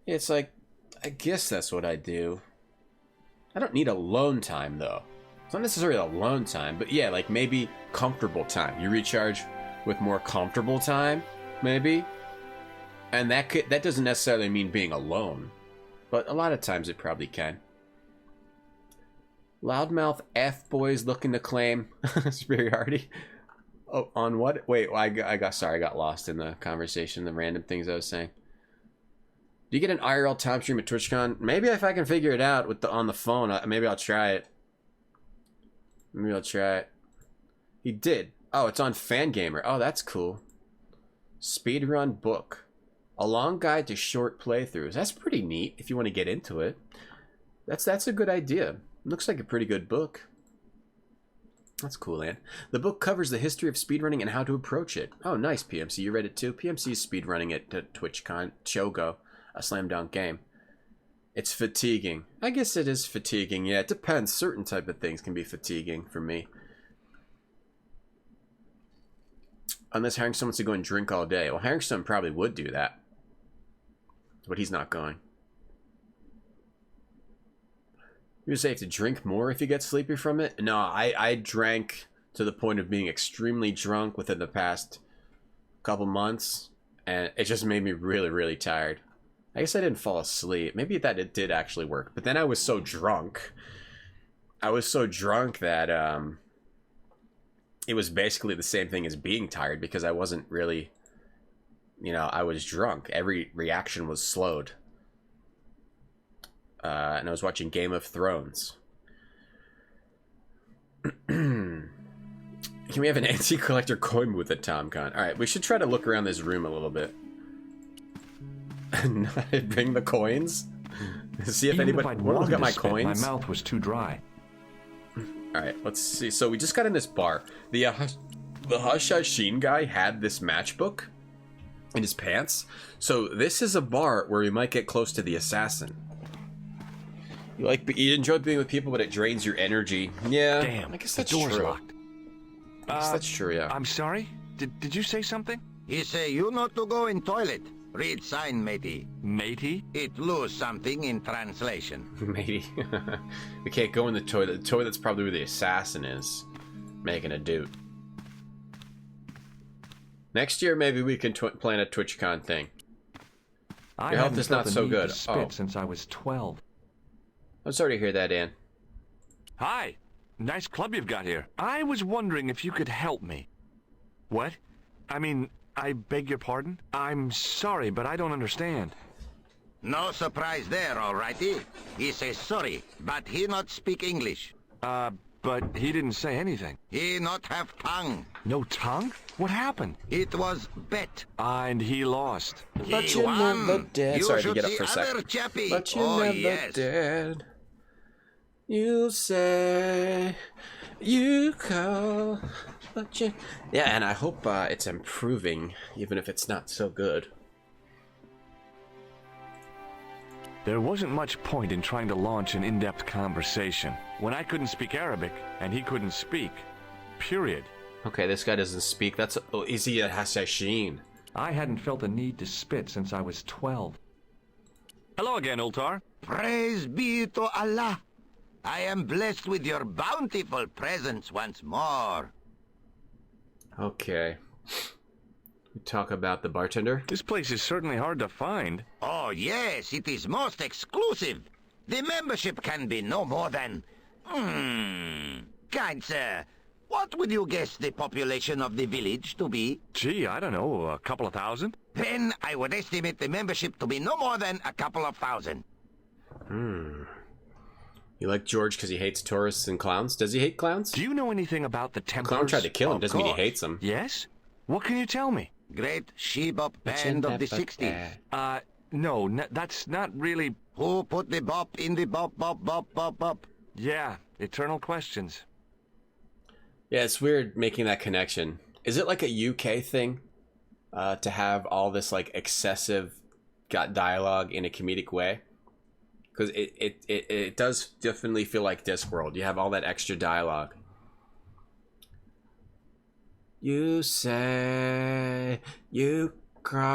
It's like, I guess that's what I do. I don't need alone time, though. It's not necessarily alone time, but yeah, like maybe comfortable time. You recharge with more comfortable time, maybe? And that doesn't necessarily mean being alone. But a lot of times it probably can. Loudmouth F-boys looking to claim superiority. Oh, on what? Wait, I got lost in the conversation, the random things I was saying. Do you get an IRL Tom stream at TwitchCon? Maybe if I can figure it out on the phone, maybe I'll try it. He did. Oh, it's on Fangamer. Oh, that's cool. Speedrun book. A long guide to short playthroughs. That's pretty neat if you want to get into it. That's a good idea. Looks like a pretty good book. That's cool, Ann. The book covers the history of speedrunning and how to approach it. Oh, nice, PMC. You read it too? PMC is speedrunning at TwitchCon. Shogo, a slam dunk game. It's fatiguing. I guess it is fatiguing. Yeah, it depends. Certain type of things can be fatiguing for me. Unless Harrington wants to go and drink all day. Well, Harrington probably would do that. But he's not going. You say you have to drink more if you get sleepy from it? No, I drank to the point of being extremely drunk within the past couple months. And it just made me really, really tired. I guess I didn't fall asleep. Maybe it did actually work. But then I was so drunk. That it was basically the same thing as being tired because I wasn't really... I was drunk. Every reaction was slowed. And I was watching Game of Thrones. Can we have an anti-collector coin booth at TomCon? Alright, we should try to look around this room a little bit. Bring the coins? See if anybody... Look at my coins. My mouth was too dry. Alright, let's see. So we just got in this bar. The Hashashin guy had this matchbook in his pants. So this is a bar where we might get close to the assassin. You enjoy being with people, but it drains your energy. Yeah, damn, I guess that's the door's true. Locked. I guess that's true, yeah. I'm sorry? Did you say something? He say you not to go in toilet. Read sign, matey. Matey? It lose something in translation. Matey. We can't go in the toilet. The toilet's probably where the assassin is. making a doot. Next year, maybe we can plan a TwitchCon thing. Your health is not so good. Since I was 12. I'm sorry to hear that, Dan. Hi. Nice club you've got here. I was wondering if you could help me. What? I mean, I beg your pardon? I'm sorry, but I don't understand. No surprise there, alrighty. He says sorry, but he not speak English. But he didn't say anything. He not have tongue. No tongue? What happened? It was bet. And he lost. But you never did. Sorry to get up for a second. But you never did. You say, you call, but you... Yeah, and I hope it's improving, even if it's not so good. There wasn't much point in trying to launch an in-depth conversation when I couldn't speak Arabic and he couldn't speak. Period. Okay, this guy doesn't speak. That's easy as Hasashin. I hadn't felt the need to spit since I was 12. Hello again, Ultar. Praise be to Allah. I am blessed with your bountiful presence once more. Okay. We talk about the bartender. This place is certainly hard to find. Oh, yes, it is most exclusive. The membership can be no more than... Kind sir, what would you guess the population of the village to be? Gee, I don't know, a couple of thousand? Then I would estimate the membership to be no more than a couple of thousand. You like George because he hates tourists and clowns? Does he hate clowns? Do you know anything about the Templars? Clown tried to kill him, doesn't mean he hates them. Yes? What can you tell me? Great she-bop band of the 60s. No, that's not really... Who put the bop in the bop, bop, bop, bop, bop? Yeah, eternal questions. Yeah, it's weird making that connection. Is it like a UK thing? To have all this, like, excessive dialogue in a comedic way? Because it does definitely feel like Discworld. You have all that extra dialogue. You say you crawl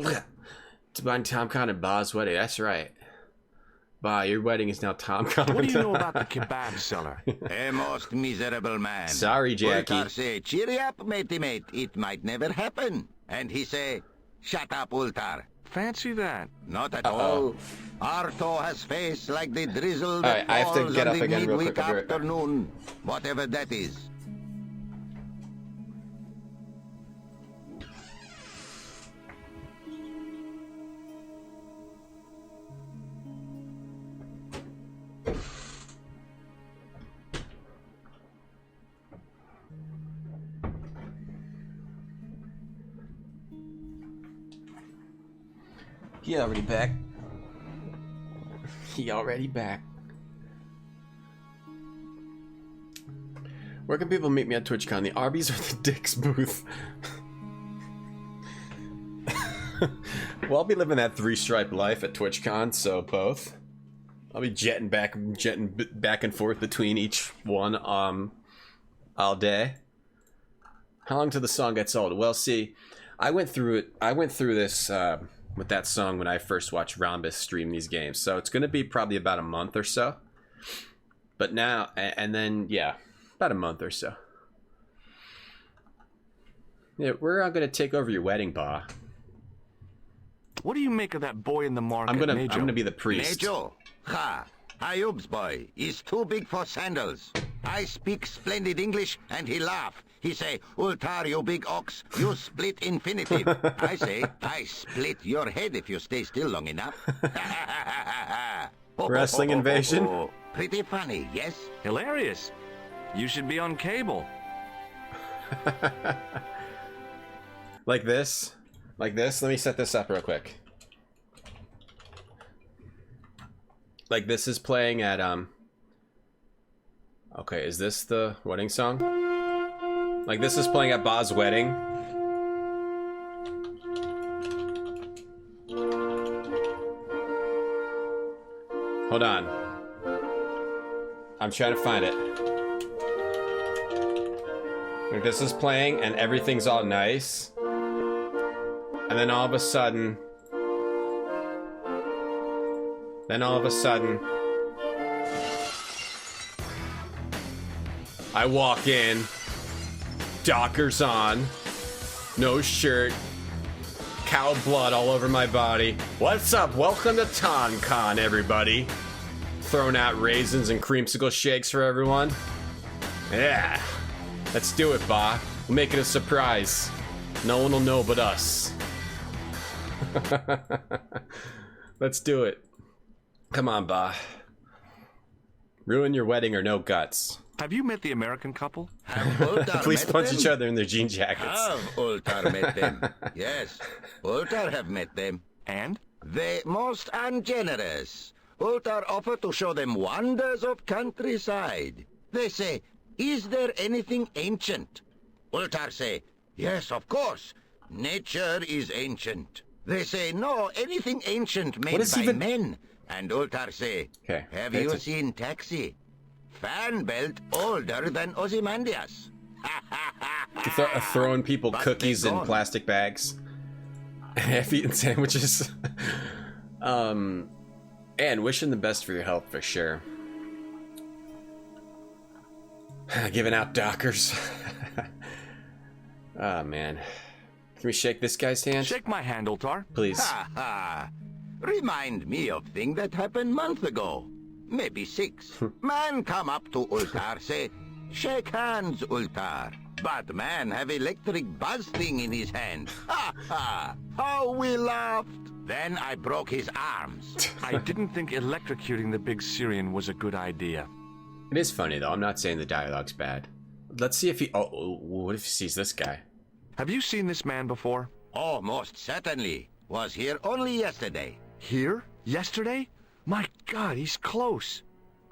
to my Tom Con and Ba's wedding. That's right. Ba, your wedding is now Tom Con. What do you know about the kebab seller? A most miserable man. Sorry, Jackie. Ultar say, cheery up, matey mate. It might never happen. And he say, shut up, Ultar. Fancy that. Not at all. Arto has face like the drizzle that falls I have to get on up the again real midweek quick. afternoon. Whatever that is. He already back. He already back. Where can people meet me at TwitchCon? The Arby's or the Dick's booth? Well, I'll be living that three-stripe life at TwitchCon, so both. I'll be jetting back and forth between each one all day. How long till the song gets old? Well, see, I went through this with that song when I first watched Rhombus stream these games, so it's going to be probably about a month or so. But now, and then, yeah, about a month or so. Yeah, we're going to take over your wedding, Ba. What do you make of that boy in the market, I'm gonna be the priest. Nejo, ha, Ayub's boy is too big for sandals. I speak splendid English, and he laugh. He say, Ultar, you big ox, you split infinitive. I say, I split your head if you stay still long enough. Wrestling invasion? Pretty funny, yes? Hilarious. You should be on cable. Like this? Like this? Let me set this up real quick. Like this is playing at, okay, is this the wedding song? Like this is playing at Ba's wedding. Hold on. I'm trying to find it. Like this is playing and everything's all nice. And then all of a sudden... I walk in, Dockers on, no shirt, cow blood all over my body. What's up? Welcome to TonCon, everybody. Throwing out raisins and creamsicle shakes for everyone. Yeah. Let's do it, Ba. We'll make it a surprise. No one will know but us. Let's do it. Come on, Ba. Ruin your wedding or no guts. Have you met the American couple? Please punch each other in their jean jackets. Have Ultar met them? Yes, Ultar have met them. And? They most ungenerous. Ultar offer to show them wonders of countryside. They say, is there anything ancient? Ultar say, yes, of course. Nature is ancient. They say, no, anything ancient made by men. And Ultar say, have you seen Taxi? Fan belt older than Ozymandias. Throwing people cookies in plastic bags. Half-eaten sandwiches. And wishing the best for your health for sure. Giving out Dockers. Oh, man. Can we shake this guy's hand? Shake my hand, Ultar. Please. Ha ha. Remind me of thing that happened month ago. Maybe 6. Man come up to Ultar, say, shake hands, Ultar. But man have electric buzz thing in his hand. Ha ha. How we laughed. Then I broke his arms. I didn't think electrocuting the big Syrian was a good idea. It is funny, though. I'm not saying the dialogue's bad. Let's see if he... Oh, what if he sees this guy? Have you seen this man before? Oh, most certainly. Was here only yesterday. Here? Yesterday? My God, he's close.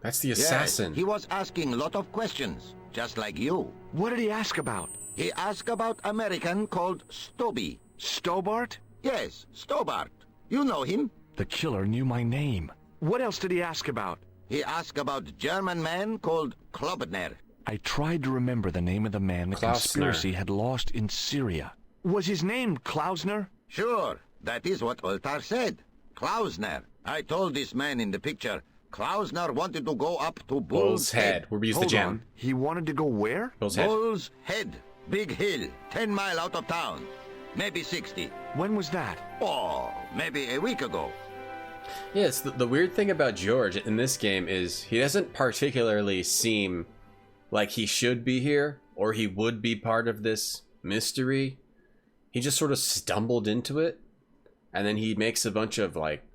That's the assassin. Yes, he was asking a lot of questions, just like you. What did he ask about? He asked about American called Stoby. Stobart? Yes, Stobart. You know him? The killer knew my name. What else did he ask about? He asked about German man called Klobner. I tried to remember the name of the man the conspiracy had lost in Syria. Was his name Klausner? Sure, that is what Ultar said. Klausner. I told this man in the picture, Klausner wanted to go up to Bull's Head. Where we used to jam. On. He wanted to go where? Bull's Head. Bull's Head. Big hill, 10 miles out of town. Maybe 60. When was that? Oh, maybe a week ago. Yes, the weird thing about George in this game is he doesn't particularly seem like he should be here or he would be part of this mystery. He just sort of stumbled into it, and then he makes a bunch of like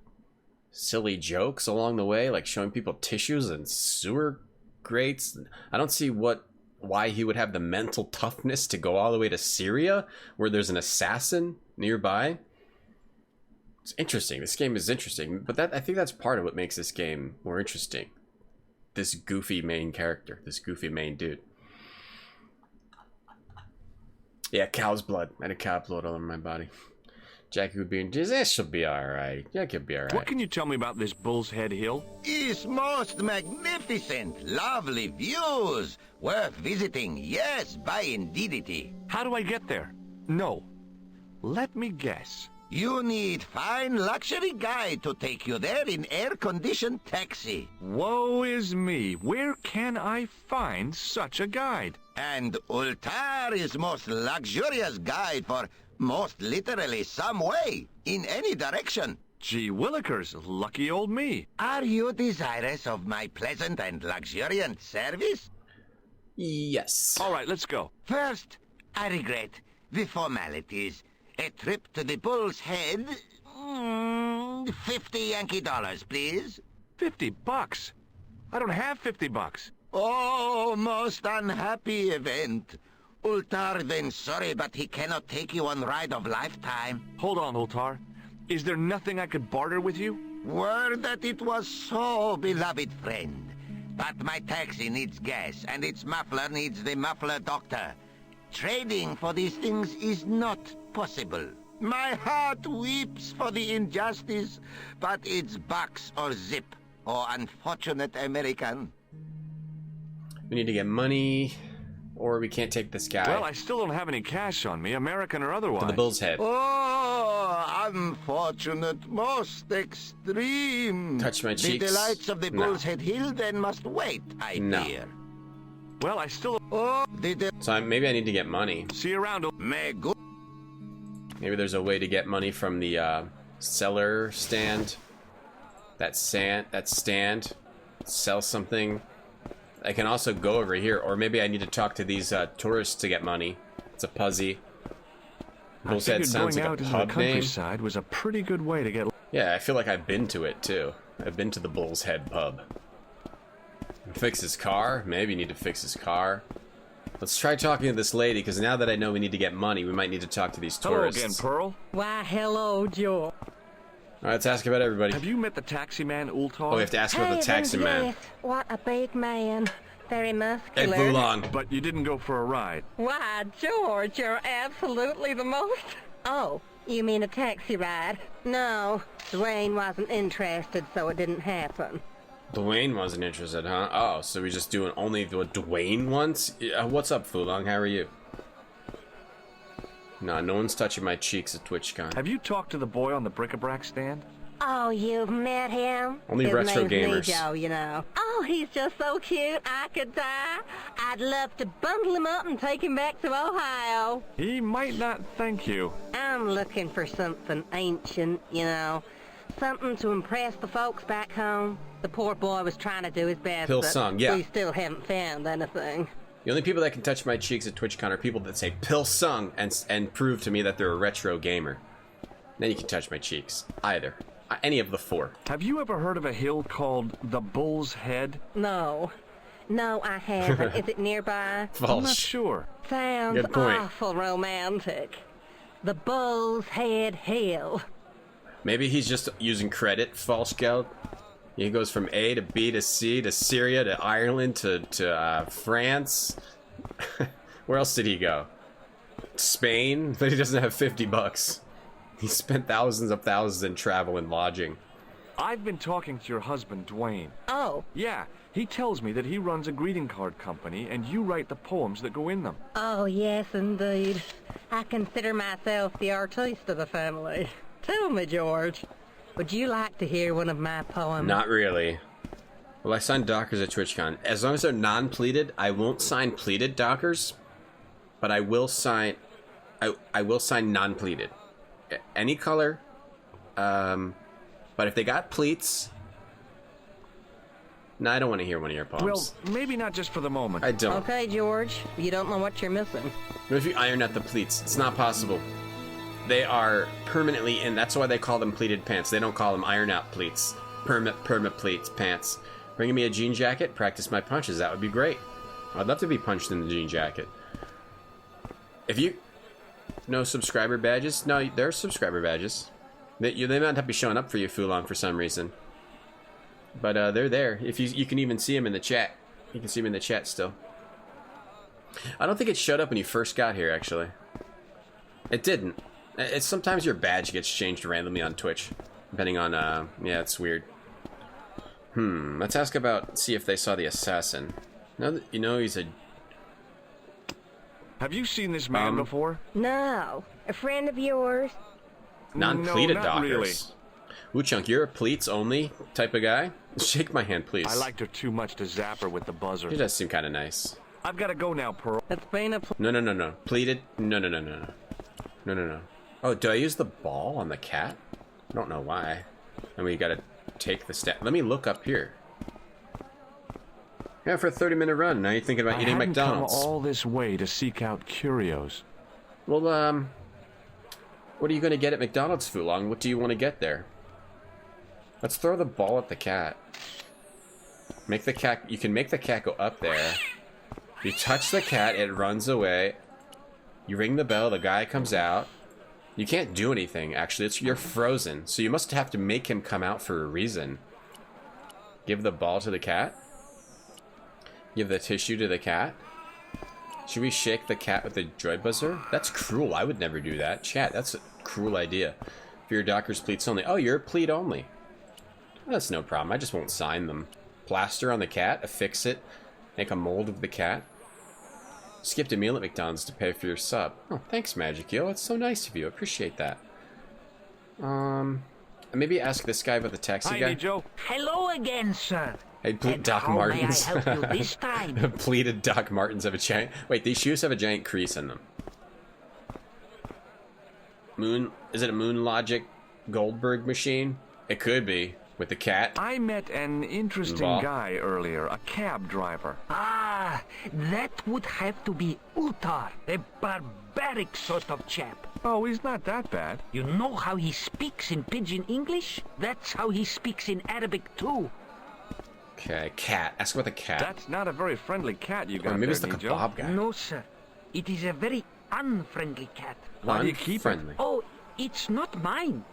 silly jokes along the way, like showing people tissues and sewer grates. I don't see why he would have the mental toughness to go all the way to Syria where there's an assassin nearby. It's interesting. This game is interesting, but I think that's part of what makes this game more interesting. This goofy main character, this goofy main dude. Yeah, cow's blood. I had a cow blood all over my body. Jackie would be this should be alright. Jackie will be alright. What can you tell me about this Bull's Head Hill? It's most magnificent. Lovely views. Worth visiting. Yes, by indeedity. How do I get there? No. Let me guess. You need fine luxury guide to take you there in air-conditioned taxi. Woe is me. Where can I find such a guide? And Ultar is most luxurious guide for most literally some way, in any direction. Gee willikers, lucky old me. Are you desirous of my pleasant and luxuriant service? Yes. All right, let's go. First, I regret the formalities. A trip to the Bull's Head, 50 Yankee dollars, please. $50? I don't have $50. Oh, most unhappy event. Ultar then sorry, but he cannot take you on ride of lifetime. Hold on, Ultar. Is there nothing I could barter with you? Word that it was so, beloved friend. But my taxi needs gas, and its muffler needs the muffler doctor. Trading for these things is not possible. My heart weeps for the injustice, but it's bucks or zip, or unfortunate American. We need to get money, or we can't take this guy. Well, I still don't have any cash on me, American or otherwise. To the Bull's Head. Oh, unfortunate, most extreme. Touch my cheeks. The delights of the Bull's Head Hill then must wait, I fear. Well, I still... So maybe I need to get money. See you around. Maybe there's a way to get money from the seller stand. That stand. Sell something. I can also go over here, or maybe I need to talk to these tourists to get money. It's a Puzzy. Bull's Head sounds like a pub name. Countryside was a pretty good way to get... Yeah, I feel like I've been to it too. I've been to the Bull's Head pub. Fix his car? Maybe need to fix his car. Let's try talking to this lady, because now that I know we need to get money, we might need to talk to these tourists. Hello again, Pearl. Why, hello, Joe. Alright, let's ask about everybody. Have you met the taxi man, Ultar? Oh, we have to ask about the taxi man. Yes. What a big man. Very muscular. Hey, Fulong. But you didn't go for a ride. Why, George, you're absolutely the most... Oh, you mean a taxi ride? No, Dwayne wasn't interested, so it didn't happen. Dwayne wasn't interested, huh? Oh, so we're just doing only what Dwayne wants? What's up, Fulong? How are you? Nah, no one's touching my cheeks at TwitchCon. Have you talked to the boy on the bric-a-brac stand? Oh, you've met him? Only His retro name's gamers. Nijo, you know. Oh, he's just so cute, I could die. I'd love to bundle him up and take him back to Ohio. He might not thank you. I'm looking for something ancient, you know. Something to impress the folks back home. The poor boy was trying to do his best, Pilsung, yeah. we still haven't found anything. The only people that can touch my cheeks at TwitchCon are people that say Pilsung and prove to me that they're a retro gamer. Then you can touch my cheeks. Either. Any of the four. Have you ever heard of a hill called the Bull's Head? No. No, I haven't. Is it nearby? False. I'm not sure. Sounds Good point. awful romantic. The Bull's Head Hill. Maybe he's just using credit, false geld. He goes from A to B to C to Syria to Ireland to France. Where else did he go? Spain? But he doesn't have 50 bucks. He spent thousands in travel and lodging. I've been talking to your husband, Dwayne. Oh. Yeah, he tells me that he runs a greeting card company and you write the poems that go in them. Oh, yes, indeed. I consider myself the artiste of the family. Tell me, George, would you like to hear one of my poems? Not really. Well, I signed Dockers at TwitchCon. As long as they're non-pleated, I won't sign pleated Dockers, but I will sign... I will sign non-pleated. Any color. But if they got pleats... No, I don't want to hear one of your poems. Well, maybe not just for the moment. I don't. Okay, George, you don't know what you're missing. What if you iron out the pleats? It's not possible. They are permanently in. That's why they call them pleated pants. They don't call them iron out pleats. Perma pleats pants. Bringing me a jean jacket, practice my punches. That would be great. I'd love to be punched in the jean jacket. If you... No subscriber badges? No, there are subscriber badges. They might not be showing up for you, Fulon, for some reason. But they're there. If you can even see them in the chat. You can see them in the chat still. I don't think it showed up when you first got here, actually. It didn't. It's sometimes your badge gets changed randomly on Twitch, depending on, yeah, it's weird. Let's ask about, see if they saw the assassin. Now that you know he's a... Have you seen this man before? No. A friend of yours? Non-pleated no, Dockers. Really. Woo-Chunk, you're a pleats only type of guy? Shake my hand, please. I liked her too much to zap her with the buzzer. He does seem kind of nice. I've got to go now, Pearl. It's been a... No. Pleated? No. Oh, do I use the ball on the cat? I don't know why. And we gotta take the stat. Let me look up here. Yeah, for a 30-minute run. Now you're thinking about eating McDonald's. I hadn't come all this way to seek out curios. Well, what are you gonna get at McDonald's, Fulong? What do you want to get there? Let's throw the ball at the cat. Make the cat... You can make the cat go up there. You touch the cat, it runs away. You ring the bell, the guy comes out. You can't do anything, actually. You're frozen. So you must have to make him come out for a reason. Give the ball to the cat. Give the tissue to the cat. Should we shake the cat with the joy buzzer? That's cruel. I would never do that. Chat, that's a cruel idea. For your Dockers pleats only. Oh, you're a pleat only. That's no problem. I just won't sign them. Plaster on the cat. Affix it. Make a mold of the cat. Skipped a meal at McDonald's to pay for your sub. Oh, thanks, Magic Yo. It's so nice of you. I appreciate that. Maybe ask this guy about the taxi guy. Hi, Joe. Hello again, sir. Hey, Doc how Martens. May I help you this time? Pleated Doc Martens have a giant... Wait, these shoes have a giant crease in them. Is it a Moon Logic Goldberg machine? It could be. With the cat. I met an interesting guy earlier, a cab driver. Ah, that would have to be Utar, a barbaric sort of chap. Oh, he's not that bad. You know how he speaks in Pidgin English? That's how he speaks in Arabic too. Okay, cat. Ask about the cat. That's not a very friendly cat you got. Or maybe there, it's the kebab guy. No, sir. It is a very unfriendly cat. Why do you keep it? Oh, it's not mine.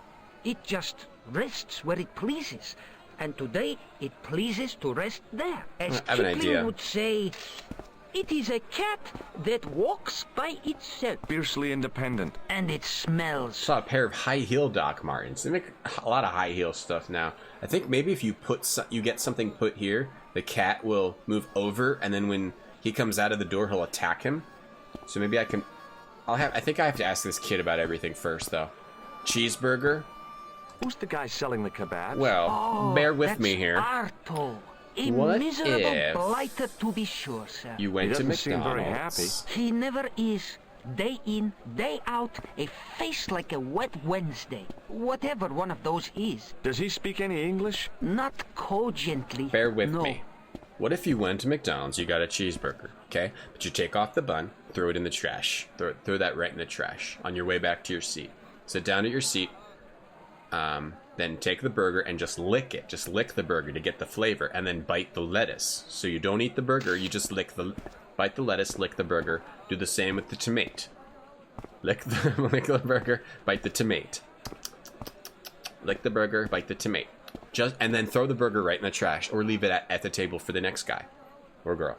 It just rests where it pleases. And today, it pleases to rest there. As I have an idea. Kipling would say, it is a cat that walks by itself. Fiercely independent. And it smells. I saw a pair of high-heel Doc Martens. They make a lot of high-heel stuff now. I think maybe if you you get something put here, the cat will move over, and then when he comes out of the door, he'll attack him. So maybe I can... I think I have to ask this kid about everything first, though. Cheeseburger. Who's the guy selling the kebabs? Well, bear with me here. Arto. A What miserable if blighter, to be sure, sir. you went to McDonald's? Seem very happy. He never is. Day in, day out, a face like a wet Wednesday. Whatever one of those is. Does he speak any English? Not cogently. Bear with no. me. What if you went to McDonald's, you got a cheeseburger, okay? But you take off the bun, throw it in the trash. Throw that right in the trash on your way back to your seat. Sit down at your seat, then take the burger and just lick it. Just lick the burger to get the flavor, and then bite the lettuce. So you don't eat the burger, you just bite the lettuce, lick the burger. Do the same with the tomato. Lick the burger, bite the tomato. Lick the burger, bite the tomato. And then throw the burger right in the trash, or leave it at the table for the next guy or girl.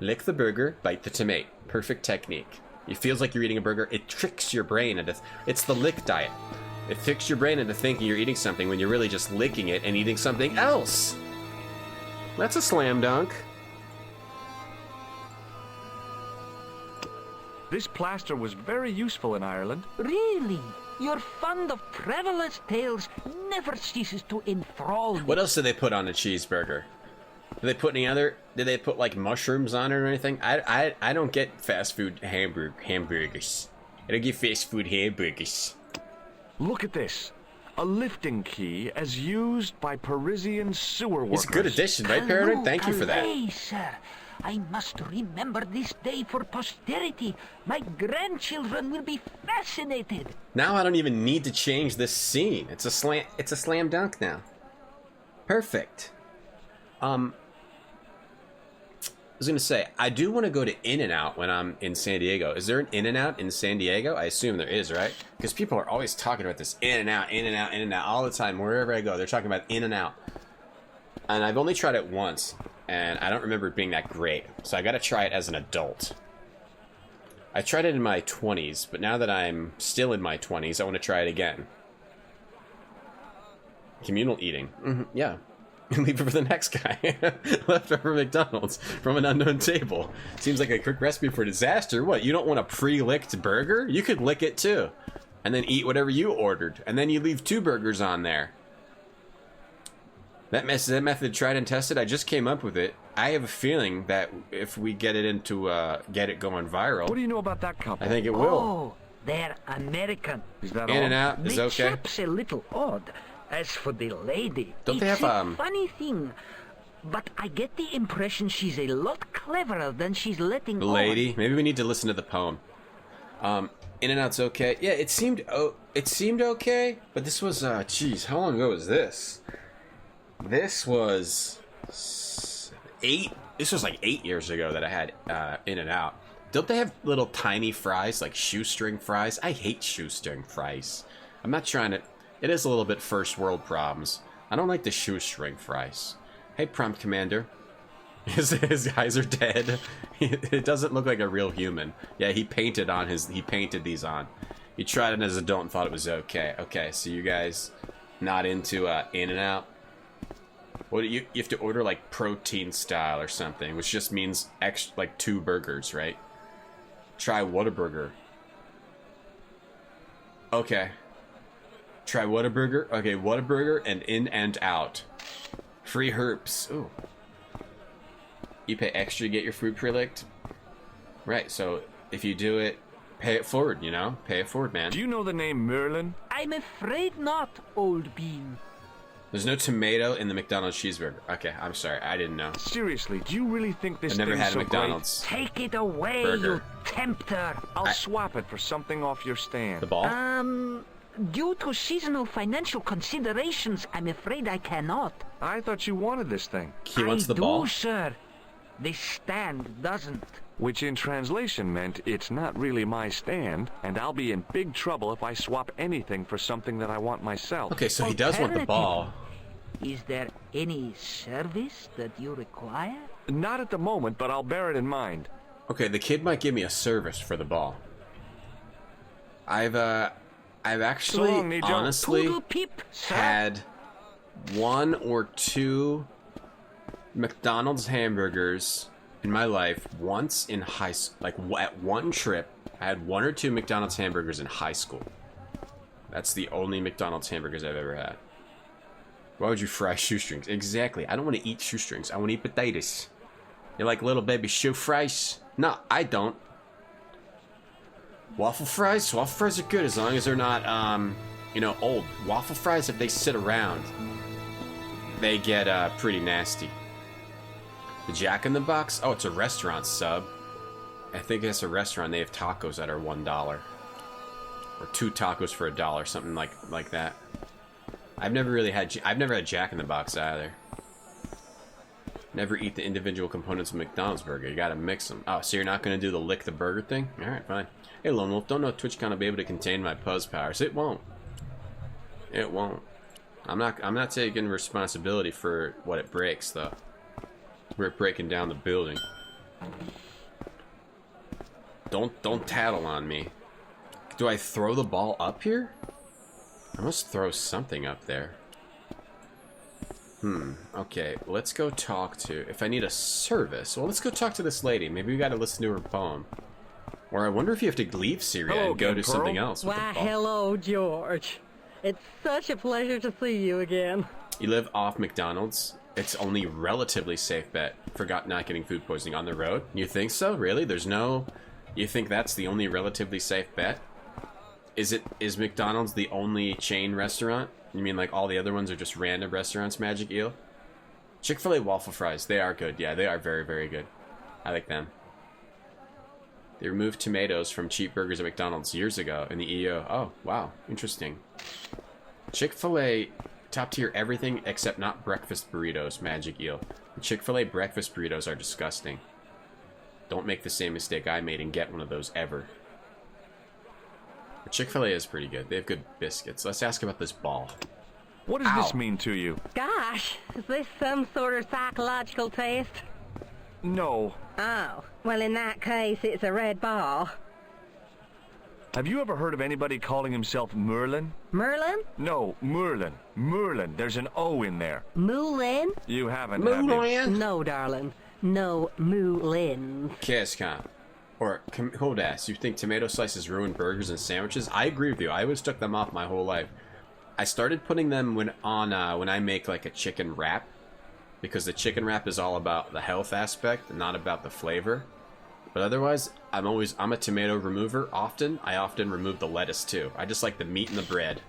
Lick the burger, bite the tomato. Perfect technique. It feels like you're eating a burger. It tricks your brain into... It's the lick diet. It tricks your brain into thinking you're eating something when you're really just licking it and eating something else. That's a slam dunk. This plaster was very useful in Ireland. Really? Your fund of traveler's tales never ceases to enthrall me. What else do they put on a cheeseburger? Do they put any other... Did they put, like, mushrooms on it or anything? I don't get fast food hamburgers. I don't get fast food hamburgers. Look at this. A lifting key as used by Parisian sewer workers. It's a good addition, right, Paranoid? Thank you for that. Calais, sir. I must remember this day for posterity. My grandchildren will be fascinated. Now I don't even need to change this scene. It's a slam dunk now. Perfect. I was gonna say, I do want to go to In-N-Out when I'm in San Diego. Is there an In-N-Out in San Diego? I assume there is, right? Because people are always talking about this In-N-Out, In-N-Out, In-N-Out all the time. Wherever I go, they're talking about In-N-Out. And I've only tried it once, and I don't remember it being that great. So I gotta try it as an adult. I tried it in my 20s, but now that I'm still in my 20s, I want to try it again. Communal eating. Yeah. Leave it for the next guy. Leftover McDonald's from an unknown table. Seems like a quick recipe for disaster. What, you don't want a pre-licked burger? You could lick it too. And then eat whatever you ordered. And then you leave 2 burgers on there. That method tried and tested. I just came up with it. I have a feeling that if we get it get it going viral. What do you know about that couple? I think it will. Oh, they're American. Is that In-N-Out is okay? The chap's a little odd. As for the lady, don't they have a funny thing, but I get the impression she's a lot cleverer than she's letting on. Lady? Maybe we need to listen to the poem. In-N-Out's okay. Yeah, it seemed okay, but this was geez, how long ago was this? This was 8. This was like 8 years ago that I had In-N-Out. Don't they have little tiny fries, like shoestring fries? I hate shoestring fries. I'm not trying to... It is a little bit first world problems. I don't like the shoestring fries. Hey, Prompt Commander. His eyes are dead. It doesn't look like a real human. Yeah, he painted these on. He tried it as an adult and thought it was okay. Okay, so you guys not into In-N-Out? What do you have to order like protein style or something, which just means like 2 burgers, right? Try Whataburger. Okay. Try Whataburger. Okay, Whataburger and In and Out. Free herps. Ooh. You pay extra to get your food pre-licked? Right, so if you do it, pay it forward, you know? Pay it forward, man. Do you know the name Merlin? I'm afraid not, old bean. There's no tomato in the McDonald's cheeseburger. Okay, I'm sorry, I didn't know. Seriously, do you really think this I've never thing's had a so McDonald's. great? Take it away, burger. you tempter. I'll swap it for something off your stand. The ball? Due to seasonal financial considerations, I'm afraid I cannot. I thought you wanted this thing. He wants the I ball? do, sir. This stand doesn't. Which in translation meant it's not really my stand, and I'll be in big trouble if I swap anything for something that I want myself. Okay, so he does want the ball. Is there any service that you require? Not at the moment, but I'll bear it in mind. Okay, the kid might give me a service for the ball. I've actually, So long, Nijo. honestly, Toodle peep, sir. had 1 or 2 McDonald's hamburgers in my life once in high school. Like, at one trip, I had 1 or 2 McDonald's hamburgers in high school. That's the only McDonald's hamburgers I've ever had. Why would you fry shoestrings? Exactly. I don't want to eat shoestrings. I want to eat potatoes. You like little baby shoe fries? No, I don't. Waffle fries? Waffle fries are good as long as they're not, you know, old. Waffle fries, if they sit around, they get, pretty nasty. The Jack in the Box? Oh, it's a restaurant sub. I think it's a restaurant. They have tacos that are $1. Or 2 tacos for $1, something like that. I've never had Jack in the Box either. Never eat the individual components of McDonald's burger. You gotta mix them. Oh, so you're not gonna do the lick the burger thing? Alright, fine. Hey, Lone Wolf, don't know if Twitch will be able to contain my puzz powers. It won't. It won't. I'm not taking responsibility for what it breaks, though. We're breaking down the building. Don't tattle on me. Do I throw the ball up here? I must throw something up there. Okay, let's go talk to... If I need a service, well, let's go talk to this lady. Maybe we gotta listen to her poem. Or I wonder if you have to leave Syria and go to something else with Why, the ball. hello, George. It's such a pleasure to see you again. You live off McDonald's? It's only relatively safe bet for not getting food poisoning on the road. You think so? Really? There's no... You think that's the only relatively safe bet? Is McDonald's the only chain restaurant? You mean like all the other ones are just random restaurants, Magic Eel? Chick-fil-A waffle fries, they are good. Yeah, they are very, very good. I like them. They removed tomatoes from cheap burgers at McDonald's years ago in the EO. Oh, wow. Interesting. Chick-fil-A, top tier everything except not breakfast burritos, Magic Eel. The Chick-fil-A breakfast burritos are disgusting. Don't make the same mistake I made and get one of those ever. But Chick-fil-A is pretty good. They have good biscuits. Let's ask about this ball. What does this mean to you? Gosh, is this some sort of psychological test? No. Oh, well, in that case, it's a red ball. Have you ever heard of anybody calling himself Merlin? Merlin? No, Merlin. Merlin. There's an O in there. Moulin? You haven't, have you? No, darling. No Moulin. Kescom. Or, hold ass, you think tomato slices ruin burgers and sandwiches? I agree with you. I always took them off my whole life. I started putting them when I make like a chicken wrap. Because the chicken wrap is all about the health aspect, not about the flavor. But otherwise, I'm a tomato remover often. I often remove the lettuce too. I just like the meat and the bread.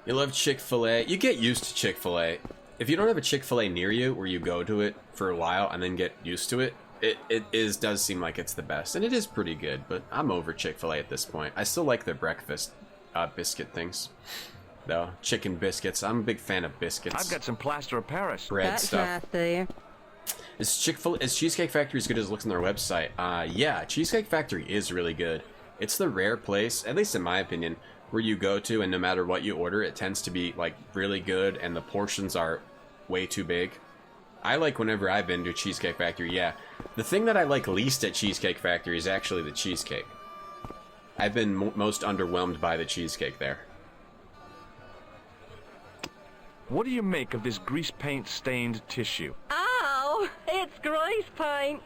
You love Chick-fil-A. You get used to Chick-fil-A. If you don't have a Chick-fil-A near you, where you go to it for a while and then get used to it, it does seem like it's the best. And it is pretty good, but I'm over Chick-fil-A at this point. I still like their breakfast biscuit things. Though, chicken biscuits. I'm a big fan of biscuits. I've got some plaster of Paris. Bread stuff. That's nice there. Is Cheesecake Factory as good as it looks on their website? Yeah, Cheesecake Factory is really good. It's the rare place, at least in my opinion, where you go to and no matter what you order, it tends to be like really good and the portions are way too big. I like whenever I've been to Cheesecake Factory, yeah. The thing that I like least at Cheesecake Factory is actually the cheesecake. I've been most underwhelmed by the cheesecake there. What do you make of this grease paint stained tissue? Oh, it's grease paint.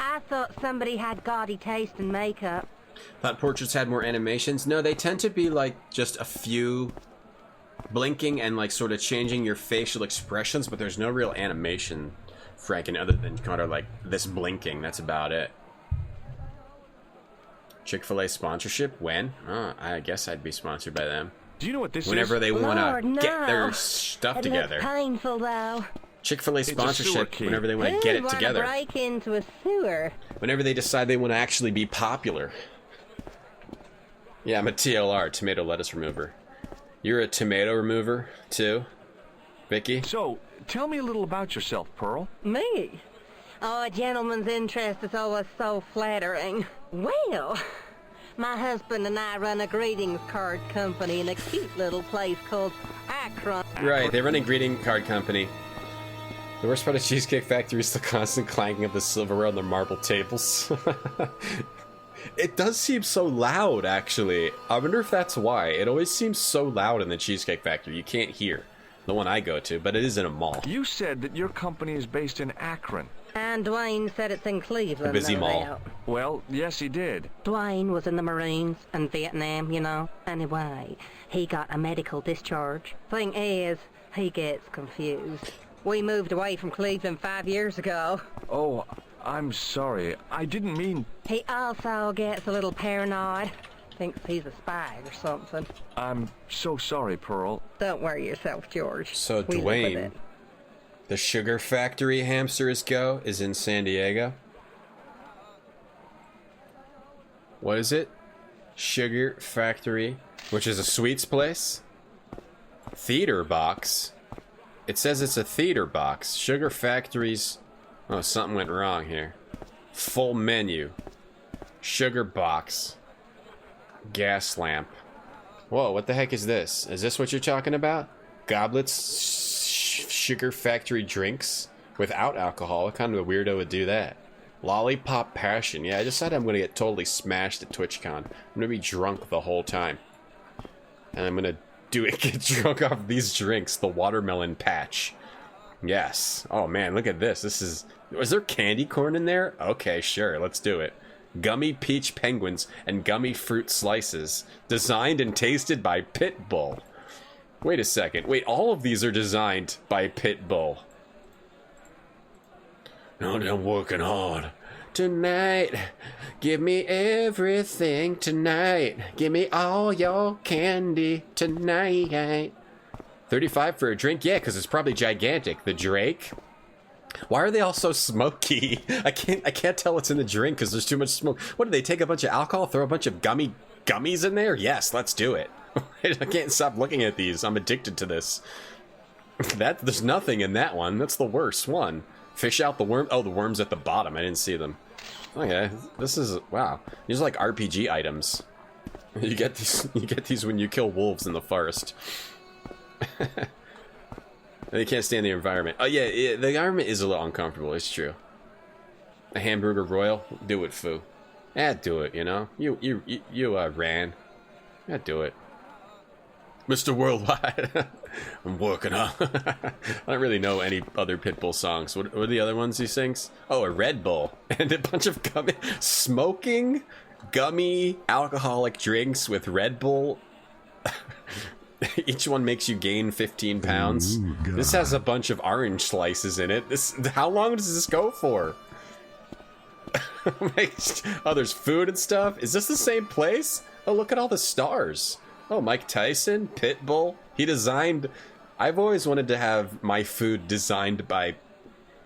I thought somebody had gaudy taste in makeup. Thought portraits had more animations? No, they tend to be like just a few blinking and like sort of changing your facial expressions, but there's no real animation, Franken, other than kind of like this blinking. That's about it. Chick-fil-A sponsorship? When? Oh, I guess I'd be sponsored by them. Do you know what this Whenever is? they want to Lord, get no. their stuff It together. looks painful, though. Chick-fil-A sponsorship whenever they want to get it together. Break into a sewer? Whenever they decide they want to actually be popular. Yeah, I'm a TLR, tomato lettuce remover. You're a tomato remover, too? Vicky? So, tell me a little about yourself, Pearl. Me? Oh, a gentleman's interest is always so flattering. Well, my husband and I run a greetings card company in a cute little place called Akron. Right, they run a greeting card company. The worst part of Cheesecake Factory is the constant clanking of the silverware on the marble tables. It does seem so loud, actually. I wonder if that's why. It always seems so loud in the Cheesecake Factory. You can't hear. The one I go to, but it is in a mall. You said that your company is based in Akron. And Dwayne said it's in Cleveland. A busy no mall. doubt. Well, yes, he did. Dwayne was in the Marines and Vietnam, you know. Anyway, he got a medical discharge. Thing is, he gets confused. We moved away from Cleveland 5 years ago. Oh, I'm sorry. I didn't mean... He also gets a little paranoid. Thinks he's a spy or something. I'm so sorry, Pearl. Don't worry yourself, George. So We live with Dwayne, it. the Sugar Factory Hamsters Go is in San Diego. What is it? Sugar Factory, which is a sweets place? Theater box? It says it's a theater box. Sugar Factory's... Oh, something went wrong here. Full menu. Sugar box. Gas lamp. Whoa, what the heck is this? Is this what you're talking about? Goblets, Sugar Factory drinks without alcohol. What kind of a weirdo would do that? Lollipop Passion. Yeah, I decided I'm going to get totally smashed at TwitchCon. I'm going to be drunk the whole time. And I'm going to get drunk off these drinks. The Watermelon Patch. Yes. Oh man, look at this. Is there candy corn in there? Okay, sure, let's do it. Gummy peach penguins and gummy fruit slices. Designed and tasted by Pitbull. Wait a second. Wait, all of these are designed by Pitbull. No, I'm working hard. Tonight, give me everything tonight. Give me all your candy tonight. 35 for a drink? Yeah, because it's probably gigantic. The Drake. Why are they all so smoky? I can't tell what's in the drink because there's too much smoke. What, do they take a bunch of alcohol, throw a bunch of gummies in there? Yes, let's do it. I can't stop looking at these. I'm addicted to this. There's nothing in that one. That's the worst one. Fish out the worm. Oh, the worms at the bottom. I didn't see them. Okay, this is... Wow. These are like RPG items. You get these when you kill wolves in the forest. They can't stand the environment. Oh yeah, the environment is a little uncomfortable. It's true. A hamburger royal, do it, foo. Do it. You know, you ran. Do it, Mr. Worldwide. I'm working on. I don't really know any other Pitbull songs. What are the other ones he sings? Oh, a Red Bull and a bunch of smoking gummy alcoholic drinks with Red Bull. Each one makes you gain 15 pounds. Ooh, this has a bunch of orange slices in it. How long does this go for? Oh, there's food and stuff. Is this the same place? Oh, look at all the stars. Oh, Mike Tyson, Pitbull. He designed... I've always wanted to have my food designed by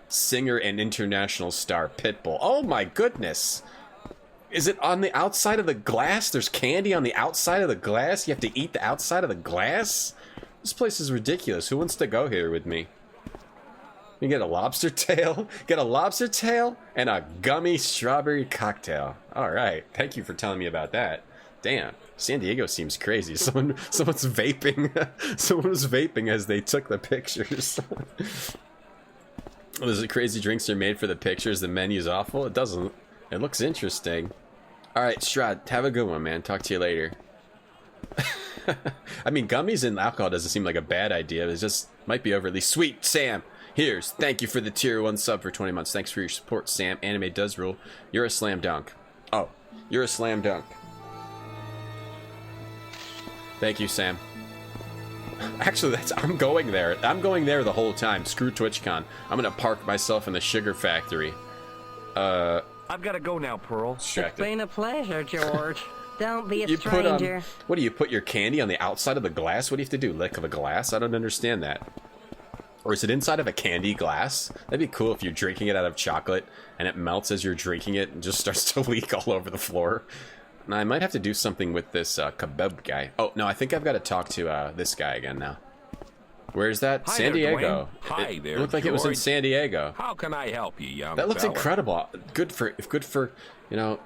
singer and international star Pitbull. Oh my goodness. Is it on the outside of the glass? There's candy on the outside of the glass? You have to eat the outside of the glass? This place is ridiculous. Who wants to go here with me? You get a lobster tail? Get a lobster tail and a gummy strawberry cocktail. Alright, thank you for telling me about that. Damn, San Diego seems crazy. Someone's vaping. Someone was vaping as they took the pictures. Those are crazy drinks are made for the pictures. The menu's awful. It doesn't. It looks interesting. Alright, Strahd, have a good one, man. Talk to you later. I mean, gummies and alcohol doesn't seem like a bad idea. It just might be overly sweet. Sam, Here's thank you for the tier 1 sub for 20 months. Thanks for your support, Sam. Anime does rule. You're a slam dunk. Oh, you're a slam dunk. Thank you, Sam. Actually, I'm going there. I'm going there the whole time. Screw TwitchCon. I'm gonna park myself in the sugar factory. I've got to go now, Pearl. It's been a pleasure, George. Don't be a Put, stranger. what do you put your candy on the outside of the glass? What do you have to do? Lick of a glass? I don't understand that. Or is it inside of a candy glass? That'd be cool if you're drinking it out of chocolate and it melts as you're drinking it and just starts to leak all over the floor. Now, I might have to do something with this kebab guy. Oh, no, I think I've got to talk to this guy again now. Where's that? Hi San there, Diego. Dwayne. Hi there, It looked like it was in George. San Diego. How can I help you, young That looks fella? incredible. Good for, you know,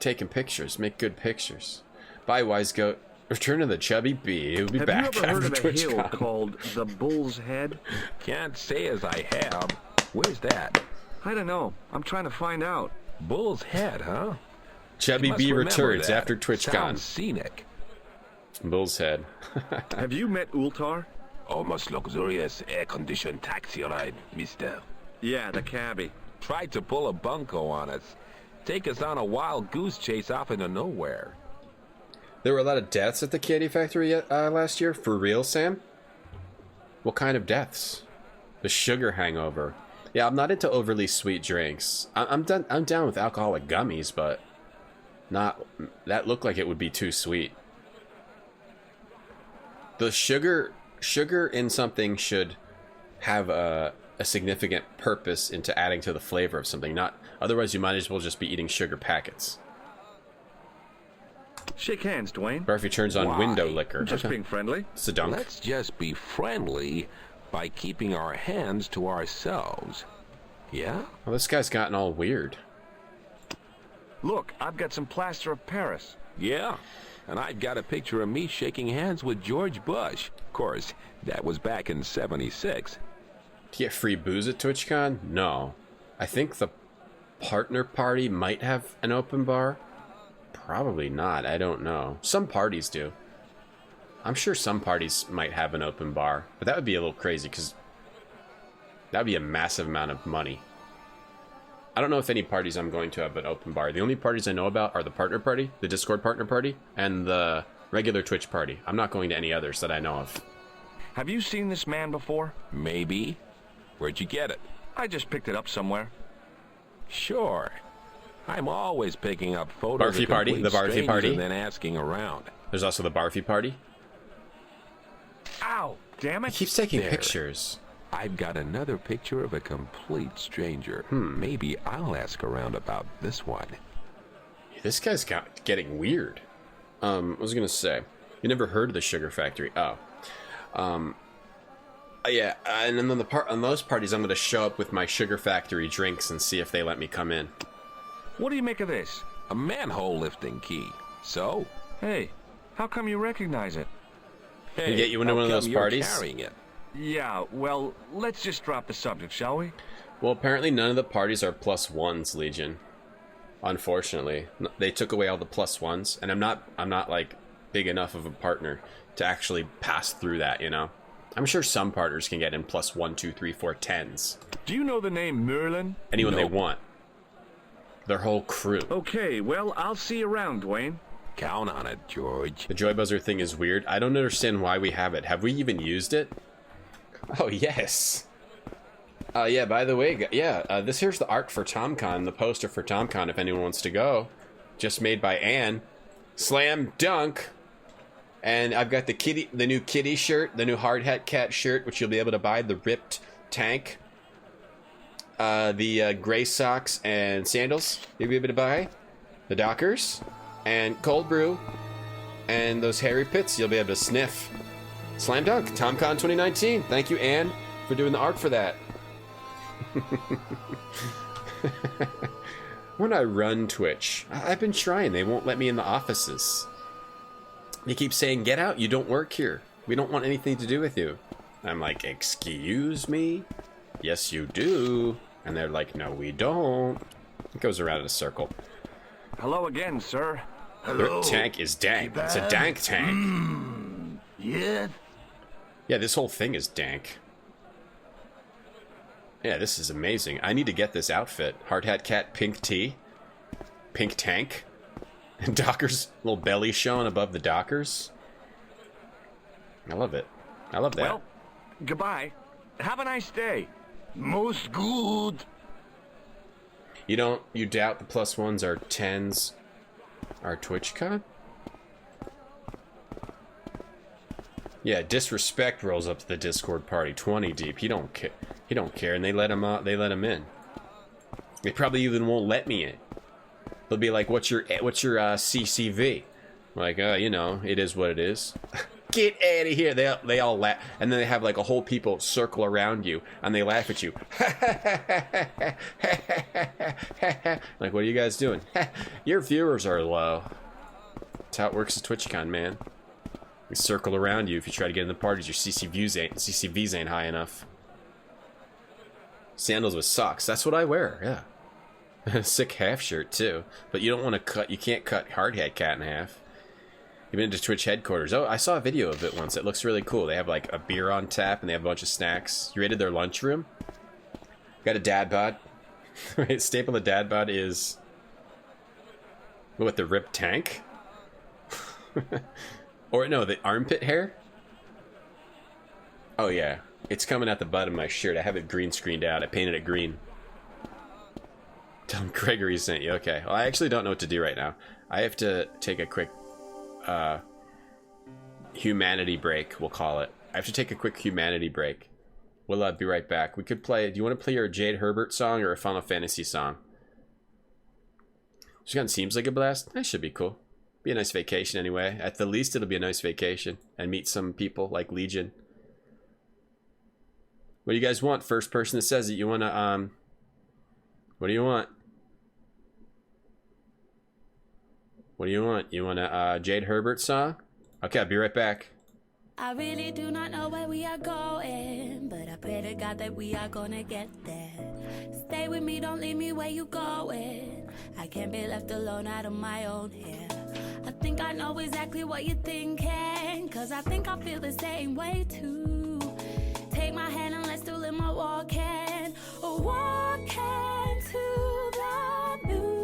taking pictures. Make good pictures. Bye, Wise Goat. Return to the Chubby Bee. He'll be back Have you ever heard after of a hill TwitchCon. called the Bull's Head? Can't say as I have. Where's that? I don't know. I'm trying to find out. Bull's Head, huh? Chubby You must Bee remember returns that. after TwitchCon. Sounds scenic. Bull's Head. Have you met Ultar? Almost luxurious air-conditioned taxi ride, mister. Yeah, the cabbie. Tried to pull a bunco on us. Take us on a wild goose chase off into nowhere. There were a lot of deaths at the candy factory last year. For real, Sam? What kind of deaths? The sugar hangover. Yeah, I'm not into overly sweet drinks. I'm down with alcoholic gummies, but not. That looked like it would be too sweet. The sugar in something should have a significant purpose into adding to the flavor of something. Not otherwise, you might as well just be eating sugar packets. Shake hands, Dwayne. Barfy turns on Why? window liquor. Just being friendly. It's a dunk. Let's just be friendly by keeping our hands to ourselves. Yeah? Well, this guy's gotten all weird. Look, I've got some plaster of Paris. Yeah. And I've got a picture of me shaking hands with George Bush. Of course, that was back in '76. Do you get free booze at TwitchCon? No. I think the partner party might have an open bar. Probably not. I don't know. Some parties do. I'm sure some parties might have an open bar. But that would be a little crazy because that would be a massive amount of money. I don't know if any parties I'm going to have an open bar. The only parties I know about are the partner party, the Discord partner party, and the regular Twitch party. I'm not going to any others that I know of. Have you seen this man before? Maybe. Where'd you get it? I just picked it up somewhere. Sure. I'm always picking up photos Barfy of party? complete The Barfy strangers party? and then asking around. There's also the Barfy party. Ow! Damn it! He keeps taking There. pictures. I've got another picture of a complete stranger. Maybe I'll ask around about this one. This guy's getting weird. What was I gonna say? You never heard of the Sugar Factory? Oh. Yeah, and then on those parties, I'm gonna show up with my Sugar Factory drinks and see if they let me come in. What do you make of this? A manhole lifting key. So? Hey, how come you recognize it? Hey, get you into how one of those come you're parties? Carrying it? Yeah, well, let's just drop the subject, shall we? Well, apparently none of the parties are +1s, Legion. Unfortunately, they took away all the +1s, and I'm not like big enough of a partner to actually pass through that. You know, I'm sure some partners can get in +1, 2, 3, 4, 10s. Do you know the name Merlin? Anyone they want. Their whole crew. Okay, well, I'll see you around, Dwayne. Count on it, George. The Joy Buzzer thing is weird. I don't understand why we have it. Have we even used it? Oh, yes. Yeah, by the way, this here's the art for TomCon, the poster for TomCon, if anyone wants to go. Just made by Anne. Slam dunk. And I've got the new kitty shirt, the new Hard Hat Cat shirt, which you'll be able to buy, the ripped tank. The gray socks and sandals you'll be able to buy. The Dockers. And cold brew. And those hairy pits you'll be able to sniff. Slam dunk, TomCon 2019. Thank you, Anne, for doing the art for that. When I run Twitch, I've been trying. They won't let me in the offices. They keep saying, get out, you don't work here. We don't want anything to do with you. I'm like, excuse me? Yes, you do. And they're like, no, we don't. It goes around in a circle. Hello again, sir. Their tank is dank. It's a dank tank. Yes? Yeah, this whole thing is dank. Yeah, this is amazing. I need to get this outfit. Hard hat cat, pink tee, pink tank, and Dockers, little belly showing above the Dockers. I love it. I love that. Well, goodbye. Have a nice day. Most good. You doubt the +1s are 10s are TwitchCon? Yeah, Disrespect rolls up to the Discord party, 20 deep. He don't care, and they let him out. They let him in. They probably even won't let me in. They'll be like, "What's your CCV?" I'm like, you know, it is what it is. Get out of here! They all laugh, and then they have like a whole people circle around you, and they laugh at you. Like, what are you guys doing? Your viewers are low. That's how it works at TwitchCon, man. We circle around you if you try to get in the parties. Your CCVs ain't high enough. Sandals with socks. That's what I wear. Yeah. Sick half shirt too. But you don't want to cut. You can't cut Hard Hat Cat in half. You've been to Twitch headquarters. Oh, I saw a video of it once. It looks really cool. They have like a beer on tap and they have a bunch of snacks. You raided their lunchroom? Got a dad bod. Right, staple of dad bod is what, the ripped tank? Or no, the armpit hair? Oh yeah. It's coming at the butt of my shirt. I have it green screened out. I painted it green. Tell him Gregory sent you. Okay. Well, I actually don't know what to do right now. I have to take a quick humanity break, we'll call it. I have to take a quick humanity break. We'll be right back. We could play... Do you want to play your Jade Herbert song or a Final Fantasy song? This gun seems like a blast. That should be cool. Be a nice vacation anyway. At the least, it'll be a nice vacation. And meet some people like Legion. What do you guys want? First person that says it. You want to... What do you want? What do you want? You want a Jade Herbert song? Okay, I'll be right back. I really do not know where we are going, but I pray to God that we are gonna get there. Stay with me, don't leave me where you going. I can't be left alone out of my own hair. I think I know exactly what you're thinking, cause I think I feel the same way too. Take my hand and let's do a little more walking. Walking to the moon.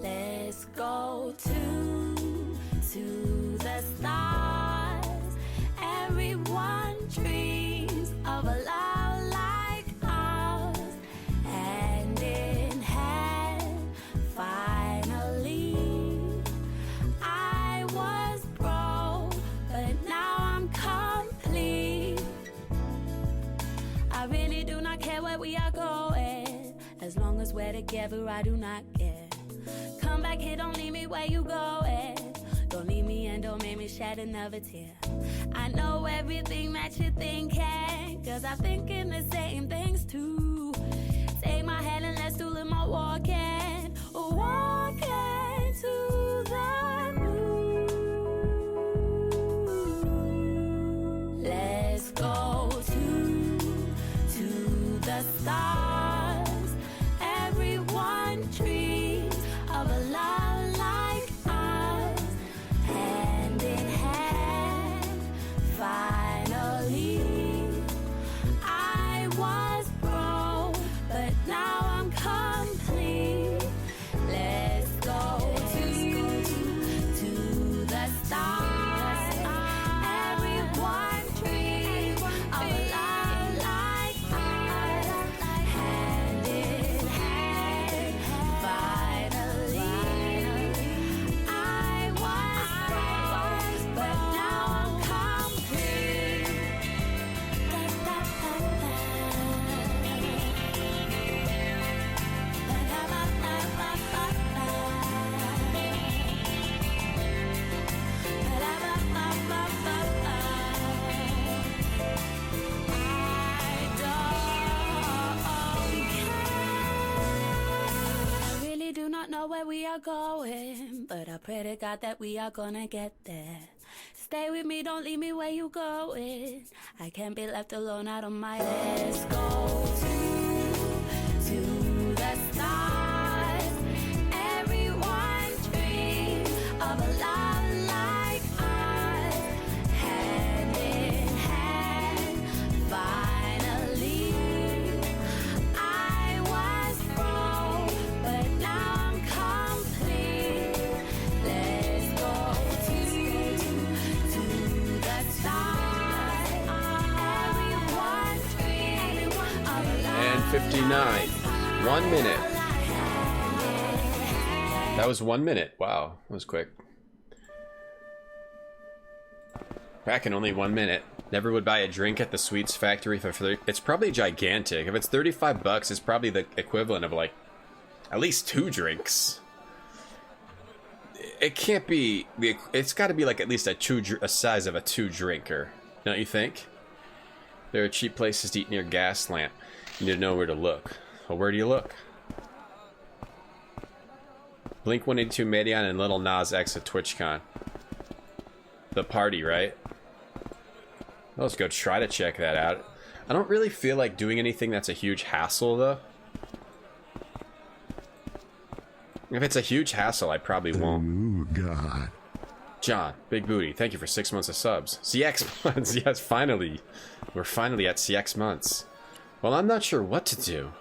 Let's go to the stars. Everyone dreams of a love like ours. Hand in hand, finally. I was broke, but now I'm complete. I really do not care where we are going. As long as we're together, I do not care. Come back here, don't leave me where you going. Don't leave me and don't make me shed another tear. I know everything that you're thinking, cause I'm thinking the same things too. Take my hand and let's do a little more walking. Walking to the moon. Let's go to the stars. Everyone dreams of a love like ours. Hand in hand, finally. I was broke, but now I'm complete. Let's go to the stars. Everyone dreams of a love like ours. Hand in hand, finally. I was broke, but now I'm complete. I really do not know where we are going, but I pray to God that we are gonna get there. Stay with me, don't leave me where you going. I can't be left alone out of my head. Let's go to the stars. Everyone dreams of a love like ours. Hand in hand, 59. 1 minute. That was 1 minute. Wow, that was quick. Back in only 1 minute. Never would buy a drink at the sweets factory for 30. It's probably gigantic. If it's 35 bucks, it's probably the equivalent of like at least 2 drinks. It can't be. It's got to be like at least a size of a 2 drinker, don't you think? There are cheap places to eat near gas lamp. You need to know where to look. Well, where do you look? Blink 182 Medion and Little Nas X at TwitchCon. The party, right? Let's go try to check that out. I don't really feel like doing anything that's a huge hassle, though. If it's a huge hassle, I probably won't. Oh, God. John, Big Booty, thank you for 6 months of subs. CX months, yes, finally. We're finally at CX months. Well, I'm not sure what to do.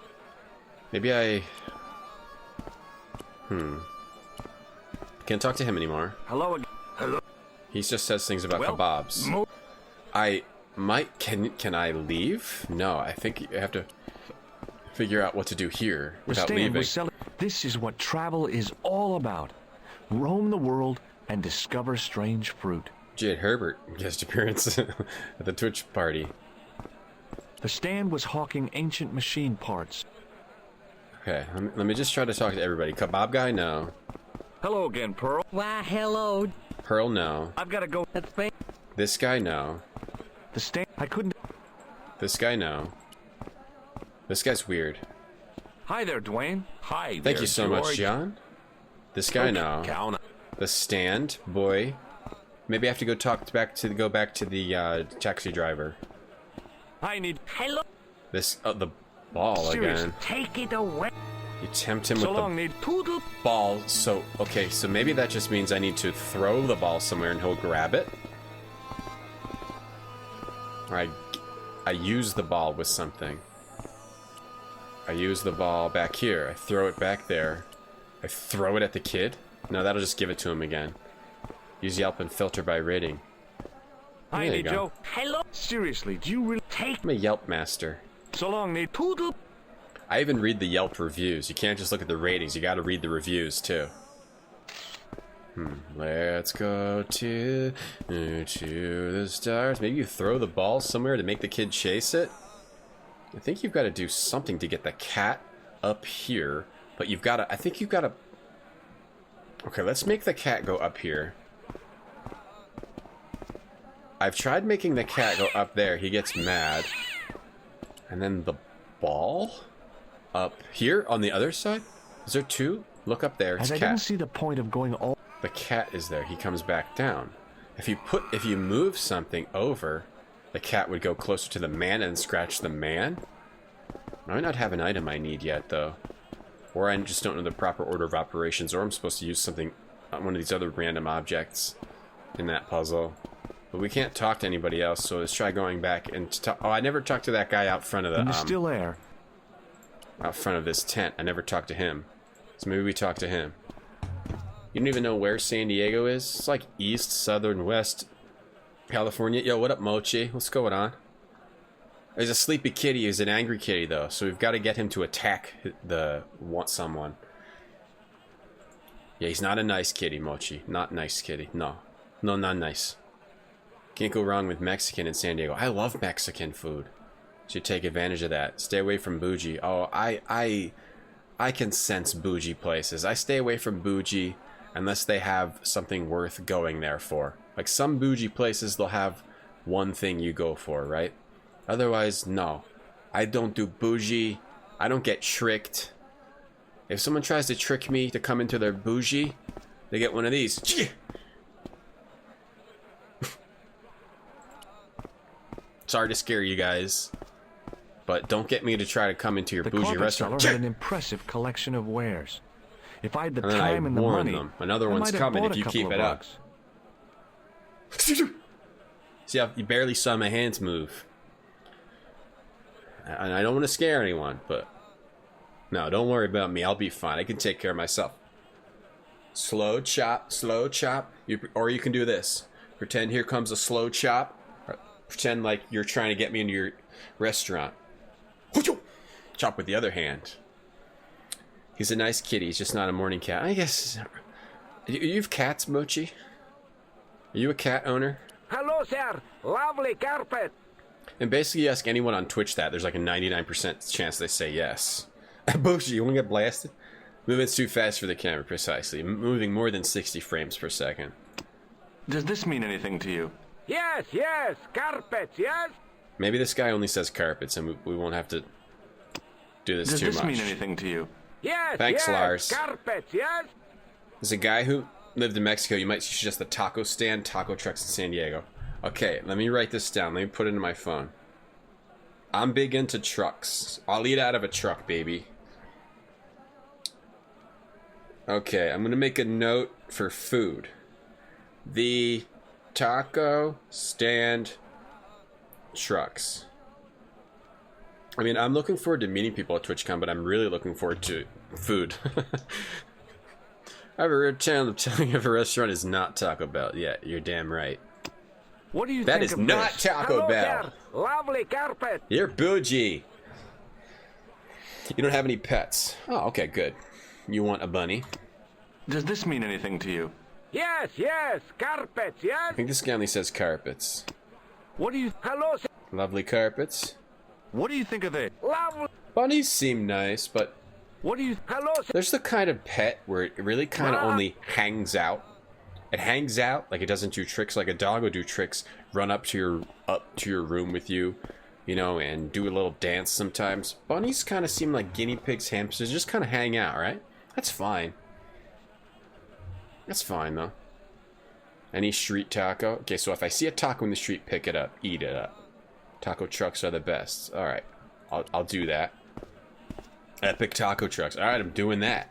Maybe I... Can't talk to him anymore. Hello again. Hello. He just says things about kebabs. I might... Can I leave? No, I think you have to figure out what to do here without leaving. This is what travel is all about. Roam the world and discover strange fruit. Jade Herbert, guest appearance at the Twitch party. The stand was hawking ancient machine parts. Okay, let me just try to talk to everybody. Kebab guy, no. Hello again, Pearl. Why, hello. Pearl, no. I've got to go. That's fine. This guy, no. The stand... I couldn't... This guy, no. This guy's weird. Hi there, Dwayne. Hi there, Thank you so much, George. John. This guy, no. The stand, boy. Maybe I have to go go back to the taxi driver. I need... Hello. This, the ball Seriously, again. Take it away. You tempt him So with long, the need poodle. ball. So, okay, so maybe that just means I need to throw the ball somewhere and he'll grab it. Or I use the ball with something. I use the ball back here. I throw it back there. I throw it at the kid. No, that'll just give it to him again. Use Yelp and filter by rating. I need Joe. Hello. Seriously, do you really take... I'm a Yelp master. So long, need poodle. I even read the Yelp reviews. You can't just look at the ratings. You gotta read the reviews, too. Let's go to the stars. Maybe you throw the ball somewhere to make the kid chase it? I think you've got to do something to get the cat up here. But you've got to... I think you've got to... Okay, let's make the cat go up here. I've tried making the cat go up there. He gets mad. And then the ball? Up here on the other side? Is there 2? Look up there. It's I cat. didn't see the point of going all... The cat is there. He comes back down. If you move something over, the cat would go closer to the man and scratch the man. I might not have an item I need yet, though. Or I just don't know the proper order of operations, or I'm supposed to use something on one of these other random objects in that puzzle. But we can't talk to anybody else, so let's try going back and talk. Oh, I never talked to that guy out front of the... in the still air. Out front of this tent. I never talked to him. So maybe we talk to him. You don't even know where San Diego is? It's like east, southern, west California. Yo, what up, Mochi? What's going on? He's a sleepy kitty. He's an angry kitty, though. So we've got to get him to attack someone. Yeah, he's not a nice kitty, Mochi. Not nice kitty. No. No, not nice. Can't go wrong with Mexican in San Diego. I love Mexican food. Should take advantage of that. Stay away from bougie. Oh, I can sense bougie places. I stay away from bougie unless they have something worth going there for. Like some bougie places, they'll have one thing you go for, right? Otherwise, no. I don't do bougie. I don't get tricked. If someone tries to trick me to come into their bougie, they get one of these. Sorry to scare you guys, but don't get me to try to come into your bougie restaurant. The had an impressive collection of wares. If I had the And then time I and the warn money, them. Another I one's might have coming bought if a you couple keep of it up. bugs. See how you barely saw my hands move. And I don't want to scare anyone, but no, don't worry about me. I'll be fine. I can take care of myself. Slow chop, slow chop. Or you can do this. Pretend here comes a slow chop. Pretend like you're trying to get me into your restaurant. chop with the other hand. He's a nice kitty. He's just not a morning cat. I guess. You have cats, Mochi? Are you a cat owner? Hello, sir. Lovely carpet. And basically, you ask anyone on Twitch that, there's like a 99% chance they say yes. Mochi, you want to get blasted? Moving too fast for the camera, precisely. Moving more than 60 frames per second. Does this mean anything to you? Yes, yes. Carpets, yes? Maybe this guy only says carpets, and we won't have to do this too much. Does this mean anything to you? Yes, Thanks, yes. Lars. Carpets, yes? There's a guy who lived in Mexico. You might suggest the taco stand, taco trucks in San Diego. Okay, let me write this down. Let me put it in my phone. I'm big into trucks. I'll eat out of a truck, baby. Okay, I'm going to make a note for food. The taco stand trucks. I mean, I'm looking forward to meeting people at TwitchCon, but I'm really looking forward to food. I have a rare channel of telling you if a restaurant is not Taco Bell. Yeah, you're damn right. What do you that think is of not this? Taco Hello, Bell. sir. Lovely carpet. You're bougie. You don't have any pets. Oh, okay, good. You want a bunny? Does this mean anything to you? Yes, yes. Carpets, yes? I think this guy only says carpets. What do you... Hello, sir. Lovely carpets. What do you think of it? Lovely. Bunnies seem nice, but... What do you... Hello, sir. There's the kind of pet where it really kind of only hangs out. It hangs out, like it doesn't do tricks like a dog will do tricks. Run up to your room with you, you know, and do a little dance sometimes. Bunnies kind of seem like guinea pigs, hamsters, just kind of hang out, right? That's fine. That's fine, though. Any street taco? Okay, so if I see a taco in the street, pick it up. Eat it up. Taco trucks are the best. Alright. I'll do that. Epic taco trucks. Alright, I'm doing that.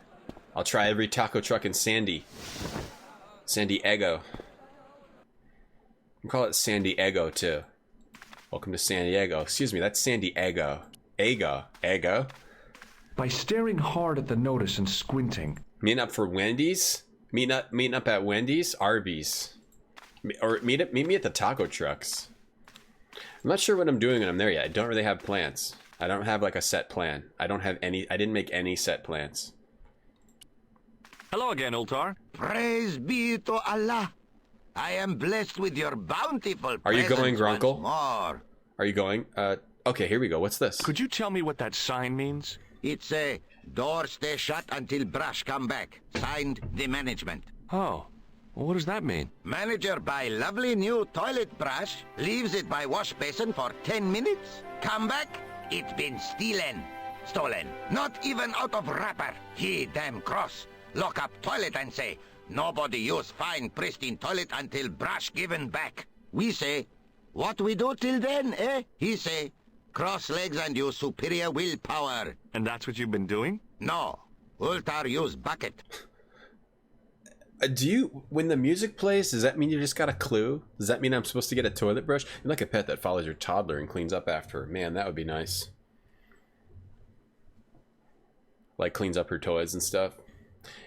I'll try every taco truck in San Diego. We call it San Diego, too. Welcome to San Diego. Excuse me, that's San Diego. Ego. By staring hard at the notice and squinting. Meeting up for Wendy's? Meeting up at Wendy's? Arby's. Or meet me at the taco trucks. I'm not sure what I'm doing when I'm there yet. I don't really have plans. I don't have like a set plan. I didn't make any set plans. Hello again, Ultar. Praise be to Allah. I am blessed with your bountiful Are you going, presence Grunkle? once more. Are you going? Okay, here we go. What's this? Could you tell me what that sign means? It's a door stay shut until brush come back. Signed, the management. Oh, well, what does that mean? Manager buy lovely new toilet brush, leaves it by wash basin for 10 minutes. Come back, it's been stolen. Not even out of wrapper. He damn cross. Lock up toilet and say, nobody use fine pristine toilet until brush given back. We say, what we do till then, eh? He say, cross legs and use superior willpower. And that's what you've been doing? No. Ultar use bucket. When the music plays, does that mean you just got a clue? Does that mean I'm supposed to get a toilet brush? You're like a pet that follows your toddler and cleans up after her. Man, that would be nice. Like cleans up her toys and stuff.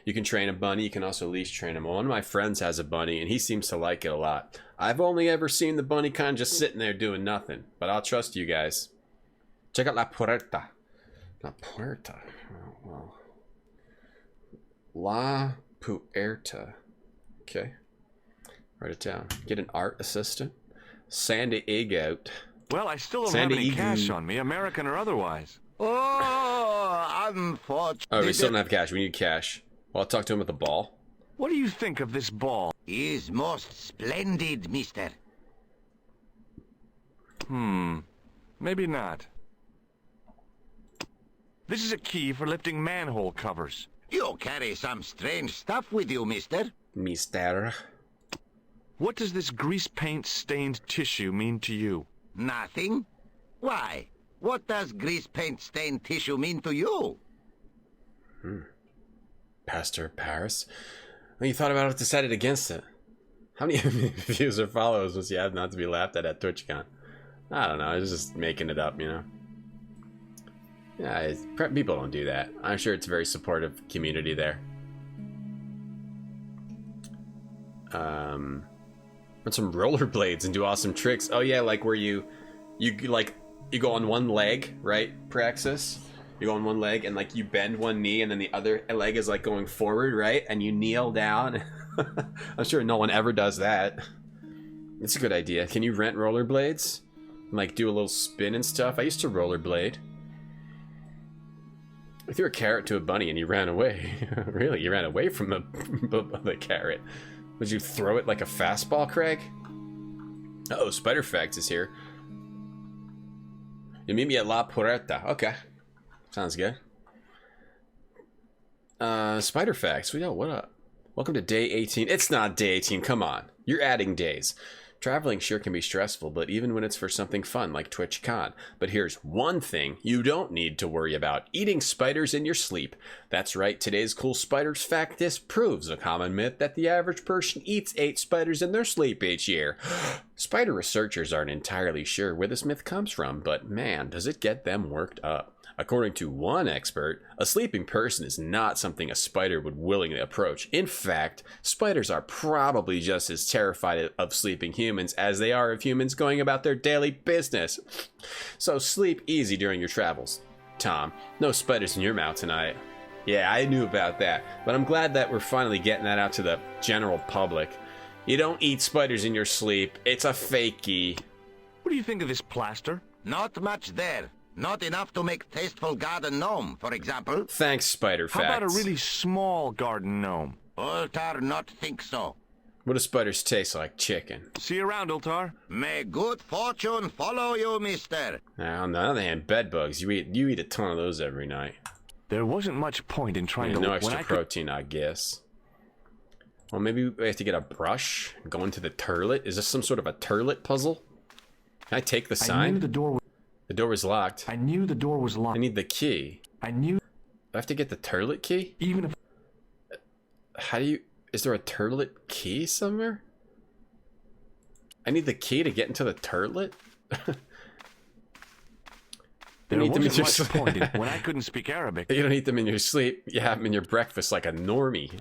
You can train a bunny. You can also leash train him. One of my friends has a bunny, and he seems to like it a lot. I've only ever seen the bunny kind of just sitting there doing nothing. But I'll trust you guys. Check out La Puerta. La Puerta. Oh, well. La Puerta. Okay. Write it down. Get an art assistant. San Diego. Well, I still don't have any cash on me, American or otherwise. Oh, unfortunate. Oh, we still don't have cash. We need cash. Well, I'll talk to him with the ball. What do you think of this ball? He is most splendid, mister. Maybe not. This is a key for lifting manhole covers. You carry some strange stuff with you, mister. Mister. What does this grease paint stained tissue mean to you? Nothing. Why? What does grease paint stained tissue mean to you? Pastor Paris? Well, you thought about it, decided against it. How many views or followers must you have not to be laughed at TwitchCon? I don't know. I was just making it up, you know. Yeah, people don't do that. I'm sure it's a very supportive community there. Run some rollerblades and do awesome tricks. Oh yeah, like where you go on one leg, right, Praxis? You go on one leg and like you bend one knee and then the other leg is like going forward, right? And you kneel down. I'm sure no one ever does that. It's a good idea. Can you rent rollerblades? And like do a little spin and stuff? I used to rollerblade. I threw a carrot to a bunny and he ran away. Really? You ran away from the carrot. Would you throw it like a fastball, Craig? Uh-oh, Spider Facts is here. You meet me at La Puerta. Okay. Sounds good. Spider Facts. What up? Welcome to day 18. It's not day 18. Come on. You're adding days. Traveling sure can be stressful, but even when it's for something fun like TwitchCon. But here's one thing you don't need to worry about: eating spiders in your sleep. That's right, today's cool spiders fact disproves a common myth that the average person eats 8 spiders in their sleep each year. Spider researchers aren't entirely sure where this myth comes from, but man, does it get them worked up. According to one expert, a sleeping person is not something a spider would willingly approach. In fact, spiders are probably just as terrified of sleeping humans as they are of humans going about their daily business. So sleep easy during your travels. Tom, no spiders in your mouth tonight. Yeah, I knew about that, but I'm glad that we're finally getting that out to the general public. You don't eat spiders in your sleep. It's a fakey. What do you think of this plaster? Not much there. Not enough to make tasteful garden gnome, for example. Thanks, Spider Facts. How about a really small garden gnome? Ultar not think so. What do spiders taste like? Chicken. See you around, Ultar. May good fortune follow you, mister. Now, on the other hand, bedbugs. You eat a ton of those every night. There wasn't much point in trying to... No extra protein, I guess. Well, maybe we have to get a brush and go into the turlet. Is this some sort of a turlet puzzle? Can I take the sign? I knew the door was locked. I knew the door was locked. I need the key. I knew... Do I have to get the turlet key? Even if... How do you... Is there a turlet key somewhere? I need the key to get into the turlet? There wasn't much point in when I couldn't speak Arabic. You don't eat them in your sleep. You have them in your breakfast like a normie.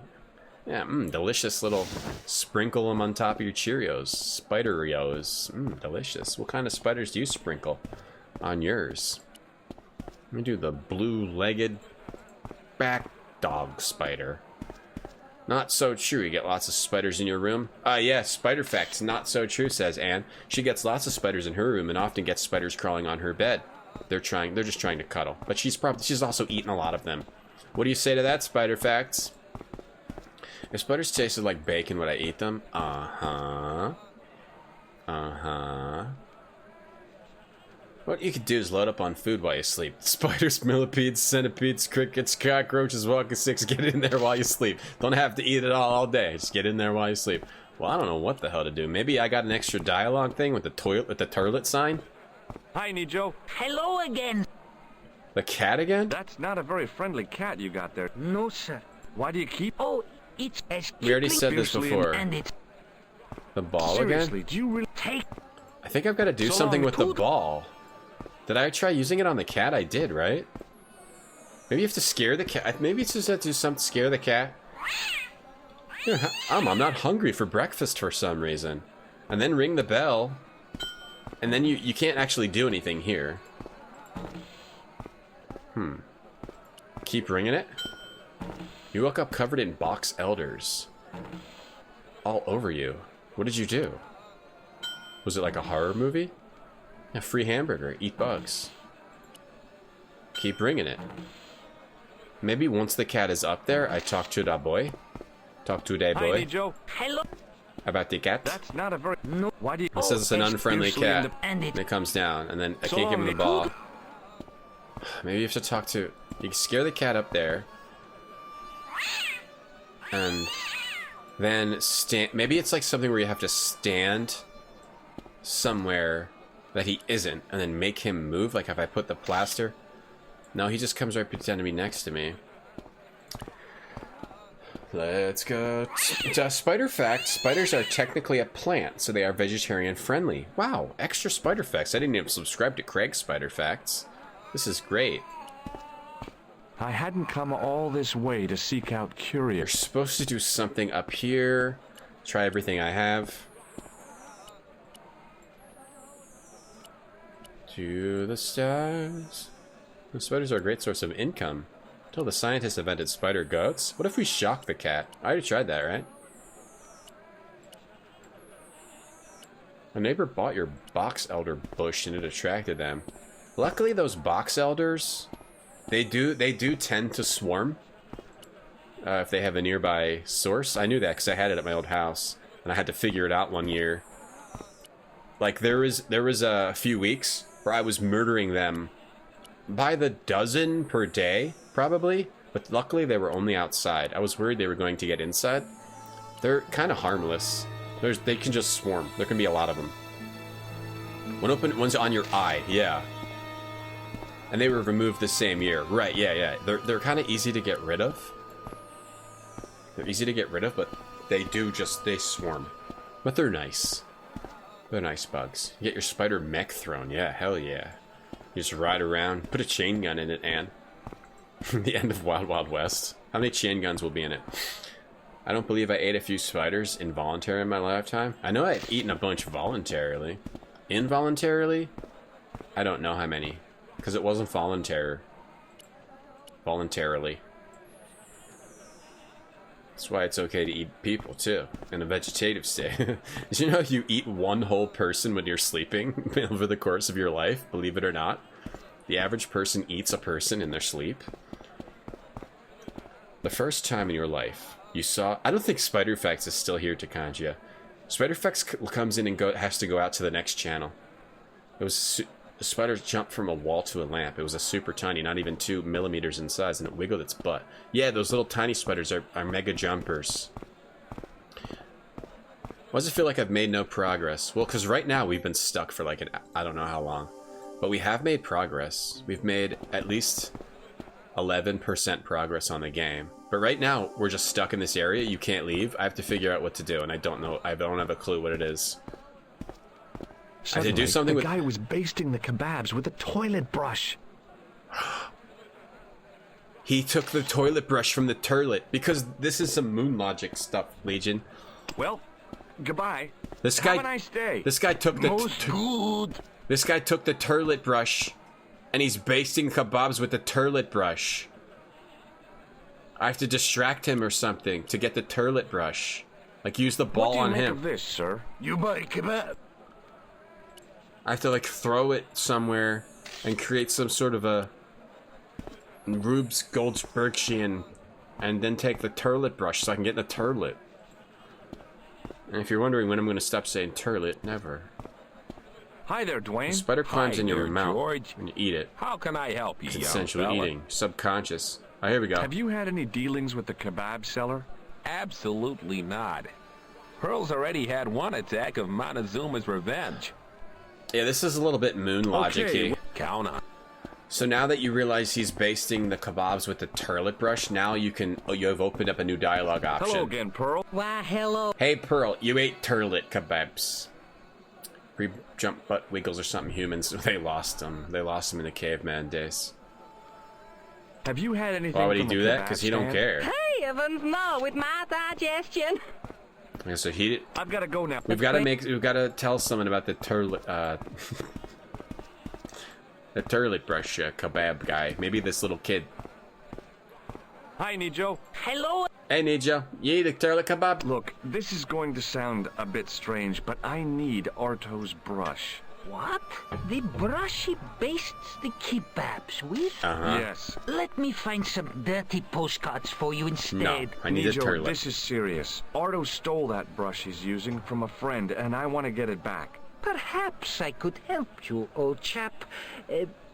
Yeah, delicious little... Sprinkle them on top of your Cheerios. Spider-Rios. Delicious. What kind of spiders do you sprinkle on yours? Let me do the blue-legged back dog spider. Not so true. You get lots of spiders in your room? Yeah, Spider Facts. Not so true, says Anne. She gets lots of spiders in her room and often gets spiders crawling on her bed. They're just trying to cuddle. But she's also eaten a lot of them. What do you say to that, Spider Facts? If spiders tasted like bacon, would I eat them? Uh-huh. What you could do is load up on food while you sleep. Spiders, millipedes, centipedes, crickets, cockroaches, walking sticks. Get in there while you sleep. Don't have to eat it all day. Just get in there while you sleep. Well, I don't know what the hell to do. Maybe I got an extra dialogue thing with the turlet sign? Hi, Nijo. Hello again. The cat again? That's not a very friendly cat you got there. No, sir. Why do you keep... Oh, it's as... We already said this before. And it's... The ball Seriously, again? Do you really... Take... I think I've got to do something with the ball. Did I try using it on the cat? I did, right? Maybe you have to scare the cat. Maybe it's just have to do something to scare the cat. Yeah, I'm not hungry for breakfast for some reason. And then ring the bell. And then you can't actually do anything here. Keep ringing it. You woke up covered in box elders. All over you. What did you do? Was it like a horror movie? A free hamburger. Eat bugs. Keep ringing it. Maybe once the cat is up there, I talk to that boy. Talk to that boy. Hi, Joe. Hello. About the cat. That's not a very... No. Why do you... It says it's an unfriendly cat. And it comes down, and then I can't give him the ball. Maybe you have to talk to... You can scare the cat up there. And then stand... Maybe it's like something where you have to stand somewhere that he isn't, and then make him move, like if I put the plaster. No, he just comes right pretend to be next to me. Let's go to Spider Facts. Spiders are technically a plant, so they are vegetarian friendly. Wow, extra Spider Facts. I didn't even subscribe to Craig's Spider Facts. This is great. I hadn't come all this way to seek out curious. You're supposed to do something up here. Try everything I have. To the stars. The spiders are a great source of income. Until the scientists invented spider goats. What if we shock the cat? I already tried that, right? A neighbor bought your box elder bush and it attracted them. Luckily, those box elders, they do tend to swarm if they have a nearby source. I knew that because I had it at my old house, and I had to figure it out one year. Like there was a few weeks where I was murdering them by the dozen per day, probably. But luckily, they were only outside. I was worried they were going to get inside. They're kind of harmless. They can just swarm. There can be a lot of them. One's on your eye, yeah. And they were removed the same year. Right, yeah. They're kind of easy to get rid of. They're easy to get rid of, but they swarm. But they're nice. They're nice bugs. You get your spider mech thrown, yeah, hell yeah. You just ride around, put a chain gun in it, Anne. The end of Wild Wild West. How many chain guns will be in it? I don't believe I ate a few spiders involuntarily in my lifetime. I know I've eaten a bunch voluntarily. Involuntarily? I don't know how many. Because it wasn't voluntarily. That's why it's okay to eat people, too. In a vegetative state. Did you know you eat one whole person when you're sleeping over the course of your life? Believe it or not. The average person eats a person in their sleep. The first time in your life you saw... I don't think Spider-Fax is still here, Takanjia. Spider-Fax comes in and has to go out to the next channel. It was a spider jumped from a wall to a lamp. It was a super tiny, not even 2 millimeters in size, and it wiggled its butt. Yeah, those little tiny spiders are mega jumpers. Why does it feel like I've made no progress? Well, because right now we've been stuck for like I don't know how long. But we have made progress. We've made at least 11% progress on the game. But right now, we're just stuck in this area. You can't leave. I have to figure out what to do, and I don't know. I don't have a clue what it is. Suddenly, I have to do something the guy was basting the kebabs with a toilet brush. He took the toilet brush from the turlet, because this is some moon logic stuff, Legion. Well, goodbye. This guy, have a nice day. This guy took the... Most good. This guy took the turlet brush, and he's basting kebabs with the turlet brush. I have to distract him or something to get the turlet brush. Like, use the ball on him. What do you make of this, sir? You buy kebab. I have to, like, throw it somewhere and create some sort of a Rubes Goldbergshian, and then take the turlet brush so I can get in the turlet. And if you're wondering when I'm going to stop saying turlet, never. Hi there, Dwayne. The spider climbs Hi into your there, mouth George. when you eat it. How can I help you, It's young essentially fella? eating. Subconscious. Oh, here we go. Have you had any dealings with the kebab seller? Absolutely not. Pearl's already had one attack of Montezuma's revenge. Yeah, this is a little bit moon logic-y. Okay, count on. So now that you realize he's basting the kebabs with the turlet brush, now you have opened up a new dialogue option. Hello again, Pearl. Why, hello. Hey, Pearl, you ate turlet kebabs. Free jump butt wiggles or something humans. They lost them. They lost them in the caveman days. Have you had anything Why would he from do a that? kebab Because he don't stand? care. Hey, Evans, no, with my digestion. Yeah, so he... I've got to go now. We've got to tell someone about the turlet, the turlet brush kebab guy. Maybe this little kid. Hi, Nijo. Hello. Hey, Nijo, you eat a turlet kebab? Look, this is going to sound a bit strange, but I need Arto's brush. What? The brush he bastes the kebabs with? Yes. Let me find some dirty postcards for you instead. No, I need a Nijo, turlet. this is serious. Arto stole that brush he's using from a friend, and I want to get it back. Perhaps I could help you, old chap.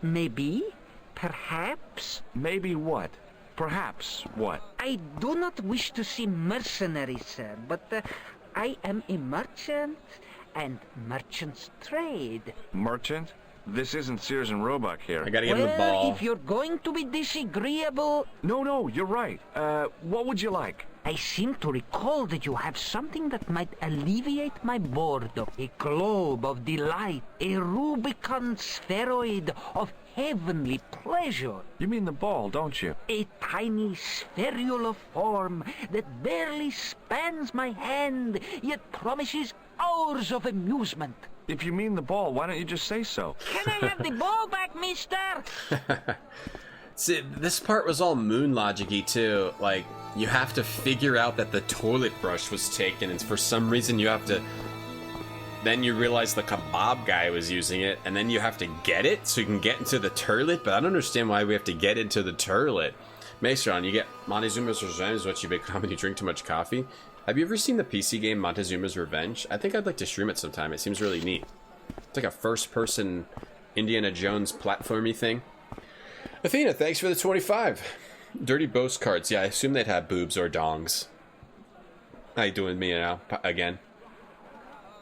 Maybe? Perhaps? Maybe what? Perhaps what? I do not wish to seem mercenary, sir, but I am a merchant, and merchants trade. Merchant? This isn't Sears and Roebuck here. I gotta give him the ball. If you're going to be disagreeable... No, you're right. What would you like? I seem to recall that you have something that might alleviate my boredom. A globe of delight, a Rubicon spheroid of heavenly pleasure. You mean the ball, don't you? A tiny spherular form that barely spans my hand, yet promises hours of amusement. If you mean the ball, why don't you just say so? Can I have the ball back, mister? See, this part was all moon logic-y too. Like, you have to figure out that the toilet brush was taken, and for some reason you have to... Then you realize the kebab guy was using it, and then you have to get it so you can get into the toilet, but I don't understand why we have to get into the toilet. Maestron, you get Montezuma's Revenge is what you become when you drink too much coffee. Have you ever seen the PC game Montezuma's Revenge? I think I'd like to stream it sometime. It seems really neat. It's like a first-person Indiana Jones platformy thing. Athena, thanks for the 25. Dirty Boast cards. Yeah, I assume they'd have boobs or dongs. How you doing, me now? Again.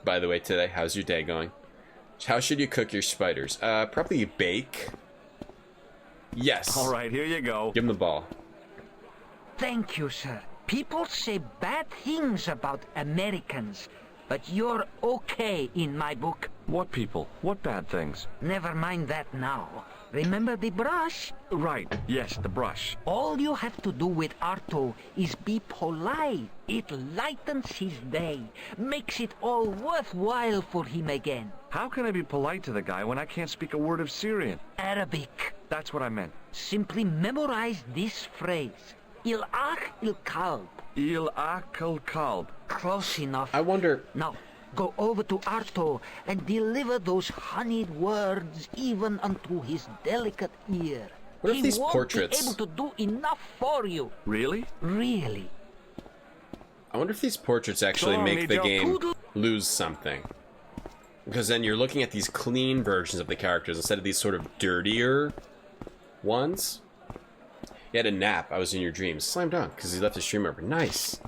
By the way, today, how's your day going? How should you cook your spiders? Probably bake. Yes. All right, here you go. Give him the ball. Thank you, sir. People say bad things about Americans, but you're okay in my book. What people? What bad things? Never mind that now. Remember the brush? Right, yes, the brush. All you have to do with Arto is be polite. It lightens his day, makes it all worthwhile for him again. How can I be polite to the guy when I can't speak a word of Syrian? Arabic. That's what I meant. Simply memorize this phrase. Il ach il kalb. Il ach il kalb. Close enough. I wonder... Now, go over to Arto and deliver those honeyed words even unto his delicate ear. What if these He portraits... won't be able to do enough for you. Really? Really. I wonder if these portraits actually make the game lose something. Because then you're looking at these clean versions of the characters instead of these sort of dirtier ones. You had a nap. I was in your dreams. Slam dunk because he left his stream over. Nice.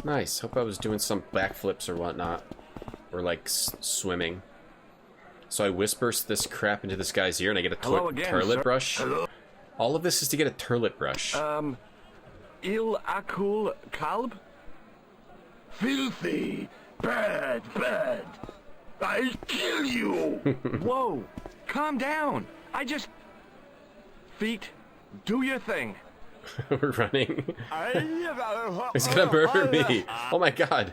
Nice. Hope I was doing some backflips or whatnot. Or like swimming. So I whisper this crap into this guy's ear and I get a toilet brush. Hello. All of this is to get a toilet brush. Il akul kalb? Filthy. Bad, bad. I'll kill you. Whoa. Calm down. Feet, do your thing. We're running. He's gonna murder me. Oh my god.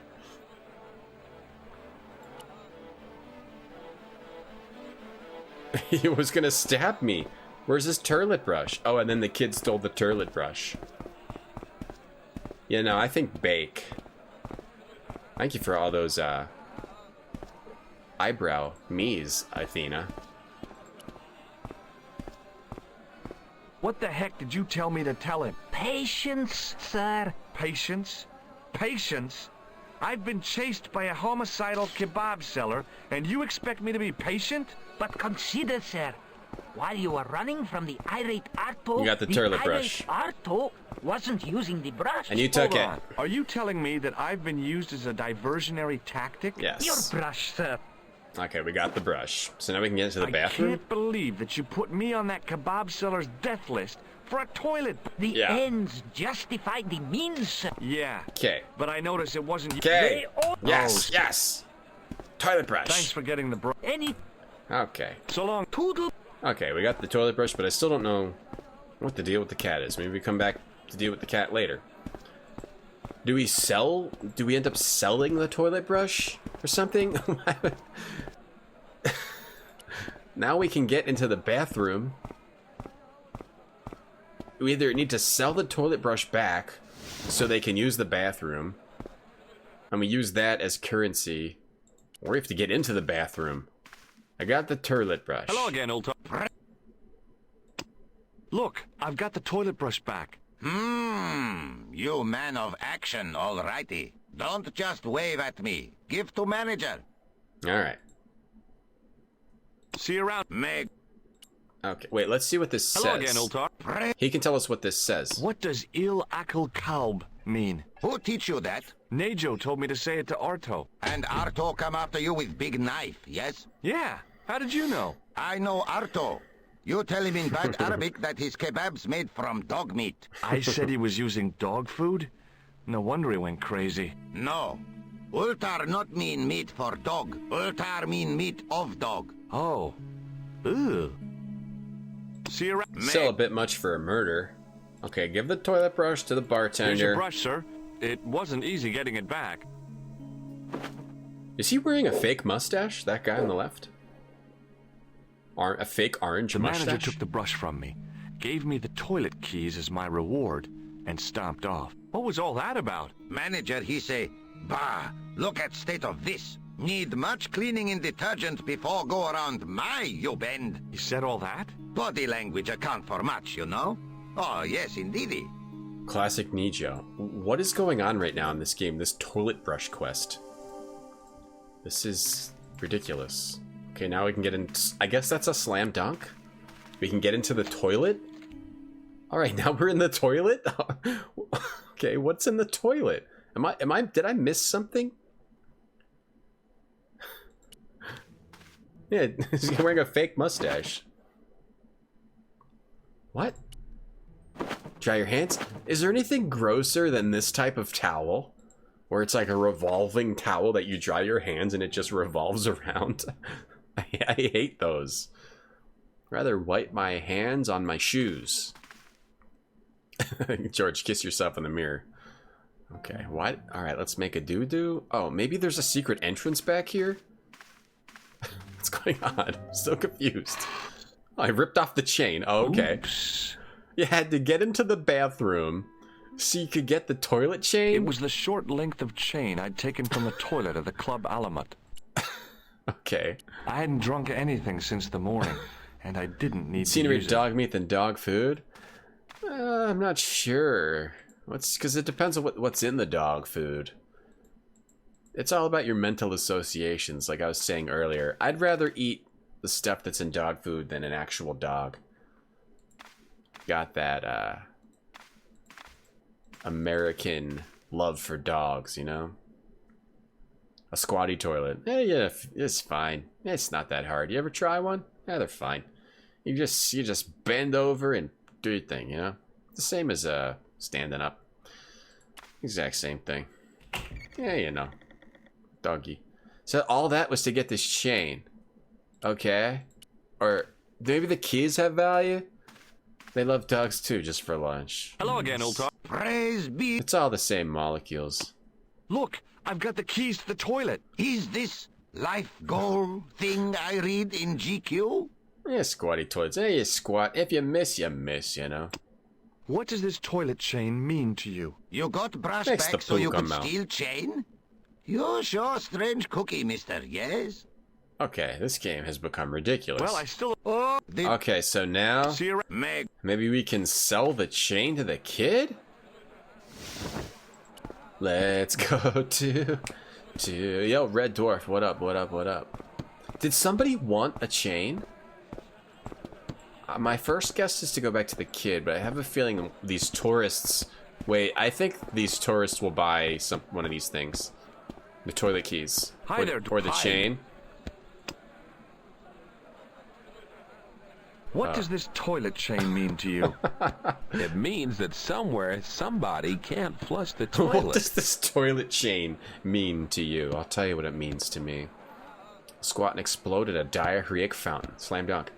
He was gonna stab me. Where's his toilet brush? Oh, and then the kid stole the toilet brush. Yeah, no, I think bake. Thank you for all those, eyebrow me's, Athena. What the heck did you tell me to tell him? Patience, sir. Patience? Patience? I've been chased by a homicidal kebab seller, and you expect me to be patient? But consider, sir, while you were running from the irate Arto, you got the toilet brush. Arto wasn't using the brush. And you took it. Are you telling me that I've been used as a diversionary tactic? Yes. Your brush, sir. Okay, we got the brush. So now we can get into the bathroom? I can't believe that you put me on that kebab seller's death list for a toilet. The ends justify the means, sir. Yeah. Okay. But I noticed it wasn't... Okay. Yes, yes. Toilet brush. Thanks for getting the brush. Okay. So long. Toodle. Okay, we got the toilet brush, but I still don't know what the deal with the cat is. Maybe we come back to deal with the cat later. Do we end up selling the toilet brush or something? Now we can get into the bathroom. We either need to sell the toilet brush back so they can use the bathroom, and we use that as currency, or we have to get into the bathroom. I got the toilet brush. Hello again, old top. Look, I've got the toilet brush back. You man of action, alrighty. Don't just wave at me. Give to manager. Alright. See you around, Meg. Okay, wait, let's see what this says. Hello again, old top. He can tell us what this says. What does Il Akal Kalb mean? Who teach you that? Nejo told me to say it to Arto. And Arto come after you with big knife, yes? Yeah. How did you know? I know Arto. You tell him in bad Arabic that his kebab's made from dog meat. I said he was using dog food? No wonder he went crazy. No. Ultar not mean meat for dog. Ultar mean meat of dog. Oh. Ew. See you around. Still a bit much for a murder. Okay, give the toilet brush to the bartender. Here's your brush, sir. It wasn't easy getting it back. Is he wearing a fake mustache? That guy on the left? A fake orange mustache? The manager took the brush from me, gave me the toilet keys as my reward, and stomped off. What was all that about? Manager, he say, bah, look at state of this. Need much cleaning and detergent before go around my, you bend. He said all that? Body language account for much, you know? Oh, yes, indeedy. Classic Nijo. What is going on right now in this game? This toilet brush quest. This is ridiculous. Okay, now we can get in. I guess that's a slam dunk. We can get into the toilet. All right, now we're in the toilet. Okay, what's in the toilet? Did I miss something? Yeah, he's wearing a fake mustache. What? Dry your hands? Is there anything grosser than this type of towel? Where it's like a revolving towel that you dry your hands and it just revolves around? I hate those. Rather wipe my hands on my shoes. George, kiss yourself in the mirror. Okay, what? Alright, let's make a doo-doo. Oh, maybe there's a secret entrance back here? What's going on? I'm so confused. Oh, I ripped off the chain. Oh, okay. Oops. You had to get into the bathroom so you could get the toilet chain? It was the short length of chain I'd taken from the toilet of the Club Alamut. Okay. I hadn't drunk anything since the morning, and I didn't need Scenery, to use dog meat, than dog food? I'm not sure. Because it depends on what's in the dog food. It's all about your mental associations, like I was saying earlier. I'd rather eat the stuff that's in dog food than an actual dog. Got that, American love for dogs, you know? A squatty toilet. Yeah, it's fine. It's not that hard. You ever try one? Yeah, they're fine. You just bend over and do your thing, you know? The same as standing up. Exact same thing. Yeah, you know. Doggy. So all that was to get this chain. Okay. Or maybe the keys have value? They love dogs too, just for lunch. Hello again, old top. Praise be. It's all the same molecules. Look, I've got the keys to the toilet. Is this life goal thing I read in GQ? Yeah, squatty toilets. Hey, you squat. If you miss, you miss, you know. What does this toilet chain mean to you? You got brush back so you could steal chain? You're sure strange cookie, mister, yes? Okay, this game has become ridiculous. Well, I still... Okay, so now... Maybe we can sell the chain to the kid? Let's go to... Yo, Red Dwarf, what up, what up, what up? Did somebody want a chain? My first guess is to go back to the kid, but I have a feeling these tourists... Wait, I think these tourists will buy one of these things. The toilet keys. Hi there, or the chain. What does this toilet chain mean to you? It means that somewhere, somebody can't flush the toilet. What does this toilet chain mean to you? I'll tell you what it means to me. Squat and explode at a diarrheic fountain. Slam dunk.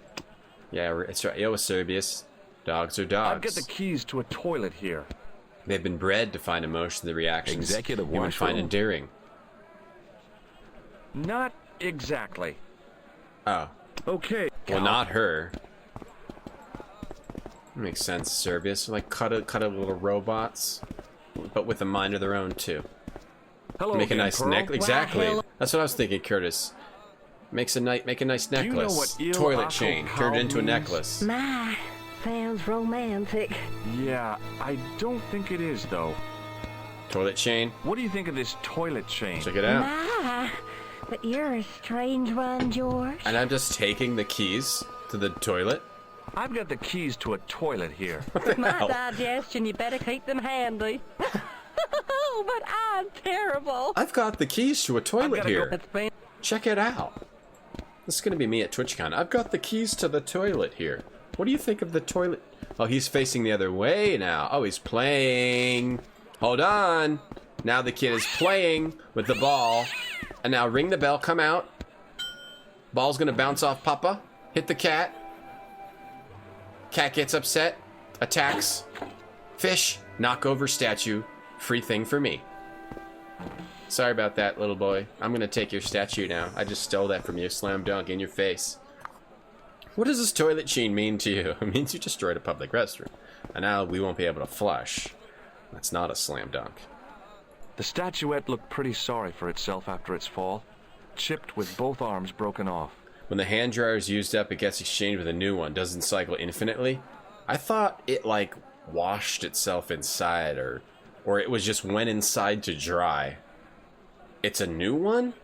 Yeah, it's right. Yo, Serbius. Dogs are dogs. I've got the keys to a toilet here. They've been bred to find emotional reactions Executive you would find endearing. Not exactly. Oh. Okay. Well, not her. Makes sense, Serbius. Like cut a little robots, but with a mind of their own too. Hello, make a nice necklace. Exactly. Well, That's what I was thinking, Curtis. Make a nice necklace. You know what toilet chain turned into a necklace. My, sounds romantic. Yeah, I don't think it is though. Toilet chain. What do you think of this toilet chain? Check it out. My, but you're a strange one, George. And I'm just taking the keys to the toilet. I've got the keys to a toilet here. My digestion, you better keep them handy. Oh, but I'm terrible. I've got the keys to a toilet here. Go. Check it out. This is going to be me at TwitchCon. I've got the keys to the toilet here. What do you think of the toilet? Oh, he's facing the other way now. Oh, he's playing. Hold on. Now the kid is playing with the ball. And now ring the bell. Come out. Ball's going to bounce off Papa. Hit the cat. Cat gets upset. Attacks. Fish. Knock over statue. Free thing for me. Sorry about that, little boy. I'm gonna take your statue now. I just stole that from you. Slam dunk in your face. What does this toilet chain mean to you? It means you destroyed a public restroom. And now we won't be able to flush. That's not a slam dunk. The statuette looked pretty sorry for itself after its fall. Chipped with both arms broken off. When the hand dryer is used up, it gets exchanged with a new one. Doesn't cycle infinitely. I thought it, like, washed itself inside, or it was just went inside to dry. It's a new one?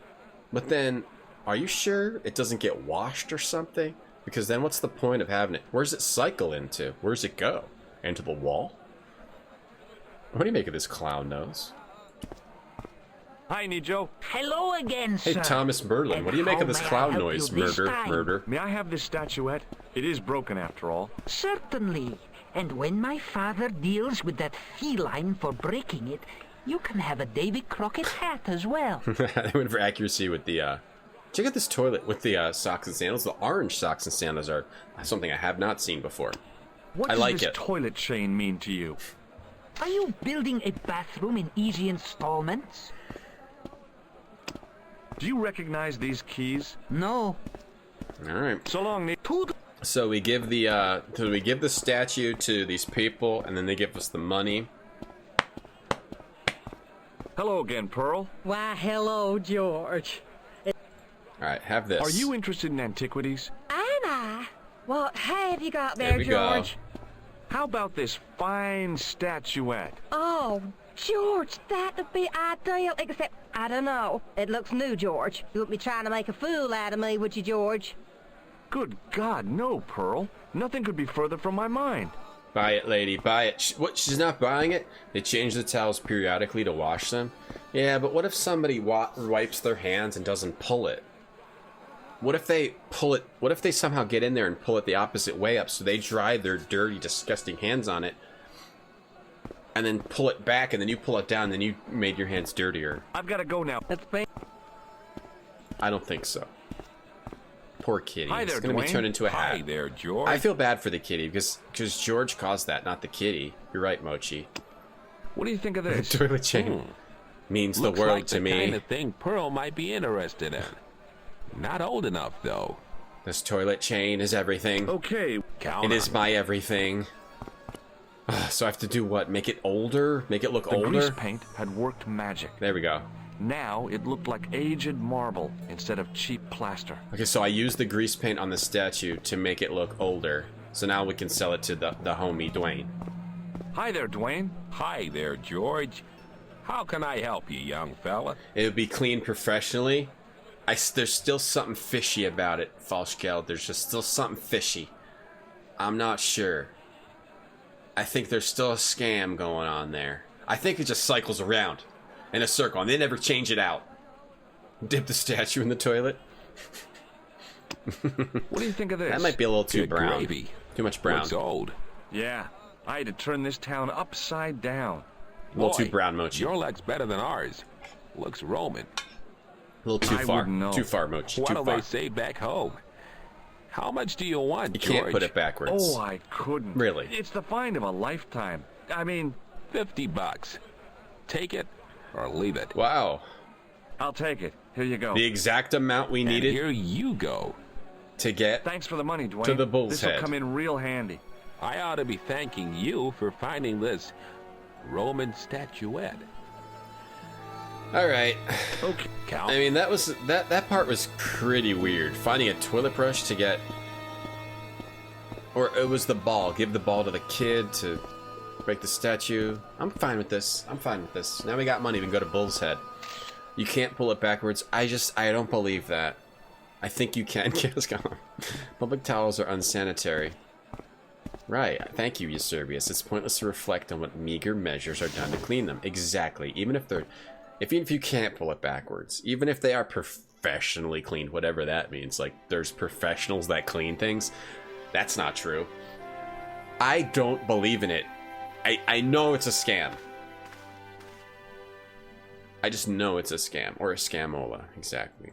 But then, are you sure it doesn't get washed or something? Because then what's the point of having it? Where does it cycle into? Where does it go? Into the wall? What do you make of this clown nose? Hi, Nijo. Hello again, Hey, sir. Thomas Merlin, what do you make of this clown noise? Murder. May I have this statuette? It is broken after all. Certainly. And when my father deals with that feline for breaking it, you can have a Davy Crockett hat as well. They went for accuracy with the, check out this toilet with the socks and sandals. The orange socks and sandals are something I have not seen before. What I does like this it. toilet chain mean to you? Are you building a bathroom in easy installments? Do you recognize these keys? No. Alright. So long, Nijo. So we give the statue to these people, and then they give us the money. Hello again, Pearl. Why, hello, George. Alright, have this. Are you interested in antiquities? Am I? What have you got there, There we George? go. How about this fine statuette? Oh, George, that'd be ideal, except, I don't know. It looks new, George. You wouldn't be trying to make a fool out of me, would you, George? Good God, no, Pearl. Nothing could be further from my mind. Buy it, lady, buy it. What, she's not buying it? They change the towels periodically to wash them? Yeah, but what if somebody wipes their hands and doesn't pull it? What if they pull it? What if they somehow get in there and pull it the opposite way up so they dry their dirty, disgusting hands on it and then pull it back and then you pull it down and then you made your hands dirtier? I've got to go now. I don't think so. Poor kitty. Hi there, it's going to be Dwayne. turned into a hat. Hi there, George. I feel bad for the kitty because George caused that, not the kitty. You're right, Mochi. What do you think of this? Toilet chain means Looks the world like to the me. kind of thing Pearl might be interested in. Not old enough, though. This toilet chain is everything. Okay. It is my everything. So I have to do what? Make it older? Make it look The older? grease paint had worked magic. There we go. Now it looked like aged marble instead of cheap plaster. Okay, so I used the grease paint on the statue to make it look older. So now we can sell it to the homie, Dwayne. Hi there, Dwayne. Hi there, George. How can I help you, young fella? It would be cleaned professionally. There's still something fishy about it, Falschgeld. There's just still something fishy. I'm not sure. I think there's still a scam going on there. I think it just cycles around in a circle, and they never change it out. Dip the statue in the toilet. What do you think of this? That might be a little too Good brown. gravy. Too much brown. Looks old. Yeah, I had to turn this town upside down. A little too Boy, brown, Mochi. Your leg's better than ours. Looks Roman. A little too I far. wouldn't know. Too far, Mochi. What Too do far. they say back home? How much do you want, You George? can't put it backwards. Oh, I couldn't. Really? It's the find of a lifetime. I mean, $50. Take it or leave it. Wow. I'll take it. Here you go. The exact amount we And needed here you go. to get Thanks for the money, Dwayne. to the bull's This'll head. come in real handy. I ought to be thanking you for finding this Roman statuette. All right. Okay. Count. I mean, that part was pretty weird. Finding a toilet brush to get, or it was the ball. Give the ball to the kid to break the statue. I'm fine with this. I'm fine with this. Now we got money. We can go to Bull's Head. You can't pull it backwards. I don't believe that. I think you can. Let's go. Public towels are unsanitary. Right. Thank you, Eusebius. It's pointless to reflect on what meager measures are done to clean them. Exactly. Even if you can't pull it backwards, even if they are professionally cleaned, whatever that means, like there's professionals that clean things, that's not true. I don't believe in it. I know it's a scam. I just know it's a scam, or a scamola, exactly.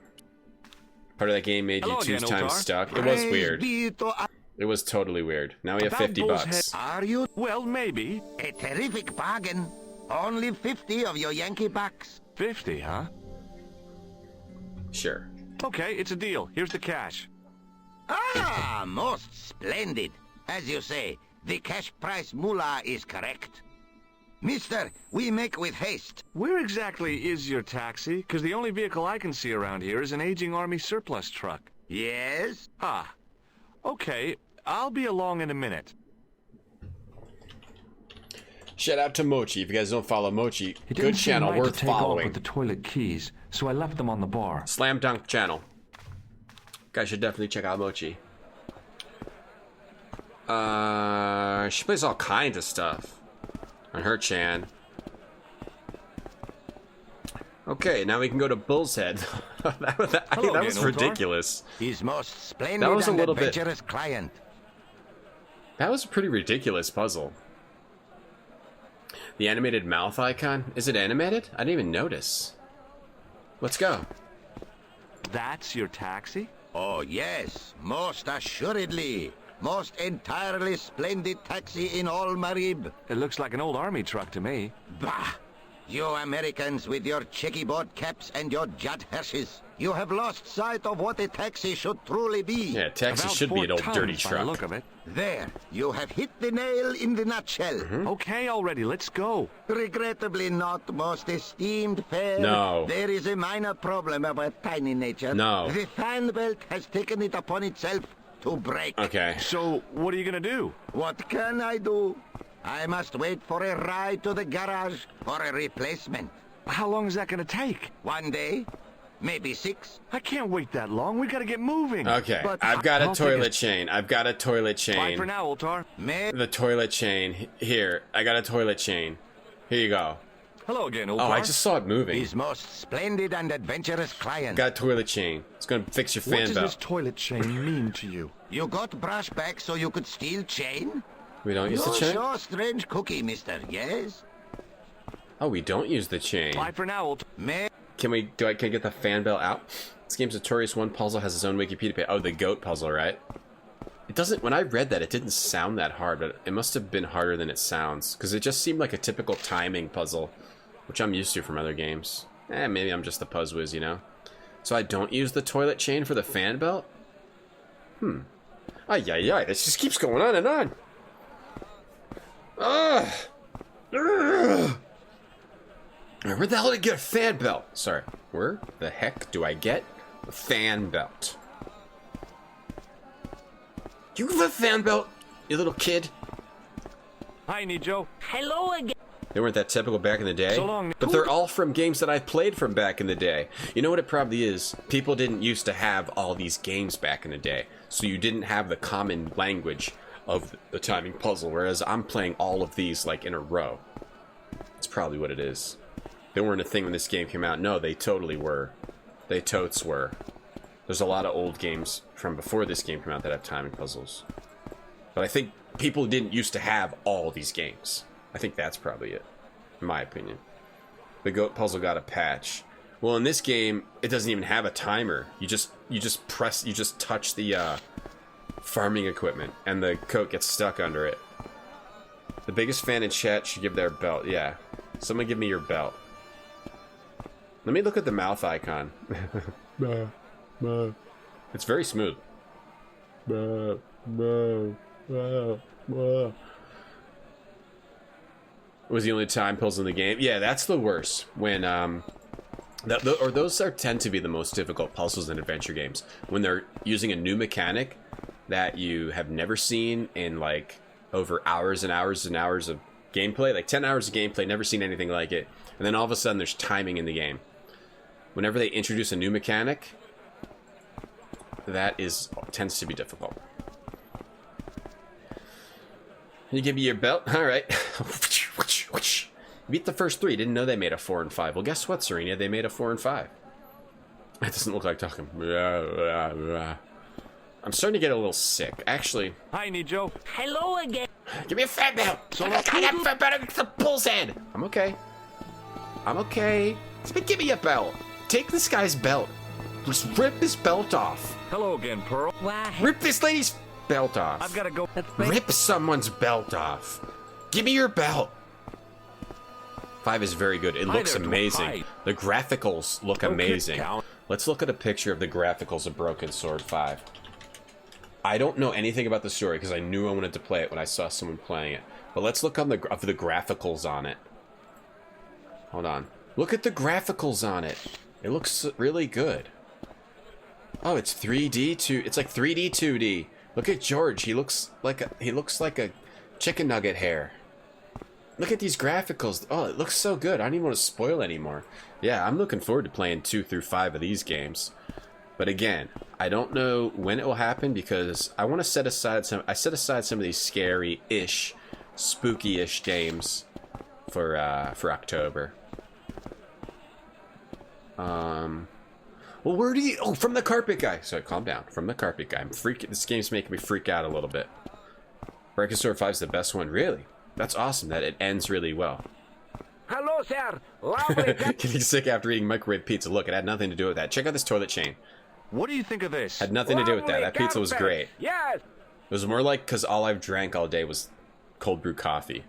Part of that game made Hello you 2 again, times Otar. stuck. It was weird. It was totally weird. Now we have About 50 Bull's bucks. Head- Are you Well, maybe. a terrific bargain? Only 50 of your Yankee bucks. 50, huh? Sure. Okay, it's a deal. Here's the cash. Ah, most splendid. As you say, the cash price moolah is correct. Mister, we make with haste. Where exactly is your taxi? Because the only vehicle I can see around here is an aging Army surplus truck. Yes? Ah. Okay, I'll be along in a minute. Shout out to Mochi. If you guys don't follow Mochi, It good didn't seem channel, right worth to take off following. with the toilet keys, so I left them on the bar. Slam Dunk channel. Guys should definitely check out Mochi. She plays all kinds of stuff on her chan. Okay, now we can go to Bull's Head. that was ridiculous. His most splendid That was a and little bit. adventurous client. That was a pretty ridiculous puzzle. The animated mouth icon? Is it animated? I didn't even notice. Let's go. That's your taxi? Oh, yes, most assuredly. Most entirely splendid taxi in all Marib. It looks like an old Army truck to me. Bah! You Americans with your checkerboard caps and your Judd Hershes. You have lost sight of what a taxi should truly be. Yeah, taxi should be an old dirty truck. By the look of it. There, you have hit the nail in the nutshell. Okay, already, let's go. Regrettably not, most esteemed fair. No. There is a minor problem of a tiny nature. No. The fan belt has taken it upon itself to break. Okay. So, what are you gonna do? What can I do? I must wait for a ride to the garage for a replacement. How long is that gonna take? 1 day, maybe 6. I can't wait that long. We gotta get moving. Okay, But I've got a I'll take toilet chain. I've got a toilet chain. Bye for now, Oltar. The toilet chain. Here, I got a toilet chain. Here you go. Hello again, Oltar. Oh, I just saw it moving. His most splendid and adventurous client. Got a toilet chain. It's gonna fix your fan What does belt. this toilet chain mean to you? You got brush back so you could steal chain? We don't use the You chain? sure strange cookie, mister, yes? Oh, we don't use the chain. Bye for now, Oltar. Can I get the fan belt out? This game's notorious. One puzzle has its own Wikipedia page. Oh, the goat puzzle, right? It doesn't, when I read that, it didn't sound that hard, but it must have been harder than it sounds. Because it just seemed like a typical timing puzzle, which I'm used to from other games. Maybe I'm just the puzz whiz, you know? So I don't use the toilet chain for the fan belt? Ay, this just keeps going on and on. Ugh. Where the hell did I get a fan belt? Sorry, where the heck do I get a fan belt? You have a fan belt, you little kid? Hi, Nijo. Hello again. They weren't that typical back in the day, So long. but they're all from games that I've played from back in the day. You know what it probably is? People didn't used to have all these games back in the day, so you didn't have the common language of the timing puzzle, whereas I'm playing all of these like in a row. That's probably what it is. They weren't a thing when this game came out. No, they totally were. They totes were. There's a lot of old games from before this game came out that have timing puzzles. But I think people didn't used to have all these games. I think that's probably it, in my opinion. The goat puzzle got a patch. Well, in this game, it doesn't even have a timer. You just touch the farming equipment, and the coat gets stuck under it. The biggest fan in chat should give their belt. Yeah, someone give me your belt. Let me look at the mouth icon. It's very smooth. Was the only time puzzle in the game? Yeah, that's the worst. When those tend to be the most difficult puzzles in adventure games. When they're using a new mechanic that you have never seen in like over hours and hours and hours of gameplay, like 10 hours of gameplay, never seen anything like it. And then all of a sudden there's timing in the game. Whenever they introduce a new mechanic, that tends to be difficult. You give me your belt? Alright. Beat the first 3. Didn't know they made a 4 and 5. Well, guess what, Serena? They made a 4 and 5. That doesn't look like talking. I'm starting to get a little sick. Actually. Hi, Nijo. Hello again. Give me a fan belt. I got a fan belt against the bull's head. I'm okay. Give me a belt. Take this guy's belt. Just rip his belt off. Hello again, Pearl. Why? Rip this lady's belt off. I've got to go. Rip someone's belt off. Give me your belt. 5 is very good. It looks amazing. The graphics look amazing. Let's look at a picture of the graphics of Broken Sword 5. I don't know anything about the story because I knew I wanted to play it when I saw someone playing it. But let's look on the graphics on it. Hold on. Look at the graphics on it. It looks really good. Oh, it's 3D too. It's like 3D 2D. Look at George. He looks like a chicken nugget hair. Look at these graphics. Oh, it looks so good. I don't even want to spoil anymore. Yeah, I'm looking forward to playing 2 through 5 of these games. But again, I don't know when it will happen because I want to set aside some. I set aside some of these scary-ish, spooky-ish games for October. Well, where do you? Oh, from the carpet guy. So calm down. From the carpet guy. I'm freaking. This game's making me freak out a little bit. Broken Sword 5 is the best one, really. That's awesome that it ends really well. Hello, sir. Lovely. Getting sick after eating microwave pizza. Look, it had nothing to do with that. Check out this toilet chain. What do you think of this? Had nothing to do with that. That pizza was great. Yes. It was more like because all I've drank all day was cold brew coffee.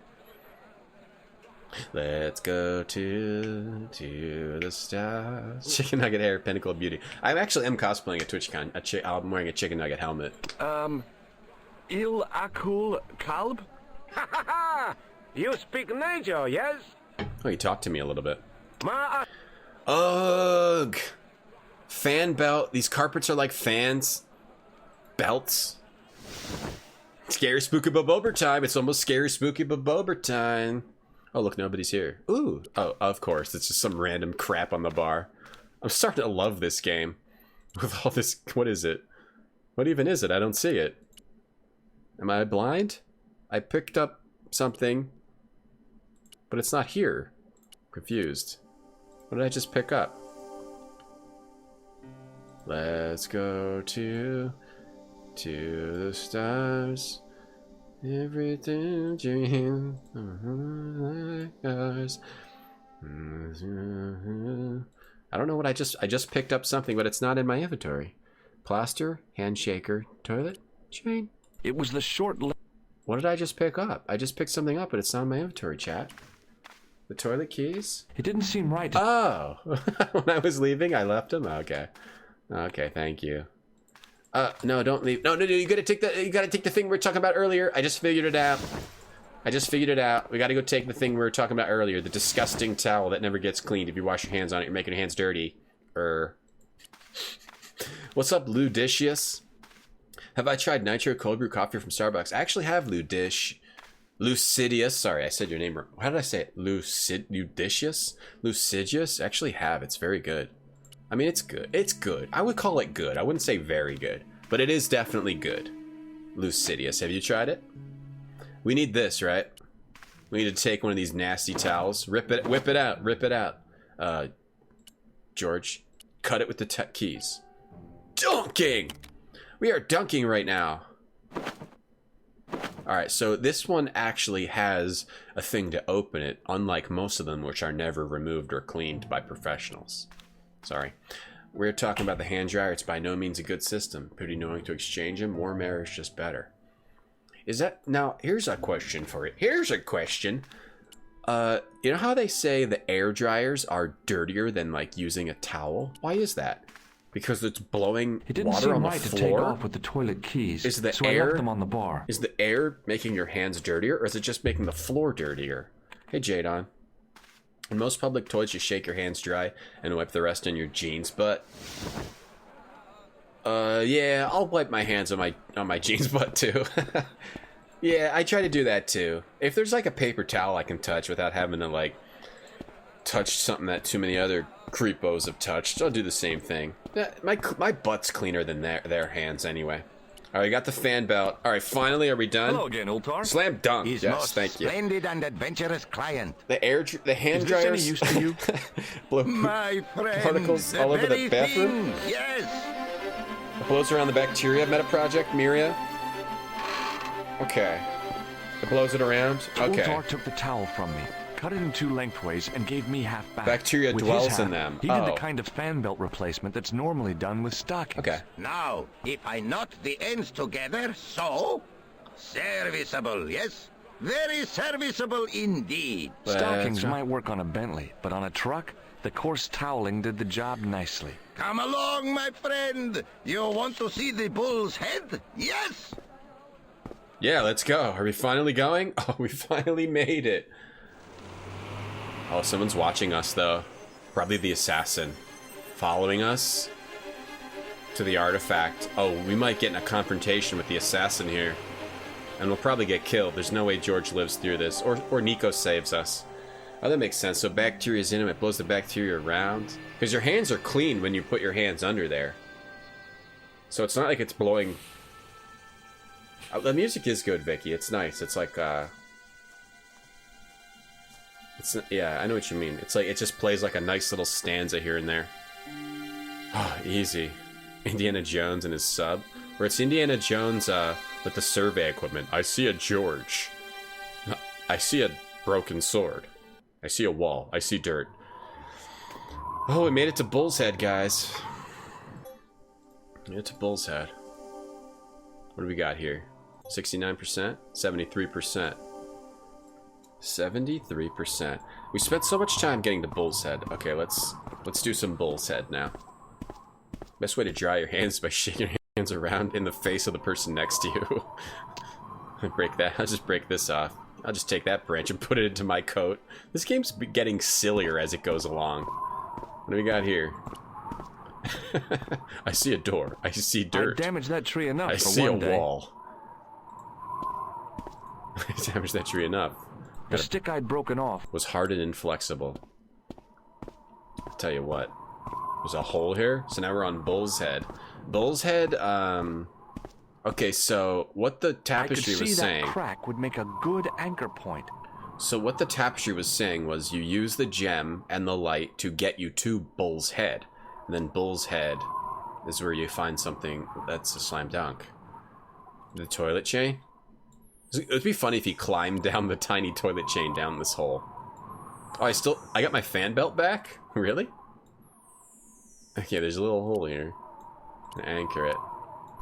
Let's go to the stars. Chicken nugget hair, pinnacle of beauty. I actually am cosplaying a TwitchCon. I'm wearing a chicken nugget helmet. Il Akul Kalb? Ha ha ha! You speak nature, yes? Oh, you talked to me a little bit. Ugh! Fan belt. These carpets are like fans. Belts. Scary spooky bobober time. It's almost scary spooky bobober time. Oh, look, nobody's here. Ooh. Oh, of course. It's just some random crap on the bar. I'm starting to love this game. With all this... What is it? What even is it? I don't see it. Am I blind? I picked up something, but it's not here. Confused. What did I just pick up? Let's go to the stars. Everything dream us. I don't know what I just picked up something, but it's not in my inventory. Plaster, handshaker, toilet chain. It was the short. What did I just pick up? I just picked something up, but it's not in my inventory, chat. The toilet keys? It didn't seem right. Oh, when I was leaving, I left them. Okay, okay, thank you. No, don't leave. No, you gotta take the thing we were talking about earlier. I just figured it out. We gotta go take the thing we were talking about earlier. The disgusting towel that never gets cleaned. If you wash your hands on it, you're making your hands dirty. What's up, Ludicious? Have I tried nitro cold brew coffee from Starbucks? I actually have Lucidius. Sorry, I said your name wrong. How did I say it? Ludicious? Lucidius? I actually have. It's very good. I mean, it's good. It's good. I would call it good. I wouldn't say very good. But it is definitely good. Lucidius. Have you tried it? We need this, right? We need to take one of these nasty towels. Whip it out. George, cut it with the keys. Dunking! We are dunking right now. Alright, so this one actually has a thing to open it, unlike most of them, which are never removed or cleaned by professionals. Sorry. We're talking about the hand dryer. It's by no means a good system. Pretty knowing to exchange them. More marriage, just better. Is that... Now, here's a question for you. Here's a question. You know how they say the air dryers are dirtier than, like, using a towel? Why is that? Because it's blowing water on the floor? It didn't seem right to take off with the toilet keys, so I left them on the bar. Is the air making your hands dirtier, or is it just making the floor dirtier? Hey, Jadon. In most public toilets, you shake your hands dry and wipe the rest on your jeans butt. Yeah, I'll wipe my hands on my jeans butt too. Yeah, I try to do that too. If there's like a paper towel I can touch without having to like touch something that too many other creepos have touched, I'll do the same thing. My butt's cleaner than their hands anyway. All right, got the fan belt. All right, finally, are we done? Hello again, Ultar. Slam dunk. His yes, most thank you. splendid and adventurous client. The hand dryers. Is this any use to you? Blow My friend, particles all over the bathroom. Yes. It blows around the bacteria. Meta project, Miria. Okay. It blows it around. Okay. Ultar took the towel from me, cut it in two lengthways, and gave me half back. Bacteria with dwells his half, in them. He did the kind of fan belt replacement that's normally done with stockings. Okay. Now, if I knot the ends together, so serviceable, yes? Very serviceable indeed. Stockings might work on a Bentley, but on a truck, the coarse toweling did the job nicely. Come along, my friend. You want to see the bull's head? Yes? Yeah, let's go. Are we finally going? Oh, we finally made it. Oh, someone's watching us, though. Probably the assassin. Following us to the artifact. Oh, we might get in a confrontation with the assassin here. And we'll probably get killed. There's no way George lives through this. Or Nico saves us. Oh, that makes sense. So bacteria's in him. It blows the bacteria around. Because your hands are clean when you put your hands under there. So it's not like it's blowing... the music is good, Vicky. It's nice. It's like, yeah, I know what you mean. It's like, it just plays like a nice little stanza here and there. Oh, easy. Indiana Jones and his sub. Or it's Indiana Jones, with the survey equipment. I see a George. I see a broken sword. I see a wall. I see dirt. Oh, we made it to Bull's Head, guys. Made it to Bull's Head. What do we got here? 69%? 73%. 73%. We spent so much time getting to Bull's Head. Okay, let's do some Bull's Head now. Best way to dry your hands is by shaking your hands around in the face of the person next to you. Break that. I'll just break this off. I'll just take that branch and put it into my coat. This game's getting sillier as it goes along. What do we got here? I see a door. I see dirt. I damaged that tree enough. I see a wall. I damaged that tree enough. The stick I'd broken off was hard and inflexible. I'll tell you what. There's a hole here. So now we're on Bull's Head. Bull's Head, okay, so what the tapestry was saying... that crack would make a good anchor point. So what the tapestry was saying was you use the gem and the light to get you to Bull's Head. And then Bull's Head is where you find something that's a slam dunk. The toilet chain? It would be funny if he climbed down the tiny toilet chain down this hole. Oh, I got my fan belt back? Really? Okay, there's a little hole here. Anchor it.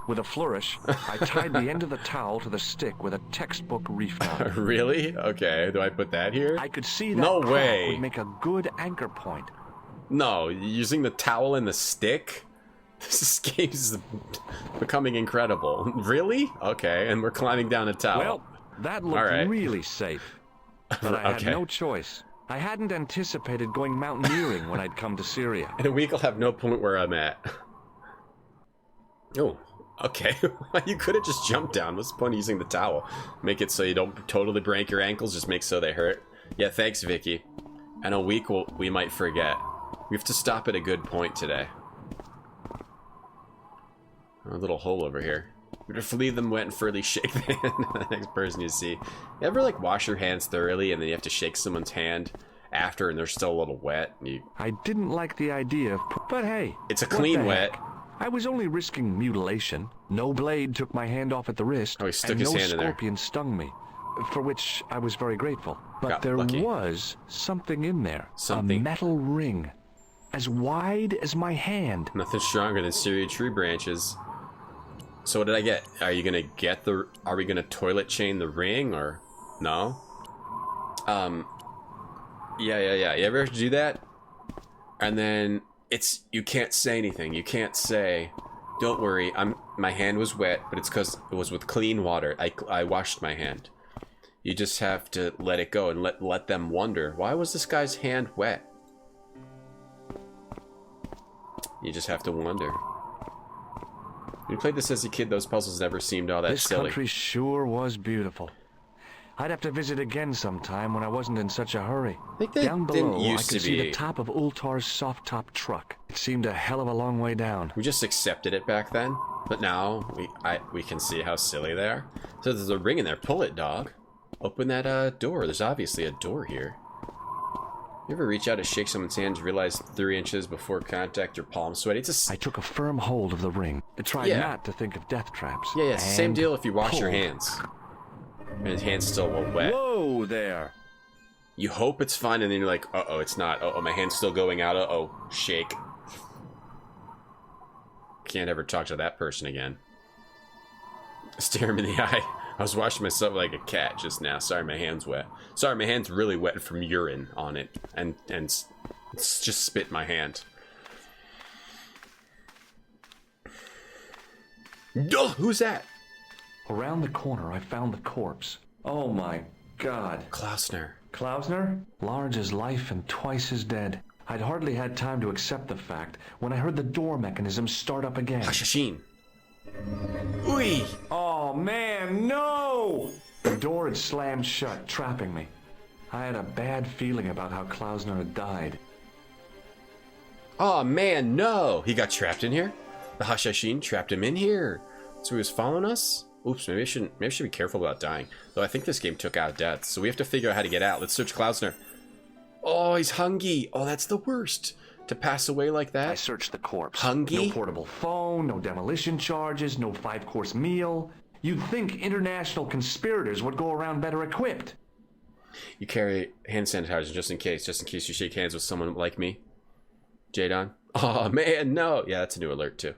With a flourish, I tied the end of the towel to the stick with a textbook reef knot. Really? Okay, do I put that here? I could see that crack would make a good anchor point. No, using the towel and the stick? This game is becoming incredible. Really? Okay, and we're climbing down a towel. Well, that looked really safe. But I had no choice. I hadn't anticipated going mountaineering when I'd come to Syria. In a week I'll have no point where I'm at. Oh, okay. You could have just jumped down. What's the point of using the towel? Make it so you don't totally break your ankles, just make so they hurt. Yeah, thanks, Vicky. In a week we might forget. We have to stop at a good point today. A little hole over here. We have to leave them wet and further shake the hand of the next person you see. You ever, like, wash your hands thoroughly and then you have to shake someone's hand after and they're still a little wet? I didn't like the idea of... But hey... It's a clean wet. I was only risking mutilation. No blade took my hand off at the wrist. Oh, he stuck his hand in there. No scorpion stung me. For which I was very grateful. But there was something in there. Something? A metal ring. As wide as my hand. Nothing stronger than Syria tree branches. So what did I get? Are you gonna get the... Are we gonna toilet chain the ring, or... No? Yeah. You ever do that? And then it's... You can't say anything. You can't say... Don't worry, my hand was wet, but it's because it was with clean water. I washed my hand. You just have to let it go and let them wonder, why was this guy's hand wet? You just have to wonder. When you played this as a kid, those puzzles never seemed all that silly. This country sure was beautiful. I'd have to visit again sometime when I wasn't in such a hurry. I think they down below, didn't used I could to see be... the top of Ultar's soft-top truck. It seemed a hell of a long way down. We just accepted it back then, but now we can see how silly they are. So there's a ring in there. Pull it, dog. Open that door. There's obviously a door here. You ever reach out to shake someone's hand and realize 3 inches before contact your palm sweaty? I took a firm hold of the ring. I tried not to think of death traps. Yeah, it's the same deal if you wash your hands. And his hand's still a little wet. Whoa there! You hope it's fine, and then you're like, uh-oh, it's not. Uh-oh, my hand's still going out. Uh-oh, shake. Can't ever talk to that person again. Stare him in the eye. I was washing myself like a cat just now. Sorry, my hand's wet. Sorry, my hand's really wet from urine on it. And just spit in my hand. Oh, who's that? Around the corner, I found the corpse. Oh my God. Klausner. Klausner? Large as life and twice as dead. I'd hardly had time to accept the fact when I heard the door mechanism start up again. Hashashin. Ui! Oh man, no! The door had slammed shut, trapping me. I had a bad feeling about how Klausner had died. Oh man, no! He got trapped in here? The Hashashin trapped him in here. So he was following us? Oops, maybe I should be careful about dying. Though I think this game took out deaths, so we have to figure out how to get out. Let's search Klausner. Oh, he's hungry. Oh, that's the worst. To pass away like that. I searched the corpse. Hungry? No portable phone, no demolition charges, no 5-course meal. You'd think international conspirators would go around better equipped. You carry hand sanitizer just in case you shake hands with someone like me. Jadon. Oh man, no. Yeah, that's a new alert too.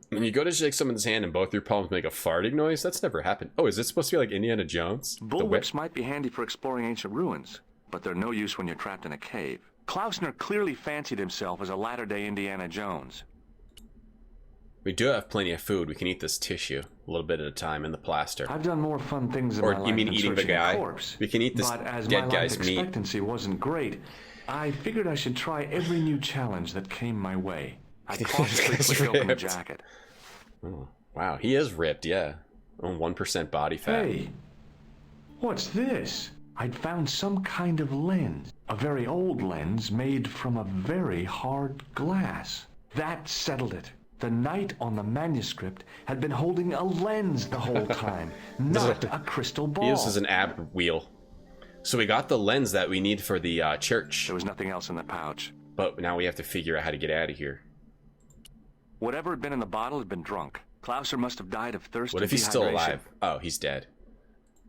When you go to shake someone's hand and both your palms make a farting noise, that's never happened. Oh, is this supposed to be like Indiana Jones? Bullwhips might be handy for exploring ancient ruins, but they're no use when you're trapped in a cave. Klausner clearly fancied himself as a latter-day Indiana Jones. We do have plenty of food. We can eat this tissue a little bit at a time in the plaster. I've done more fun things in my life you mean than eating the searching a guy? corpse. We can eat this but as dead my guy's life meat. expectancy wasn't great, I figured I should try every new challenge that came my way. I cautiously flicked open the jacket. Oh, wow, he is ripped, yeah. On 1% body fat. Hey, what's this? I'd found some kind of lens. A very old lens made from a very hard glass. That settled it. The knight on the manuscript had been holding a lens the whole time, not a crystal ball. He uses an ab wheel. So we got the lens that we need for the church. There was nothing else in the pouch. But now we have to figure out how to get out of here. Whatever had been in the bottle had been drunk. Klausner must have died of thirst. What if he's still alive? Oh, he's dead.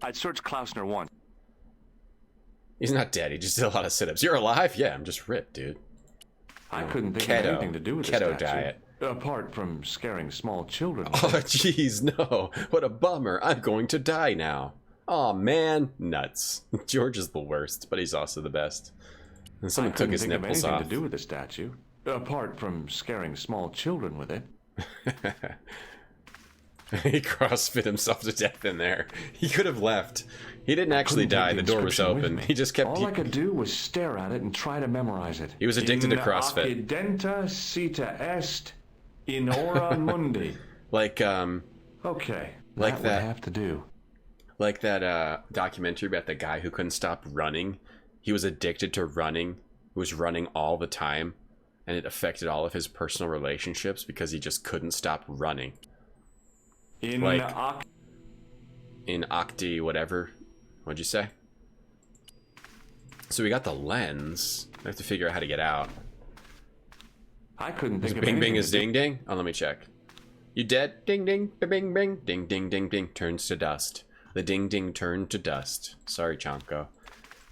I'd searched Klausner once. He's not dead. He just did a lot of sit-ups. You're alive? Yeah, I'm just ripped, dude. I couldn't think of anything to do with this keto statue, diet. apart from scaring small children. Oh, jeez, no. What a bummer. I'm going to die now. Oh man, nuts. George is the worst, but he's also the best. And someone took his nipples off. To do with the statue, apart from scaring small children with it. He CrossFit himself to death in there. He could have left. He didn't actually die. The door was open. He just kept. All I could do was stare at it and try to memorize it. He was addicted to CrossFit. Occidenta sita est in ora mundi. Like Okay. Like that would have to do. Like that documentary about the guy who couldn't stop running. He was addicted to running. He was running all the time, and it affected all of his personal relationships because he just couldn't stop running. In Octi whatever. What'd you say? So we got the lens. We have to figure out how to get out. I couldn't think of Bing anything Bing is to do. ding ding? Oh, let me check. You dead? Ding ding, bing bing, ding ding ding ding, turns to dust. The ding ding turned to dust. Sorry, Chomko.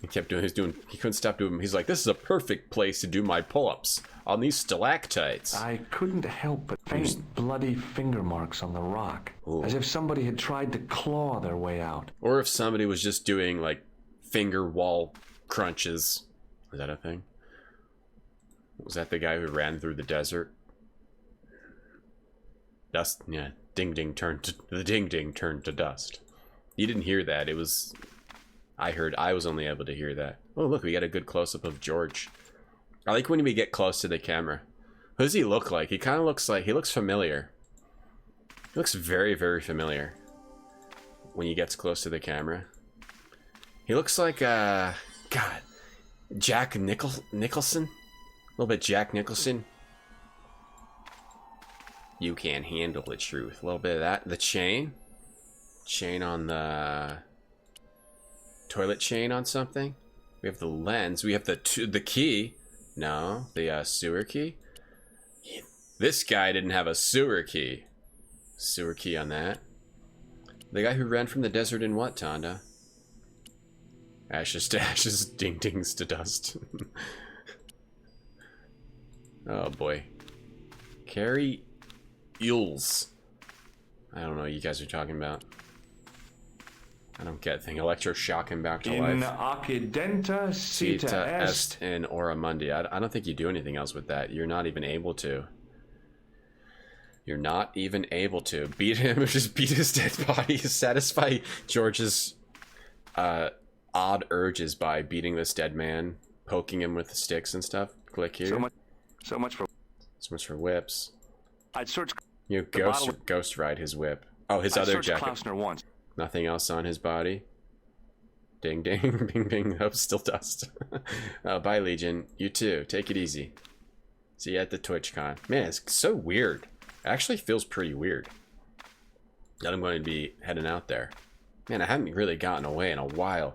He kept doing, he couldn't stop doing, he's like, this is a perfect place to do my pull-ups on these stalactites. I couldn't help but faint bloody finger marks on the rock. Ooh. As if somebody had tried to claw their way out. Or if somebody was just doing, like, finger wall crunches. Is that a thing? Was that the guy who ran through the desert? Dust, yeah. Ding ding turned to dust. You didn't hear that. It was... I was only able to hear that. Oh, look, we got a good close-up of George. I like when we get close to the camera. Who does he look like? He kind of looks like... He looks familiar. He looks very, very familiar. When he gets close to the camera. He looks like, God. Jack Nicholson? A little bit Jack Nicholson. You can't handle the truth. A little bit of that. The chain. Chain on the... Toilet chain on something. We have the lens. We have the key. No, the sewer key. This guy didn't have a sewer key. Sewer key on that. The guy who ran from the desert in what, Tonda? Ashes to ashes, ding dings to dust. Oh boy. Carry Yules. I don't know what you guys are talking about. I don't get a thing. Electroshock him back to In life. Occidenta Cita Est in Ora Mundi. I don't think you do anything else with that. You're not even able to. You're not even able to. Beat him or just beat his dead body. Satisfy George's odd urges by beating this dead man, poking him with the sticks and stuff. Click here. So much for whips. I'd search. You ghost ride his whip. Oh, his other jacket. Klausner once. Nothing else on his body. Ding ding, bing bing. Oh, still dust. Bye, Legion. You too. Take it easy. See you at the TwitchCon. Man, it's so weird. It actually feels pretty weird that I'm going to be heading out there. Man, I haven't really gotten away in a while.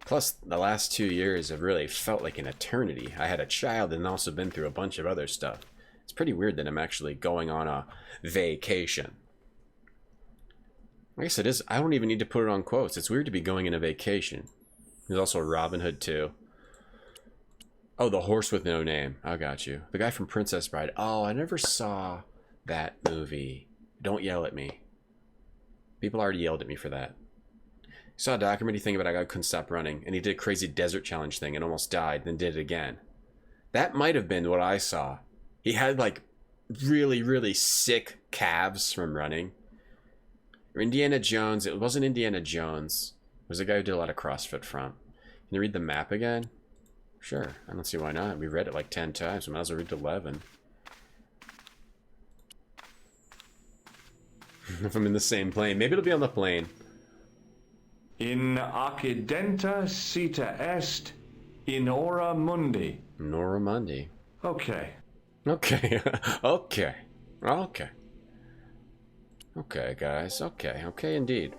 Plus, the last 2 years have really felt like an eternity. I had a child and also been through a bunch of other stuff. It's pretty weird that I'm actually going on a vacation. I guess it is. I don't even need to put it on quotes. It's weird to be going on a vacation. There's also Robin Hood too. Oh, the horse with no name. I got you. The guy from Princess Bride. Oh, I never saw that movie. Don't yell at me. People already yelled at me for that. Saw a documentary thing about a guy who couldn't stop running, and he did a crazy desert challenge thing and almost died, then did it again. That might have been what I saw. He had like really, really sick calves from running. Or Indiana Jones. It wasn't Indiana Jones. It was a guy who did a lot of CrossFit from. Can you read the map again? Sure. I don't see why not. We read it like 10 times. We might as well read 11. If I'm in the same plane. Maybe it'll be on the plane. In Occidenta Cita Est in Ora Mundi. Nora Mundi. Okay. Okay. Okay. Okay. Okay, guys. Okay. Okay, indeed.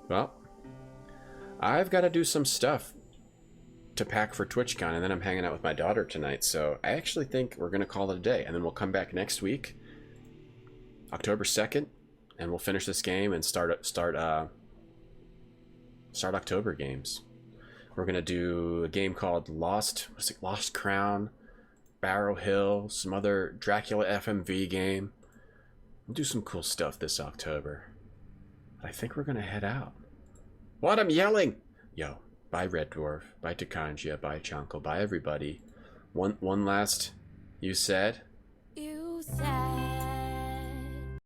Well, I've got to do some stuff to pack for TwitchCon, and then I'm hanging out with my daughter tonight, so I actually think we're going to call it a day, and then we'll come back next week, October 2nd, and we'll finish this game and start October games. We're going to do a game called Lost Crown, Barrow Hill, some other Dracula FMV game. We'll do some cool stuff this October. I think we're going to head out. What? I'm yelling! Yo, bye Red Dwarf, bye Takanjia, bye Chunko, bye everybody. One last, you said? You said